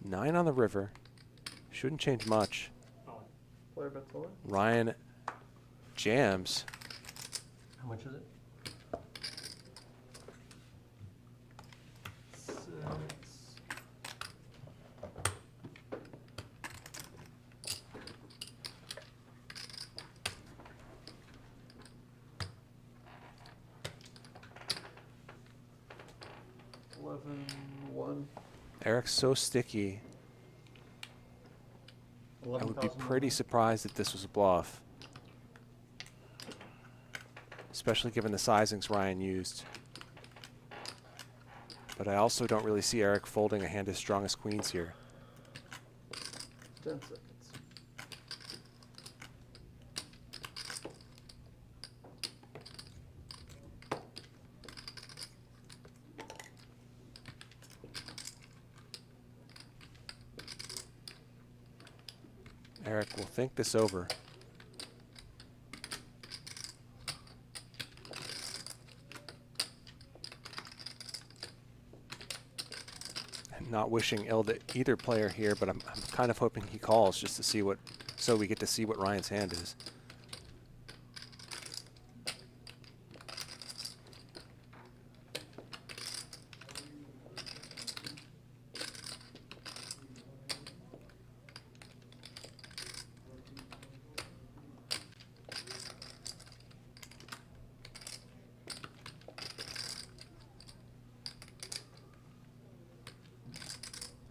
Nine on the river. Shouldn't change much. Player bets lower. Ryan jams. How much is it? 11-1. Eric's so sticky. I would be pretty surprised if this was a bluff. Especially given the sizings Ryan used. But I also don't really see Eric folding a hand as strong as queens here. 10 seconds. Eric will think this over. not wishing ill to either player here, but I'm kind of hoping he calls just to see what, so we get to see what Ryan's hand is.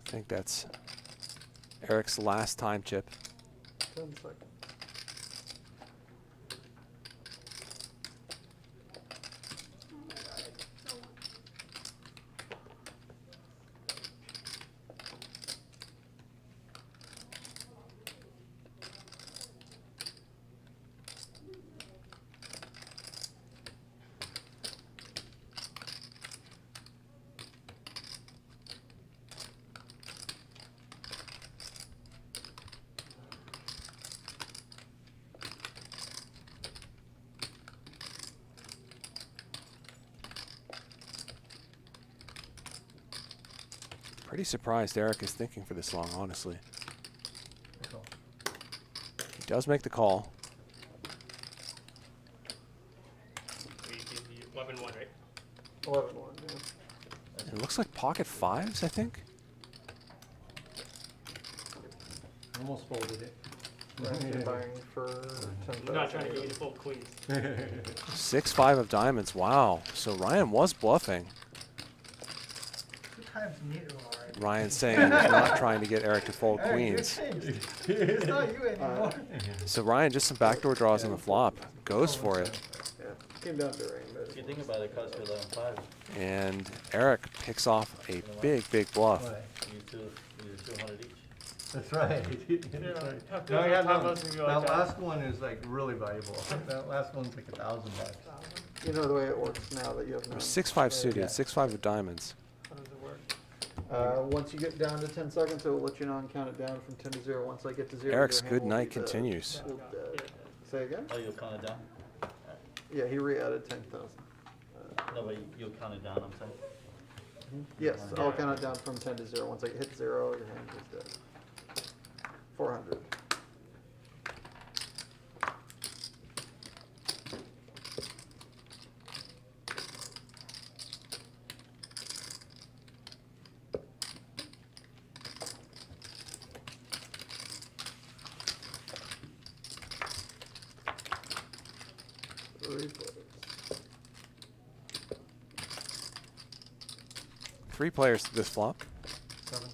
I think that's Eric's last time chip. 10 seconds. Pretty surprised Eric is thinking for this long, honestly. He does make the call. We give you 11-1, right? 11-1, yeah. It looks like pocket fives, I think. Almost folded it. Right, you're buying for 10,000. I'm not trying to get you to fold queens. 6-5 of diamonds. Wow. So Ryan was bluffing. 2 times meter, all right. Ryan saying he's not trying to get Eric to fold Hey, you're queens. changed. It's not you anymore. So Ryan, just some backdoor draws on the flop. Goes for it. Yeah, came down to ring, but If you think about it, it costs you 11.5. And Eric picks off a big, big bluff. What? You two 200 each. That's right. That's right. How good No, is yeah, that no, time most of you that like that? last one is like really valuable. That last one's like $1,000. you know the way it works now that you have no. 6-5 suited, 6-5 of diamonds. How does it work? Once you get down to 10 seconds, it will let you know and count it down from 10 to 0. Once I get to 0, Eric's your hand good will night be the- continues. will, say again? Oh, you'll count it down? Yeah, he re-added 10,000. No, but you'll count it down, I'm saying. Yes, I'll count it down from 10 to 0. Once I hit 0, your hand is dead. 400. Three players to this flop. 7.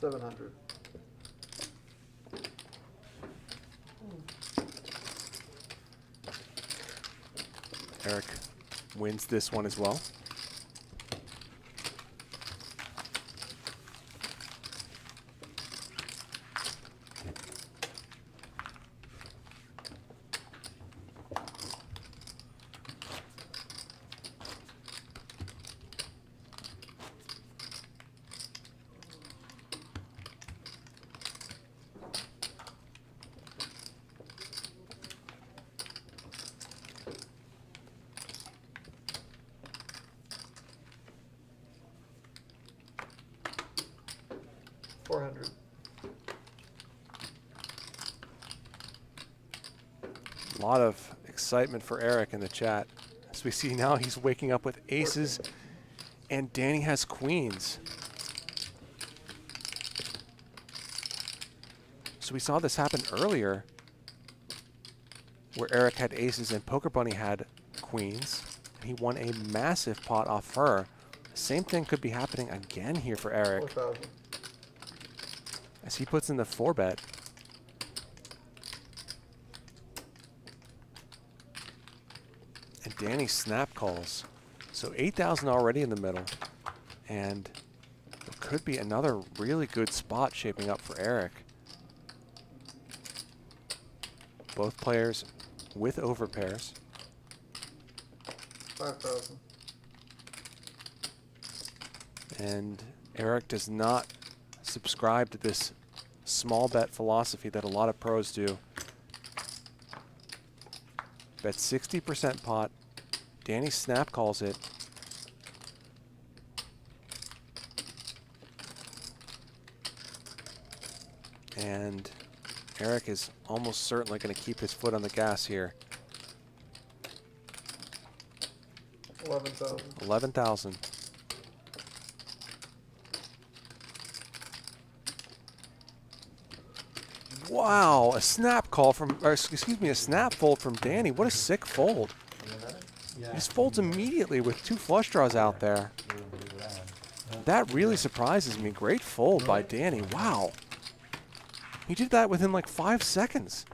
700. Eric wins this one as well. A lot of excitement for Eric in the chat. As we see now, he's waking up with aces, and Danny has queens. So we saw this happen earlier, where Eric had aces and Poker Bunny had queens. He won a massive pot off her. Same thing could be happening again here for Eric. 4,000. As he puts in the 4-bet. And Danny snap calls. So 8,000 already in the middle. And there could be another really good spot shaping up for Eric. Both players with overpairs. 5,000. And Eric does not subscribe to this small bet philosophy that a lot of pros do. Bet 60% pot. Danny snap calls it. And Eric is almost certainly going to keep his foot on the gas here. 11,000. 11,000. Wow, a snap call from, or excuse me, a snap fold from Danny. What a sick fold. He just folds immediately with 2 flush draws out there. That really surprises me. Great fold by Danny. Wow. He did that within like 5 seconds.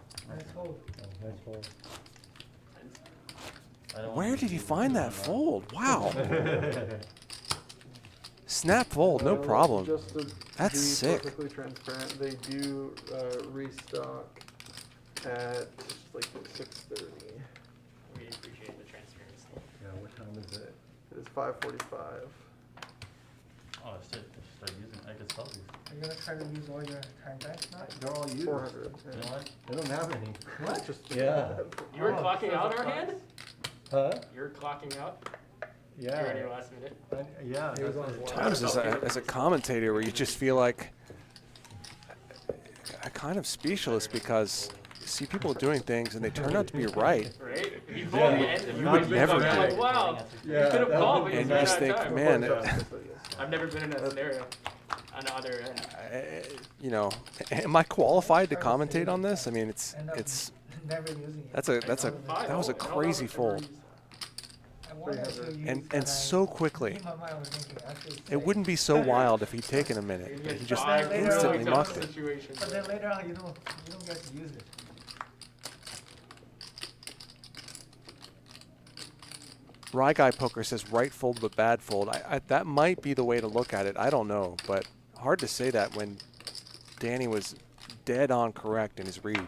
Where did he find that fold? Wow. Snap fold, no problem. Just to That's be sick. perfectly transparent, they do restock at like 6:30. We appreciate the transparency. Yeah, what time is it? It is 5:45. Oh, shit, I should start using, I could sell these. Are you gonna try to use all your contacts now? They're all used. 400. You know what? They don't have any. What? Just Yeah. You were Oh, clocking so out the our clocks. hand? Huh? You're clocking out Yeah. during your last minute. Yeah. He was on his last. Times as a commentator where you just feel like kind of speechless because you see people doing things and they turn out to be right. Right? You told me, and You would never I'm like, do. wow, Yeah, you could have that called would me. And you you ran just out of think, time. man, I've never been in that scenario on the other end. you know, am I qualified to commentate on this? I mean, it's Never using it. that was a crazy fold. I wanted to use And that so quickly. in my mind I was thinking, I should It say- wouldn't be so wild if he'd taken a minute. But he just Later on, instantly we mucked it. But then later on, you don't get to use it. Rye Guy Poker says right fold but bad fold. That might be the way to look at it. I don't know, but hard to say that when Danny was dead on correct in his read.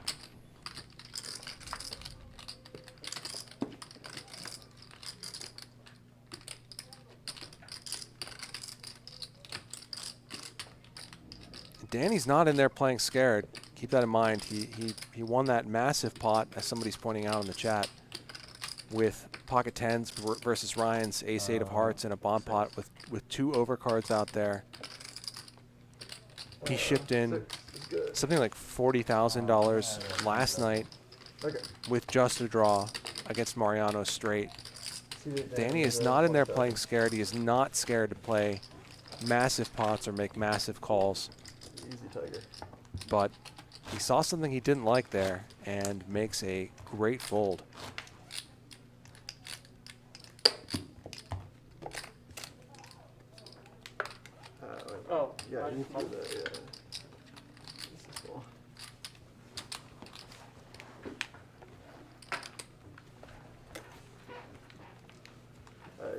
Danny's not in there playing scared. Keep that in mind. He won that massive pot, as somebody's pointing out in the chat, with pocket tens versus Ryan's ace 8 of hearts and a bomb pot with 2 overcards out there. He shipped in something like $40,000 last night with just a draw against Mariano straight. Danny is not in there playing scared. He is not scared to play massive pots or make massive calls. Easy tiger. But he saw something he didn't like there and makes a great fold. Oh, Yeah, you need to do that, yeah. This is cool.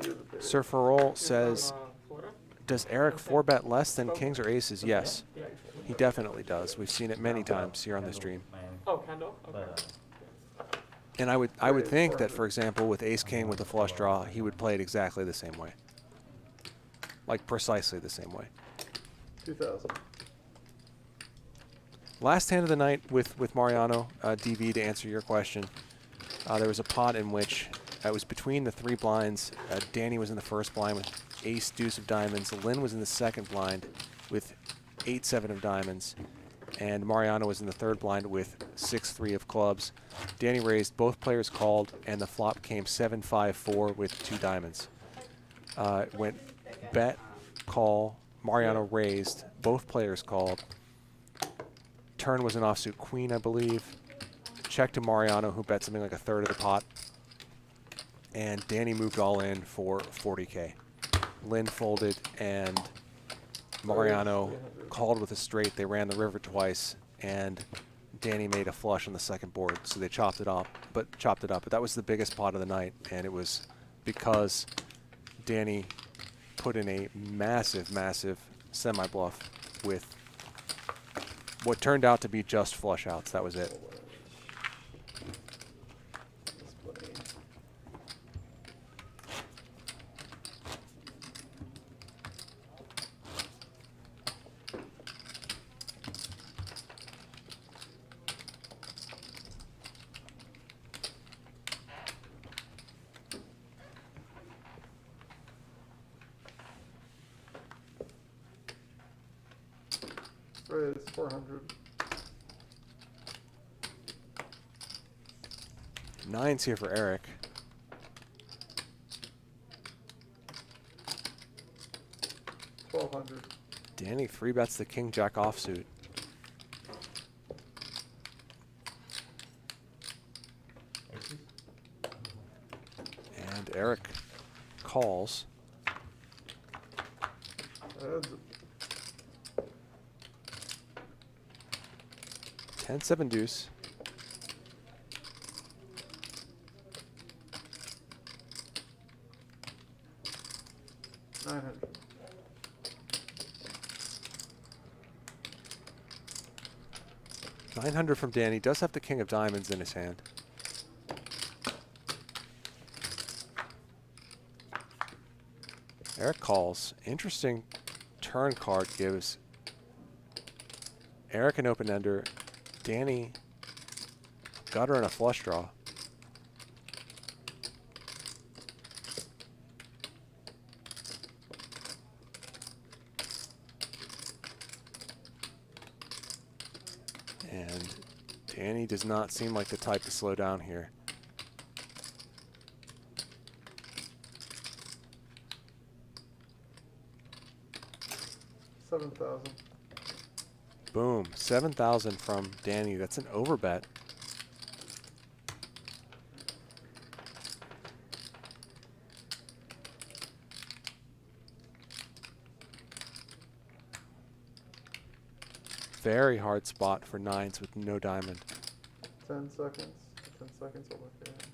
You're the bigger. Sir Farrell you're says, from, Florida? does Eric 4-bet less than kings or aces? Yes, he definitely does. We've seen it many times here on the stream. Oh, Kendall? Okay. But, And I would think that, for example, with ace king with a flush draw, he would play it exactly the same way. Like precisely the same way. 2,000. Last hand of the night with Mariano, DV, to answer your question. There was a pot in which it was between the 3 blinds. Danny was in the first blind with ace deuce of diamonds. Lynn was in the second blind with 8-7 of diamonds. And Mariano was in the third blind with 6-3 of clubs. Danny raised, both players called, and the flop came 7-5-4 with 2 diamonds. It went bet, call, Mariano raised, both players called. Turn was an offsuit queen, I believe. Check to Mariano, who bet something like a third of the pot. And Danny moved all in for 40K. Lynn folded, and Mariano called with a straight. They ran the river twice, and Danny made a flush on the second board, so they chopped it up. But that was the biggest pot of the night, and it was because Danny put in a massive, massive semi-bluff with what turned out to be just flush outs. That was it. Right, it's 400. Nines here for Eric. $1,200. Danny 3-bets the king jack offsuit. And Eric calls. Heads. 10-7 deuce. $900. $900 from Danny. Does have the king of diamonds in his hand. Eric calls. Interesting turn card gives Eric an open ender. Danny gutter and a flush draw. And Danny does not seem like the type to slow down here. $7,000. Boom, 7,000 from Danny. That's an overbet. Very hard spot for nines with no diamond. 10 seconds. 10 seconds, I'll look at it.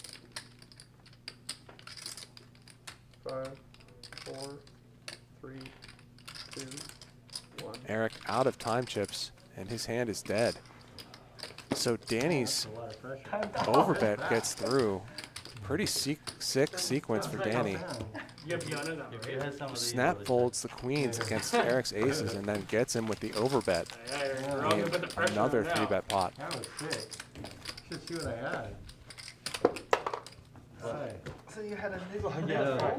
5, 4, 3, 2, 1. Eric out of time chips, and his hand is dead. So Danny's overbet gets through. Pretty sick sequence for Danny. You have to be under that, If you right? had some of these, Snap really- folds the queens against Eric's aces and then gets him with the overbet. Yeah, we're all gonna put the pressure Another on now. 3-bet pot. That was sick. Should see what I had. Hi. So you had a Yeah.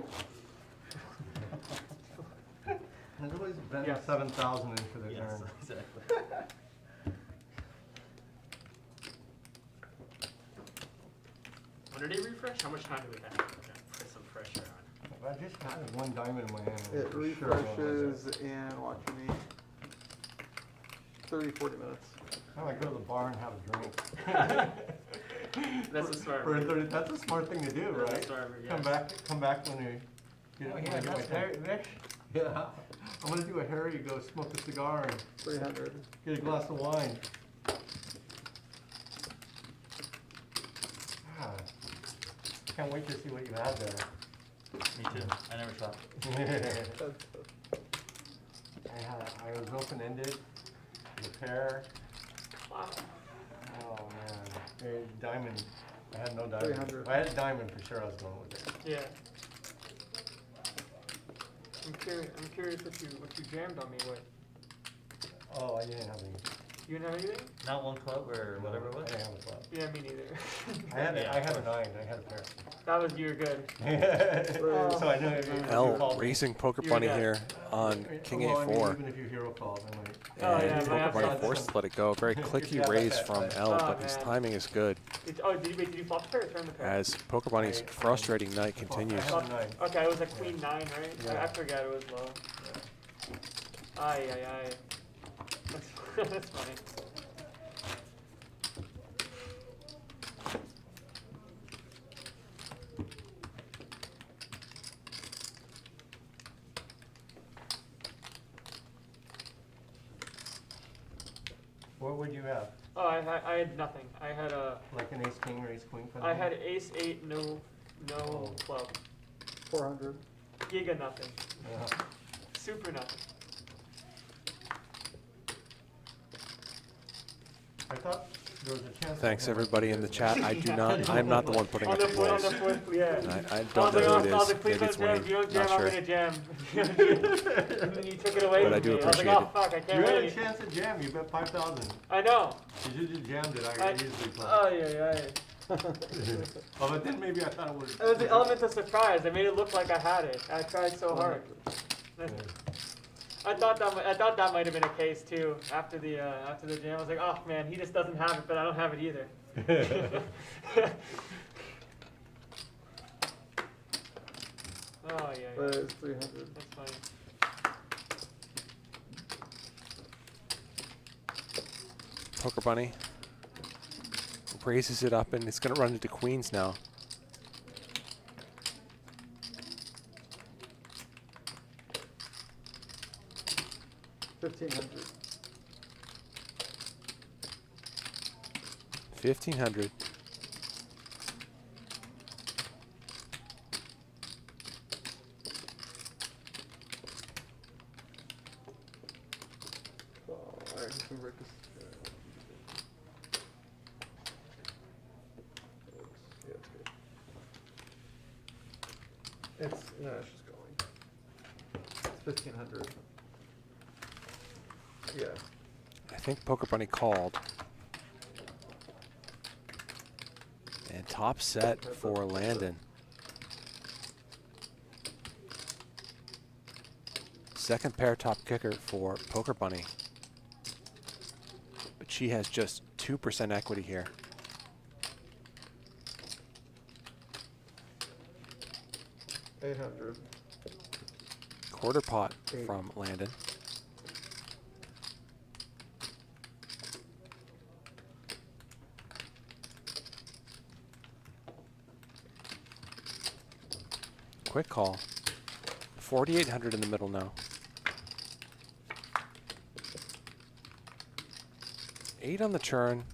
Everybody's betting Yeah. 7,000 in for the Yes, turn. exactly. When did he refresh? How much time do we have? Okay, put some pressure on. I just had one diamond in my hand. It for sure one was refreshes in, watch me, 30, 40 minutes. I might go to the bar and have a drink. That's a smart For move. 30 that's a smart thing to do, That's a right? smart move, Come back when you Oh, when yeah, I get my that's very, time. Yeah. I'm gonna do a Harry, go smoke a cigar and 300. get a glass of wine. Ah, can't wait to see what you have there. Me too. I never saw. I was open-ended, the pair. Wow. Oh man, diamond. I had no diamond. 300. If I had diamond for sure. I was going with it. Yeah. I'm curious what you jammed on me with. Oh, I didn't have any. You didn't have anything? Not one club or whatever it was? I didn't have a club. Yeah, me neither. I had Yeah, I of had a course. 9. I had a pair. That was you were good. So I know if you L called me. raising poker You're bunny dead. here on King Well, I mean, A4. even if you hero called, I might. Oh, yeah, And my poker bunny outside- forced to let it go. A very clicky raise from L, but his timing is good Did you flop the pair or turn the pair? as poker bunny's frustrating night continues. I have a 9. Okay, it was a queen 9, right? Yeah. I forgot it was low. Aye, aye, aye. That's funny. What would you have? Oh, I had nothing. I had a, Like an ace king or ace queen? kind of I thing? had ace 8, no Oh. club. 400. Giga nothing. Yeah. Super nothing. I thought there was a chance. Thanks I had everybody in the chat. I do not. I'm not the one putting On up the the fourth, on rules. the fourth, yeah. I I don't was know like, who I was it like, is. please Maybe it's don't jam. Wayne. If you don't jam, Not I'm sure. gonna jam. And then you took it away But I from do me. I was like, appreciate oh it. fuck, I You can't had a wait. chance at jam. You bet 5,000. I know. If you just jammed it, I- I easily played. Oh yeah, yeah. Oh, but then maybe I thought it was. It was the element of surprise. I made it look like I had it. I tried so hard. I thought that might have been a case too. After the jam, I was like, oh man, he just doesn't have it, but I don't have it either. Oh, yeah, But yeah. it's 300. That's fine. Poker Bunny raises it up, and it's going to run into queens now. $1,500. 1,500. Oh, I can convert this. Oops, yeah, it's good. It's just going. It's 1,500. Yeah. I think Poker Bunny called. And top set for Landon. Second pair top kicker for Poker Bunny. But she has just 2% equity here. $800. Quarter pot from Landon. Quick call. 4,800 in the middle now. 8 on the turn.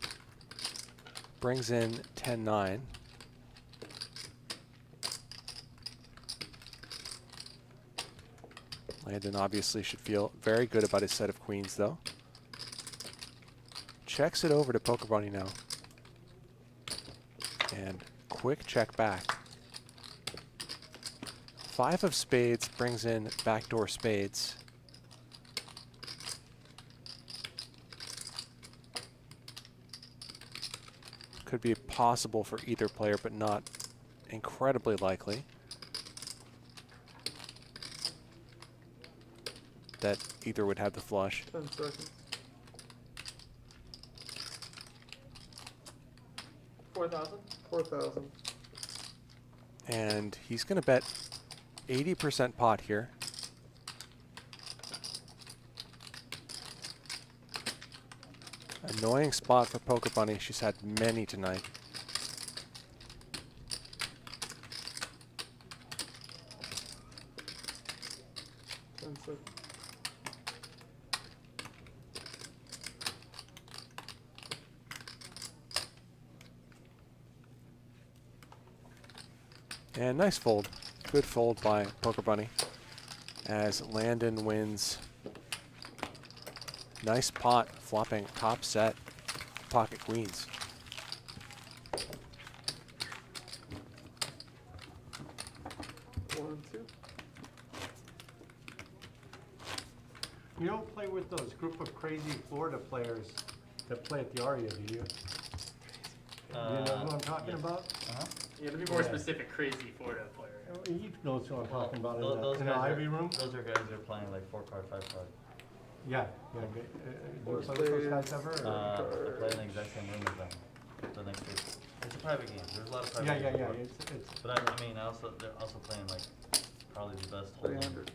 Brings in 10-9. Landon obviously should feel very good about his set of queens, though. Checks it over to Poker Bunny now. And quick check back. 5 of spades brings in backdoor spades. Could be possible for either player, but not incredibly likely that either would have the flush. 10 seconds. 4,000. 4,000. And he's going to bet 80% pot here. Annoying spot for Poker Bunny. She's had many tonight. And nice fold. Good fold by Poker Bunny as Landon wins. Nice pot, flopping top set, pocket queens. One, two. You don't play with those group of crazy Florida players that play at the Aria, do you? You know who I'm talking about? You have to be more specific, crazy Florida player. He knows who I'm talking about Those in the guys Ivy room. Those are guys that are playing like 4-card, 5-card. Yeah, yeah. Do you play with those guys ever? I play in the exact same room as them. The next week. It's a private game. There's a lot of private games. Yeah. It's But I mean, they're also playing like probably the best hold'em, 300.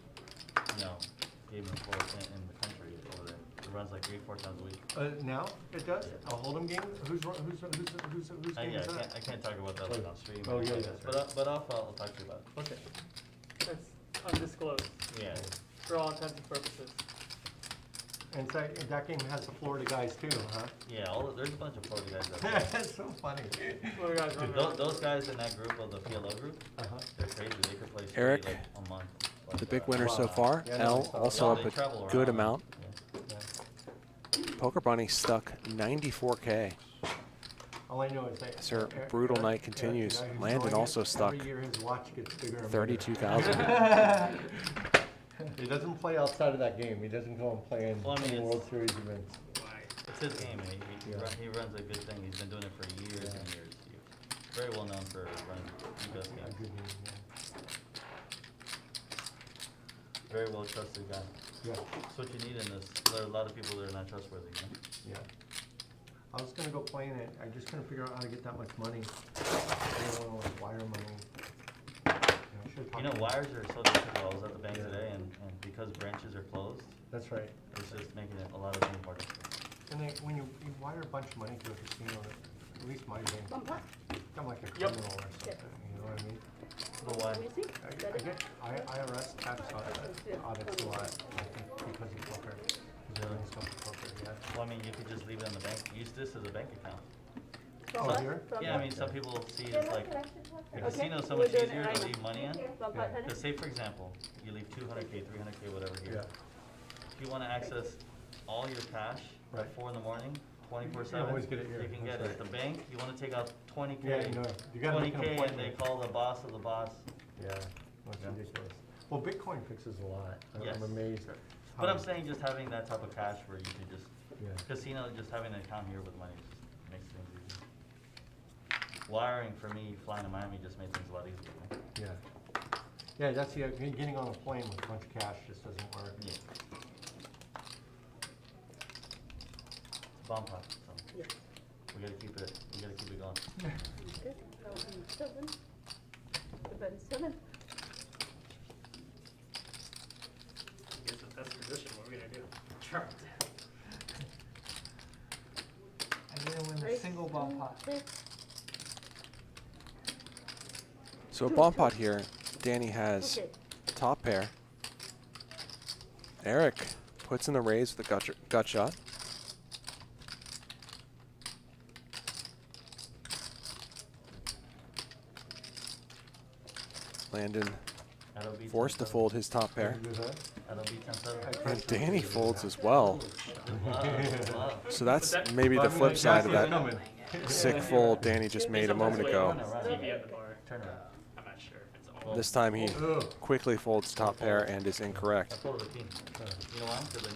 game in the country over there. It runs like 3-4 times a week. now it does a hold'em game. Who's game Yeah, is that? I can't talk about that like on stream. Oh, yeah, But I'll talk to you about it. Okay. It's undisclosed Yeah. for all intents and purposes. And so that game has the Florida guys too, huh? Yeah, there's a bunch of Florida guys out there. That's so funny. Florida guys running around. Those guys in that group of the PLO group, they're crazy. They could play straight Eric, like a month. The big winner so far. Yeah, no, L I saw also that. up They travel a good around. amount. Poker Bunny stuck 94K. All I know is that As her brutal night continues. Landon also stuck Every year his watch gets bigger and 32,000. He doesn't play outside of that game. He doesn't go and play in World Series events. It's his game, and he runs a good thing. He's been doing it for years and years. He's very well known for running the best games. Very well trusted guy. Yeah. That's what you need in this. There are a lot of people that are not trustworthy. Yeah. I was gonna go play in it. I just couldn't figure out how to get that much money. I don't want to wire money. should You talk know, to wires are so difficult. I was at the bank today, and because branches are closed, That's right. it's just making it a lot of things more difficult. And then when you wire a bunch of money to a casino, at least my bank, Bumper. I'm like a Yep. criminal or something, you know what I mean? But why? Let me see. I get IRS tax audits a lot, I think, because of poker. Because everything's going to poker, yeah. Well, I mean, you could just leave it in the bank. Use this as a bank account. Oh, Bumper. here? Yeah, I mean, some people see They're it's not like collected ones. the Okay, casino's so we're much doing it easier right to now. leave money in. Bumper, Yeah. honey. Because say, for example, you leave 200K, 300K, whatever here. Yeah. If you want to access all your cash Right. at 4 in the morning, You 24/7, always get it here. you can get That's it. At right. the bank, you want to take out 20K. Yeah, you know, you gotta make an 20K, and they appointment. call the boss of the boss. Yeah, that's Yeah. ridiculous. Well, Bitcoin fixes a lot. Yes. I'm amazed at But how- I'm saying just having that type of cash where you can just, Yeah. casino, just having an account here with money just makes things easy. Wiring for me, flying to Miami just made things a lot easier. Right? Yeah. Yeah, that's the, getting on a plane with a bunch of cash just doesn't work. Yeah. Bomb pot, so Yeah. we gotta keep it going. Okay, that would be 7. Event 7. Here's the best position. What are we gonna do? Chart. I didn't win a Raise single bomb pot. 6. So a bomb pot here. Danny has Okay. top pair. Eric puts in the raise with a gut shot. Landon That'll be forced to 10-7. fold his top pair. Do that? That'll be 10-7. And Danny folds as well. Wow. So that's that- maybe the Well, I mean, flip like, side of that's that coming. sick fold Danny just made a moment ago. TV at the bar. Turn around. I'm not sure if it's all. This time he Ugh. quickly folds top pair and is I incorrect. folded a king. You know why? Because I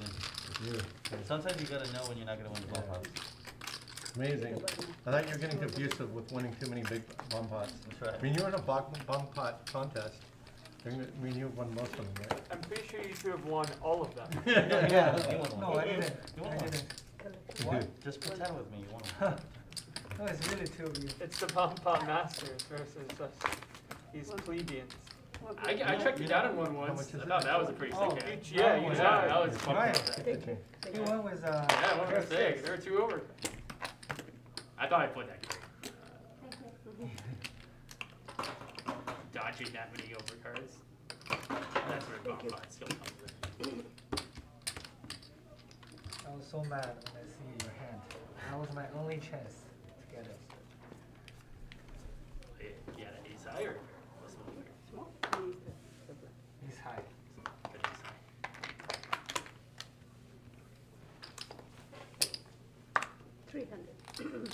knew. You. Sometimes you gotta know when you're not gonna win the ball pots. Amazing. I thought you were getting abusive with winning too many big bomb pots. That's right. I mean, you were in a bomb pot contest. I mean, you won most of them, right? I'm pretty sure you should have won all of them. Yeah, You won one. no, I didn't. You won I one. didn't. What? Just pretend with me. You won one. No, it's really 2 of you. It's the Bomb Pot Masters versus us, these plebeians. I tracked you down in one How much once. is I it? thought that was a pretty sick Oh, hand. Yeah, you Oh, tried. Yeah, that was fun. Right. Thank you. You won with, Yeah, one was Jeff sick. Six. There were 2 over. I thought I played that great. Dodging that many overcards. That's where bomb pot skill comes in. I was so mad when I see your hand. That was my only chance to get it. You had an ace high or what's the one? He's high. Good ace high. 300.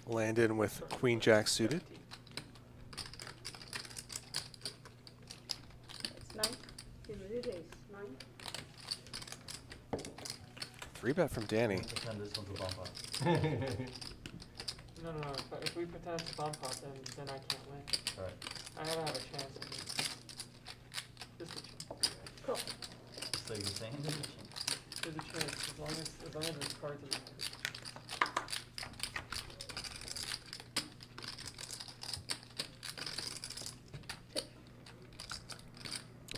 Landon with queen jack suited. That's 9. You really raise 9. 3-bet from Danny. Pretend this one's a bomb pot. No. But if we pretend it's a Bomb Pot, then I can't win. Alright. I gotta have a chance at least. Just a chance. Cool. So you're saying there's a chance. There's a chance, as long as there's cards in the hand.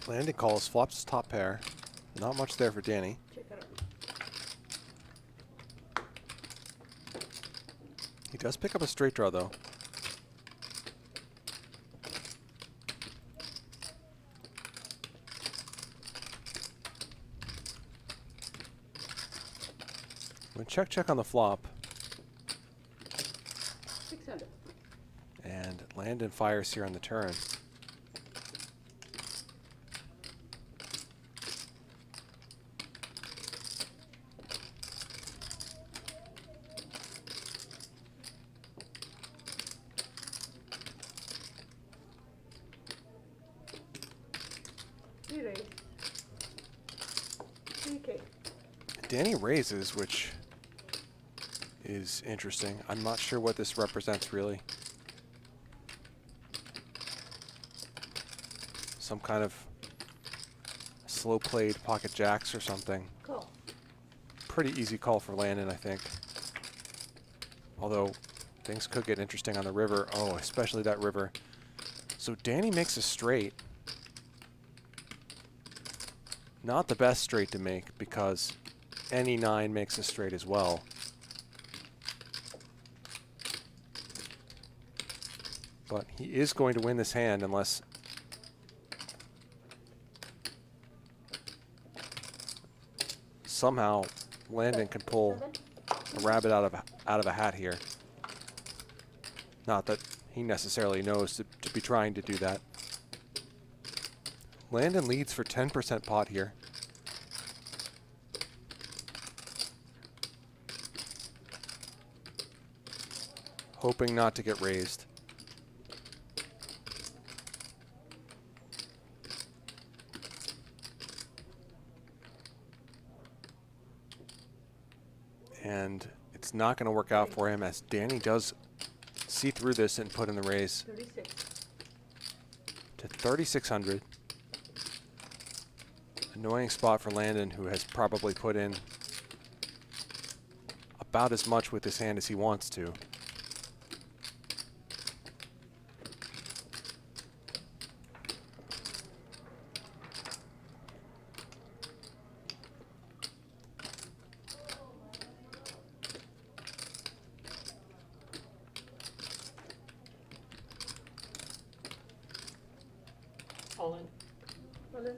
Landon calls, flops his top pair. Not much there for Danny. Check it out. He does pick up a straight draw though. When check on the flop, 600. and Landon fires here on the turn. We raise 3K. Danny raises, which is interesting. I'm not sure what this represents really. Some kind of slow played pocket jacks or something. Call. Pretty easy call for Landon, I think. Although things could get interesting on the river. Oh, especially that river. So Danny makes a straight. Not the best straight to make because any 9 makes a straight as well. But he is going to win this hand unless somehow Landon can pull a rabbit out of a hat here. Not that he necessarily knows to be trying to do that. Landon leads for 10% pot here. Hoping not to get raised. And it's not going to work out for him as Danny does see through this and put in the raise 36. to 3,600. Annoying spot for Landon, who has probably put in about as much with this hand as he wants to. All in. All in.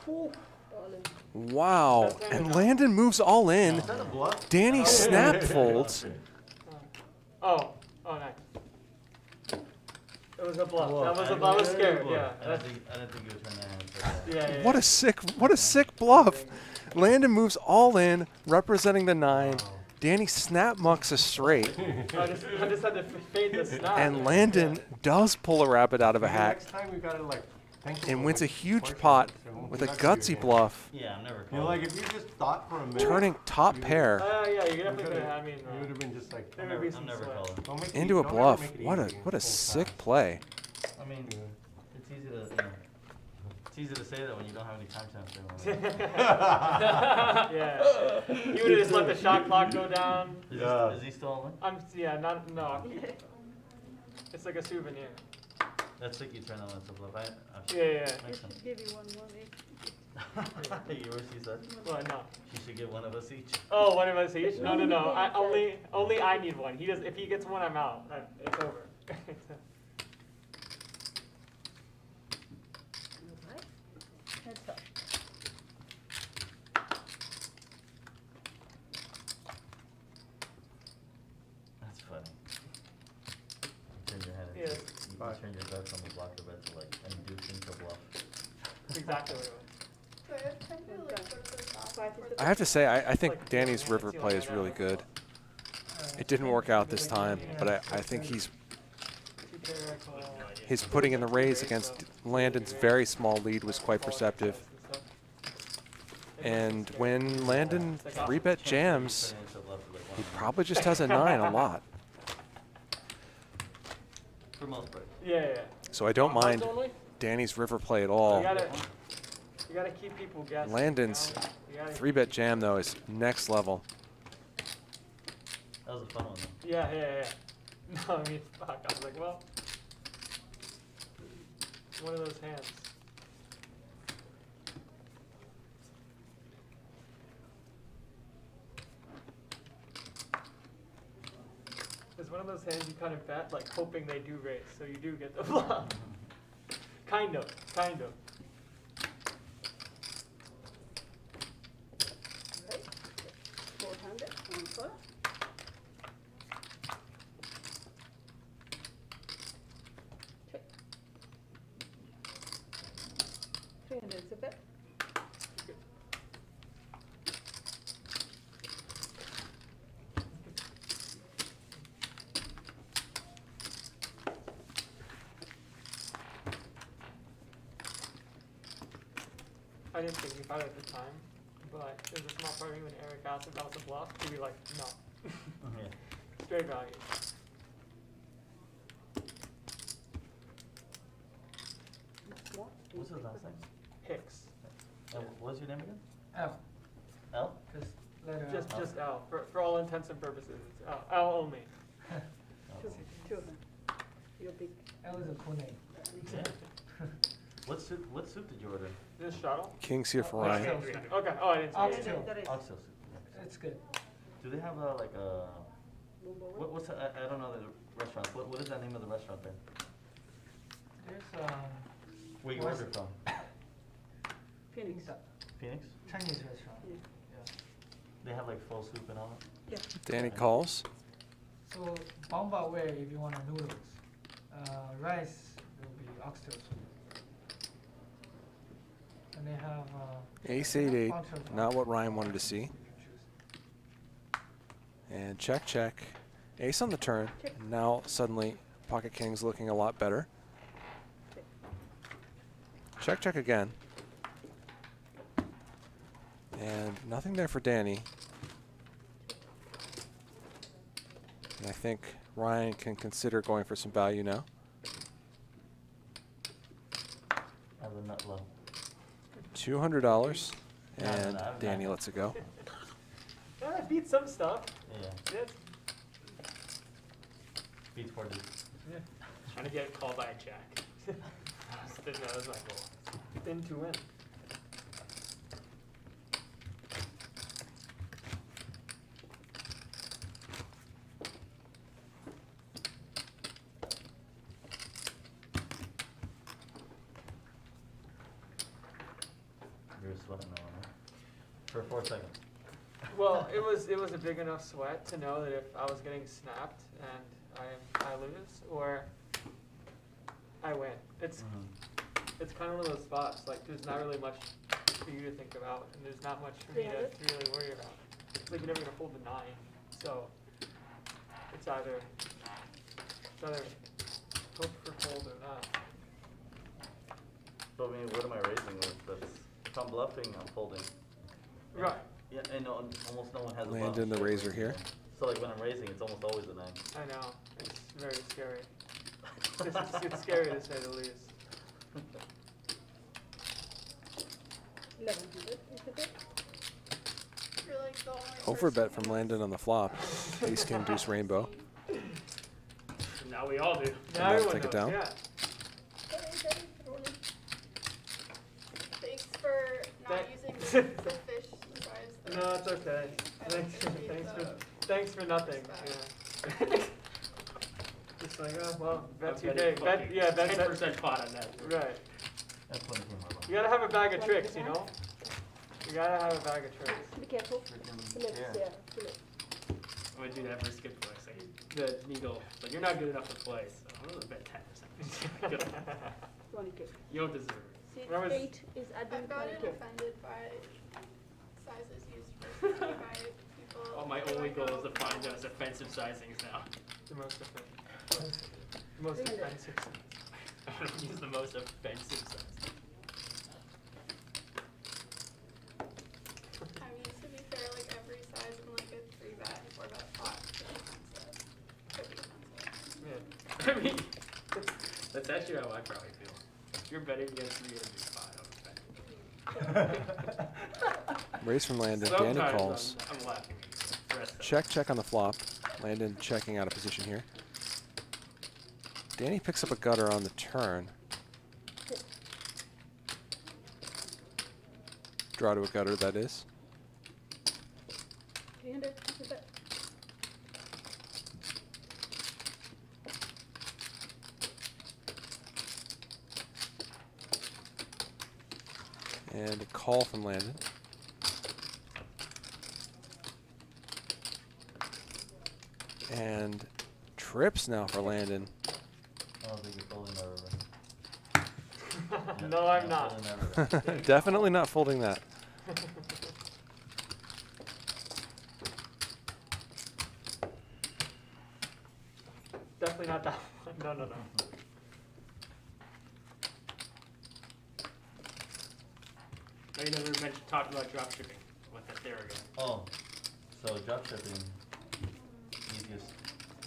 All in. Wow, and Landon moves all in. Is that a bluff? Danny snap folds. Oh, nice. It was a bluff. Bluff. I was scared. Yeah. I didn't think you would turn that hand. Yeah. What a sick bluff. Landon moves all in, representing the 9. Danny snap mucks a straight. I just had to fade the snap. And Landon does pull a rabbit out of a hat Next time we gotta like think and about, wins a like, huge portions, pot so it won't with be a that big of gutsy hand. bluff, Yeah, I'm never You know, calling. like if you just thought for a minute. turning top pair Yeah, you're you definitely could've- gonna. I mean, you would have been just like, there would be I'm some never sweat. calling. don't make it- into a don't ever bluff. make it What easy. a Full sick time. play. I mean, Yeah. it's easy to, it's easy to say that when you don't have any timestamps there. Yeah. You would have just let the shot clock go down. Yeah. Is he still on? No. It's like a souvenir. That's like you turn on that's a bluff. Yeah. Makes sense. Give you one more. Hey, you were she said? Well, no. She should get one of us each. Oh, one of us each? No. Only I need one. He does. If he gets one, I'm out. It's over. Heads up. That's funny. You turn your head. Yeah. You turn your bets on the blocker bet to like induce into a bluff. That's exactly what it was. But I tend to like go to the top. I have to say, I think Danny's river play is really good. It didn't work out this time, but I think his putting in the raise against Landon's very small lead was quite perceptive. And when Landon 3-bet jams, he probably just has a 9 a lot. For most part. Yeah. So I don't mind Only? Danny's river play at all. You gotta keep people guessing. Landon's You gotta 3-bet jam, though, is next level. That was a fun one though. Yeah. No, I mean, fuck. I was like, well, one of those hands. It's one of those hands you kind of bet, like hoping they do raise, so you do get the bluff. Kind of. 400. One foot. 300 is a bit. I didn't think about it at the time, but there's a small part of me when Eric asked about the bluff to be like, no. Yeah. Straight value. What? What's his last name? Hicks. What's your name again? L. L? Just letter L. Just L. For all intents and purposes, it's L. L only. Two of them. Your big. That was a cool name. Yeah. What soup did you order? This shuttle? King's here for Oxtail Ryan. soup. Okay. Oh, I didn't see it. Oxtail. Oxtail soup. Yeah. It's good. Do they have like a what's I don't know the restaurant. What is that name of the restaurant there? There's Where you Where's- ordered from? Phoenix. Phoenix? Chinese restaurant. Yeah. Yeah. They have like full soup and all that? Danny calls. So Bamba way if you want noodles. Rice will be oxtail soup. And they have Ace they have 8-8. bunch of, Not what Ryan wanted to see. you can choose. And check, check. Ace on the turn. Now suddenly pocket king's looking a lot better. Check, check again. And nothing there for Danny. And I think Ryan can consider going for some value now. Have a nut low. $200. No, And no, Danny lets it go. Yeah, I beat some stuff. Yeah. Yeah. Beats 40. Yeah. Trying to get called by a jack. That was my goal. Thin to win. You're sweating now, huh? For 4 seconds. Well, it was a big enough sweat to know that if I was getting snapped and I lose or I win. It's kind of one of those spots. Like there's not really much for you to think about, and there's not much for me to really worry about. It's like you're never gonna fold the 9, so it's either hope for fold or not. So I mean, what am I raising with? If I'm bluffing, I'm folding. Right. Yeah, and almost no one has a bluff. Landon the razor here. So like when I'm raising, it's almost always a 9. I know. It's very scary. It's scary to say the least. 1100. Is it good? You're like the only Overbet person from Landon on the flop. Ace king deuce rainbow. Now we all do. Now Let's everyone take it knows, down. Yeah. Thanks for not Thank- using the fish size. No, it's okay. Thanks for nothing. Yeah. Just like, oh well, bet I'm 2K. Bet, yeah, bet 10% pot on that. Right. That's 20 from my You gotta have a bag of tricks, you know. You gotta have a bag of tricks. Be careful. Phillips, yeah. Phillips. I'm gonna do that for skip flex. Like, the needle, like you're not good enough to play, so I'm gonna bet 10%. 20K. You don't deserve it. See, That was- 8 is adding I've gotten 20K. offended by sizes used for 50 by people. Oh, my who only I goal know is to find those offensive sizings now. The most offensive. The most offensive. I don't use the most offensive size. I mean, to be fair, like every size in like a 3-bet and 4-bet pot could be offensive. Yeah. I mean, that's actually how I probably feel. If you're betting against me in a big pot, I'm Raise from Landon. Danny Sometimes calls. I'm laughing at you. The rest of it. Check, check on the flop. Landon checking out of position here. Danny picks up a gutter on the turn. Draw to a gutter, that is. 300 is a bet. And a call from Landon. And trips now for Landon. I don't think you're folding that river. No, I'm not. Folding that river. Definitely not folding that. Definitely not that one. No, no, no. No, you never mentioned talking about drop shipping. What that there again. Oh, so drop shipping, easiest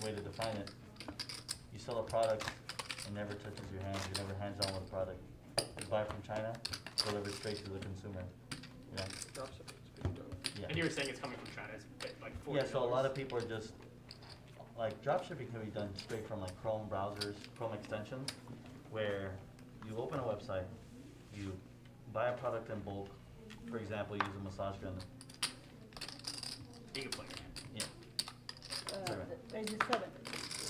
way to define it. You sell a product, it never touches your hands, you never hands on with the product. You buy from China, delivered straight to the consumer. Yeah. Dropshipping's pretty dope. Yeah. And you were saying it's coming from China. It's like $40. Yeah, so a lot of people are just, like drop shipping can be done straight from like Chrome browsers, Chrome extensions, where you open a website, you buy a product in bulk. For example, use a massage gun. You can play your hand. Yeah. Uh, Sorry. 87.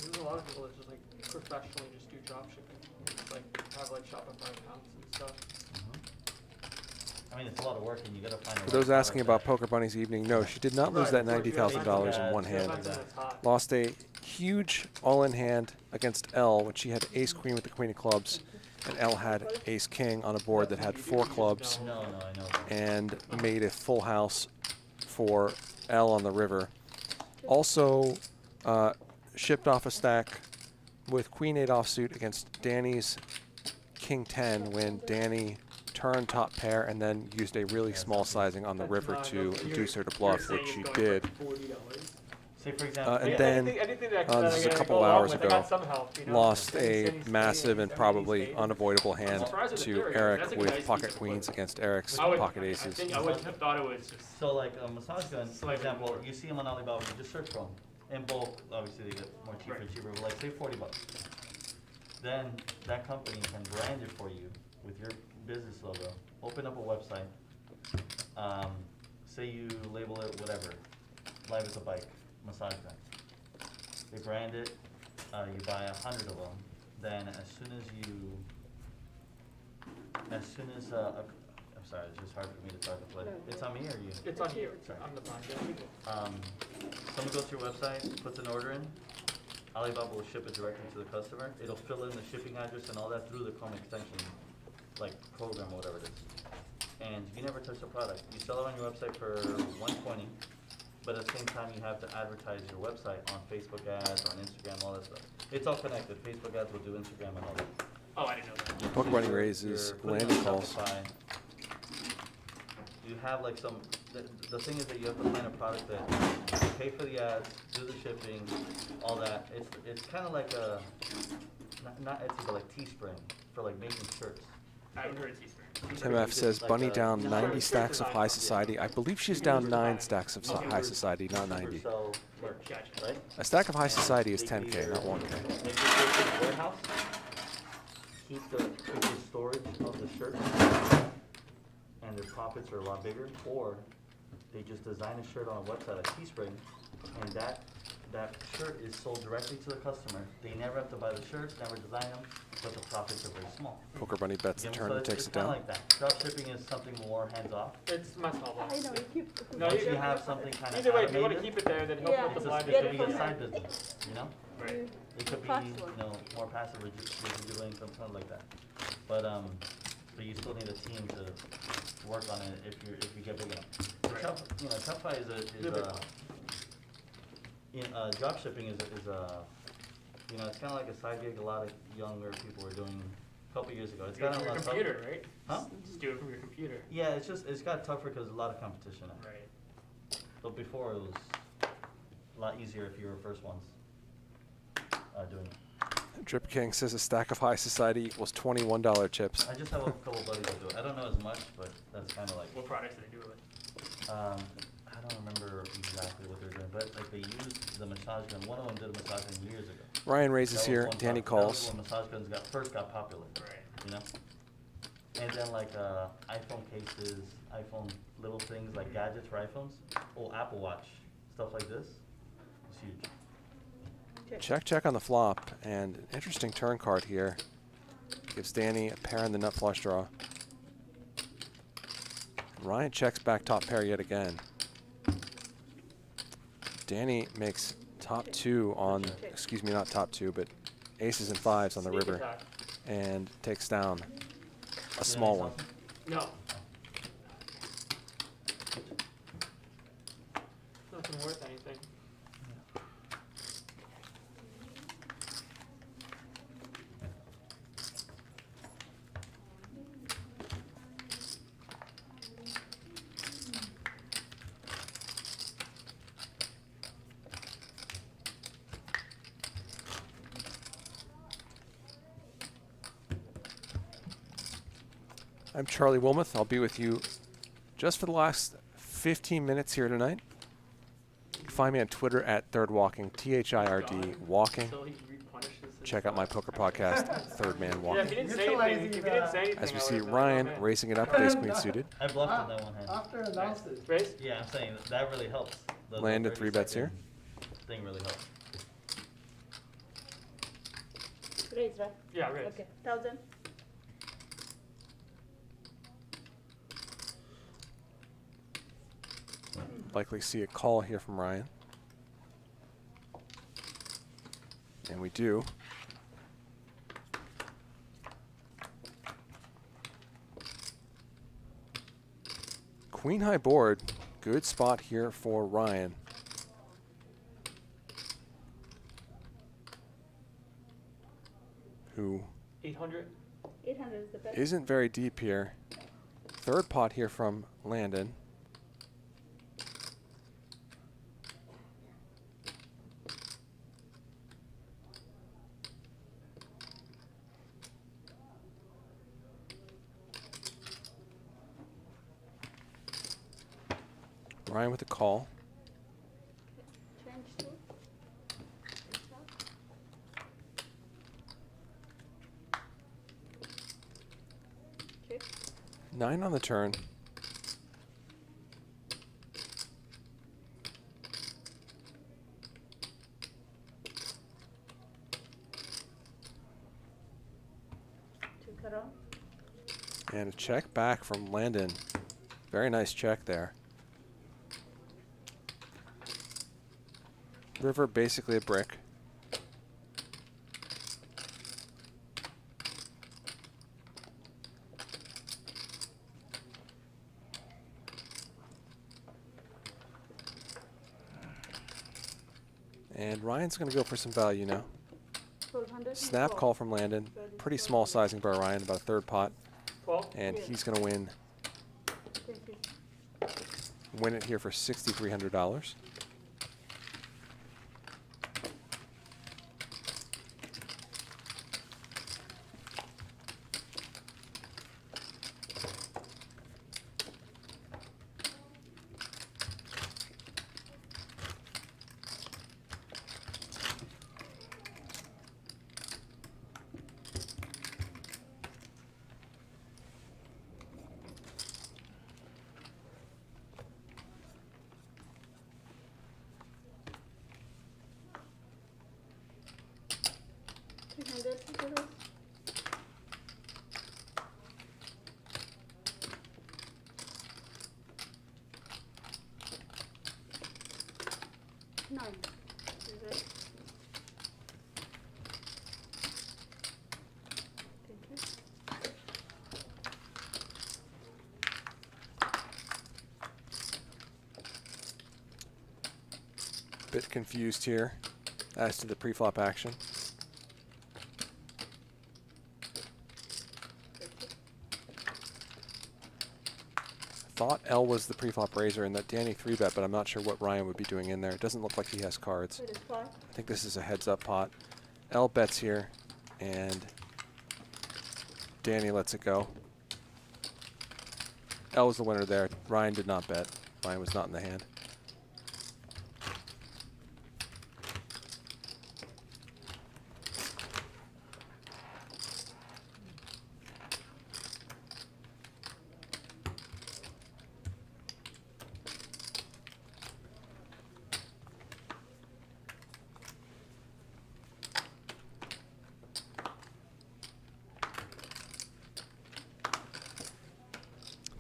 There's a lot of people that just like professionally just do drop shipping. Just, like have like Shopify accounts and stuff. I mean, it's a lot of work, and you gotta find. For those asking about Poker Bunny's evening, no, she did not lose that $90,000 in one hand. Lost a huge all-in hand against L when she had ace queen with the queen of clubs, and L had ace king on a board that had 4 clubs, No, I know. and made a full house for L on the river. Also shipped off a stack with queen 8 offsuit against Danny's king 10 when Danny turned top pair and then used a really small sizing on the river to induce her to bluff, which she did. Say for example, And then, this is a couple hours ago, lost a massive and probably unavoidable hand to Eric with pocket queens against Eric's pocket aces. I wouldn't have thought it was just. So like a massage gun, for example, you see them on Alibaba, you just search for them. In bulk, obviously they get more cheaper and cheaper, but like say $40. Then that company can brand it for you with your business logo. Open up a website. Say you label it whatever, live as a bike, massage gun. They brand it. You buy 100 of them. Then as soon as I'm sorry, it's just hard for me to talk to play. It's on me or you? It's on you. Sorry. I'm the blind. Someone goes to your website, puts an order in. Alibaba will ship it directly to the customer. It'll fill in the shipping address and all that through the Chrome extension, like program or whatever it is. And you never touch the product. You sell it on your website for $120, but at the same time you have to advertise your website on Facebook ads, on Instagram, all that stuff. It's all connected. Facebook ads will do Instagram and all that. Oh, I didn't know that. Poker Bunny raises, You're putting landing on calls. Shopify. You have like some, the thing is that you have to find a product that you pay for the ads, do the shipping, all that. It's kind of like a, not Etsy, but like Teespring for like making shirts. I haven't heard of Teespring. Tim F says Bunny down 90 stacks of high society. I believe she's down 9 stacks of high society, not 90. Sell merch, right? A stack of high society is 10K, not 1K. Make your shirts in the warehouse, keep the storage of the shirts, and their profits are a lot bigger, or they just design a shirt on a website like Teespring, and that shirt is sold directly to the customer. They never have to buy the shirts, never design them, but the profits are very small. Poker Bunny bets the Yeah, turn so and takes it's it kinda down. like that. Drop shipping is something more hands-off. It's my small box. I know, you keep. No, Once you you can- have something kind of Either way, if you want to automated, keep it there, then help Yeah. with the it's blind. it Get could it be from a side there. business, you know? Right. It could be, Possible. more passive residual income, something like that. But you still need a team to work on it if you get big enough. Right. Shopify drop shipping is it's kind of like a side gig. A lot of younger people were doing a couple years ago. It's Do it got from a your lot computer, right? Huh? Just do it from your computer. Yeah, it's got tougher because a lot of competition now. Right. But before it was a lot easier if you were first ones doing it. Drip King says a stack of high society equals $21 chips. I just have a couple buddies that do it. I don't know as much, but that's kind of like. What products do they do it with? I don't remember exactly what they're doing, but like they used the massage gun. One of them did a massage gun years ago. Ryan raises That was here, one Danny that was calls. when massage guns first got popular. Right. You know? And then like iPhone cases, iPhone little things like gadgets for iPhones. Oh, Apple Watch, stuff like this. It's huge. Check on the flop, and an interesting turn card here. Gives Danny a pair in the nut flush draw. Ryan checks back top pair yet again. Danny makes top 2 on, excuse me, not top 2, but aces and 5s on the Sneak river, attack. and takes down a small one. No. Nothing worth anything. I'm Charlie Wilmoth. I'll be with you just for the last 15 minutes here tonight. find me on Twitter at Third Walking, THIRD Walking. Until he replenishes his, Check out my poker podcast, Third Man Yeah, if Walking. he didn't say anything, if he didn't say anything, As we I see would've been Ryan like, oh, man. racing it up, ace queen suited. I bluffed in that one hand. After analysis. Raise? Yeah, I'm saying that really helps. The Landon 30 3 bets second here. Thing really helps. Raise, right? Yeah, raise. Okay, 1,000. Likely see a call here from Ryan. And we do. Queen high board. Good spot here for Ryan. Who 800. 800 is the best. isn't very deep here. Third pot here from Landon. Ryan with the call. Change to. Check. 9 on the turn. To cut off. And a check back from Landon. Very nice check there. River basically a brick. And Ryan's going to go for some value now. 1,200. Snap call from Landon. Pretty small sizing by Ryan, about a third pot. 12. And Yeah. he's going to win it here for $6,300. Nine. Is it? Thank you. Bit confused here as to the pre-flop action. Thought L was the pre-flop raiser and that Danny 3-bet, but I'm not sure what Ryan would be doing in there. It doesn't look like he has cards. Wait, it's 5. I think this is a heads-up pot. L bets here, and Danny lets it go. L was the winner there. Ryan did not bet. Ryan was not in the hand.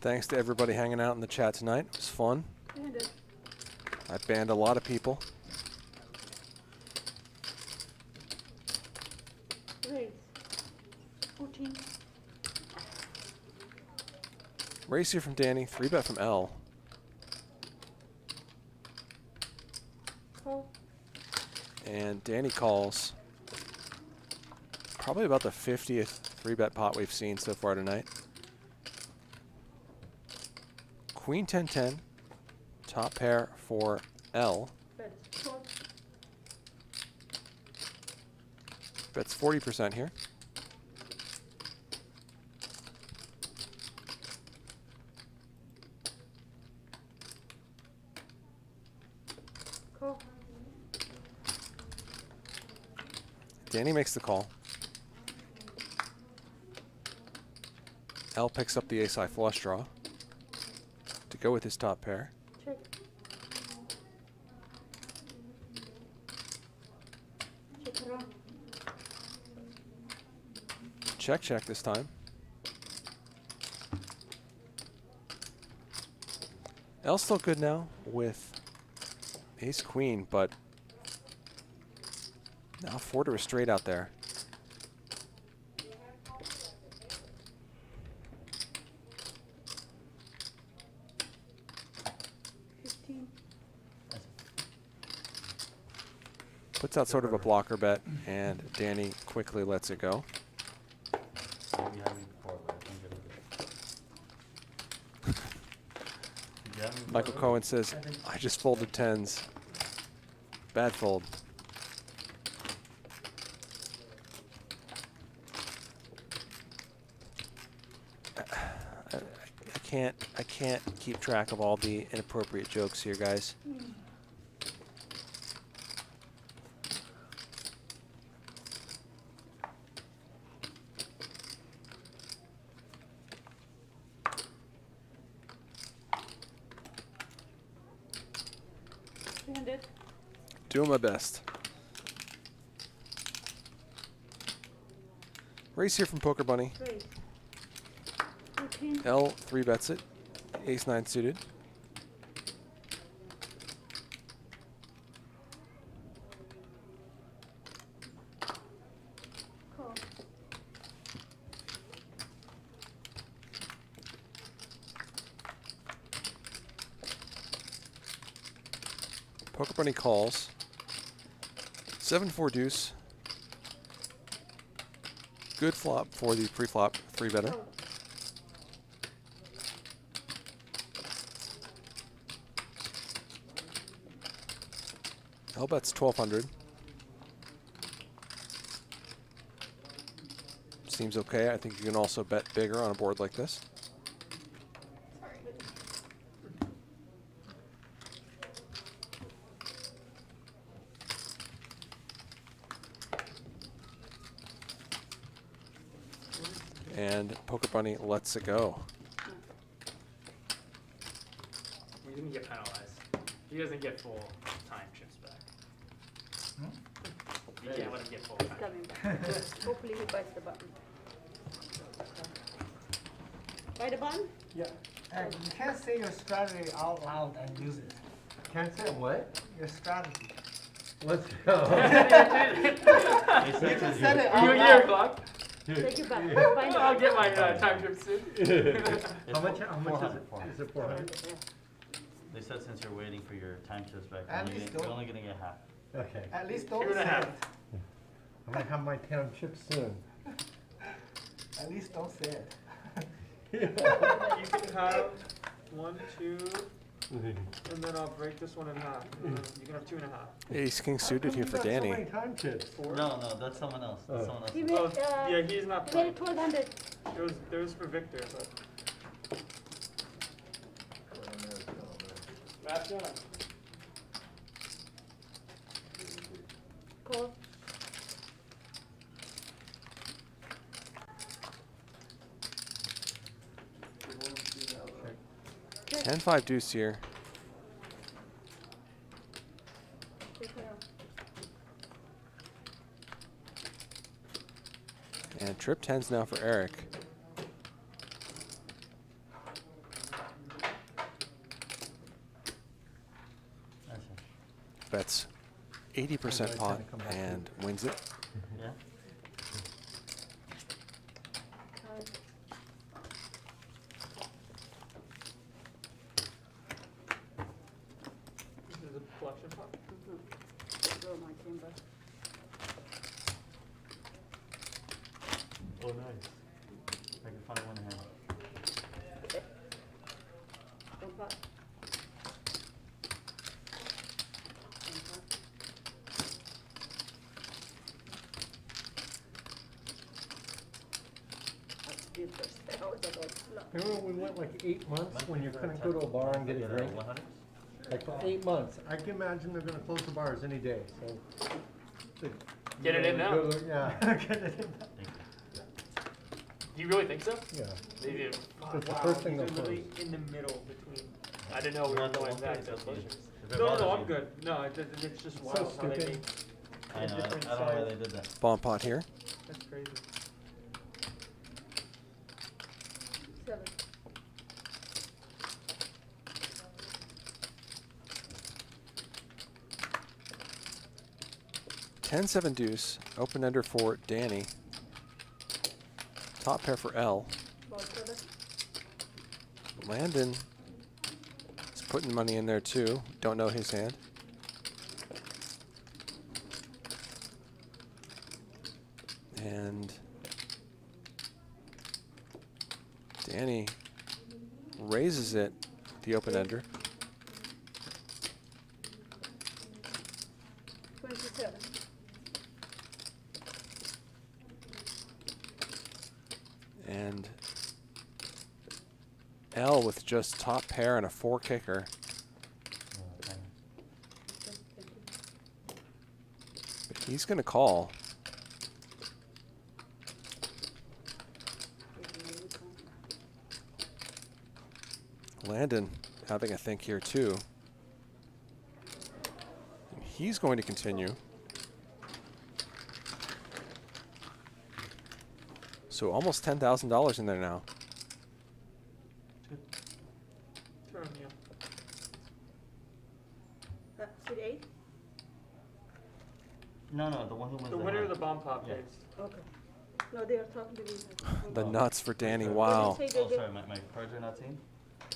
Thanks to everybody hanging out in the chat tonight. It was fun. 300. I banned a lot of people. Raise. 14. Race here from Danny. 3-bet from L. Call. And Danny calls. Probably about the 50th 3-bet pot we've seen so far tonight. Queen 10-10. Top pair for L. Bet is 12. Bets 40% here. Call. Danny makes the call. L picks up the ace-high flush draw to go with his top pair. Check. Check around. Check, check this time. L's still good now with ace-queen, but now 4 to a straight out there. Puts out sort of a blocker bet, and Danny quickly lets it go. Maybe you had me before, but I can't get it. Did you have me before, Michael though? Cohen says, I just folded 10s. Bad fold. I can't keep track of all the inappropriate jokes here, guys. Doing my best. Race here from Poker Bunny. Great. L 3 bets it. Ace 9 suited. Call. Poker Bunny calls. 7-4 deuce. Good flop for the pre-flop 3-better. Call. L bets 1200. Seems okay. I think you can also bet bigger on a board like this. Sorry. And Poker Bunny lets it go. He didn't get penalized. He doesn't get full time chips back. You can't let him get full time. Coming back. Hopefully he bites the button. Bite the button? Yeah. And you can't say your strategy out loud and use it. Can't say what? Your strategy. Let's go. He You said just to said you. it You out and your loud. clock. Take it back. Bind I'll it get my time chips soon. It's How much is 400, it? Is it 400? They said since you're waiting for your time chips back, At you're least you're don't- only gonna get half. Okay. At least don't 2.5. say it. I'm gonna have my 10 chips soon. At least don't say it. You can have 1, 2, and then I'll break this one in half. And then you can have 2.5. Ace King suited here for How come you got Danny. So many time chips. 4. No, that's someone else. That's Oh. someone else. He Oh, made, yeah, he's not he made playing. 1200. There was for Victor, but. That's done. Call. 10-5 deuce here. Check it out. And trip 10s now for Eric. I see. Bets 80% pot and wins it. Yeah. This is a collection pot. Throw my timber. Oh, nice. I can find one hand. Don't pot. Remember when we went like 8 months when you couldn't go to a bar and get a drink? 100? Like for 8 months. I can imagine they're gonna close the bars any day, so. Get it in now. Yeah. Get it in now. Do you really think so? Yeah. Maybe. That's the first thing They're they'll literally close. in the middle between. I didn't know we were Not the going one that place to that's closures. If it No, bothers I'm you. good. No, it's just So wild how they stupid. make I know, I different don't know why size. they did that. Bomb pot here. That's crazy. 7. 10-7 deuce. Open ender for Danny. Top pair for L. Ball 7. Landon is putting money in there too. Don't know his hand. And Danny raises it, the open ender. 27. And L with just top pair and a 4 kicker. But he's going to call. Landon having a think here too. And he's going to continue. So almost $10,000 in there now. Turn, yeah. Seed 8. No, the one who wins The winner of the bomb pop Yeah. pays. Okay. No, they are talking to me. The nuts for Danny, Okay. wow. What did you say Oh, they sorry, my cards are not seen?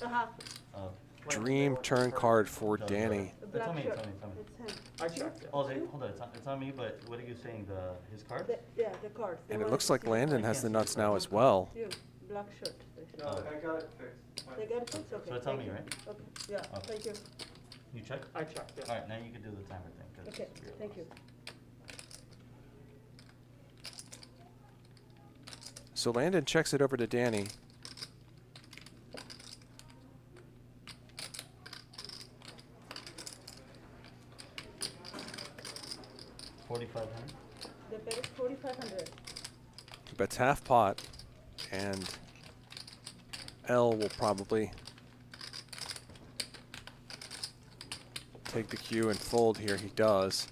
Uh-huh. Oh. Dream turn card for Danny. The It's black on me, shirt. it's on me, it's on me. It's him. I checked it. Oh, hold on, it's on me, but what are you saying, his card? Yeah, the cards. And it looks like Landon has the nuts now as well. You, black shirt. They said. No, I got it fixed. They got it fixed? Okay. So it's on thank me, you. right? Okay, yeah, Oh. thank you. You check? I checked, yeah. Alright, now you can do the timer thing. 'cause Okay, you're thank you. So Landon checks it over to Danny. $4,500. The bet is 4,500. He bets half pot, and L will probably take the cue and fold here. He does.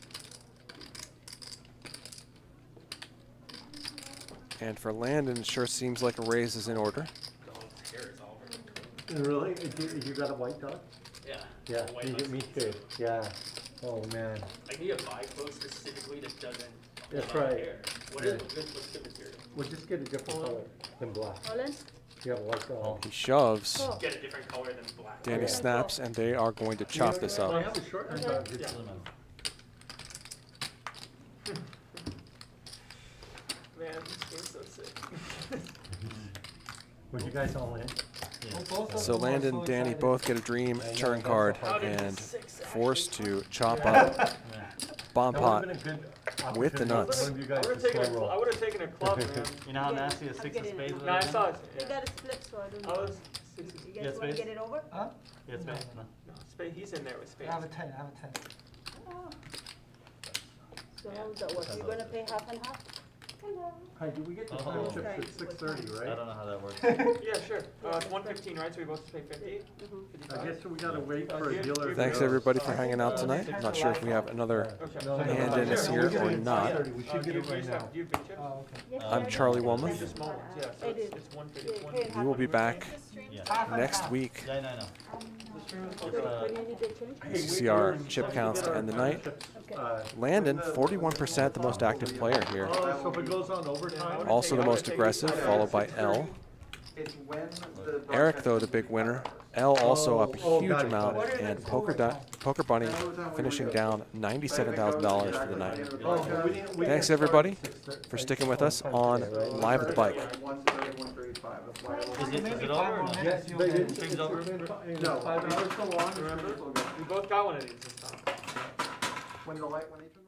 And for Landon, it sure seems like a raise is in order. Really? You got a white dog? Yeah. Yeah, White you nuts. get me too. Yeah. Oh, man. I need a bifold specifically that doesn't. That's hold on right. here. What Yeah. is what's the material? We'll just get a different color than black. Holland? You have a white dog. He shoves. Oh. Get a different color than black. Danny Okay. snaps, and they are going to chop this I up. have a short Okay. dog. Yeah. Doesn't matter. Man, this game's so sick. Were you guys all in? Yeah. So Landon and Danny both get a dream I know, turn that's card a hard one. and Six, forced to chop Yeah. up Yeah. bomb That pot. would've been a good with the opportunity nuts. for one of you I guys would have to taken slow roll. I would have taken a club, man. You know how Yeah, nasty a I'm 6 of getting spades it. would No, I have saw been? it. They Yeah. got a split, so I don't I know. was You six. guys Yes, want to please. get it over? Huh? Yeah, spades? No. No, spade. He's in there with spades. I have a 10, I have a 10. Oh. So how is that work? You're gonna pay half and half? Hello. Hi, did we get the Oh. time chips Okay. at 6:30, I right? don't know how that works. Yeah, sure. It's 115, right? So we both pay 50. I guess we gotta wait for a dealer to Thanks go. everybody for hanging out tonight. I'm not sure if we have another Okay. No, hand in us Sure, here we'll get or it at not. 6:30. We should get it right now. Do you big chips? Oh, okay. Yes, I'm sir. Charlie These Wilmoth. are small ones, yeah. So It is. it's 150. Yeah, It's pay half We will be back Yeah. next week Yeah, I know. What do you need to change? Hey, see we- our we're chip gonna counts get to our end the time night. chips, Okay. Landon, 41%, the most active player here. Oh, so if it goes on overtime? Also the most aggressive, followed by L. It's when the Eric, though, the big winner. L also up a Oh, huge got it, amount, got it. and Poker Bunny finishing down $97,000 for the night. Thanks everybody for sticking with us on Live at the Bike. 130, 135. That's why I Is was- it, is it over or no? Yes, You'll but get it's, it. it's over? been No, 5 it's hours. so long, remember? We both got one of these this time. When the light, when he turns